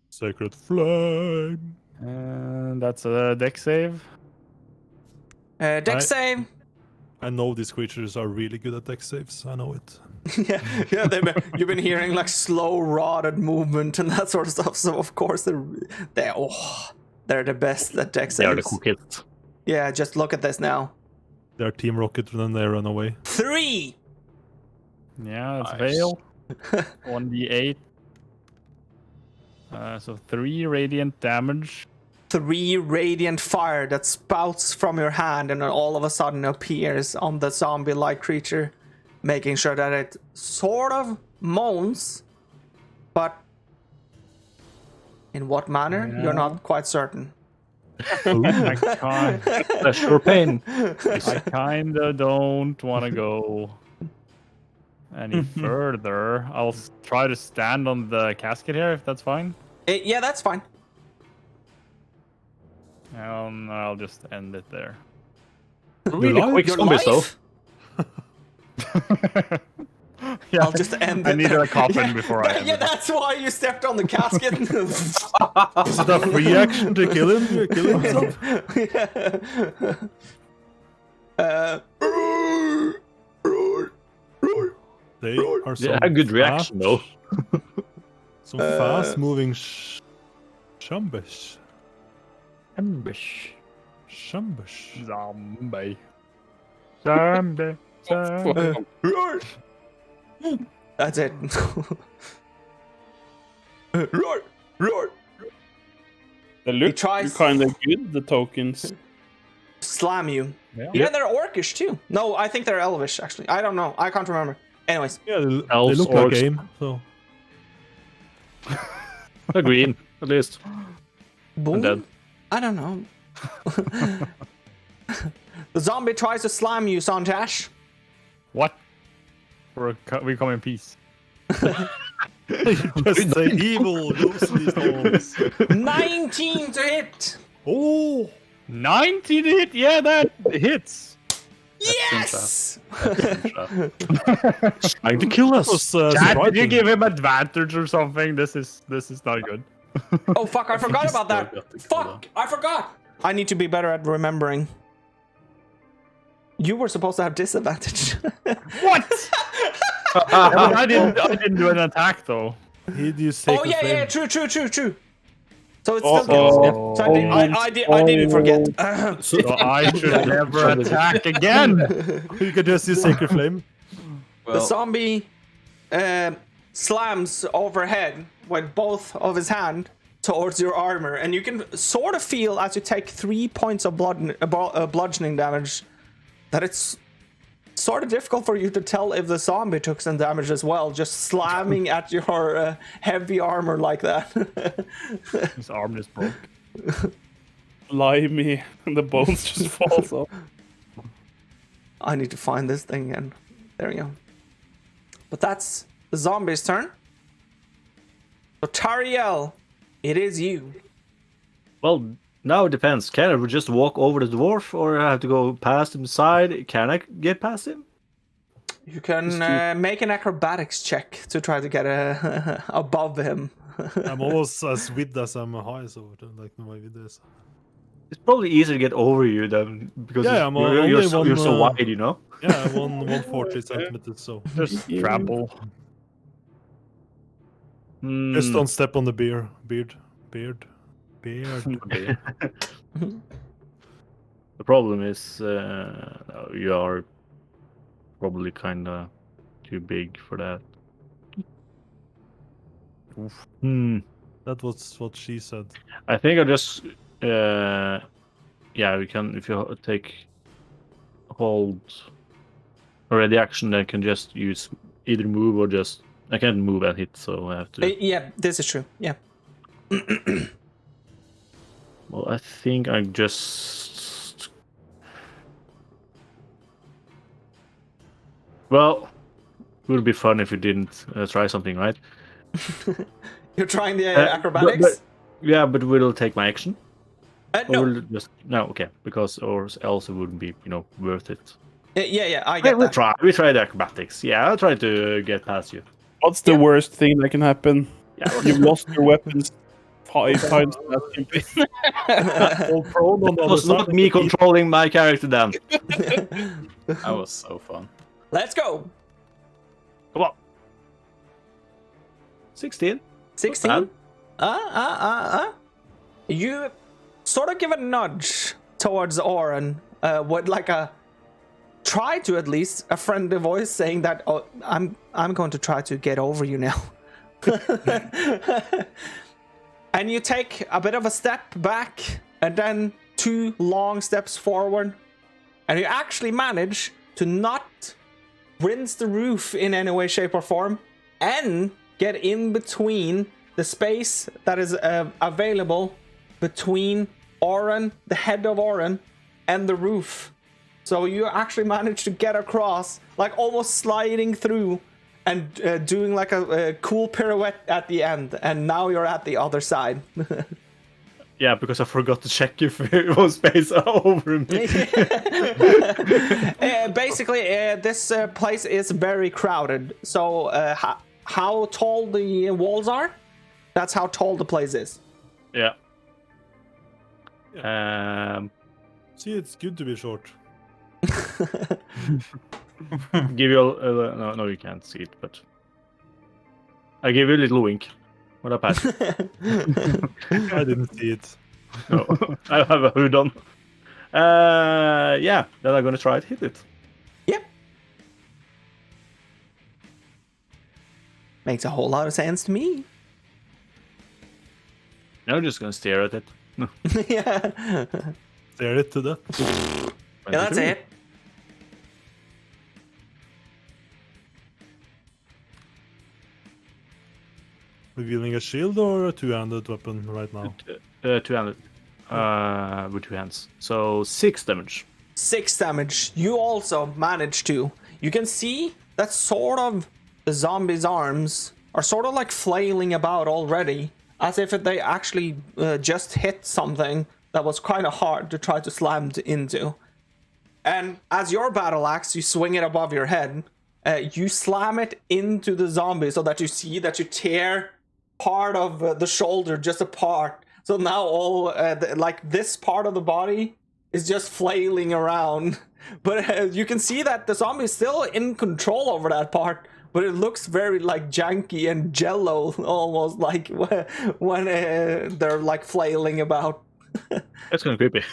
Speaker 2: Sacred flame.
Speaker 4: And that's a deck save.
Speaker 1: Dex save.
Speaker 2: I know these creatures are really good at deck saves. I know it.
Speaker 1: Yeah, you've been hearing like slow rotted movement and that sort of stuff. So of course they're the best at deck
Speaker 6: They are the
Speaker 1: saves.
Speaker 6: cool kids.
Speaker 1: Yeah, just look at this now.
Speaker 2: Their Team Rocket and then they run away.
Speaker 1: 3!
Speaker 4: Yeah, it's
Speaker 5: Nice.
Speaker 4: Veil. 1d8. So 3 radiant damage.
Speaker 1: 3 radiant fire that spouts from your hand and then all of a sudden appears on the zombie-like creature, making sure that it sort of moans, but in what manner, you're not quite certain.
Speaker 4: I can't.
Speaker 6: Pleasure or pain.
Speaker 4: I kinda don't want to go any further. I'll try to stand on the casket here, if that's fine.
Speaker 1: Yeah, that's fine.
Speaker 4: I'll just end it there.
Speaker 6: Really quick
Speaker 1: Your
Speaker 6: zombies, though.
Speaker 1: life?
Speaker 4: Yeah,
Speaker 1: I'll just end
Speaker 4: I
Speaker 1: it.
Speaker 4: needed a coffin before I.
Speaker 1: Yeah, that's why you stepped on the casket.
Speaker 2: Is it a free action to kill him? You kill himself? They are some
Speaker 6: Yeah, good reaction, though.
Speaker 2: Some fast-moving shumbish.
Speaker 4: Ambush.
Speaker 2: Shumbish.
Speaker 4: Zombie. Zombie. Zombie.
Speaker 1: That's it. Roar! Roar!
Speaker 3: They look
Speaker 1: tries-
Speaker 3: kind of good, the tokens.
Speaker 1: Slam you.
Speaker 4: Yeah.
Speaker 1: Yeah, they're orcish too. No, I think they're elvish, actually. I don't know. I can't remember. Anyways.
Speaker 2: Yeah, they
Speaker 6: Elves,
Speaker 2: look like
Speaker 6: orcs.
Speaker 2: game, so...
Speaker 6: Green, at least.
Speaker 1: Boom?
Speaker 6: dead.
Speaker 1: I don't know. The zombie tries to slam you, Santash.
Speaker 4: What? We come in peace.
Speaker 2: Just say evil ghostly stones.
Speaker 1: 19 to hit.
Speaker 2: Oh!
Speaker 4: 19 hit. Yeah, that hits.
Speaker 1: Yes!
Speaker 6: Trying to kill us.
Speaker 2: Was,
Speaker 4: Dad, did you
Speaker 2: striking.
Speaker 4: give him advantage or something? This is not good.
Speaker 1: Oh fuck! I forgot about that. Fuck! I forgot. I need to be better at remembering. You were supposed to have disadvantage.
Speaker 4: What? Yeah, but I didn't do an attack though.
Speaker 2: He'd use Sacred
Speaker 1: Oh yeah,
Speaker 2: Flame.
Speaker 1: yeah, true. So it's
Speaker 3: Oh,
Speaker 1: still good.
Speaker 3: oh,
Speaker 1: So I didn't forget.
Speaker 4: So I should never attack again.
Speaker 2: You could just use Sacred Flame.
Speaker 1: The zombie slams overhead with both of his hand towards your armor, and you can sort of feel as you take 3 points of bludgeoning damage that it's sort of difficult for you to tell if the zombie took some damage as well, just slamming at your heavy armor like that.
Speaker 4: His arm is broke.
Speaker 3: Blimey, the bones just falls off.
Speaker 1: I need to find this thing again. There we go. But that's the zombie's turn. So Tariel, it is you.
Speaker 6: Well, now it depends. Can I just walk over the dwarf, or I have to go past him side? Can I get past him?
Speaker 1: You can make an acrobatics check to try to get above him.
Speaker 2: I'm almost as width as I'm high, so like my width is.
Speaker 6: It's probably easier to get over you than because
Speaker 2: Yeah, I'm only
Speaker 6: you're so
Speaker 2: one,
Speaker 6: wide, you know.
Speaker 2: Yeah, 140 centimeters, so
Speaker 4: Just trample.
Speaker 2: just don't step on the beard.
Speaker 6: The problem is you are probably kind of too big for that.
Speaker 2: That was what she said.
Speaker 6: I think I just yeah, we can, if you take hold or ready action, I can just use either move or just I can't move and hit, so I have to.
Speaker 1: Yeah, this is true. Yeah.
Speaker 6: Well, I think I just. Well, it would be fun if you didn't try something, right?
Speaker 1: You're trying the acrobatics?
Speaker 6: Yeah, but will it take my action? Or
Speaker 1: No.
Speaker 6: will it just no? Okay, because or else it wouldn't be worth it.
Speaker 1: Yeah, I get
Speaker 6: We
Speaker 1: that.
Speaker 6: We try the acrobatics. Yeah, I'll try to get past you.
Speaker 3: What's the worst thing that can happen?
Speaker 6: Yeah,
Speaker 3: You've lost your weapons 5 times that campaign.
Speaker 6: it was not me controlling my character then.
Speaker 5: That was so fun.
Speaker 1: Let's go.
Speaker 6: Come on. 16.
Speaker 1: 16. You sort of give a nudge towards Oren with like a try to at least a friendly voice saying that, oh, I'm going to try to get over you now. And you take a bit of a step back and then 2 long steps forward, and you actually manage to not rinse the roof in any way, shape, or form, and get in between the space that is available between Oren, the head of Oren, and the roof. So you actually manage to get across, like almost sliding through and doing like a cool pirouette at the end, and now you're at the other side.
Speaker 6: Yeah, because I forgot to check if it was space over me.
Speaker 1: Basically, this place is very crowded. So how tall the walls are, that's how tall the place is.
Speaker 6: Yeah.
Speaker 2: See, it's good to be short.
Speaker 6: Give you a no, you can't see it, but I give you a little wink. What up, Pat?
Speaker 2: I didn't see it.
Speaker 6: No, I have a hood on. Yeah, then I'm gonna try to hit it.
Speaker 1: Yep. Makes a whole lot of sense to me.
Speaker 6: I'm just gonna stare at it.
Speaker 1: Yeah.
Speaker 2: Stare it to that.
Speaker 1: Yeah, that's it.
Speaker 2: Revealing a shield or a two-handed weapon right now?
Speaker 6: Two-handed. With 2 hands. So 6 damage.
Speaker 1: 6 damage. You also manage to. You can see that sort of the zombie's arms are sort of like flailing about already, as if they actually just hit something that was kind of hard to try to slam into. And as your battle axe, you swing it above your head. You slam it into the zombie so that you see that you tear part of the shoulder just apart. So now all like this part of the body is just flailing around. But you can see that the zombie is still in control over that part. But it looks very like janky and jello, almost like when they're like flailing about.
Speaker 6: That's kind of creepy.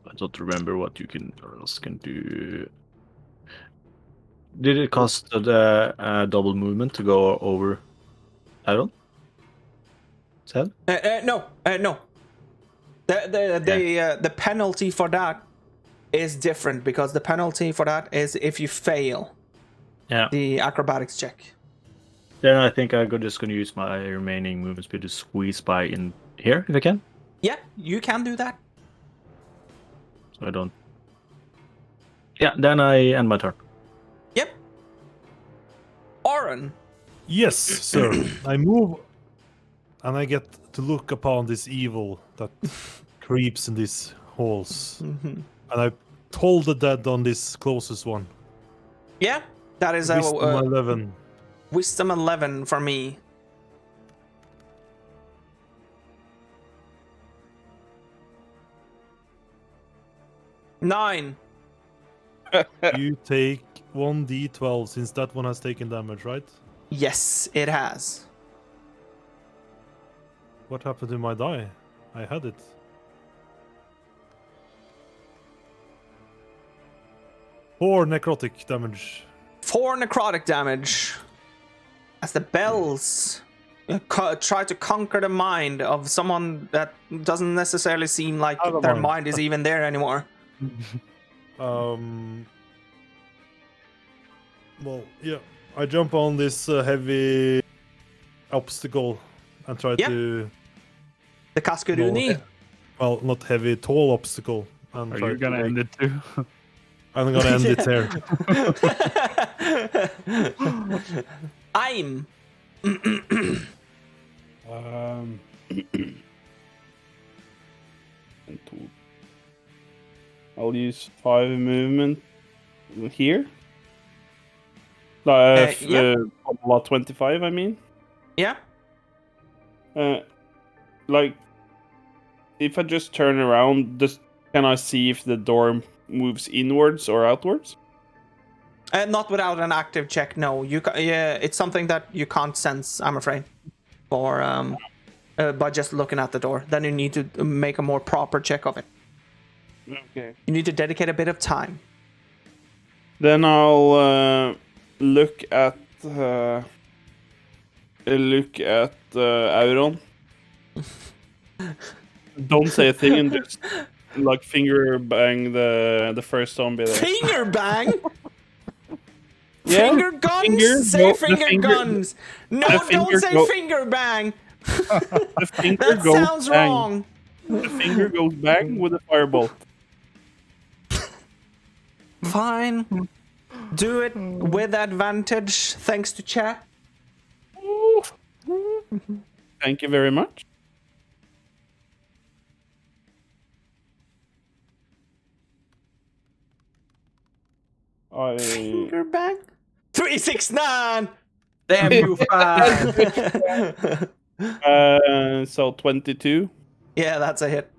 Speaker 6: I don't remember what you can or else can do. Did it cost the double movement to go over Iron? Said?
Speaker 1: No. The penalty for that is different, because the penalty for that is if you fail the acrobatics check.
Speaker 6: Then I think I'm just going to use my remaining movement speed to squeeze by in here, if I can.
Speaker 1: Yeah, you can do that.
Speaker 6: So I don't... Yeah, then I end my turn.
Speaker 1: Yep. Oren.
Speaker 2: Yes, sir. I move, and I get to look upon this evil that creeps in these halls. And I toll the dead on this closest one.
Speaker 1: Yeah, that is
Speaker 2: Wisdom 11.
Speaker 1: Wisdom 11 for me. Nine.
Speaker 2: You take 1d12 since that one has taken damage, right?
Speaker 1: Yes, it has.
Speaker 2: What happened to my die? I had it. Four necrotic damage.
Speaker 1: 4 necrotic damage. As the bells try to conquer the mind of someone that doesn't necessarily seem like their mind is even there anymore.
Speaker 2: Well, yeah. I jump on this heavy obstacle and try to...
Speaker 1: The Cascaruni.
Speaker 2: Well, not heavy, tall obstacle. And
Speaker 4: Are
Speaker 2: try
Speaker 4: you gonna end it too?
Speaker 2: I'm gonna end it here.
Speaker 1: I'm.
Speaker 3: I'll use 5 movement here. About 25, I mean.
Speaker 1: Yeah.
Speaker 3: Like, if I just turn around, can I see if the door moves inwards or outwards?
Speaker 1: Not without an active check. No, yeah, it's something that you can't sense. I'm afraid, or by just looking at the door. Then you need to make a more proper check of it.
Speaker 3: Okay.
Speaker 1: You need to dedicate a bit of time.
Speaker 3: Then I'll look at Auron. Don't say a thing and just like finger bang the first zombie there.
Speaker 1: Finger bang.
Speaker 3: Yeah,
Speaker 1: Finger guns.
Speaker 3: finger,
Speaker 1: Say
Speaker 3: go- the
Speaker 1: finger,
Speaker 3: finger-
Speaker 1: guns. No,
Speaker 3: the
Speaker 1: don't
Speaker 3: finger
Speaker 1: say
Speaker 3: go-
Speaker 1: finger bang.
Speaker 3: The finger
Speaker 1: That
Speaker 3: goes
Speaker 1: sounds
Speaker 3: bang.
Speaker 1: wrong.
Speaker 3: The finger goes bang with a firebolt.
Speaker 1: Fine. Do it with advantage, thanks to chat.
Speaker 3: Thank you very much.
Speaker 1: Finger bang. 369.
Speaker 5: Damn you, fan!
Speaker 3: So 22.
Speaker 1: Yeah, that's a hit.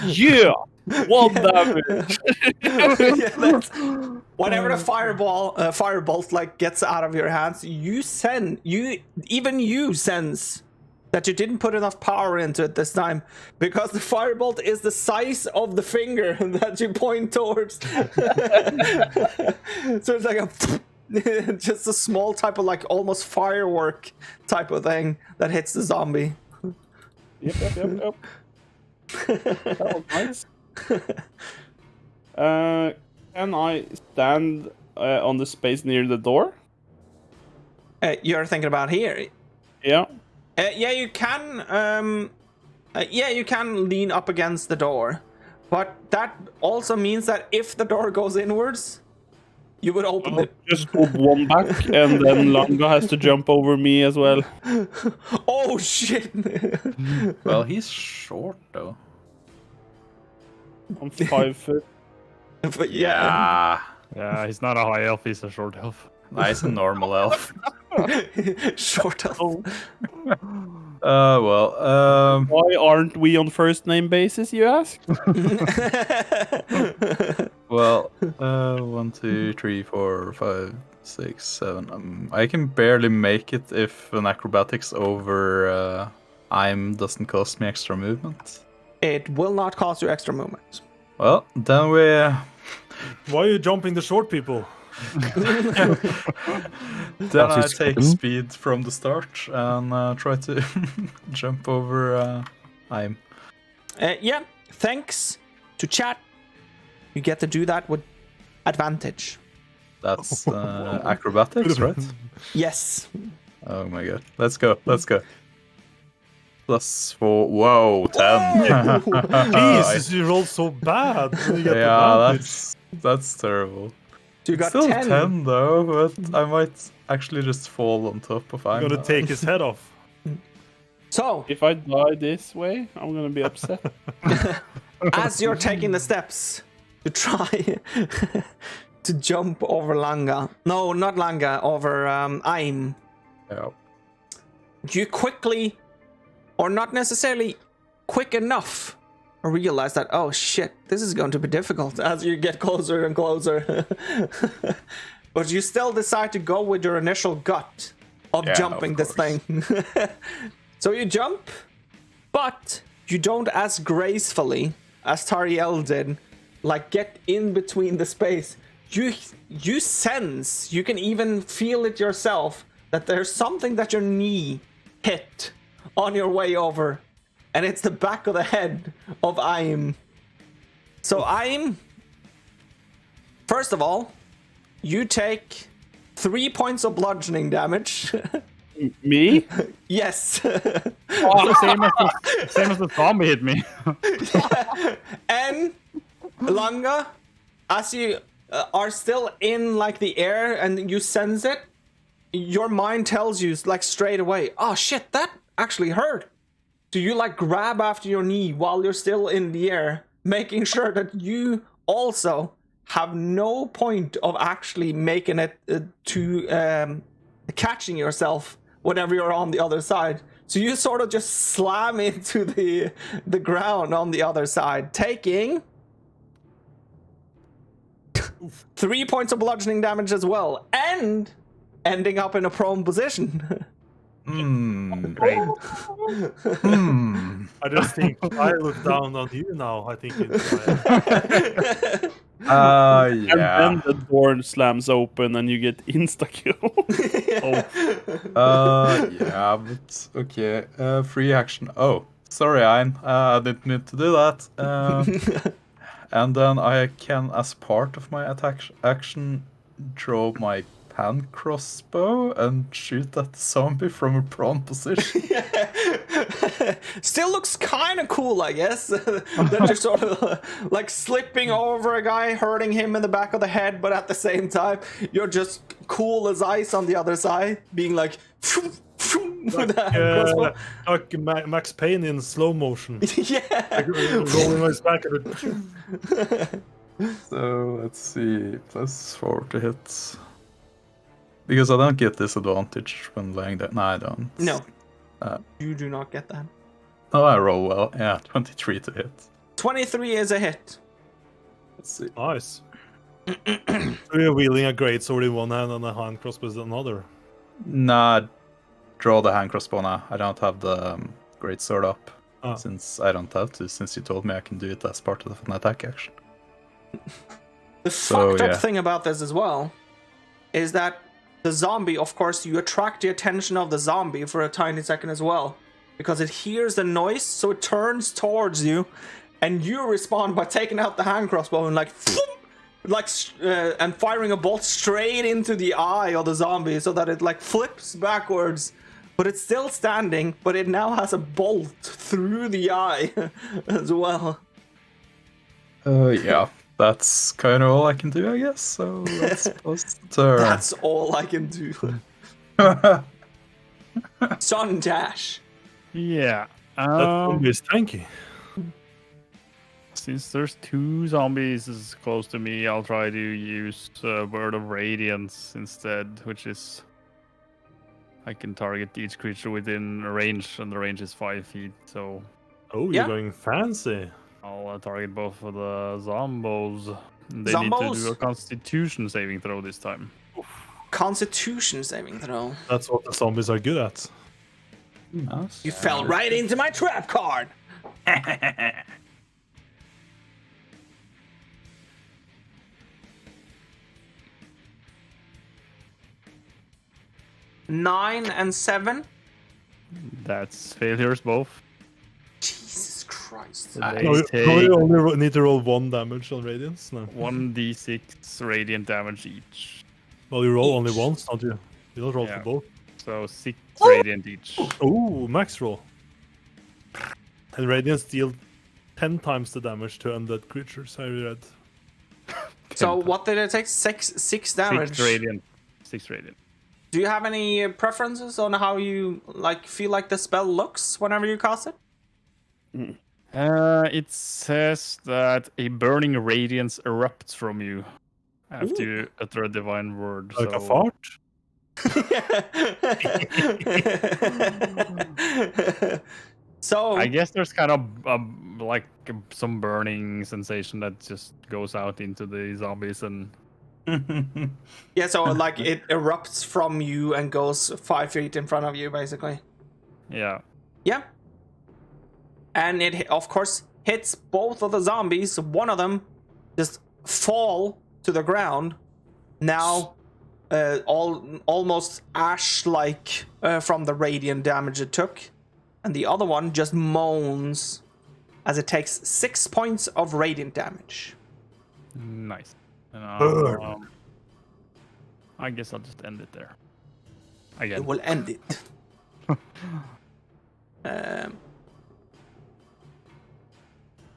Speaker 3: Yeah! One damage!
Speaker 1: Yeah, that's, whenever the firebolt like gets out of your hands, you sense that you didn't put enough power into it this time, because the firebolt is the size of the finger that you point towards. So it's like just a small type of like almost firework type of thing that hits the zombie.
Speaker 3: Yep. That was nice. Can I stand on the space near the door?
Speaker 1: You're thinking about here?
Speaker 3: Yeah.
Speaker 1: Yeah, you can. You can lean up against the door, but that also means that if the door goes inwards, you would open it.
Speaker 3: Just move one back, and then Langa has to jump over me as well.
Speaker 1: Oh shit!
Speaker 5: Well, he's short though.
Speaker 3: I'm 5 foot.
Speaker 1: But yeah,
Speaker 5: Ah,
Speaker 4: Yeah, he's not a high elf, he's a short elf.
Speaker 5: nice and normal elf.
Speaker 1: short of.
Speaker 5: Well,
Speaker 3: Why aren't we on first name basis, you ask?
Speaker 5: well, 1, 2, 3, 4, 5, 6, 7. I can barely make it if an acrobatics over I'm doesn't cost me extra movement.
Speaker 1: It will not cost you extra movement.
Speaker 5: Well, then we.
Speaker 2: Why are you jumping the short people?
Speaker 5: Then I take speed from the start and try to jump over I'm.
Speaker 1: Yeah, thanks to chat, you get to do that with advantage.
Speaker 5: That's acrobatics, right?
Speaker 1: Yes.
Speaker 5: Oh my god. Let's go. +4. Whoa, 10.
Speaker 2: Jesus, you rolled so bad. When you get
Speaker 5: Yeah,
Speaker 2: advantage.
Speaker 5: that's terrible.
Speaker 1: So you got
Speaker 5: Still
Speaker 1: 10.
Speaker 5: 10 though, but I might actually just fall on top of I'm.
Speaker 2: I'm gonna take his head off.
Speaker 1: So,
Speaker 3: If I die this way, I'm gonna be upset.
Speaker 1: as you're taking the steps to try to jump over Langa. No, not Langa, over Aim.
Speaker 5: Yeah.
Speaker 1: You quickly, or not necessarily quick enough, realize that, oh shit, this is going to be difficult as you get closer and closer. But you still decide to go with your initial gut of jumping
Speaker 5: of
Speaker 1: this thing. So you jump, but you don't as gracefully as Tariel did, like get in between the space. You sense, you can even feel it yourself, that there's something that your knee hit on your way over, and it's the back of the head of Aim. So Aim, first of all, you take 3 points of bludgeoning damage.
Speaker 3: Me?
Speaker 1: Yes.
Speaker 4: Same as the zombie hit me.
Speaker 1: And Langa, as you are still in like the air and you sense it, your mind tells you like straight away, oh shit, that actually hurt. So you like grab after your knee while you're still in the air, making sure that you also have no point of actually making it to catching yourself whenever you're on the other side. So you sort of just slam into the ground on the other side, taking 3 points of bludgeoning damage as well, and ending up in a prone position.
Speaker 4: Great.
Speaker 2: I just think I look down on you now. I think it's my...
Speaker 3: And
Speaker 5: Yeah.
Speaker 3: then the door slams open and you get insta-kill.
Speaker 5: Yeah, but okay. Free action. Oh, sorry, I didn't mean to do that. And then I can, as part of my attack action, draw my hand crossbow and shoot at the zombie from a prone position.
Speaker 1: Still looks kind of cool, I guess. That you're sort of like slipping over a guy, hurting him in the back of the head, but at the same time, you're just cool as ice on the other side, being like, with that crossbow.
Speaker 2: Like Max Payne in slow motion.
Speaker 1: Yeah.
Speaker 2: Like, rolling his back at it.
Speaker 5: So let's see, +4 to hit. Because I don't get disadvantage when laying that. No, I don't.
Speaker 1: No. You do not get that.
Speaker 5: Oh, I roll well. Yeah, 23 to hit.
Speaker 1: 23 is a hit.
Speaker 5: Let's see.
Speaker 2: Nice. So you're wielding a great sword in one hand and a hand crossbow in another.
Speaker 5: Nah, draw the hand crossbow now. I don't have the great sword up. Since I don't have to, since you told me I can do it as part of an attack action.
Speaker 1: The fucked up thing about this as well is that the zombie, of course, you attract the attention of the zombie for a tiny second as well. Because it hears the noise, so it turns towards you, and you respond by taking out the hand crossbow and and firing a bolt straight into the eye of the zombie so that it like flips backwards. But it's still standing, but it now has a bolt through the eye as well.
Speaker 5: Yeah. That's kind of all I can do, I guess. So let's post the turn.
Speaker 1: That's all I can do. Sun Dash.
Speaker 4: Yeah.
Speaker 2: That zombie is tanky.
Speaker 4: Since there's 2 zombies is close to me, I'll try to use Word of Radiance instead, which is I can target each creature within range, and the range is 5 feet. So
Speaker 2: Oh, you're going fancy.
Speaker 4: I'll target both of the zombos. They need
Speaker 1: Zombos?
Speaker 4: to do a Constitution saving throw this time.
Speaker 1: Constitution saving throw.
Speaker 2: That's what the zombies are good at.
Speaker 1: You fell right into my trap card. 9 and 7.
Speaker 4: That's failures both.
Speaker 1: Jesus Christ.
Speaker 4: They
Speaker 2: No,
Speaker 4: take
Speaker 2: you only need to roll 1 damage on Radiance. No.
Speaker 4: 1d6 radiant damage each.
Speaker 2: Well, you roll only once, don't you? You don't roll for both.
Speaker 4: So 6 radiant each.
Speaker 2: Oh, max roll. And Radiance deal 10 times the damage to undead creatures, I read.
Speaker 1: So what did it take? 6 damage.
Speaker 4: 6 radiant. 6 radiant.
Speaker 1: Do you have any preferences on how you feel like the spell looks whenever you cast it?
Speaker 4: It says that a burning radiance erupts from you after you utter a divine word.
Speaker 2: Like
Speaker 4: so...
Speaker 2: a fart?
Speaker 1: So
Speaker 4: I guess there's kind of some burning sensation that just goes out into the zombies and
Speaker 1: yeah, so it erupts from you and goes 5 feet in front of you, basically.
Speaker 4: yeah.
Speaker 1: Yeah. And it, of course, hits both of the zombies. One of them just fall to the ground. Now, almost ash-like from the radiant damage it took. And the other one just moans as it takes 6 points of radiant damage.
Speaker 4: Nice. And I guess I'll just end it there. Again.
Speaker 1: It will end it. Let's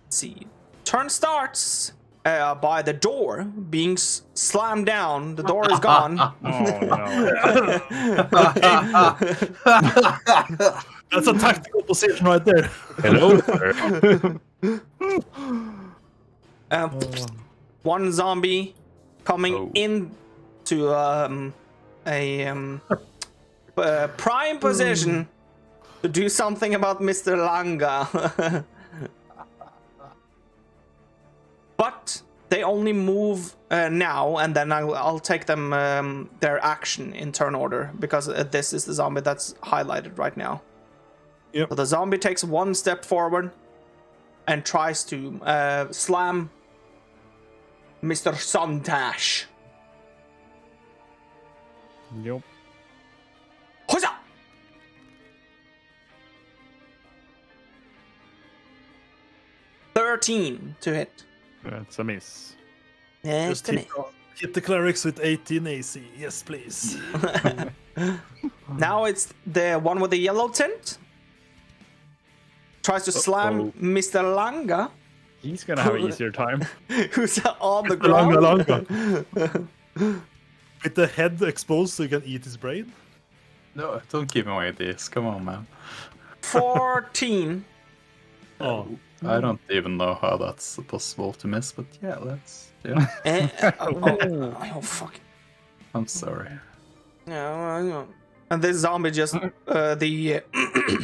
Speaker 1: see. Turn starts by the door being slammed down. The door is gone.
Speaker 4: Oh no.
Speaker 2: That's a tactical position right there.
Speaker 4: Hello.
Speaker 1: One zombie coming into a prime position to do something about Mr. Langa. But they only move now, and then I'll take them their action in turn order, because this is the zombie that's highlighted right now.
Speaker 2: Yep.
Speaker 1: So the zombie takes one step forward and tries to slam Mr. Sundash.
Speaker 4: Yep.
Speaker 1: Huzzah! $13 to hit.
Speaker 4: That's a miss.
Speaker 2: Just hit the clerics with 18 AC. Yes, please.
Speaker 1: Now it's the one with the yellow tint. Tries to slam Mr. Langa,
Speaker 4: He's gonna have an easier time.
Speaker 1: who's on the
Speaker 2: Langa,
Speaker 1: ground.
Speaker 2: Langa. With the head exposed so you can eat his brain?
Speaker 5: No, don't give away this. Come on, man.
Speaker 1: 14.
Speaker 2: Oh.
Speaker 5: I don't even know how that's possible to miss, but yeah, let's. Yeah.
Speaker 1: Oh, fuck.
Speaker 5: I'm sorry.
Speaker 1: No. And this zombie just, the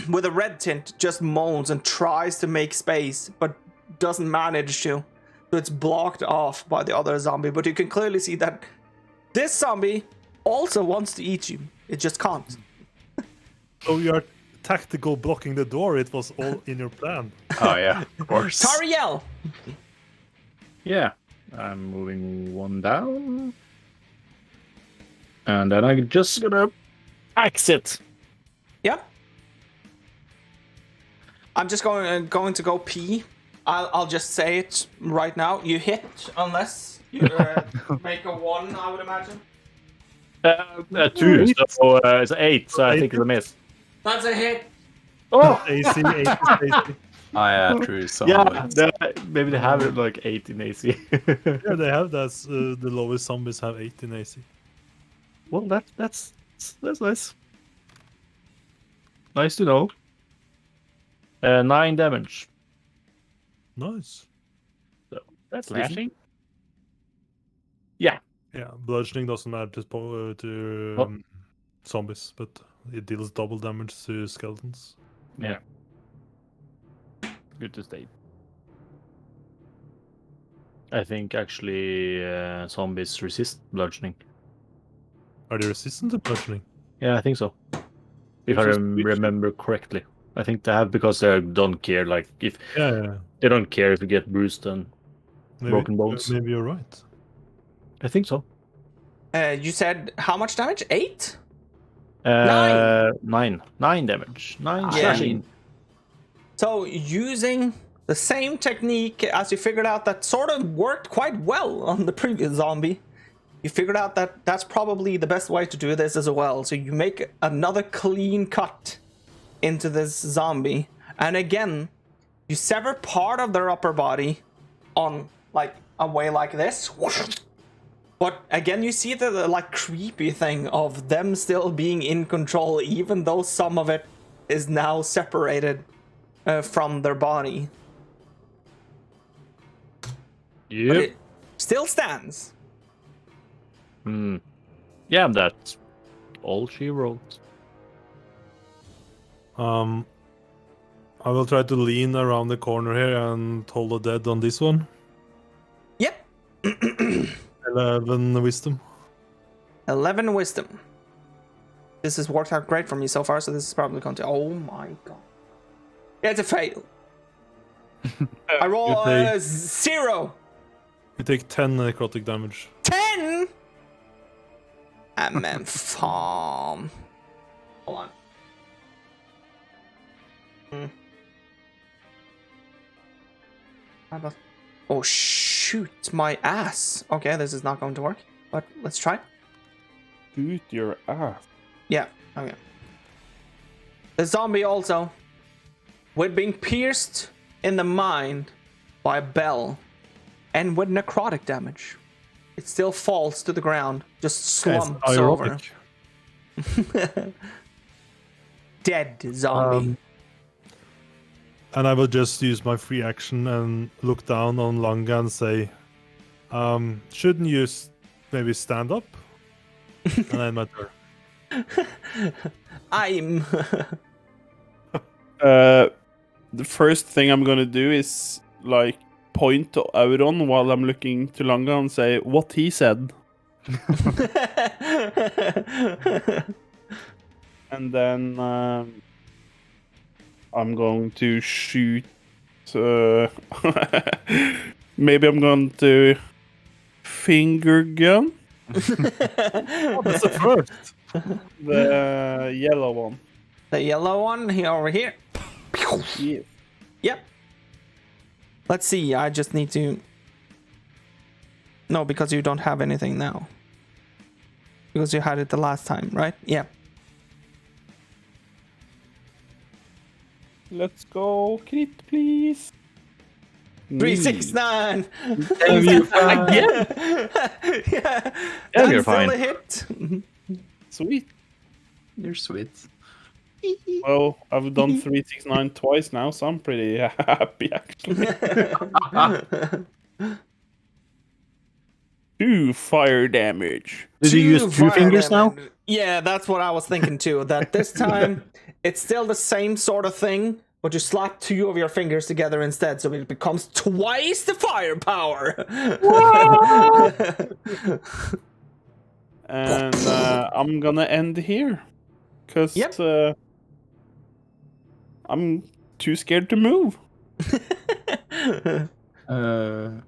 Speaker 1: with a red tint, just moans and tries to make space, but doesn't manage to. So it's blocked off by the other zombie, but you can clearly see that this zombie also wants to eat you. It just can't.
Speaker 2: So you're tactical blocking the door. It was all in your plan.
Speaker 5: Oh yeah, of course.
Speaker 1: Tariel!
Speaker 6: Yeah, I'm moving one down. And then I'm just gonna exit.
Speaker 1: Yep. I'm just going to go pee. I'll just say it right now. You hit unless you make a 1, I would imagine.
Speaker 6: 2, so it's 8, so I think it's a miss.
Speaker 1: That's a hit.
Speaker 6: Oh!
Speaker 2: AC, 8 is AC.
Speaker 5: Yeah, true.
Speaker 6: Yeah, maybe they have it like 8 in AC.
Speaker 2: Yeah, they have that. The lowest zombies have 8 in AC.
Speaker 6: Well, that's nice. Nice to know. 9 damage.
Speaker 2: Nice.
Speaker 6: So that's
Speaker 4: Slashing?
Speaker 6: Yeah.
Speaker 2: Yeah, bludgeoning doesn't matter to zombies, but it deals double damage to skeletons.
Speaker 6: Yeah.
Speaker 4: Good to state.
Speaker 6: I think actually zombies resist bludgeoning.
Speaker 2: Are they resistant to bludgeoning?
Speaker 6: Yeah, I think so. If I remember correctly. I think they have because they don't care. Like if
Speaker 2: Yeah.
Speaker 6: they don't care if you get bruised and broken bones.
Speaker 2: Maybe you're right.
Speaker 6: I think so.
Speaker 1: You said how much damage? 8?
Speaker 6: 9 damage. 9 slashing.
Speaker 1: So using the same technique as you figured out that sort of worked quite well on the previous zombie, you figured out that that's probably the best way to do this as well. So you make another clean cut into this zombie, and again, you sever part of their upper body on like a way like this. But again, you see the like creepy thing of them still being in control, even though some of it is now separated from their body.
Speaker 6: Yep.
Speaker 1: But it still stands.
Speaker 6: Yeah, that's all she wrote.
Speaker 2: I will try to lean around the corner here and hold the dead on this one.
Speaker 1: Yep.
Speaker 2: 11 wisdom.
Speaker 1: 11 wisdom. This has worked out great for me so far, so this is probably going to... Oh my god. Yeah, it's a fail. I roll 0.
Speaker 2: You take 10 necrotic damage.
Speaker 1: 10? And then farm. Hold on. Oh shoot, my ass. Okay, this is not going to work, but let's try.
Speaker 3: Shoot your ass.
Speaker 1: Yeah, okay. The zombie also, with being pierced in the mind by a bell and with necrotic damage, it still falls to the ground, just slumps over. Dead zombie.
Speaker 2: And I will just use my free action and look down on Langa and say, shouldn't you maybe stand up? And then my turn.
Speaker 3: The first thing I'm gonna do is like point to Auron while I'm looking to Langa and say what he said. And then I'm going to shoot. Maybe I'm going to finger gun.
Speaker 2: That's the first.
Speaker 3: The yellow one.
Speaker 1: The yellow one here over here.
Speaker 3: Yeah.
Speaker 1: Yep. Let's see. I just need to. No, because you don't have anything now. Because you had it the last time, right? Yeah.
Speaker 3: Let's go, crit, please.
Speaker 1: 369.
Speaker 6: Damn you, again.
Speaker 1: Yeah.
Speaker 6: Damn, you're
Speaker 1: That's still
Speaker 6: fine.
Speaker 1: a hit.
Speaker 3: Sweet.
Speaker 5: You're sweet.
Speaker 3: Well, I've done 369 twice now, so I'm pretty happy actually. 2 fire damage.
Speaker 6: Did you use 2
Speaker 1: fire
Speaker 6: fingers now?
Speaker 1: damage. Yeah, that's what I was thinking too. That this time it's still the same sort of thing, but you slap 2 of your fingers together instead, so it becomes twice the firepower.
Speaker 3: And I'm gonna end here. Because
Speaker 1: Yep.
Speaker 3: I'm too scared to move.
Speaker 5: I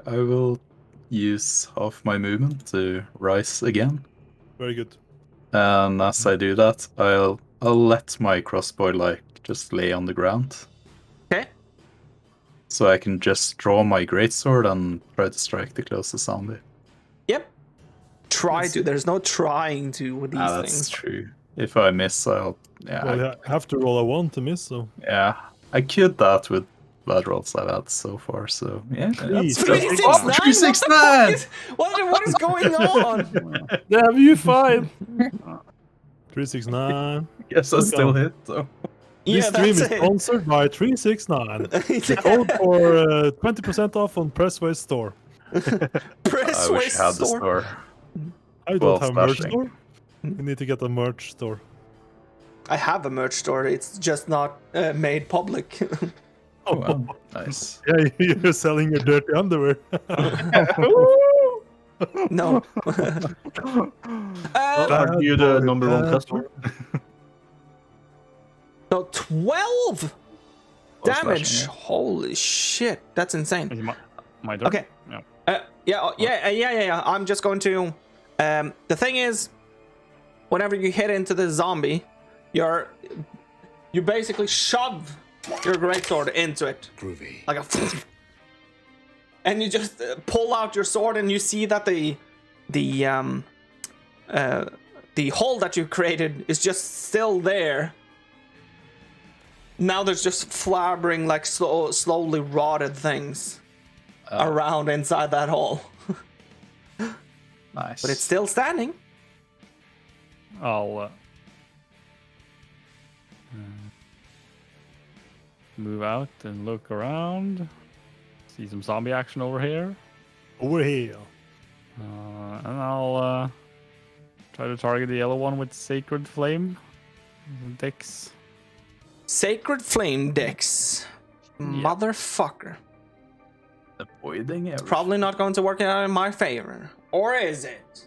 Speaker 5: will use half my movement to rise again.
Speaker 2: Very good.
Speaker 5: And as I do that, I'll let my crossbow like just lay on the ground.
Speaker 1: Okay.
Speaker 5: So I can just draw my greatsword and try to strike the closest zombie.
Speaker 1: Yep. Try to. There's no trying to with these
Speaker 5: That's
Speaker 1: things.
Speaker 5: true. If I miss, I'll
Speaker 2: Well, you have to roll a 1 to miss, so.
Speaker 5: yeah. I could that with bad rolls I've had so far. So yeah, that's
Speaker 1: 369?
Speaker 5: 369.
Speaker 1: What is going on?
Speaker 3: Damn you, 5.
Speaker 2: 369.
Speaker 5: Guess I still hit though.
Speaker 2: This stream is
Speaker 1: that's it.
Speaker 2: sponsored by 369. The code for 20% off on Pressway store.
Speaker 1: Press
Speaker 5: I wish I had the store.
Speaker 2: I
Speaker 5: Well,
Speaker 2: don't have a merch
Speaker 5: slashing.
Speaker 2: store. You need to get a merch store.
Speaker 1: I have a merch store. It's just not made public.
Speaker 5: Oh, wow. Nice.
Speaker 2: Yeah, you're selling your dirty underwear.
Speaker 1: No.
Speaker 6: Are you the number 1 customer?
Speaker 1: So 12 damage.
Speaker 5: slashing, yeah.
Speaker 1: Holy shit, that's insane.
Speaker 4: Is it my turn?
Speaker 1: Okay.
Speaker 4: Yeah.
Speaker 1: Yeah. I'm just going to. The thing is, whenever you hit into the zombie, you basically shove your greatsword into it,
Speaker 7: Groovy.
Speaker 1: like a, and you just pull out your sword, and you see that the hole that you created is just still there. Now there's just flabbering, like slowly rotted things around inside that hole.
Speaker 5: Nice.
Speaker 1: But it's still standing.
Speaker 4: I'll move out and look around. See some zombie action over here.
Speaker 2: Over here.
Speaker 4: And I'll try to target the yellow one with Sacred Flame. Dex.
Speaker 1: Sacred Flame Dex. Motherfucker.
Speaker 5: avoiding it.
Speaker 1: Probably not going to work out in my favor. Or is it?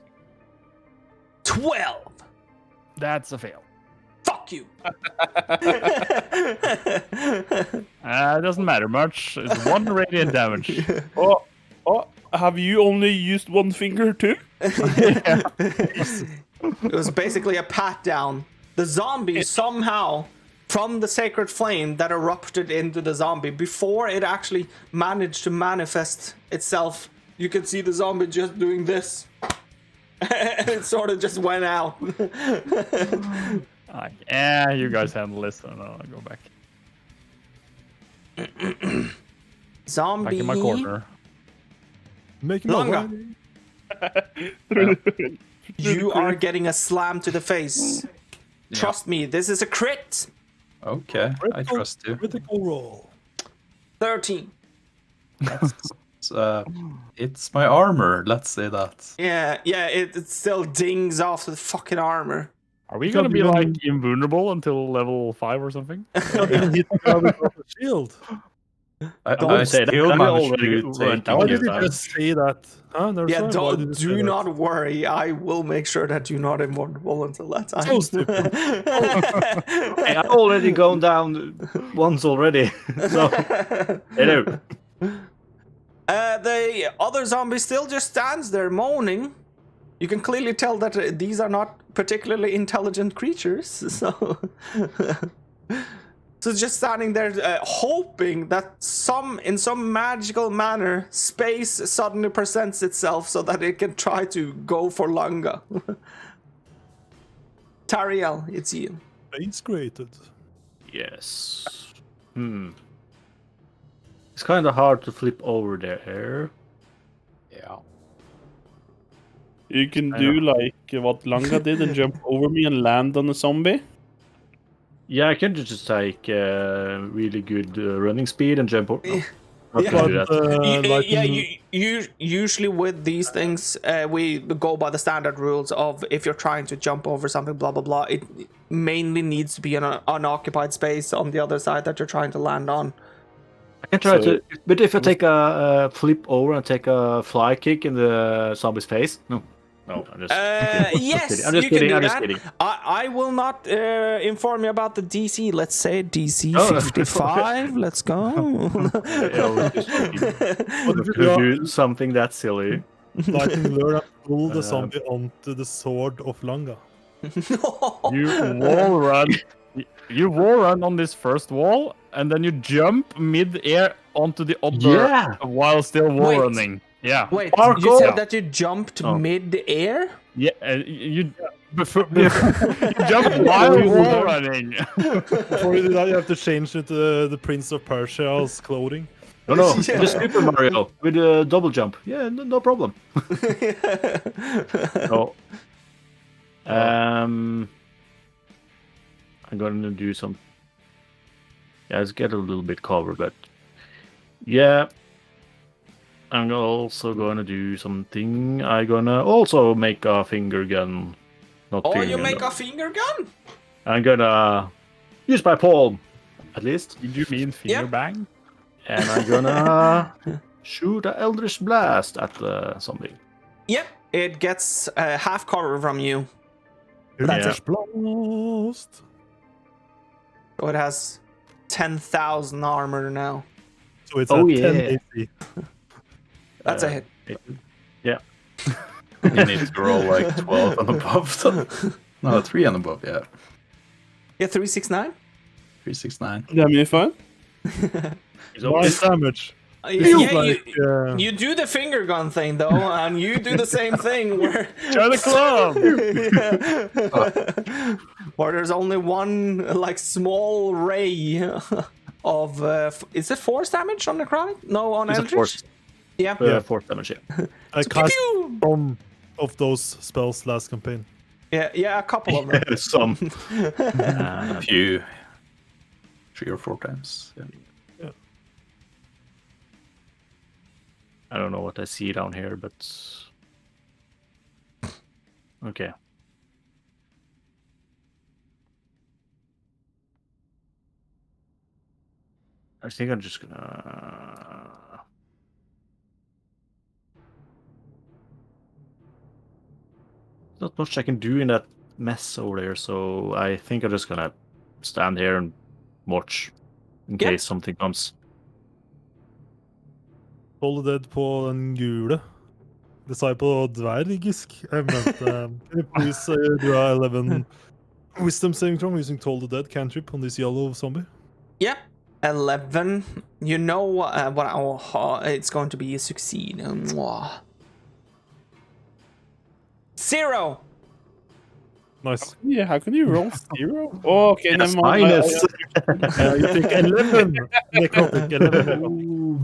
Speaker 1: 12.
Speaker 4: That's a fail.
Speaker 1: Fuck you.
Speaker 4: It doesn't matter much. It's 1 radiant damage.
Speaker 3: Oh, have you only used 1 finger too?
Speaker 1: It was basically a pat down. The zombie somehow, from the sacred flame that erupted into the zombie, before it actually managed to manifest itself, you could see the zombie just doing this. And it sort of just went out.
Speaker 4: Yeah, you guys handle this, and I'll go back.
Speaker 1: Zombie.
Speaker 4: Back in my corner.
Speaker 2: Making
Speaker 1: Longa.
Speaker 2: my
Speaker 1: You are getting a slam to the face. Trust me, this is a crit.
Speaker 5: Okay, I trust you.
Speaker 2: critical roll.
Speaker 1: 13.
Speaker 5: It's my armor, let's say that.
Speaker 1: Yeah, it still dings off the fucking armor.
Speaker 4: Are we gonna be like invulnerable until level 5 or something?
Speaker 2: Even hit the guy without a shield.
Speaker 5: I
Speaker 6: say that.
Speaker 5: still
Speaker 6: I
Speaker 5: managed
Speaker 6: already
Speaker 5: to
Speaker 6: went
Speaker 5: take
Speaker 2: Why
Speaker 6: down
Speaker 2: did you
Speaker 6: here.
Speaker 2: just say that? Huh?
Speaker 1: Yeah,
Speaker 2: Why did you say
Speaker 1: do
Speaker 2: that?
Speaker 1: not worry. I will make sure that you're not invulnerable until that time.
Speaker 2: So stupid.
Speaker 6: Hey, I've already gone down once already. So, hello.
Speaker 1: The other zombie still just stands there moaning. You can clearly tell that these are not particularly intelligent creatures, so just standing there, hoping that in some magical manner, space suddenly presents itself so that it can try to go for Lunga. Tariel, it's you.
Speaker 2: Space created.
Speaker 6: Yes. It's kind of hard to flip over there.
Speaker 5: Yeah.
Speaker 3: You can do like what Langa did and jump over me and land on a zombie.
Speaker 6: Yeah, I can just take really good running speed and jump over. No, not
Speaker 1: Yeah.
Speaker 6: gonna do that.
Speaker 1: Usually with these things, we go by the standard rules of if you're trying to jump over something, blah blah blah. It mainly needs to be an unoccupied space on the other side that you're trying to land on.
Speaker 6: I can try to, but if I take a flip over and take a fly kick in the zombie's face, no, I'm just
Speaker 1: yes,
Speaker 6: I'm just
Speaker 1: you
Speaker 6: kidding.
Speaker 1: can do
Speaker 6: I'm just
Speaker 1: that.
Speaker 6: kidding.
Speaker 1: I will not inform you about the DC. Let's say DC
Speaker 6: Oh.
Speaker 1: 55. Let's go.
Speaker 6: What if you do something that silly?
Speaker 2: Lightning lure and pull the zombie onto the sword of Langa.
Speaker 4: You wall run on this first wall, and then you jump mid-air onto the other while still wall running. Yeah.
Speaker 1: Wait,
Speaker 6: Parkour.
Speaker 1: you said that you jumped mid-air?
Speaker 4: Yeah, you jump while wall running.
Speaker 2: Before you do that, you have to change it to the Prince of Persia's clothing.
Speaker 6: No, the Super Mario with a double jump. Yeah, no problem. No. I'm gonna do some. Yeah, let's get a little bit covered, but yeah, I'm also gonna do something. I'm gonna also make a finger gun.
Speaker 1: You make a finger gun?
Speaker 6: I'm gonna use my palm, at least.
Speaker 4: Did you mean finger bang?
Speaker 6: And I'm gonna shoot an Eldritch Blast at the zombie.
Speaker 1: Yep, it gets half cover from you.
Speaker 2: Eldritch Blast.
Speaker 1: So it has 10,000 armor now.
Speaker 2: So it's 10 AC.
Speaker 1: That's a hit.
Speaker 6: Yeah.
Speaker 5: You need to roll like 12 and above. No, 3 and above, yeah.
Speaker 1: Yeah, 369?
Speaker 5: 369.
Speaker 3: That'd be fun.
Speaker 2: Nice damage.
Speaker 1: You do the finger gun thing though, and you do the same thing where
Speaker 4: Try the
Speaker 1: club. Where there's only one like small ray of is it force damage on necrotic? No, on Eldritch.
Speaker 6: Force.
Speaker 1: Yeah.
Speaker 6: Force damage. Yeah.
Speaker 2: I cast some of those spells last campaign.
Speaker 1: Yeah, a couple of them.
Speaker 6: Some.
Speaker 5: A few. 3 or 4 times. Yeah.
Speaker 6: I don't know what I see down here, but okay. I think I'm just gonna. Not much I can do in that mess over there, so I think I'm just gonna stand here and watch in case something comes.
Speaker 2: Toll the Dead på den gule. Det sa jeg på dvergisk. Jeg mente, can you please do a 11 wisdom saving throw using Toll the Dead cantrip on this yellow zombie?
Speaker 1: Yeah, 11. You know what it's going to be a succeed. 0.
Speaker 2: Nice.
Speaker 3: Yeah, how can you roll 0? Oh, okay,
Speaker 6: Yes,
Speaker 3: never mind.
Speaker 6: minus.
Speaker 2: You take 11 necrotic.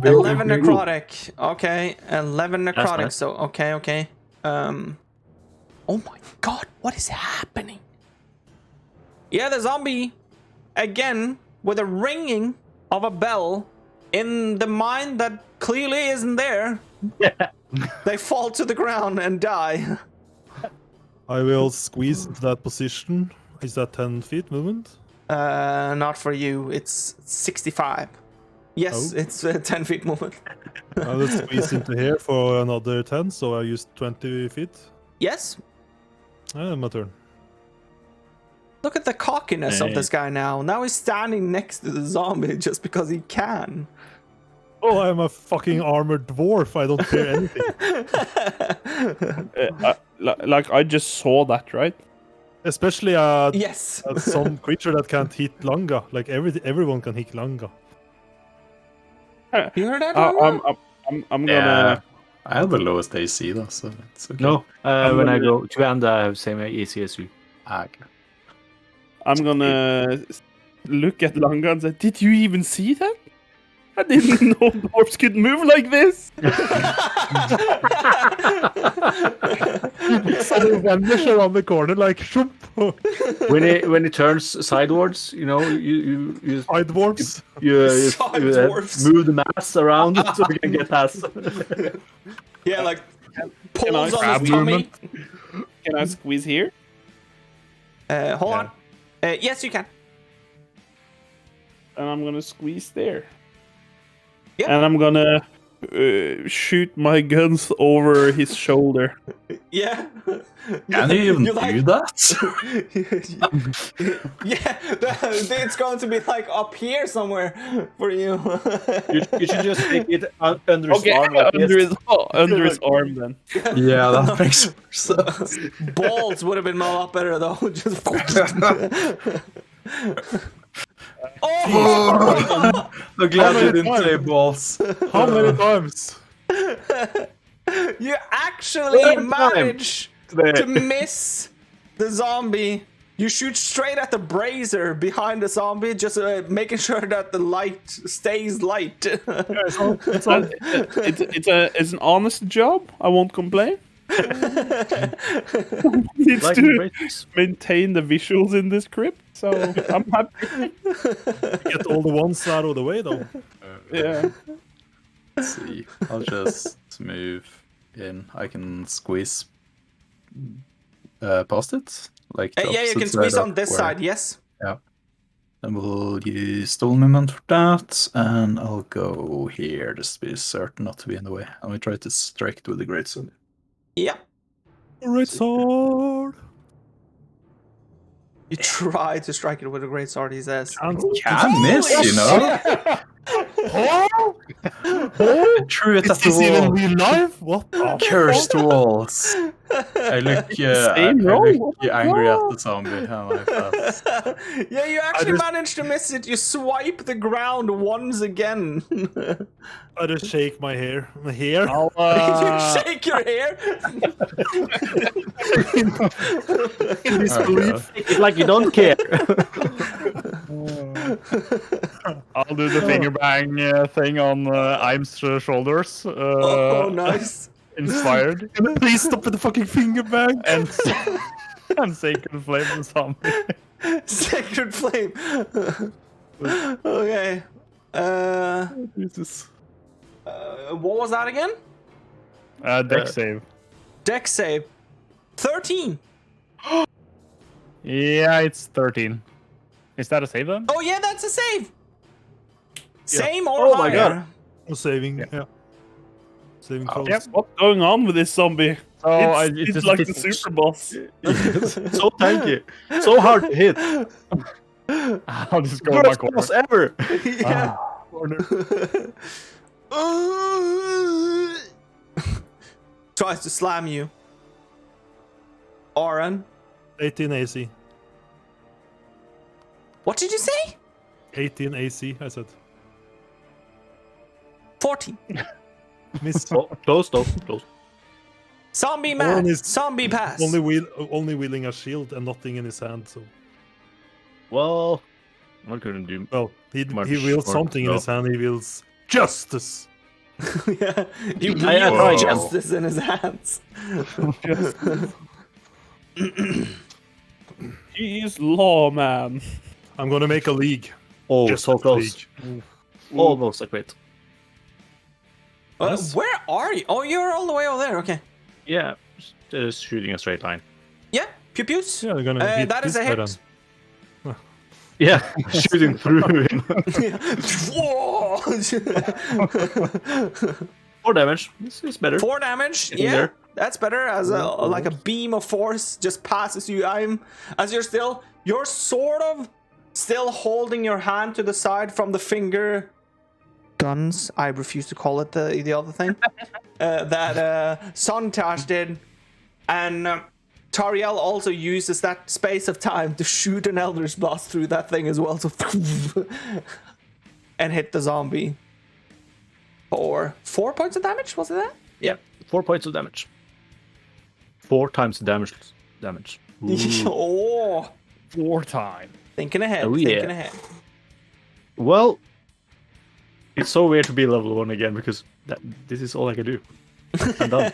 Speaker 1: 11 necrotic. Okay, 11 necrotic.
Speaker 6: nice.
Speaker 1: So okay. Oh my god, what is happening? Yeah, the zombie again with a ringing of a bell in the mine that clearly isn't there. They fall to the ground and die.
Speaker 2: I will squeeze into that position. Is that 10 feet movement?
Speaker 1: Not for you. It's 65. Yes,
Speaker 2: Oh.
Speaker 1: it's 10 feet movement.
Speaker 2: I will squeeze into here for another 10, so I used 20 feet.
Speaker 1: Yes.
Speaker 2: My turn.
Speaker 1: Look at the cockiness of this guy now. Now he's standing next to the zombie just because he can.
Speaker 2: Oh, I'm a fucking armored dwarf. I don't fear anything.
Speaker 3: Like I just saw that, right?
Speaker 2: Especially
Speaker 1: Yes.
Speaker 2: some creature that can't hit Langa. Like everyone can hit Langa.
Speaker 1: You heard that? Langa?
Speaker 3: I'm gonna.
Speaker 5: Yeah, I have the lowest AC though, so it's okay.
Speaker 6: No, when I go to end, I have same AC as you.
Speaker 5: Okay.
Speaker 3: I'm gonna look at Langa and say, "Did you even see that? I didn't know dwarves could move like this."
Speaker 2: So vanish around the corner like shoop.
Speaker 6: When it turns sidewards, you know, you
Speaker 2: Side dwarfs.
Speaker 1: Side dwarfs.
Speaker 6: move the mass around so we can get past.
Speaker 1: Yeah, like
Speaker 3: Can I
Speaker 1: pulls on
Speaker 3: grab
Speaker 1: his tummy.
Speaker 3: Can I squeeze here?
Speaker 1: Hold on. Yes, you can.
Speaker 3: And I'm gonna squeeze there.
Speaker 1: Yeah.
Speaker 3: And I'm gonna shoot my guns over his shoulder.
Speaker 1: Yeah.
Speaker 5: Can you even do that?
Speaker 1: Yeah, it's going to be like up here somewhere for you.
Speaker 6: You should just take it under his arm. Like
Speaker 3: Under his arm then.
Speaker 5: Yeah, that makes more sense.
Speaker 1: Balls would have been a lot better though. Just. Oh!
Speaker 5: I'm glad you didn't say balls.
Speaker 2: How many times?
Speaker 1: You actually managed to miss the zombie. You shoot straight at the brazier behind the zombie, just making sure that the light stays light.
Speaker 3: It's an honest job. I won't complain. Needs
Speaker 6: Like
Speaker 3: to maintain the visuals in this crypt, so I'm happy.
Speaker 2: Get all the ones out of the way though.
Speaker 3: Yeah.
Speaker 5: Let's see. I'll just move in. I can squeeze past it. Like the
Speaker 1: Yeah, you
Speaker 5: opposite
Speaker 1: can squeeze
Speaker 5: side
Speaker 1: on
Speaker 5: of
Speaker 1: this
Speaker 5: where-
Speaker 1: side, yes.
Speaker 5: Yeah. Then we'll use stool movement for that, and I'll go here just to be certain not to be in the way. And we try to strike it with the greatsword.
Speaker 1: Yeah.
Speaker 2: Red sword.
Speaker 1: You try to strike it with a great sword, he says.
Speaker 5: Can miss, you know? True it at the
Speaker 2: Is this even
Speaker 5: wall.
Speaker 2: real life? What? The
Speaker 5: Cursed walls. I look,
Speaker 3: Same
Speaker 5: I
Speaker 3: roll?
Speaker 5: look angry at the zombie. And I pass.
Speaker 1: Yeah, you actually managed to miss it. You swipe the ground once again.
Speaker 2: I just shake my hair. My hair.
Speaker 3: I'll,
Speaker 1: You shake your hair.
Speaker 2: In disbelief.
Speaker 6: It's like you don't care.
Speaker 4: I'll do the finger bang thing on Im's shoulders.
Speaker 1: Oh, nice.
Speaker 4: Inspired.
Speaker 2: Please stop with the fucking finger bang.
Speaker 4: And Sacred Flame the zombie.
Speaker 1: Sacred flame. Okay.
Speaker 3: Jesus.
Speaker 1: What was that again?
Speaker 4: Deck save.
Speaker 1: Dex save. 13.
Speaker 4: Yeah, it's 13. Is that a save then?
Speaker 1: Oh yeah, that's a save. Same or
Speaker 6: Oh
Speaker 1: higher.
Speaker 6: my God.
Speaker 2: I'm saving. Yeah. Saving throws.
Speaker 4: Yep.
Speaker 3: What's going on with this zombie?
Speaker 4: So
Speaker 3: It's like the super boss.
Speaker 6: So tanky. So hard to hit.
Speaker 4: I'll just go in my
Speaker 6: Worst
Speaker 4: corner.
Speaker 6: boss ever.
Speaker 1: Yeah. Tries to slam you. Oren.
Speaker 2: 18 AC.
Speaker 1: What did you say?
Speaker 2: 18 AC, I said.
Speaker 1: 14.
Speaker 2: Miss.
Speaker 6: Oh, close though. Close.
Speaker 1: Zombie
Speaker 2: Oren
Speaker 1: man.
Speaker 2: is
Speaker 1: Zombie pass.
Speaker 2: only wielding a shield and nothing in his hand, so.
Speaker 6: Well, I couldn't do.
Speaker 2: Well, he
Speaker 6: Much
Speaker 2: wields
Speaker 6: more,
Speaker 2: something in
Speaker 6: no.
Speaker 2: his hand. He wields justice.
Speaker 1: Yeah. He
Speaker 6: I
Speaker 1: wields
Speaker 6: tried.
Speaker 1: justice in his hands.
Speaker 3: He is lawman.
Speaker 2: I'm gonna make a league.
Speaker 6: Oh,
Speaker 2: Justice
Speaker 6: so close.
Speaker 2: League.
Speaker 6: Almost a quit.
Speaker 2: Yes.
Speaker 1: Where are you? Oh, you're all the way over there. Okay.
Speaker 6: Yeah, just shooting a straight line.
Speaker 1: Yeah, Pew pews.
Speaker 2: Yeah, they're gonna hit
Speaker 1: That is
Speaker 2: this
Speaker 1: a
Speaker 2: guy
Speaker 1: hit.
Speaker 2: then.
Speaker 6: Yeah, shooting through him.
Speaker 1: Whoa!
Speaker 6: 4 damage. This is better.
Speaker 1: 4 damage.
Speaker 6: Getting
Speaker 1: Yeah,
Speaker 6: there.
Speaker 1: that's better. As like a beam of force just passes you. You're sort of still holding your hand to the side from the finger guns. I refuse to call it the other thing that Sontash did, and Tariel also uses that space of time to shoot an Eldritch Blast through that thing as well, so and hit the zombie for 4 points of damage. Was it that?
Speaker 6: Yeah, 4 points of damage. 4 times the damage.
Speaker 1: Oh,
Speaker 4: 4 times.
Speaker 1: thinking ahead.
Speaker 6: Oh, yeah.
Speaker 1: Thinking ahead.
Speaker 6: Well, it's so weird to be level 1 again because this is all I can do. I'm done.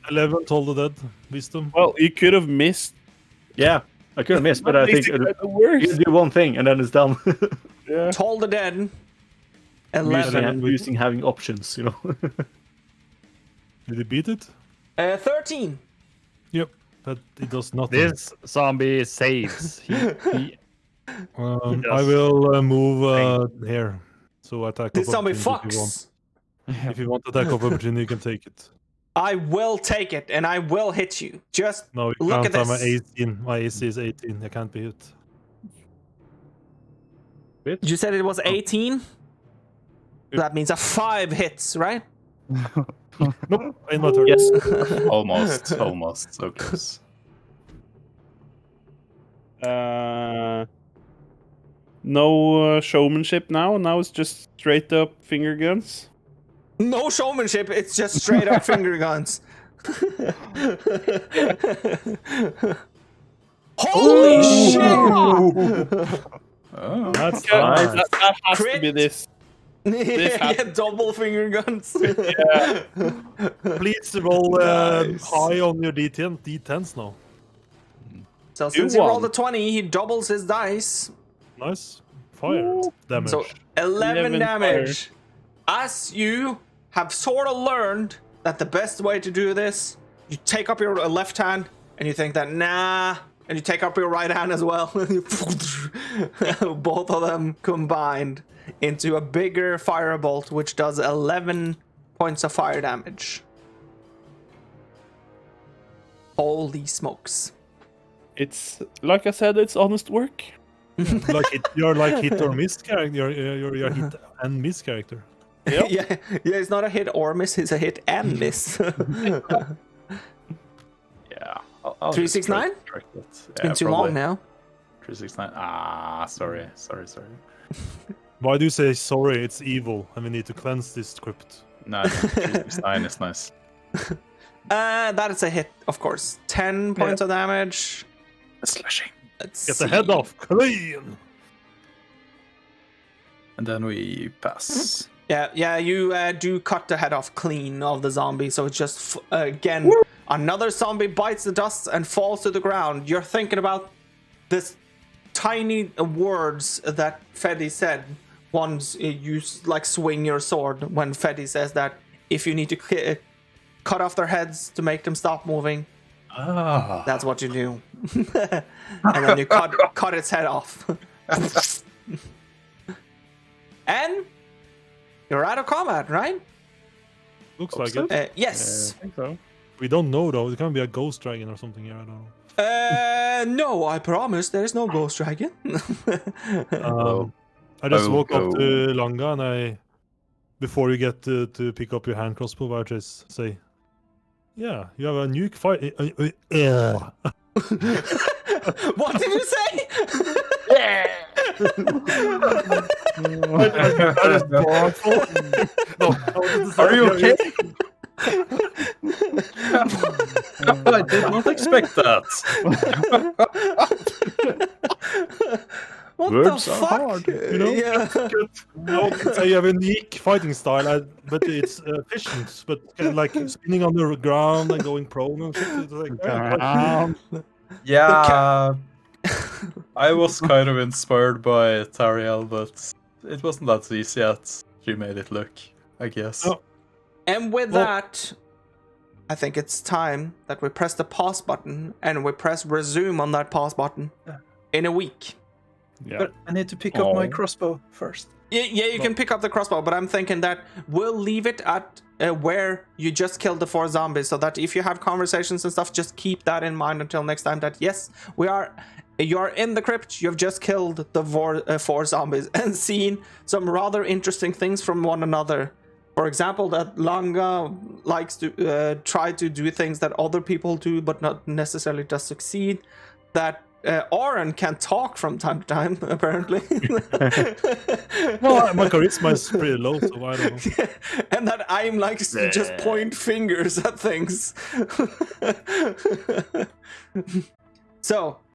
Speaker 2: 11 Toll the Dead. Wisdom.
Speaker 3: Well, you could have missed.
Speaker 6: Yeah, I could have missed, but I think
Speaker 3: the worst.
Speaker 6: you do one thing and then it's done.
Speaker 3: Yeah.
Speaker 1: Toll the Dead. 11.
Speaker 6: using having options, you know.
Speaker 2: Did he beat it?
Speaker 1: 13.
Speaker 2: Yep. But it does nothing.
Speaker 4: This zombie saves. He
Speaker 2: I will move here. So attack
Speaker 1: This
Speaker 2: of
Speaker 1: zombie
Speaker 2: opportunity if you want.
Speaker 1: fucks.
Speaker 2: If you want attack of opportunity, you can take it.
Speaker 1: I will take it, and I will hit you. Just
Speaker 2: No, you
Speaker 1: look
Speaker 2: can't.
Speaker 1: at
Speaker 2: I'm
Speaker 1: this.
Speaker 2: 18. My AC is 18. I can't be hit.
Speaker 1: You said it was 18?
Speaker 2: Yep.
Speaker 1: That means a 5 hits, right?
Speaker 2: Nope. In my turn.
Speaker 6: Yes.
Speaker 5: Almost. So close.
Speaker 3: No showmanship now. Now it's just straight up finger guns.
Speaker 1: No showmanship, it's just straight up finger guns. Holy shit!
Speaker 5: Oh.
Speaker 2: That's
Speaker 3: Yeah,
Speaker 2: nice.
Speaker 3: that has to
Speaker 1: Crit.
Speaker 3: be this.
Speaker 1: Yeah, double finger guns.
Speaker 3: Yeah.
Speaker 2: Please roll
Speaker 1: Nice.
Speaker 2: high on your D10s now.
Speaker 1: So since he
Speaker 3: one.
Speaker 1: rolled a 20, he doubles his dice.
Speaker 2: Nice. Fire damage.
Speaker 1: So 11
Speaker 3: 11
Speaker 1: damage. As you have sort of learned that the best way to do this, you take up your left hand and you think that nah, and you take up your right hand as well. Both of them combined into a bigger firebolt, which does 11 points of fire damage. Holy smokes.
Speaker 3: It's like I said, it's honest work.
Speaker 2: You're like hit or miss character. You're a hit and miss character.
Speaker 3: Yep.
Speaker 1: yeah, it's not a hit or miss, it's a hit and miss.
Speaker 5: Yeah. I'll
Speaker 1: 369?
Speaker 5: just track it.
Speaker 1: It's been too long now.
Speaker 5: 369. Ah, sorry.
Speaker 2: Why do you say sorry? It's evil, and we need to cleanse this script.
Speaker 5: No, 369 is nice.
Speaker 1: That is a hit, of course. 10 points of damage.
Speaker 5: Slashing.
Speaker 1: Let's
Speaker 2: Get
Speaker 1: see.
Speaker 2: the head off, clean.
Speaker 5: And then we pass.
Speaker 1: Yeah, you do cut the head off clean of the zombie, so it's just, again, another zombie bites the dust and falls to the ground. You're thinking about this tiny words that Fedi said once you, like, swing your sword, when Fedi says that if you need to cut off their heads to make them stop moving, that's what you do. And then you cut its head off. And you're out of combat, right?
Speaker 2: Looks like it.
Speaker 1: Yes.
Speaker 4: I think so.
Speaker 2: We don't know though. It can be a ghost dragon or something here. I don't know.
Speaker 1: No, I promise there's no ghost dragon.
Speaker 2: I just
Speaker 5: I'll
Speaker 2: woke up
Speaker 5: go.
Speaker 2: to Langa and I, before you get to pick up your hand crossbow, I just say, "Yeah, you have a nuke fight."
Speaker 1: What did you say?
Speaker 5: Are you okay? I did not expect that.
Speaker 1: What
Speaker 6: Words
Speaker 1: the
Speaker 6: are
Speaker 1: fuck?
Speaker 6: hard, you know?
Speaker 1: Yeah.
Speaker 2: I would say you have a unique fighting style, but it's efficient, but kind of like spinning on the ground and going prone and shit. It's like,
Speaker 5: Yeah. I was kind of inspired by Tariel, but it wasn't that easy as you made it look, I guess.
Speaker 2: Oh.
Speaker 1: And with
Speaker 2: Well-
Speaker 1: that, I think it's time that we press the pause button and we press resume on that pause button in a week.
Speaker 4: Yeah.
Speaker 5: But I need to pick up my crossbow first.
Speaker 1: Yeah, you can pick up the crossbow, but I'm thinking that we'll leave it at where you just killed the 4 zombies, so that if you have conversations and stuff, just keep that in mind until next time. That yes, you're in the crypt, you've just killed the 4 zombies and seen some rather interesting things from one another. For example, that Langa likes to try to do things that other people do, but not necessarily does succeed. That Oren can talk from time to time, apparently.
Speaker 2: Well, my charisma is pretty low, so I don't know.
Speaker 1: And that I'm like to just point fingers at things. So,